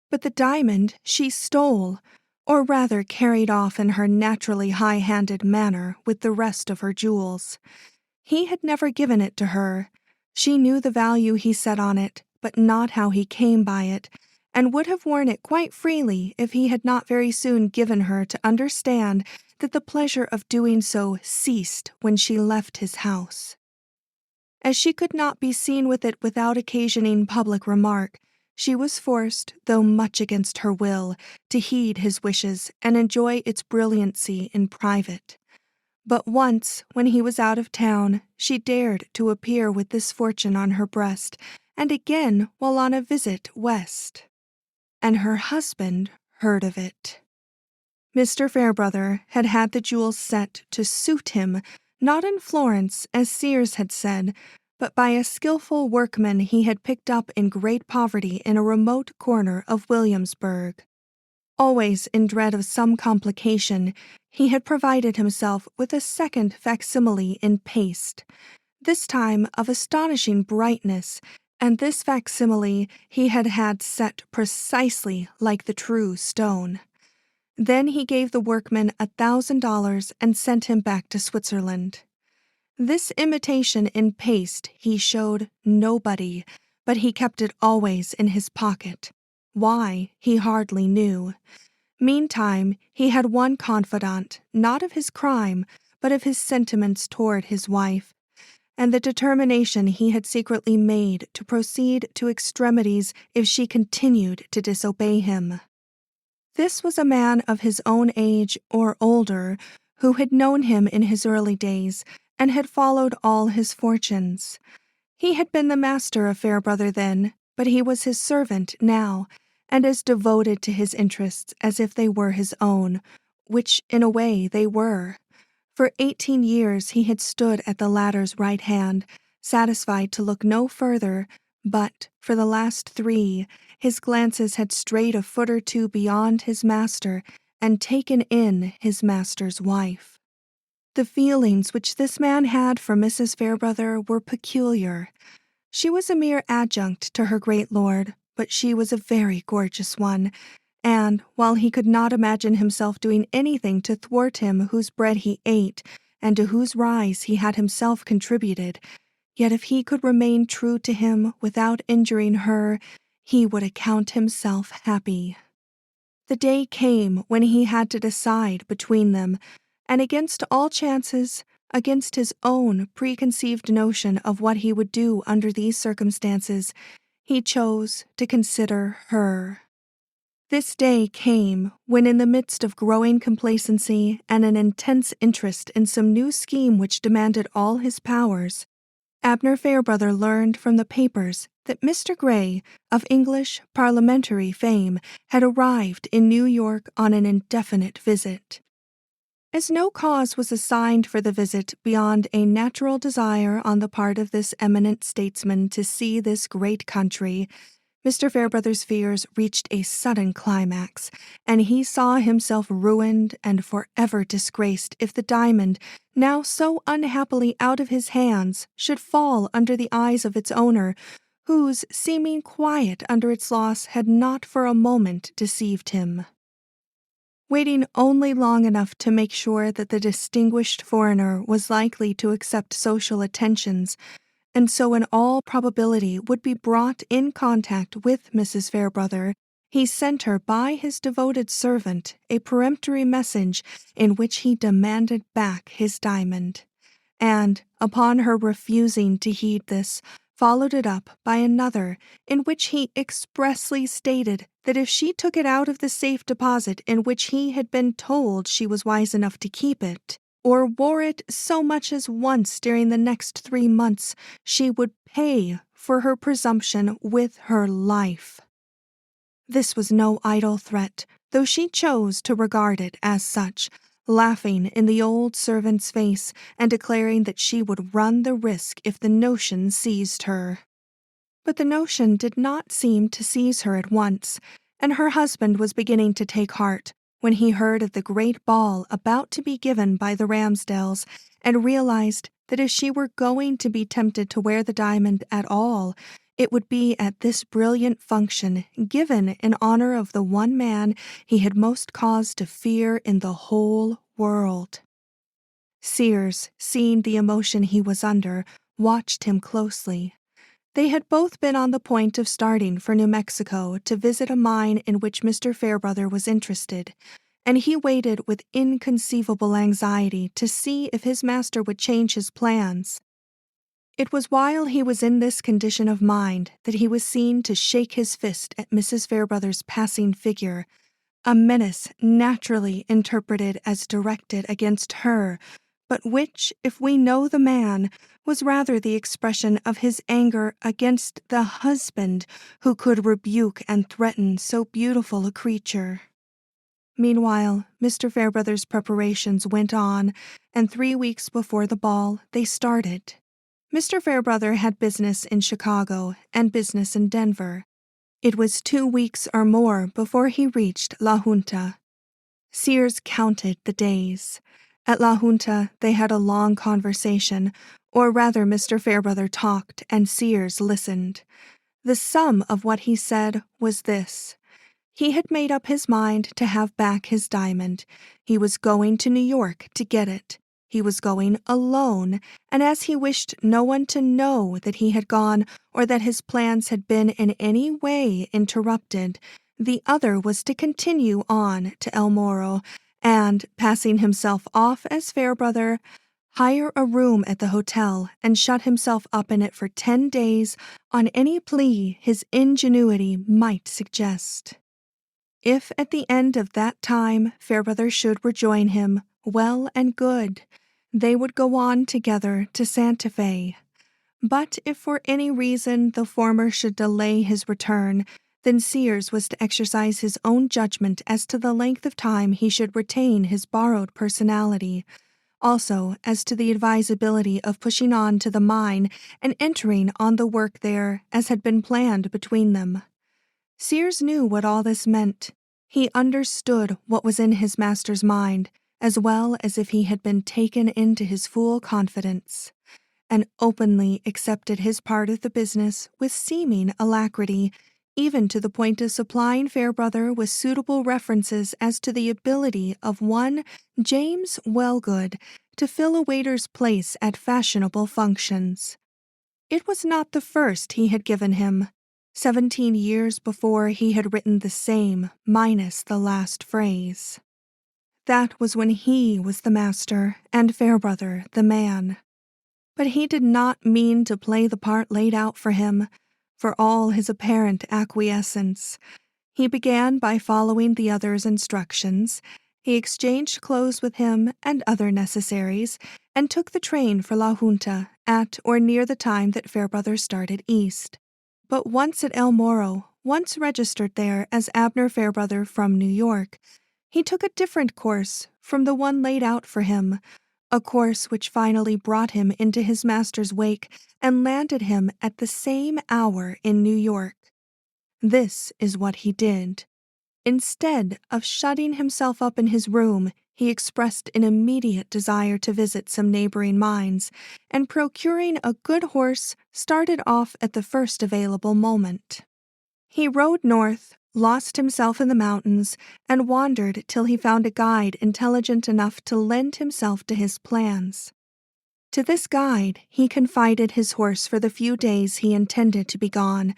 But the diamond she stole, or rather carried off in her naturally high-handed manner with the rest of her jewels. He had never given it to her. She knew the value he set on it, but not how he came by it, and would have worn it quite freely if he had not very soon given her to understand that the pleasure of doing so ceased when she left his house. As she could not be seen with it without occasioning public remark, she was forced, though much against her will, to heed his wishes and enjoy its brilliancy in private. But once, when he was out of town, she dared to appear with this fortune on her breast, and again while on a visit west. And her husband heard of it. Mr. Fairbrother had had the jewels set to suit him, not in Florence, as Sears had said, but by a skillful workman he had picked up in great poverty in a remote corner of Williamsburg. Always in dread of some complication, he had provided himself with a second facsimile in paste, this time of astonishing brightness, and this facsimile he had had set precisely like the true stone. Then he gave the workman $1,000 and sent him back to Switzerland. This imitation in paste he showed nobody, but he kept it always in his pocket. Why, he hardly knew. Meantime, he had one confidant, not of his crime, but of his sentiments toward his wife, and the determination he had secretly made to proceed to extremities if she continued to disobey him. This was a man of his own age or older, who had known him in his early days and had followed all his fortunes. He had been the master of Fairbrother then, but he was his servant now, and as devoted to his interests as if they were his own, which in a way they were. For 18 years he had stood at the latter's right hand, satisfied to look no further, but for the last 3, his glances had strayed a foot or two beyond his master and taken in his master's wife. The feelings which this man had for Mrs. Fairbrother were peculiar. She was a mere adjunct to her great lord, but she was a very gorgeous one, and, while he could not imagine himself doing anything to thwart him whose bread he ate, and to whose rise he had himself contributed, yet if he could remain true to him without injuring her, he would account himself happy. The day came when he had to decide between them, and against all chances, against his own preconceived notion of what he would do under these circumstances, he chose to consider her. This day came when, in the midst of growing complacency and an intense interest in some new scheme which demanded all his powers, Abner Fairbrother learned from the papers that Mr. Grey, of English parliamentary fame, had arrived in New York on an indefinite visit. As no cause was assigned for the visit beyond a natural desire on the part of this eminent statesman to see this great country, Mr. Fairbrother's fears reached a sudden climax, and he saw himself ruined and forever disgraced if the diamond, now so unhappily out of his hands, should fall under the eyes of its owner, whose seeming quiet under its loss had not for a moment deceived him. Waiting only long enough to make sure that the distinguished foreigner was likely to accept social attentions, and so in all probability would be brought in contact with Mrs. Fairbrother, he sent her by his devoted servant a peremptory message in which he demanded back his diamond, and, upon her refusing to heed this, followed it up by another in which he expressly stated that if she took it out of the safe deposit in which he had been told she was wise enough to keep it, or wore it so much as once during the next 3 months, she would pay for her presumption with her life. This was no idle threat, though she chose to regard it as such, laughing in the old servant's face and declaring that she would run the risk if the notion seized her. But the notion did not seem to seize her at once, and her husband was beginning to take heart when he heard of the great ball about to be given by the Ramsdales, and realized that if she were going to be tempted to wear the diamond at all, it would be at this brilliant function given in honor of the one man he had most cause to fear in the whole world. Sears, seeing the emotion he was under, watched him closely. They had both been on the point of starting for New Mexico to visit a mine in which Mr. Fairbrother was interested, and he waited with inconceivable anxiety to see if his master would change his plans. It was while he was in this condition of mind that he was seen to shake his fist at Mrs. Fairbrother's passing figure, a menace naturally interpreted as directed against her, but which, if we know the man, was rather the expression of his anger against the husband who could rebuke and threaten so beautiful a creature. Meanwhile, Mr. Fairbrother's preparations went on, and 3 weeks before the ball they started. Mr. Fairbrother had business in Chicago and business in Denver. It was 2 weeks or more before he reached La Junta. Sears counted the days. At La Junta, they had a long conversation, or rather Mr. Fairbrother talked and Sears listened. The sum of what he said was this. He had made up his mind to have back his diamond. He was going to New York to get it. He was going alone, and as he wished no one to know that he had gone or that his plans had been in any way interrupted, the other was to continue on to El Morro and, passing himself off as Fairbrother, hire a room at the hotel and shut himself up in it for 10 days on any plea his ingenuity might suggest. If at the end of that time Fairbrother should rejoin him, well and good. They would go on together to Santa Fe. But if for any reason the former should delay his return, then Sears was to exercise his own judgment as to the length of time he should retain his borrowed personality, also as to the advisability of pushing on to the mine and entering on the work there as had been planned between them. Sears knew what all this meant. He understood what was in his master's mind, as well as if he had been taken into his full confidence, and openly accepted his part of the business with seeming alacrity, even to the point of supplying Fairbrother with suitable references as to the ability of one James Wellgood to fill a waiter's place at fashionable functions. It was not the first he had given him. 17 years before he had written the same, minus the last phrase. That was when he was the master and Fairbrother the man. But he did not mean to play the part laid out for him, for all his apparent acquiescence. He began by following the other's instructions. He exchanged clothes with him and other necessaries, and took the train for La Junta at or near the time that Fairbrother started east. But once at El Morro, once registered there as Abner Fairbrother from New York, he took a different course from the one laid out for him, a course which finally brought him into his master's wake and landed him at the same hour in New York. This is what he did. Instead of shutting himself up in his room, he expressed an immediate desire to visit some neighboring mines, and procuring a good horse, started off at the first available moment. He rode north, lost himself in the mountains, and wandered till he found a guide intelligent enough to lend himself to his plans. To this guide he confided his horse for the few days he intended to be gone,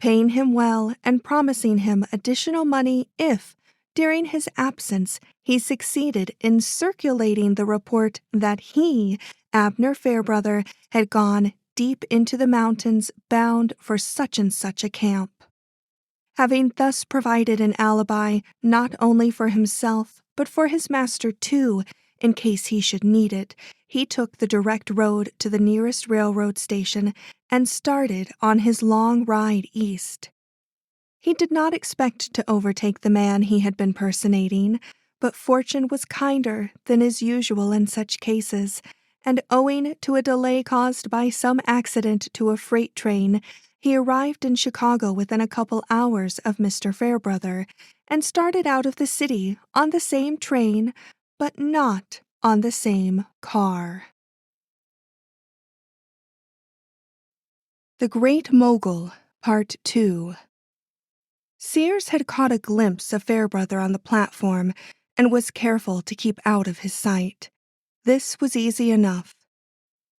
paying him well and promising him additional money if, during his absence, he succeeded in circulating the report that he, Abner Fairbrother, had gone deep into the mountains bound for such and such a camp. Having thus provided an alibi not only for himself, but for his master too, in case he should need it, he took the direct road to the nearest railroad station and started on his long ride east. He did not expect to overtake the man he had been personating, but fortune was kinder than is usual in such cases, and owing to a delay caused by some accident to a freight train, he arrived in Chicago within a couple hours of Mr. Fairbrother, and started out of the city on the same train, but not on the same car. The Great Mogul, Part 2. Sears had caught a glimpse of Fairbrother on the platform and was careful to keep out of his sight. This was easy enough.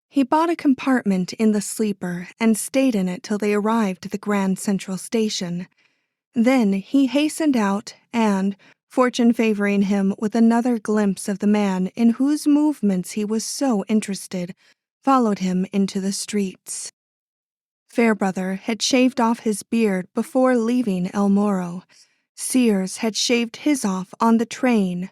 He bought a compartment in the sleeper and stayed in it till they arrived at the Grand Central Station. Then he hastened out and, fortune favoring him with another glimpse of the man in whose movements he was so interested, followed him into the streets. Fairbrother had shaved off his beard before leaving El Morro. Sears had shaved his off on the train.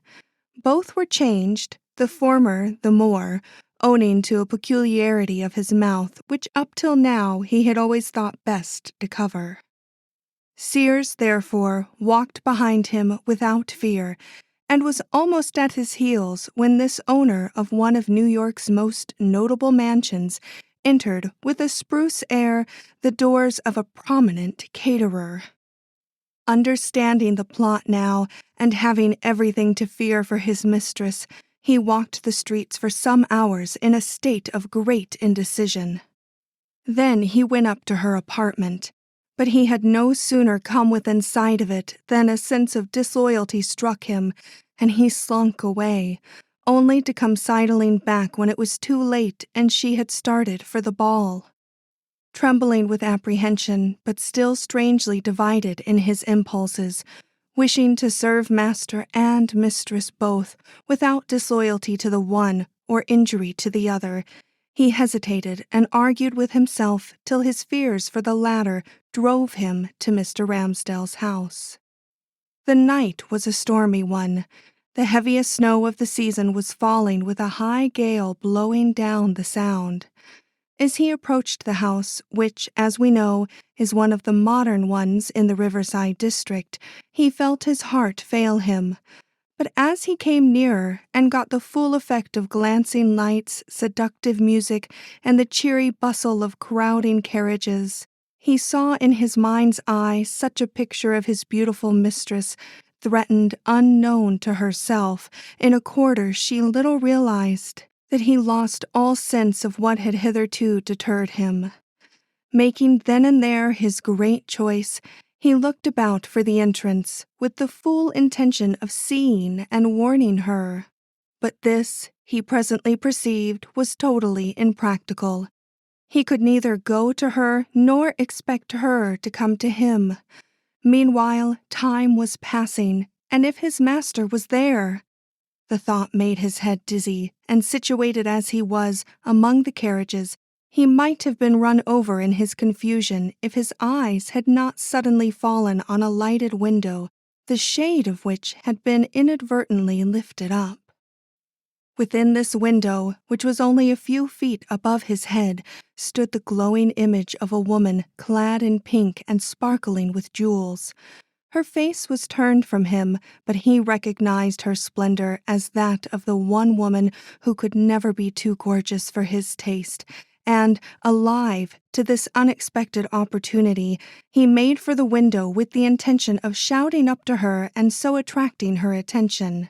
Both were changed, the former the more, owing to a peculiarity of his mouth which up till now he had always thought best to cover. Sears, therefore, walked behind him without fear, and was almost at his heels when this owner of one of New York's most notable mansions entered with a spruce air the doors of a prominent caterer. Understanding the plot now, and having everything to fear for his mistress, he walked the streets for some hours in a state of great indecision. Then he went up to her apartment, but he had no sooner come within sight of it than a sense of disloyalty struck him, and he slunk away, only to come sidling back when it was too late and she had started for the ball. Trembling with apprehension, but still strangely divided in his impulses, wishing to serve master and mistress both, without disloyalty to the one or injury to the other, he hesitated and argued with himself till his fears for the latter drove him to Mr. Ramsdale's house. The night was a stormy one. The heaviest snow of the season was falling with a high gale blowing down the Sound. As he approached the house, which, as we know, is one of the modern ones in the Riverside district, he felt his heart fail him. But as he came nearer and got the full effect of glancing lights, seductive music, and the cheery bustle of crowding carriages, he saw in his mind's eye such a picture of his beautiful mistress, threatened unknown to herself, in a quarter she little realized, that he lost all sense of what had hitherto deterred him. Making then and there his great choice, he looked about for the entrance, with the full intention of seeing and warning her. But this, he presently perceived, was totally impractical. He could neither go to her nor expect her to come to him. Meanwhile, time was passing, and if his master was there— The thought made his head dizzy, and situated as he was among the carriages, he might have been run over in his confusion if his eyes had not suddenly fallen on a lighted window, the shade of which had been inadvertently lifted up. Within this window, which was only a few feet above his head, stood the glowing image of a woman clad in pink and sparkling with jewels. Her face was turned from him, but he recognized her splendor as that of the one woman who could never be too gorgeous for his taste, and, alive to this unexpected opportunity, he made for the window with the intention of shouting up to her and so attracting her attention.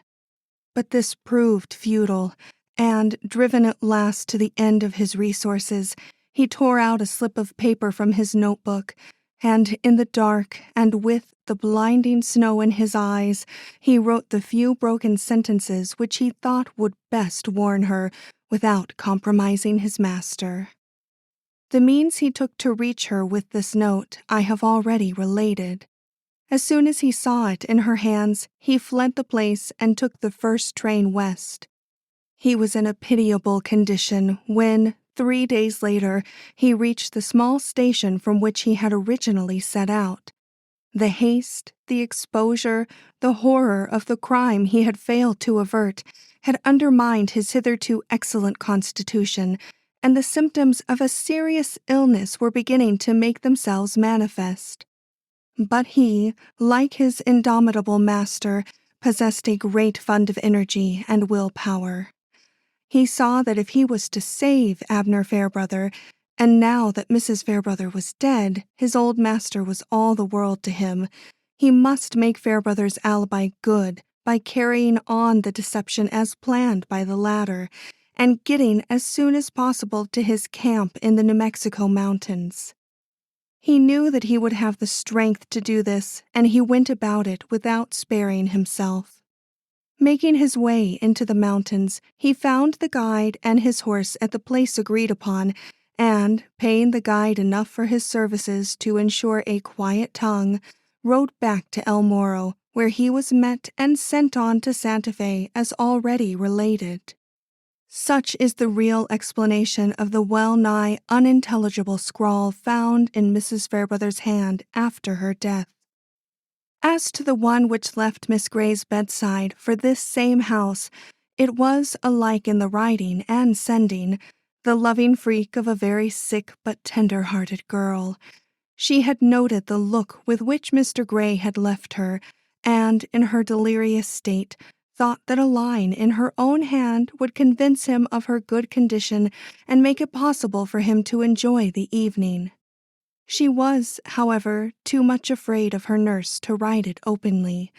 But this proved futile, and, driven at last to the end of his resources, he tore out a slip of paper from his notebook, and in the dark and with the blinding snow in his eyes, he wrote the few broken sentences which he thought would best warn her without compromising his master. The means he took to reach her with this note I have already related. As soon as he saw it in her hands, he fled the place and took the first train west. He was in a pitiable condition when, 3 days later, he reached the small station from which he had originally set out. The haste, the exposure, the horror of the crime he had failed to avert had undermined his hitherto excellent constitution, and the symptoms of a serious illness were beginning to make themselves manifest. But he, like his indomitable master, possessed a great fund of energy and will-power. He saw that if he was to save Abner Fairbrother, and now that Mrs. Fairbrother was dead, his old master was all the world to him, he must make Fairbrother's alibi good by carrying on the deception as planned by the latter, and getting as soon as possible to his camp in the New Mexico mountains. He knew that he would have the strength to do this, and he went about it without sparing himself. Making his way into the mountains, he found the guide and his horse at the place agreed upon, and, paying the guide enough for his services to ensure a quiet tongue, rode back to El Morro, where he was met and sent on to Santa Fe as already related. Such is the real explanation of the well-nigh unintelligible scrawl found in Mrs. Fairbrother's hand after her death. As to the one which left Miss Gray's bedside for this same house, it was, alike in the writing and sending, the loving freak of a very sick but tender-hearted girl. She had noted the look with which Mr. Gray had left her, and, in her delirious state, thought that a line in her own hand would convince him of her good condition and make it possible for him to enjoy the evening. She was, however, too much afraid of her nurse to write it openly,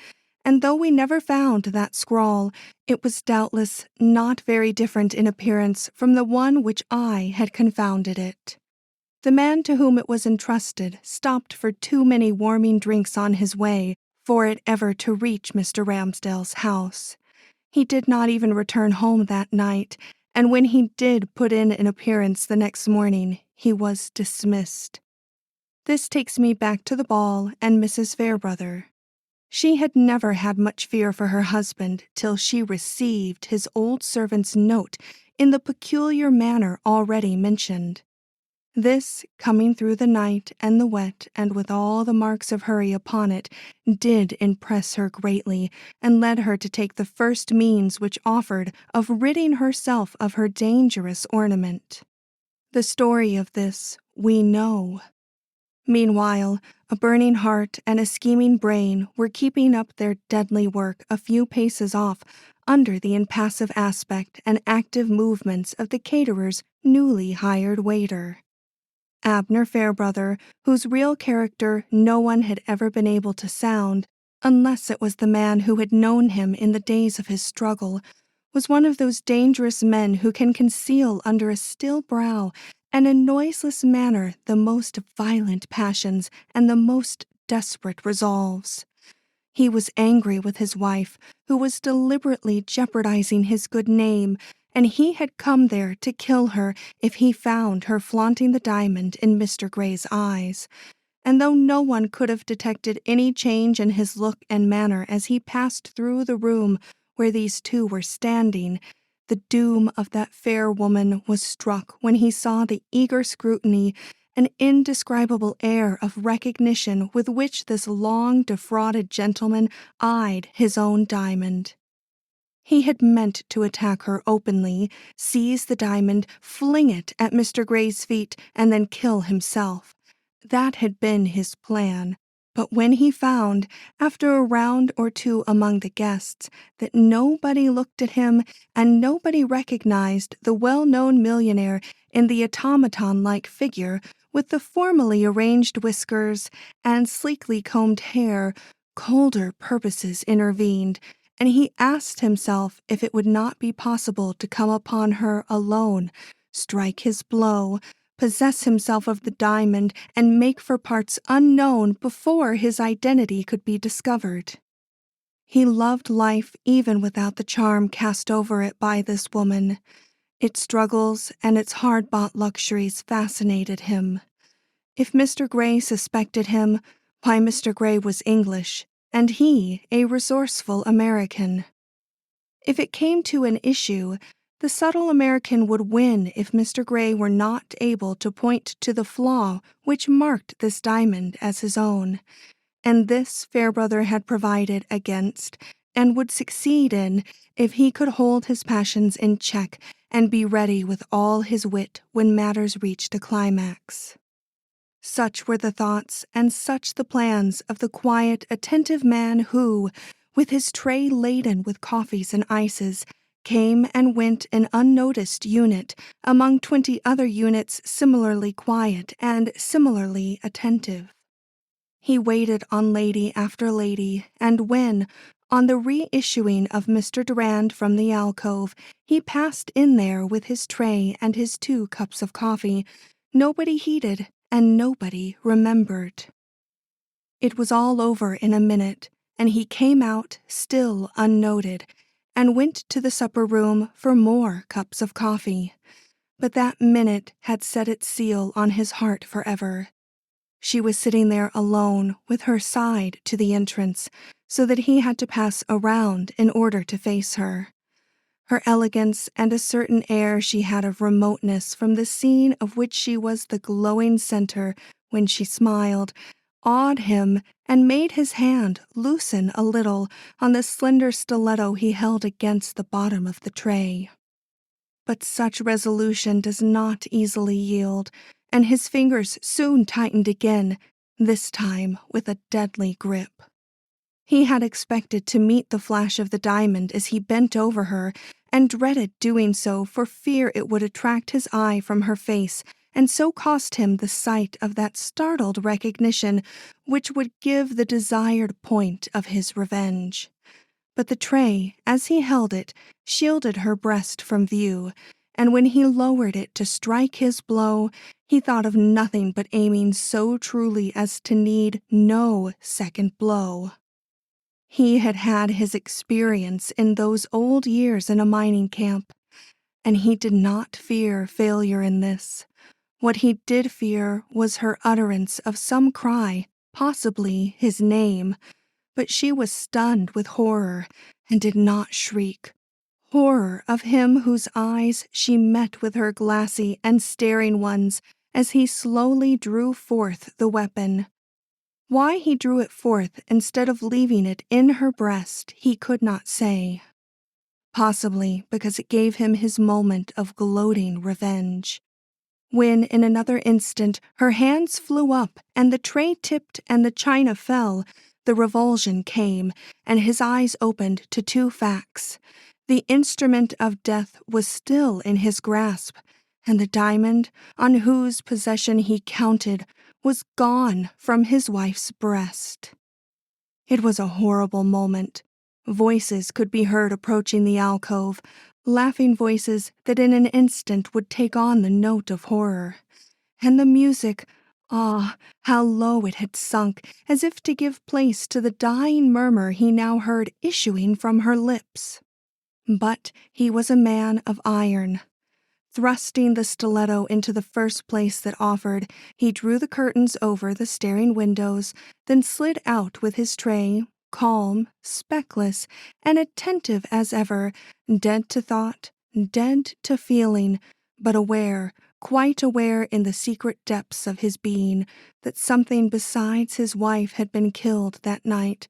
and though we never found that scrawl, it was doubtless not very different in appearance from the one which I had confounded it. The man to whom it was entrusted stopped for too many warming drinks on his way for it ever to reach Mr. Ramsdale's house. He did not even return home that night, and when he did put in an appearance the next morning, he was dismissed. This takes me back to the ball and Mrs. Fairbrother. She had never had much fear for her husband till she received his old servant's note in the peculiar manner already mentioned. This, coming through the night and the wet and with all the marks of hurry upon it, did impress her greatly and led her to take the first means which offered of ridding herself of her dangerous ornament. The story of this we know. Meanwhile, a burning heart and a scheming brain were keeping up their deadly work a few paces off under the impassive aspect and active movements of the caterer's newly hired waiter. Abner Fairbrother, whose real character no one had ever been able to sound, unless it was the man who had known him in the days of his struggle, was one of those dangerous men who can conceal under a still brow and in noiseless manner the most violent passions and the most desperate resolves. He was angry with his wife, who was deliberately jeopardizing his good name, and he had come there to kill her if he found her flaunting the diamond in Mr. Gray's eyes. And though no one could have detected any change in his look and manner as he passed through the room where these two were standing, the doom of that fair woman was struck when he saw the eager scrutiny and indescribable air of recognition with which this long defrauded gentleman eyed his own diamond. He had meant to attack her openly, seize the diamond, fling it at Mr. Gray's feet, and then kill himself. That had been his plan. But when he found, after a round or two among the guests, that nobody looked at him and nobody recognized the well-known millionaire in the automaton-like figure with the formally arranged whiskers and sleekly combed hair, colder purposes intervened, and he asked himself if it would not be possible to come upon her alone, strike his blow, possess himself of the diamond, and make for parts unknown before his identity could be discovered. He loved life even without the charm cast over it by this woman. Its struggles and its hard-bought luxuries fascinated him. If Mr. Gray suspected him, why, Mr. Gray was English, and he a resourceful American. If it came to an issue, the subtle American would win if Mr. Gray were not able to point to the flaw which marked this diamond as his own, and this Fairbrother had provided against, and would succeed in, if he could hold his passions in check and be ready with all his wit when matters reached a climax. Such were the thoughts and such the plans of the quiet, attentive man who, with his tray laden with coffees and ices, came and went an unnoticed unit among 20 other units similarly quiet and similarly attentive. He waited on lady after lady, and when, on the reissuing of Mr. Durand from the alcove, he passed in there with his tray and his 2 cups of coffee, nobody heeded and nobody remembered. It was all over in a minute, and he came out, still unnoted, and went to the supper-room for more cups of coffee. But that minute had set its seal on his heart forever. She was sitting there alone, with her side to the entrance, so that he had to pass around in order to face her. Her elegance and a certain air she had of remoteness from the scene of which she was the glowing center when she smiled, awed him and made his hand loosen a little on the slender stiletto he held against the bottom of the tray. But such resolution does not easily yield, and his fingers soon tightened again, this time with a deadly grip. He had expected to meet the flash of the diamond as he bent over her, and dreaded doing so for fear it would attract his eye from her face and so cost him the sight of that startled recognition which would give the desired point of his revenge. But the tray, as he held it, shielded her breast from view, and when he lowered it to strike his blow, he thought of nothing but aiming so truly as to need no second blow. He had had his experience in those old years in a mining camp, and he did not fear failure in this. What he did fear was her utterance of some cry, possibly his name, but she was stunned with horror and did not shriek. Horror of him whose eyes she met with her glassy and staring ones as he slowly drew forth the weapon. Why he drew it forth instead of leaving it in her breast, he could not say. Possibly because it gave him his moment of gloating revenge. When, in another instant, her hands flew up and the tray tipped and the china fell, the revulsion came, and his eyes opened to two facts. The instrument of death was still in his grasp, and the diamond, on whose possession he counted, was gone from his wife's breast. It was a horrible moment. Voices could be heard approaching the alcove, laughing voices that in an instant would take on the note of horror. And the music, ah, how low it had sunk, as if to give place to the dying murmur he now heard issuing from her lips. But he was a man of iron. Thrusting the stiletto into the first place that offered, he drew the curtains over the staring windows, then slid out with his tray, calm, speckless, and attentive as ever, dead to thought, dead to feeling, but aware, quite aware in the secret depths of his being, that something besides his wife had been killed that night,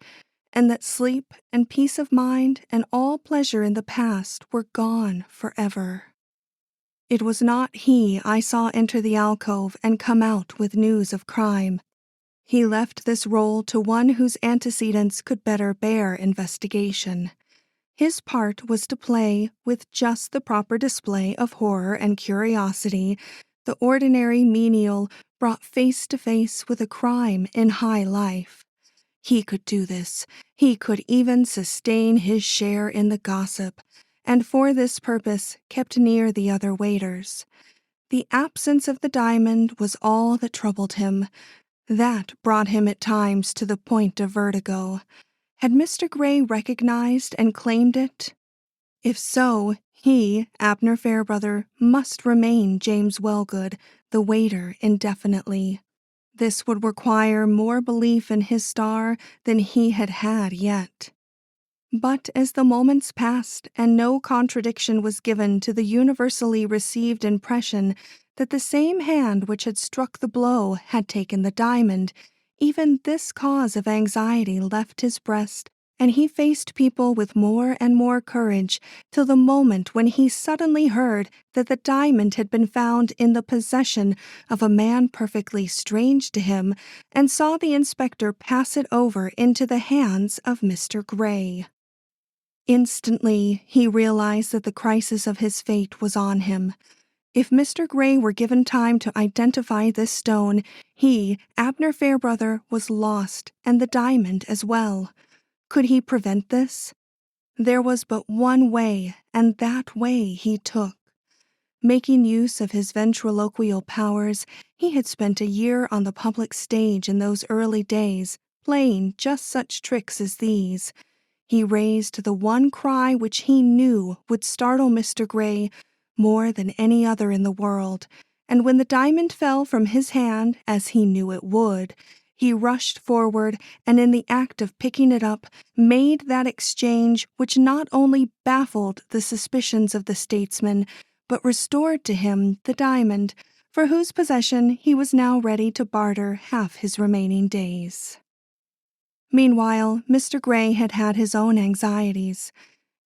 and that sleep and peace of mind and all pleasure in the past were gone forever. It was not he I saw enter the alcove and come out with news of crime. He left this role to one whose antecedents could better bear investigation. His part was to play, with just the proper display of horror and curiosity, the ordinary menial brought face to face with a crime in high life. He could do this. He could even sustain his share in the gossip, and for this purpose kept near the other waiters. The absence of the diamond was all that troubled him. That brought him at times to the point of vertigo. Had Mr. Gray recognized and claimed it? If so, he, Abner Fairbrother, must remain James Wellgood, the waiter, indefinitely. This would require more belief in his star than he had had yet. But as the moments passed and no contradiction was given to the universally received impression that the same hand which had struck the blow had taken the diamond, even this cause of anxiety left his breast, and he faced people with more and more courage till the moment when he suddenly heard that the diamond had been found in the possession of a man perfectly strange to him, and saw the inspector pass it over into the hands of Mr. Gray. Instantly, he realized that the crisis of his fate was on him. If Mr. Gray were given time to identify this stone, he, Abner Fairbrother, was lost, and the diamond as well. Could he prevent this? There was but one way, and that way he took. Making use of his ventriloquial powers, he had spent a year on the public stage in those early days, playing just such tricks as these. He raised the one cry which he knew would startle Mr. Gray more than any other in the world, and when the diamond fell from his hand, as he knew it would, he rushed forward and in the act of picking it up, made that exchange which not only baffled the suspicions of the statesman, but restored to him the diamond, for whose possession he was now ready to barter half his remaining days. Meanwhile, Mr. Gray had had his own anxieties.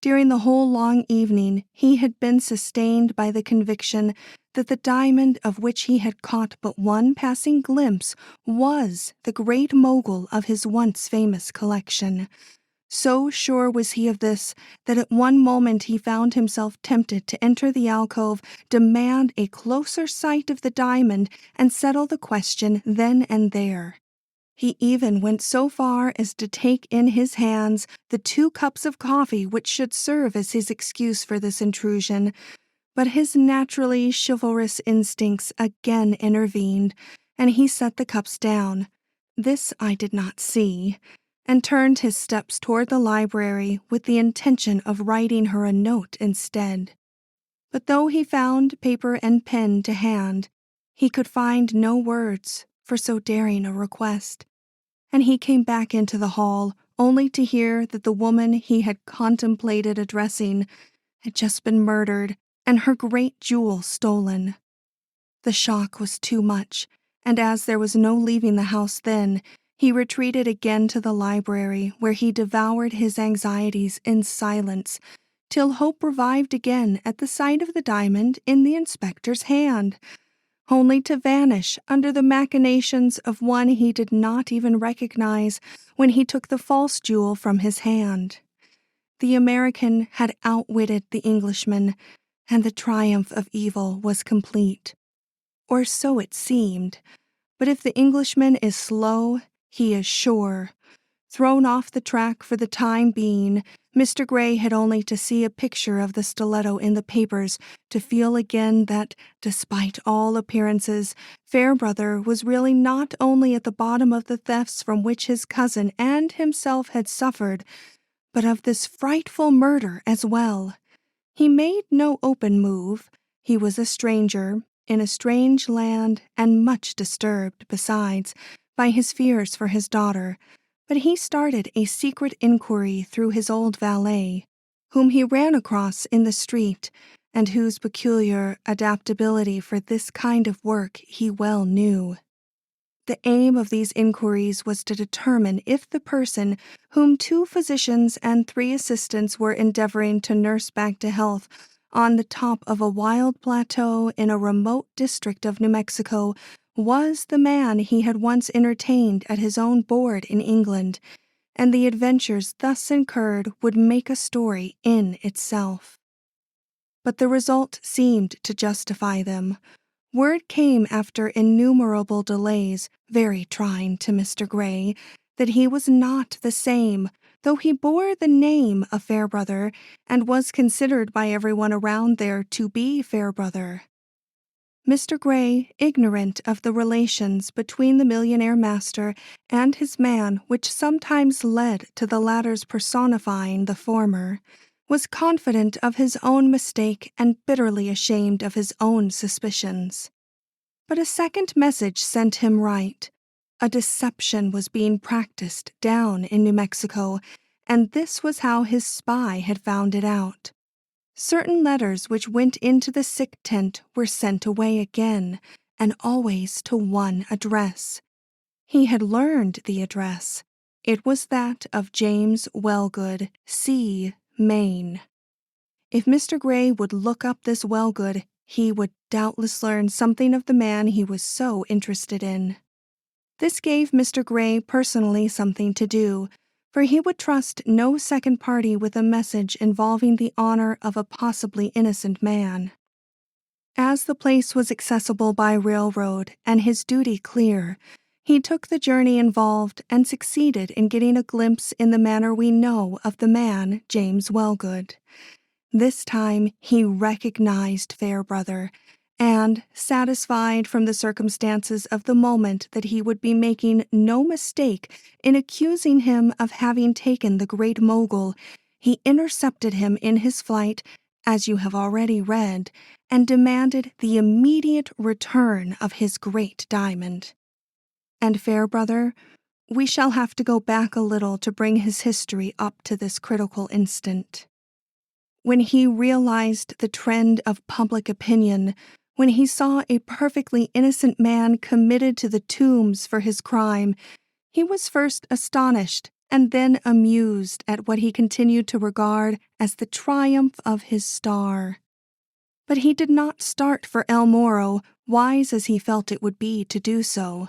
During the whole long evening, he had been sustained by the conviction that the diamond of which he had caught but one passing glimpse was the great mogul of his once famous collection. So sure was he of this that at one moment he found himself tempted to enter the alcove, demand a closer sight of the diamond, and settle the question then and there. He even went so far as to take in his hands the 2 cups of coffee which should serve as his excuse for this intrusion, but his naturally chivalrous instincts again intervened, and he set the cups down. This I did not see, and turned his steps toward the library with the intention of writing her a note instead. But though he found paper and pen to hand, he could find no words for so daring a request, and he came back into the hall only to hear that the woman he had contemplated addressing had just been murdered and her great jewel stolen. The shock was too much, and as there was no leaving the house then, he retreated again to the library, where he devoured his anxieties in silence, till hope revived again at the sight of the diamond in the inspector's hand, only to vanish under the machinations of one he did not even recognize when he took the false jewel from his hand. The American had outwitted the Englishman, and the triumph of evil was complete. Or so it seemed, but if the Englishman is slow, he is sure. Thrown off the track for the time being, Mr. Gray had only to see a picture of the stiletto in the papers to feel again that, despite all appearances, Fairbrother was really not only at the bottom of the thefts from which his cousin and himself had suffered, but of this frightful murder as well. He made no open move. He was a stranger, in a strange land, and much disturbed, besides, by his fears for his daughter, but he started a secret inquiry through his old valet, whom he ran across in the street, and whose peculiar adaptability for this kind of work he well knew. The aim of these inquiries was to determine if the person whom 2 physicians and 3 assistants were endeavoring to nurse back to health on the top of a wild plateau in a remote district of New Mexico was the man he had once entertained at his own board in England, and the adventures thus incurred would make a story in itself. But the result seemed to justify them. Word came after innumerable delays, very trying to Mr. Gray, that he was not the same, though he bore the name of Fairbrother and was considered by everyone around there to be Fairbrother. Mr. Gray, ignorant of the relations between the millionaire master and his man which sometimes led to the latter's personifying the former, was confident of his own mistake and bitterly ashamed of his own suspicions. But a second message sent him right. A deception was being practiced down in New Mexico, and this was how his spy had found it out. Certain letters which went into the sick tent were sent away again, and always to one address. He had learned the address. It was that of James Wellgood, C., Maine. If Mr. Gray would look up this Wellgood, he would doubtless learn something of the man he was so interested in. This gave Mr. Gray personally something to do, for he would trust no second party with a message involving the honor of a possibly innocent man. As the place was accessible by railroad and his duty clear, he took the journey involved and succeeded in getting a glimpse in the manner we know of the man, James Wellgood. This time he recognized Fairbrother, and, satisfied from the circumstances of the moment that he would be making no mistake in accusing him of having taken the Great Mogul, he intercepted him in his flight, as you have already read, and demanded the immediate return of his great diamond. And Fairbrother, we shall have to go back a little to bring his history up to this critical instant. When he realized the trend of public opinion, when he saw a perfectly innocent man committed to the tombs for his crime, he was first astonished and then amused at what he continued to regard as the triumph of his star. But he did not start for El Moro, wise as he felt it would be to do so.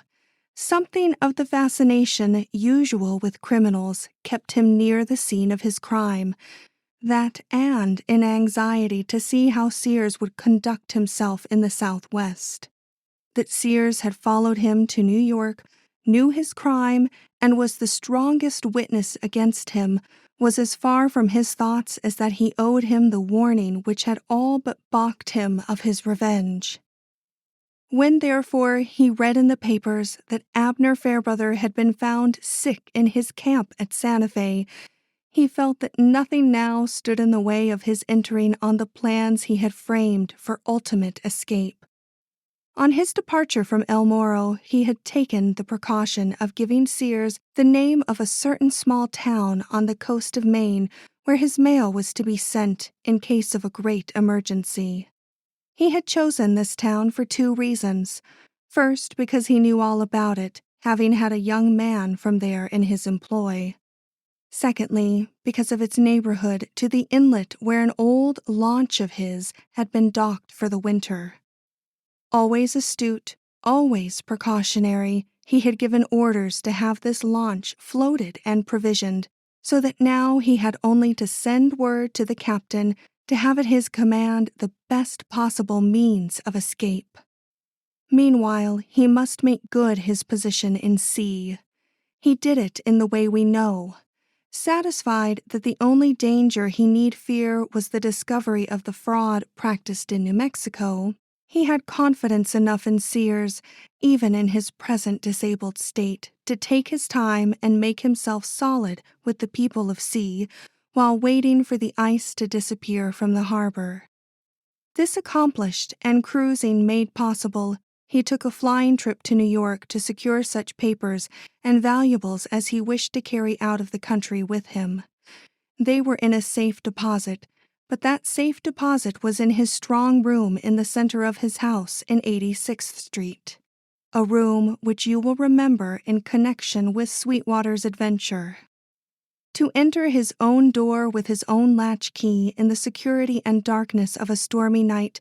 Something of the fascination usual with criminals kept him near the scene of his crime, that and in anxiety to see how Sears would conduct himself in the Southwest. That Sears had followed him to New York, knew his crime, and was the strongest witness against him was as far from his thoughts as that he owed him the warning which had all but balked him of his revenge. When, therefore, he read in the papers that Abner Fairbrother had been found sick in his camp at Santa Fe, he felt that nothing now stood in the way of his entering on the plans he had framed for ultimate escape. On his departure from El Moro, he had taken the precaution of giving Sears the name of a certain small town on the coast of Maine where his mail was to be sent in case of a great emergency. He had chosen this town for 2 reasons. First, because he knew all about it, having had a young man from there in his employ. Secondly, because of its neighborhood to the inlet where an old launch of his had been docked for the winter. Always astute, always precautionary, he had given orders to have this launch floated and provisioned, so that now he had only to send word to the captain to have at his command the best possible means of escape. Meanwhile, he must make good his position in sea. He did it in the way we know. Satisfied that the only danger he need fear was the discovery of the fraud practiced in New Mexico, he had confidence enough in Sears, even in his present disabled state, to take his time and make himself solid with the people of sea while waiting for the ice to disappear from the harbor. This accomplished and cruising made possible, he took a flying trip to New York to secure such papers and valuables as he wished to carry out of the country with him. They were in a safe deposit, but that safe deposit was in his strong room in the center of his house in 86th Street, a room which you will remember in connection with Sweetwater's adventure. To enter his own door with his own latch key in the security and darkness of a stormy night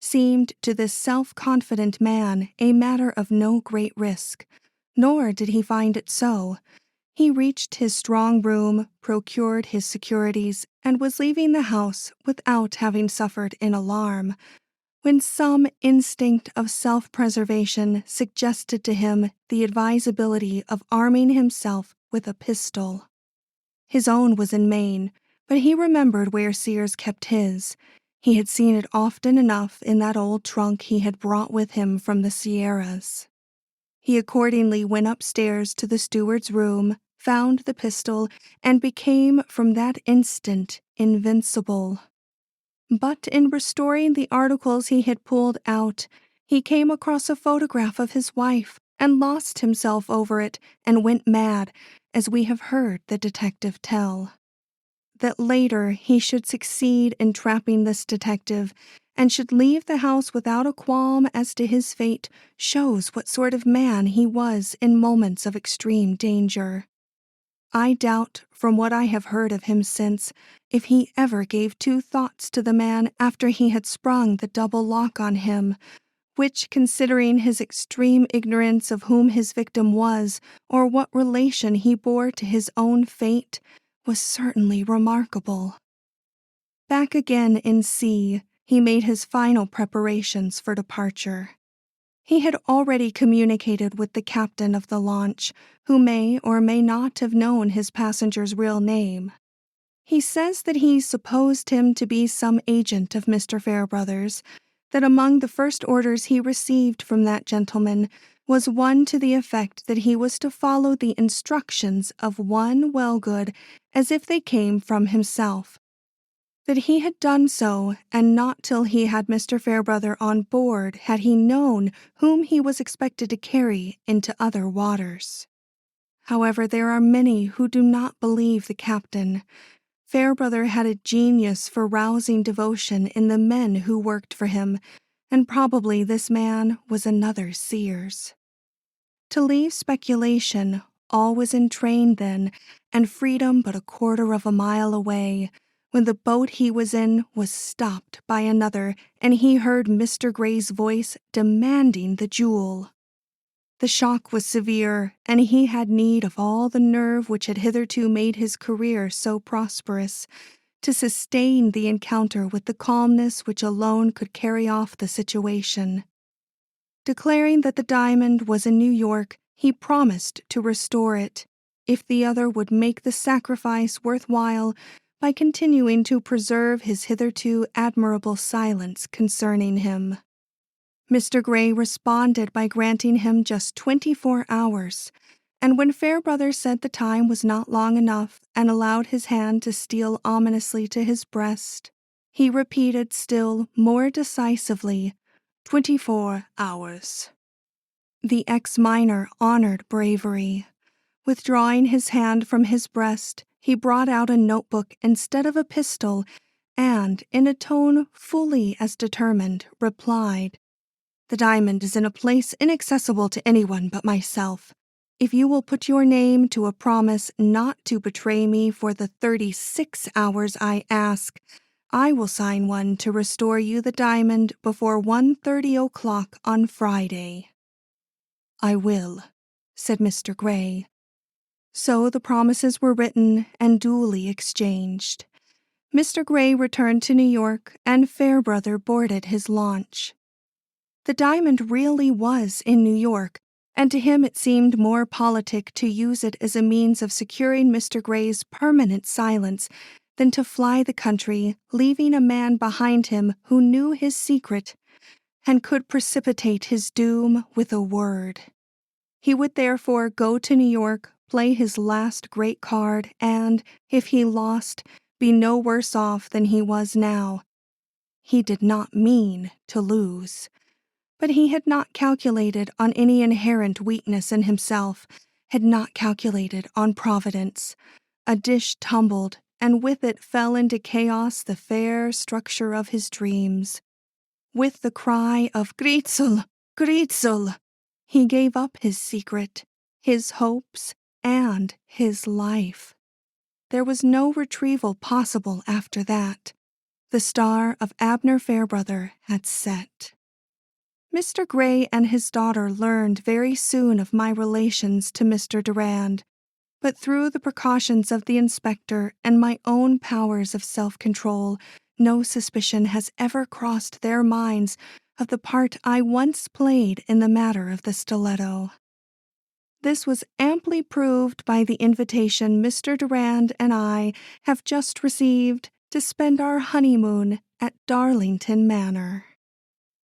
seemed to this self-confident man a matter of no great risk, nor did he find it so. He reached his strong room, procured his securities, and was leaving the house without having suffered an alarm, when some instinct of self-preservation suggested to him the advisability of arming himself with a pistol. His own was in Maine, but he remembered where Sears kept his. He had seen it often enough in that old trunk he had brought with him from the Sierras. He accordingly went upstairs to the steward's room, found the pistol, and became from that instant invincible. But in restoring the articles he had pulled out, he came across a photograph of his wife and lost himself over it and went mad, as we have heard the detective tell. That later he should succeed in trapping this detective and should leave the house without a qualm as to his fate shows what sort of man he was in moments of extreme danger. I doubt, from what I have heard of him since, if he ever gave 2 thoughts to the man after he had sprung the double lock on him, which, considering his extreme ignorance of whom his victim was or what relation he bore to his own fate, was certainly remarkable. Back again in sea, he made his final preparations for departure. He had already communicated with the captain of the launch, who may or may not have known his passenger's real name. He says that he supposed him to be some agent of Mr. Fairbrother's, that among the first orders he received from that gentleman was one to the effect that he was to follow the instructions of one Wellgood as if they came from himself. That he had done so, and not till he had Mr. Fairbrother on board had he known whom he was expected to carry into other waters. However, there are many who do not believe the captain. Fairbrother had a genius for rousing devotion in the men who worked for him, and probably this man was another Sears. To leave speculation, all was in train then, and freedom but a quarter of a mile away, when the boat he was in was stopped by another, and he heard Mr. Gray's voice demanding the jewel. The shock was severe, and he had need of all the nerve which had hitherto made his career so prosperous, to sustain the encounter with the calmness which alone could carry off the situation. Declaring that the diamond was in New York, he promised to restore it, if the other would make the sacrifice worthwhile by continuing to preserve his hitherto admirable silence concerning him. Mr. Gray responded by granting him just 24 hours, and when Fairbrother said the time was not long enough and allowed his hand to steal ominously to his breast, he repeated still more decisively, 24 hours. The ex-miner honored bravery. Withdrawing his hand from his breast, he brought out a notebook instead of a pistol and, in a tone fully as determined, replied, "The diamond is in a place inaccessible to anyone but myself. If you will put your name to a promise not to betray me for the 36 hours I ask, I will sign one to restore you the diamond before 1:30 o'clock on Friday." "I will," said Mr. Gray. So the promises were written and duly exchanged. Mr. Gray returned to New York, and Fairbrother boarded his launch. The diamond really was in New York, and to him it seemed more politic to use it as a means of securing Mr. Gray's permanent silence than to fly the country, leaving a man behind him who knew his secret and could precipitate his doom with a word. He would therefore go to New York, play his last great card, and, if he lost, be no worse off than he was now. He did not mean to lose. But he had not calculated on any inherent weakness in himself, had not calculated on Providence. A dish tumbled, and with it fell into chaos the fair structure of his dreams. With the cry of "Gritzel! Gritzel!" he gave up his secret, his hopes, and his life. There was no retrieval possible after that. The star of Abner Fairbrother had set. Mr. Gray and his daughter learned very soon of my relations to Mr. Durand, but through the precautions of the inspector and my own powers of self-control, no suspicion has ever crossed their minds of the part I once played in the matter of the stiletto. This was amply proved by the invitation Mr. Durand and I have just received to spend our honeymoon at Darlington Manor.